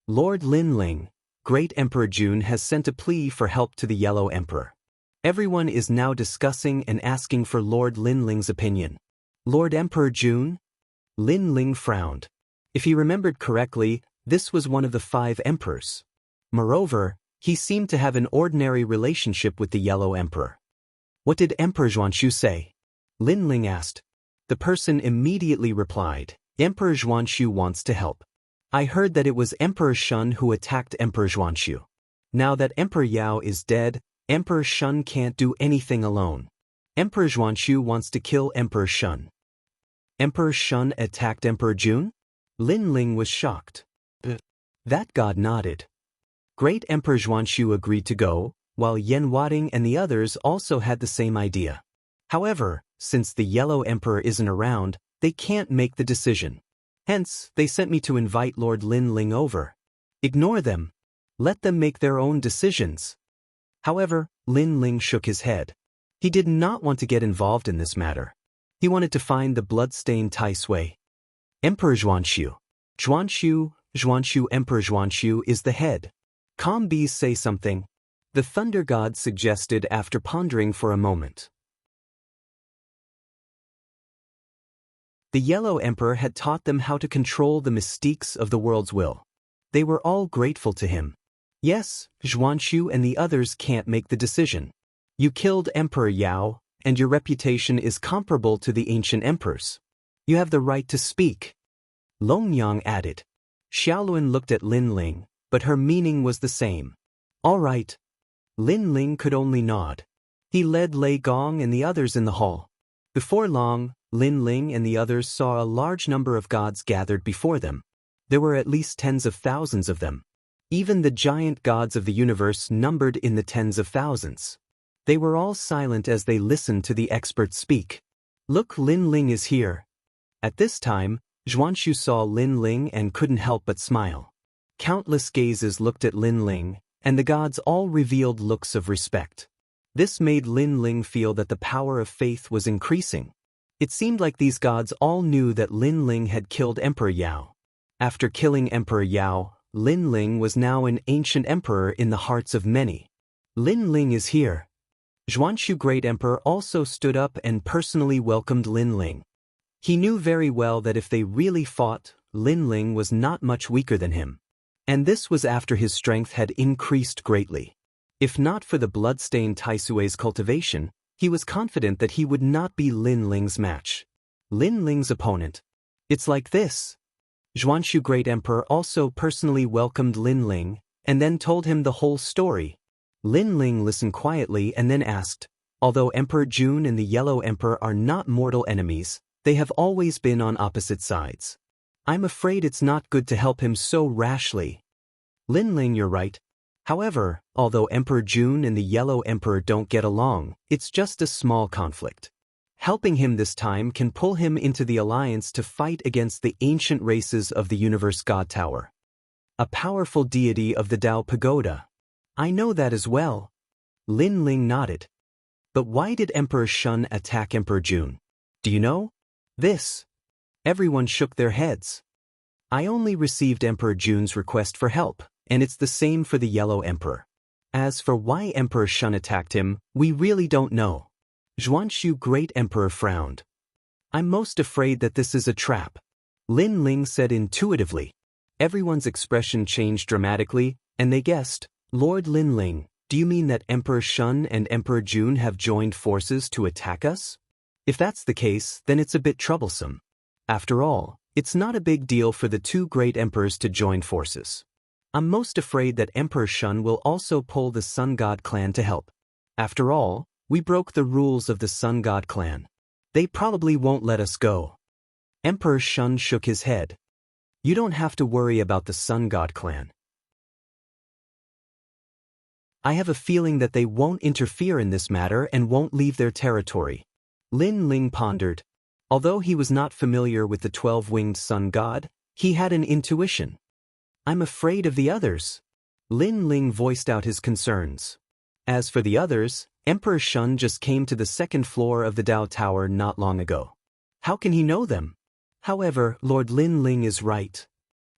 Lord Lin Ling, Great Emperor Jun has sent a plea for help to the Yellow Emperor. Everyone is now discussing and asking for Lord Lin Ling's opinion. Lord Emperor Jun? Lin Ling frowned. If he remembered correctly, this was one of the 5 emperors. Moreover, he seemed to have an ordinary relationship with the Yellow Emperor. What did Emperor Zhuanshu say? Lin Ling asked. The person immediately replied, Emperor Zhuanshu wants to help. I heard that it was Emperor Shun who attacked Emperor Zhuanshu. Now that Emperor Yao is dead, Emperor Shun can't do anything alone. Emperor Zhuanshu wants to kill Emperor Shun. Emperor Shun attacked Emperor Jun? Lin Ling was shocked. That god nodded. Great Emperor Zhuanshu agreed to go, while Yan Wading and the others also had the same idea. However, since the Yellow Emperor isn't around, they can't make the decision. Hence, they sent me to invite Lord Lin Ling over. Ignore them. Let them make their own decisions. However, Lin Ling shook his head. He did not want to get involved in this matter. He wanted to find the blood-stained Tai Sui. Emperor Zhuanshu. Emperor Zhuanshu is the head. Calm bees say something. The thunder god suggested after pondering for a moment. The Yellow Emperor had taught them how to control the mystiques of the world's will. They were all grateful to him. Yes, Zhuanshu and the others can't make the decision. You killed Emperor Yao, and your reputation is comparable to the ancient emperors. You have the right to speak. Longyang added. Xiaoluan looked at Lin Ling, but her meaning was the same. All right. Lin Ling could only nod. He led Lei Gong and the others in the hall. Before long, Lin Ling and the others saw a large number of gods gathered before them. There were at least tens of thousands of them. Even the giant gods of the universe numbered in the tens of thousands. They were all silent as they listened to the experts speak. Look, Lin Ling is here. At this time, Zhuanshu saw Lin Ling and couldn't help but smile. Countless gazes looked at Lin Ling, and the gods all revealed looks of respect. This made Lin Ling feel that the power of faith was increasing. It seemed like these gods all knew that Lin Ling had killed Emperor Yao. After killing Emperor Yao, Lin Ling was now an ancient emperor in the hearts of many. Lin Ling is here. Zhuanshu Great Emperor also stood up and personally welcomed Lin Ling. He knew very well that if they really fought, Lin Ling was not much weaker than him. And this was after his strength had increased greatly. If not for the blood-stained Taisue's cultivation, he was confident that he would not be Lin Ling's match. Lin Ling's opponent. It's like this. Zhuanshu Great Emperor also personally welcomed Lin Ling, and then told him the whole story. Lin Ling listened quietly and then asked, although Emperor Jun and the Yellow Emperor are not mortal enemies, they have always been on opposite sides. I'm afraid it's not good to help him so rashly. Lin Ling, you're right. However, although Emperor Jun and the Yellow Emperor don't get along, it's just a small conflict. Helping him this time can pull him into the alliance to fight against the ancient races of the Universe God Tower. A powerful deity of the Dao Pagoda. I know that as well. Lin Ling nodded. But why did Emperor Shun attack Emperor Jun? Do you know? This. Everyone shook their heads. I only received Emperor Jun's request for help, and it's the same for the Yellow Emperor. As for why Emperor Shun attacked him, we really don't know. Zhuanshu Great Emperor frowned. I'm most afraid that this is a trap. Lin Ling said intuitively. Everyone's expression changed dramatically, and they guessed, Lord Lin Ling, do you mean that Emperor Shun and Emperor Jun have joined forces to attack us? If that's the case, then it's a bit troublesome. After all, it's not a big deal for the two great emperors to join forces. I'm most afraid that Emperor Shun will also pull the Sun God clan to help. After all, we broke the rules of the Sun God clan. They probably won't let us go. Emperor Shun shook his head. You don't have to worry about the Sun God clan. I have a feeling that they won't interfere in this matter and won't leave their territory. Lin Ling pondered. Although he was not familiar with the 12-winged sun god, he had an intuition. I'm afraid of the others. Lin Ling voiced out his concerns. As for the others, Emperor Shun just came to the second floor of the Dao Tower not long ago. How can he know them? However, Lord Lin Ling is right.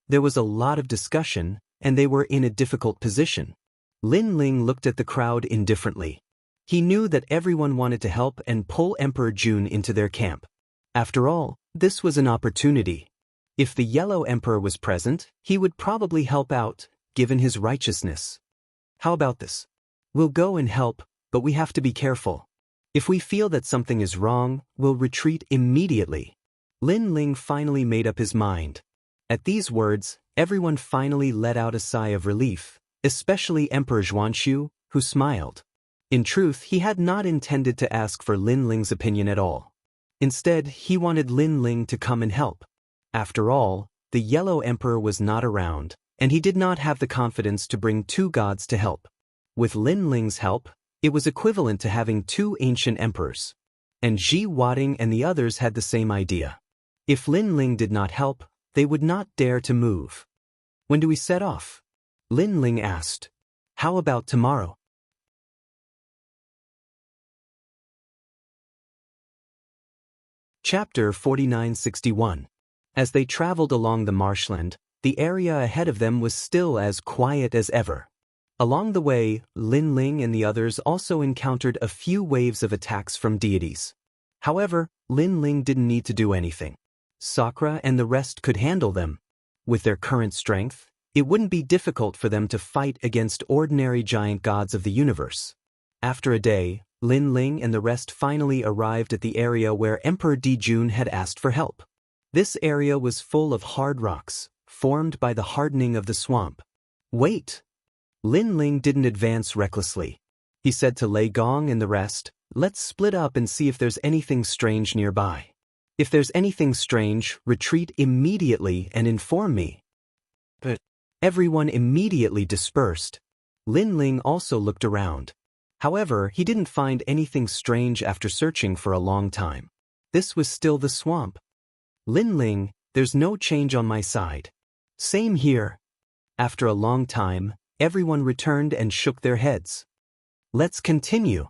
There was a lot of discussion, and they were in a difficult position. Lin Ling looked at the crowd indifferently. He knew that everyone wanted to help and pull Emperor Jun into their camp. After all, this was an opportunity. If the Yellow Emperor was present, he would probably help out, given his righteousness. How about this? We'll go and help, but we have to be careful. If we feel that something is wrong, we'll retreat immediately. Lin Ling finally made up his mind. At these words, everyone finally let out a sigh of relief, especially Emperor Zhuanshu, who smiled. In truth, he had not intended to ask for Lin Ling's opinion at all. Instead, he wanted Lin Ling to come and help. After all, the Yellow Emperor was not around, and he did not have the confidence to bring two gods to help. With Lin Ling's help, it was equivalent to having two ancient emperors. And Ji Wading and the others had the same idea. If Lin Ling did not help, they would not dare to move. When do we set off? Lin Ling asked. How about tomorrow? Chapter 4961. As they traveled along the marshland, the area ahead of them was still as quiet as ever. Along the way, Lin Ling and the others also encountered a few waves of attacks from deities. However, Lin Ling didn't need to do anything. Sakura and the rest could handle them. With their current strength, it wouldn't be difficult for them to fight against ordinary giant gods of the universe. After a day, Lin Ling and the rest finally arrived at the area where Emperor Dijun had asked for help. This area was full of hard rocks, formed by the hardening of the swamp. Wait! Lin Ling didn't advance recklessly. He said to Lei Gong and the rest, let's split up and see if there's anything strange nearby. If there's anything strange, retreat immediately and inform me. But everyone immediately dispersed. Lin Ling also looked around. However, he didn't find anything strange after searching for a long time. This was still the swamp. Lin Ling, there's no change on my side. Same here. After a long time, everyone returned and shook their heads. Let's continue.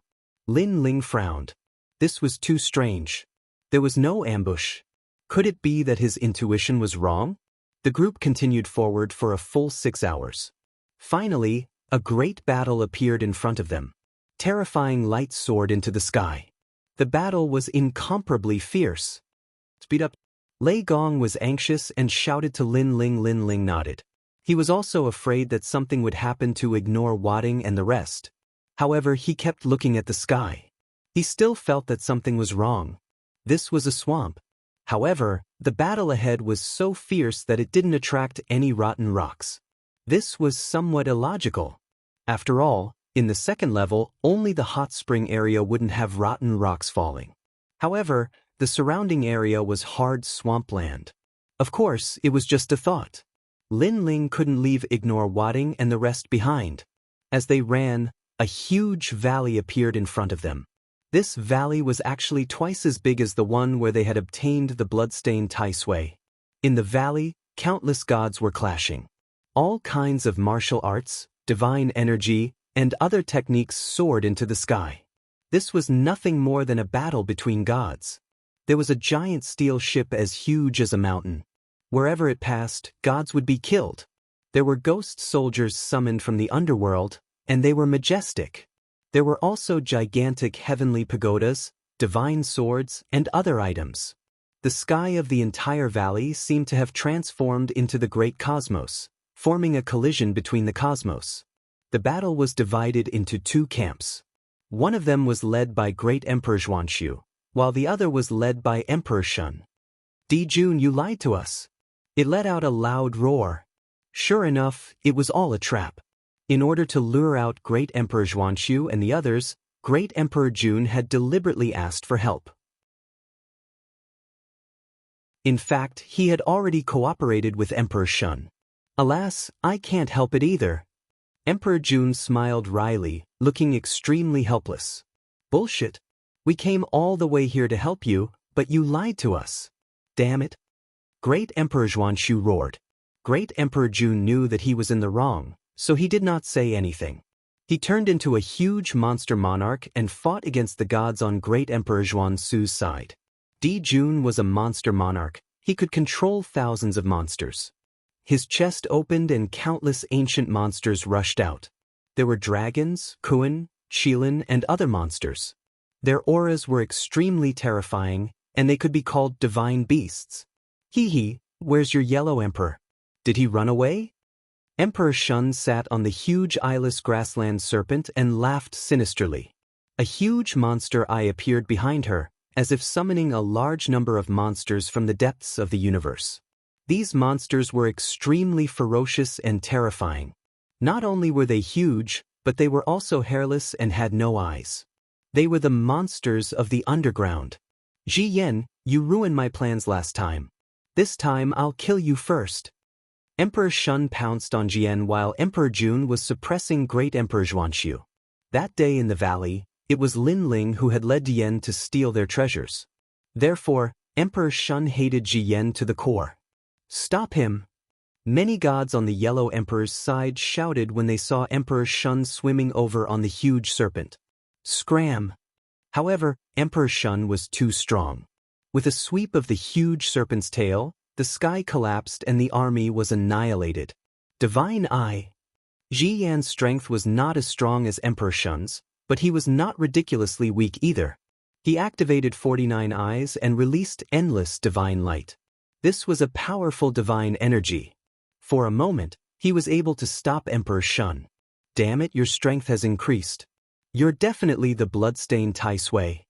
Lin Ling frowned. This was too strange. There was no ambush. Could it be that his intuition was wrong? The group continued forward for a full 6 hours. Finally, a great battle appeared in front of them. Terrifying lights soared into the sky. The battle was incomparably fierce. Speed up. Lei Gong was anxious and shouted to Lin Ling. Lin Ling nodded. He was also afraid that something would happen to ignore Wading and the rest, However, he kept looking at the sky. He still felt that something was wrong. This was a swamp. However, the battle ahead was so fierce that it didn't attract any rotten rocks. This was somewhat illogical. After all, in the second level, only the hot spring area wouldn't have rotten rocks falling. However, the surrounding area was hard swampland. Of course, it was just a thought. Lin Ling couldn't leave Ignore Wadding and the rest behind. As they ran, a huge valley appeared in front of them. This valley was actually twice as big as the one where they had obtained the bloodstained Tai Sui. In the valley, countless gods were clashing. All kinds of martial arts, divine energy, and other techniques soared into the sky. This was nothing more than a battle between gods. There was a giant steel ship as huge as a mountain. Wherever it passed, gods would be killed. There were ghost soldiers summoned from the underworld, and they were majestic. There were also gigantic heavenly pagodas, divine swords, and other items. The sky of the entire valley seemed to have transformed into the great cosmos, forming a collision between the cosmos. The battle was divided into two camps. One of them was led by Great Emperor Xuanxu, while the other was led by Emperor Shun. Dijun, you lied to us. It let out a loud roar. Sure enough, it was all a trap. In order to lure out Great Emperor Xuanxu and the others, Great Emperor Jun had deliberately asked for help. In fact, he had already cooperated with Emperor Shun. Alas, I can't help it either. Emperor Jun smiled wryly, looking extremely helpless. Bullshit. We came all the way here to help you, but you lied to us. Damn it. Great Emperor Xuanxu roared. Great Emperor Jun knew that he was in the wrong, so he did not say anything. He turned into a huge monster monarch and fought against the gods on Great Emperor Xuanxu's side. Dijun was a monster monarch. He could control thousands of monsters. His chest opened and countless ancient monsters rushed out. There were dragons, Kuan, Qilin, and other monsters. Their auras were extremely terrifying, and they could be called divine beasts. Hee, where's your yellow emperor? Did he run away? Emperor Shun sat on the huge eyeless grassland serpent and laughed sinisterly. A huge monster eye appeared behind her, as if summoning a large number of monsters from the depths of the universe. These monsters were extremely ferocious and terrifying. Not only were they huge, but they were also hairless and had no eyes. They were the monsters of the underground. Ji Yan, you ruined my plans last time. This time I'll kill you first. Emperor Shun pounced on Jian while Emperor Jun was suppressing Great Emperor Xuanxu. That day in the valley, it was Lin Ling who had led Jian to steal their treasures. Therefore, Emperor Shun hated Jian to the core. Stop him! Many gods on the Yellow Emperor's side shouted when they saw Emperor Shun swimming over on the huge serpent. Scram! However, Emperor Shun was too strong. With a sweep of the huge serpent's tail, the sky collapsed and the army was annihilated. Divine Eye! Ji Yan's strength was not as strong as Emperor Shun's, but he was not ridiculously weak either. He activated 49 eyes and released endless divine light. This was a powerful divine energy. For a moment, he was able to stop Emperor Shun. Damn it, your strength has increased. You're definitely the bloodstained Tai Sui.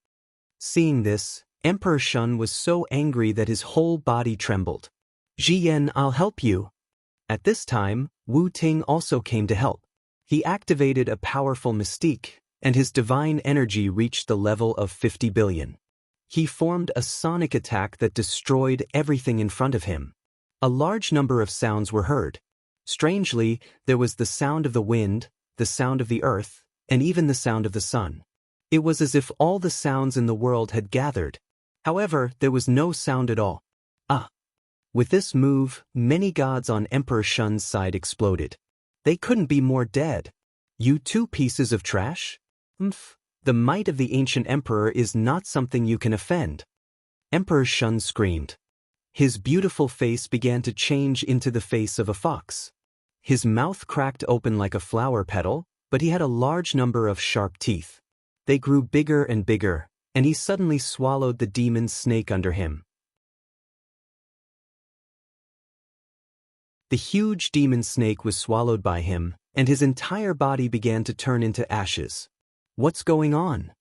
Seeing this, Emperor Shun was so angry that his whole body trembled. Ji Yan, I'll help you. At this time, Wu Ting also came to help. He activated a powerful mystique, and his divine energy reached the level of 50 billion. He formed a sonic attack that destroyed everything in front of him. A large number of sounds were heard. Strangely, there was the sound of the wind, the sound of the earth, and even the sound of the sun. It was as if all the sounds in the world had gathered. However, there was no sound at all. With this move, many gods on Emperor Shun's side exploded. They couldn't be more dead. You two pieces of trash? The might of the ancient emperor is not something you can offend. Emperor Shun screamed. His beautiful face began to change into the face of a fox. His mouth cracked open like a flower petal, but he had a large number of sharp teeth. They grew bigger and bigger, and he suddenly swallowed the demon snake under him. The huge demon snake was swallowed by him, and his entire body began to turn into ashes. What's going on?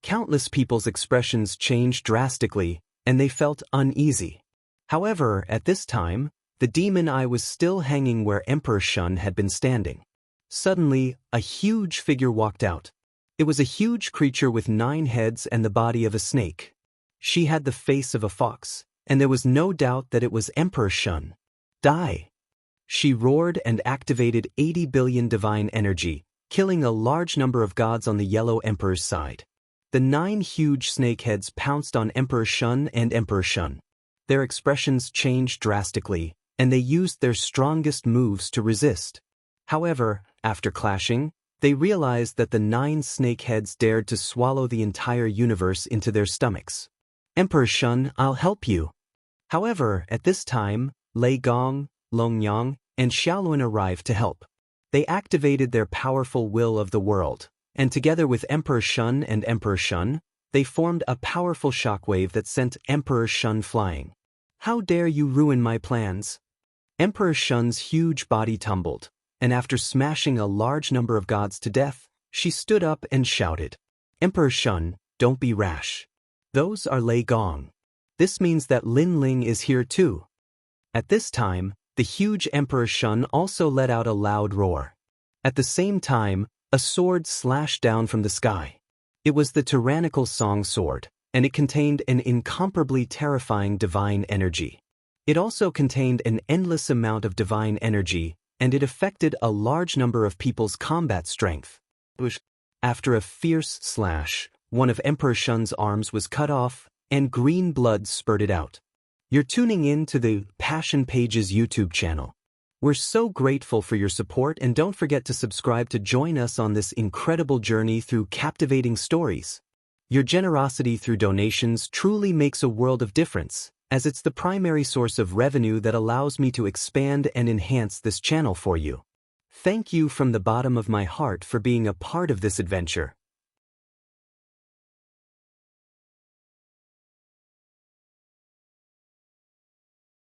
Countless people's expressions changed drastically, and they felt uneasy. However, at this time, the demon eye was still hanging where Emperor Shun had been standing. Suddenly, a huge figure walked out. It was a huge creature with 9 heads and the body of a snake. She had the face of a fox, and there was no doubt that it was Emperor Shun. Die! She roared and activated 80 billion divine energy, killing a large number of gods on the Yellow Emperor's side. The 9 huge snake heads pounced on Emperor Shun and Emperor Shun. Their expressions changed drastically, and they used their strongest moves to resist. However, after clashing, they realized that the 9 snake heads dared to swallow the entire universe into their stomachs. Emperor Shun, I'll help you. However, at this time, Lei Gong, Long Yang, and Xiaoluan arrived to help. They activated their powerful will of the world, and together with Emperor Shun and Emperor Shun, they formed a powerful shockwave that sent Emperor Shun flying. How dare you ruin my plans? Emperor Shun's huge body tumbled, and after smashing a large number of gods to death, she stood up and shouted, Emperor Shun, don't be rash. Those are Lei Gong. This means that Lin Ling is here too. At this time, the huge Emperor Shun also let out a loud roar. At the same time, a sword slashed down from the sky. It was the tyrannical Song Sword, and it contained an incomparably terrifying divine energy. It also contained an endless amount of divine energy, and it affected a large number of people's combat strength. After a fierce slash, one of Emperor Shun's arms was cut off, and green blood spurted out. You're tuning in to the Passion Pages YouTube channel. We're so grateful for your support, and don't forget to subscribe to join us on this incredible journey through captivating stories. Your generosity through donations truly makes a world of difference, as it's the primary source of revenue that allows me to expand and enhance this channel for you. Thank you from the bottom of my heart for being a part of this adventure.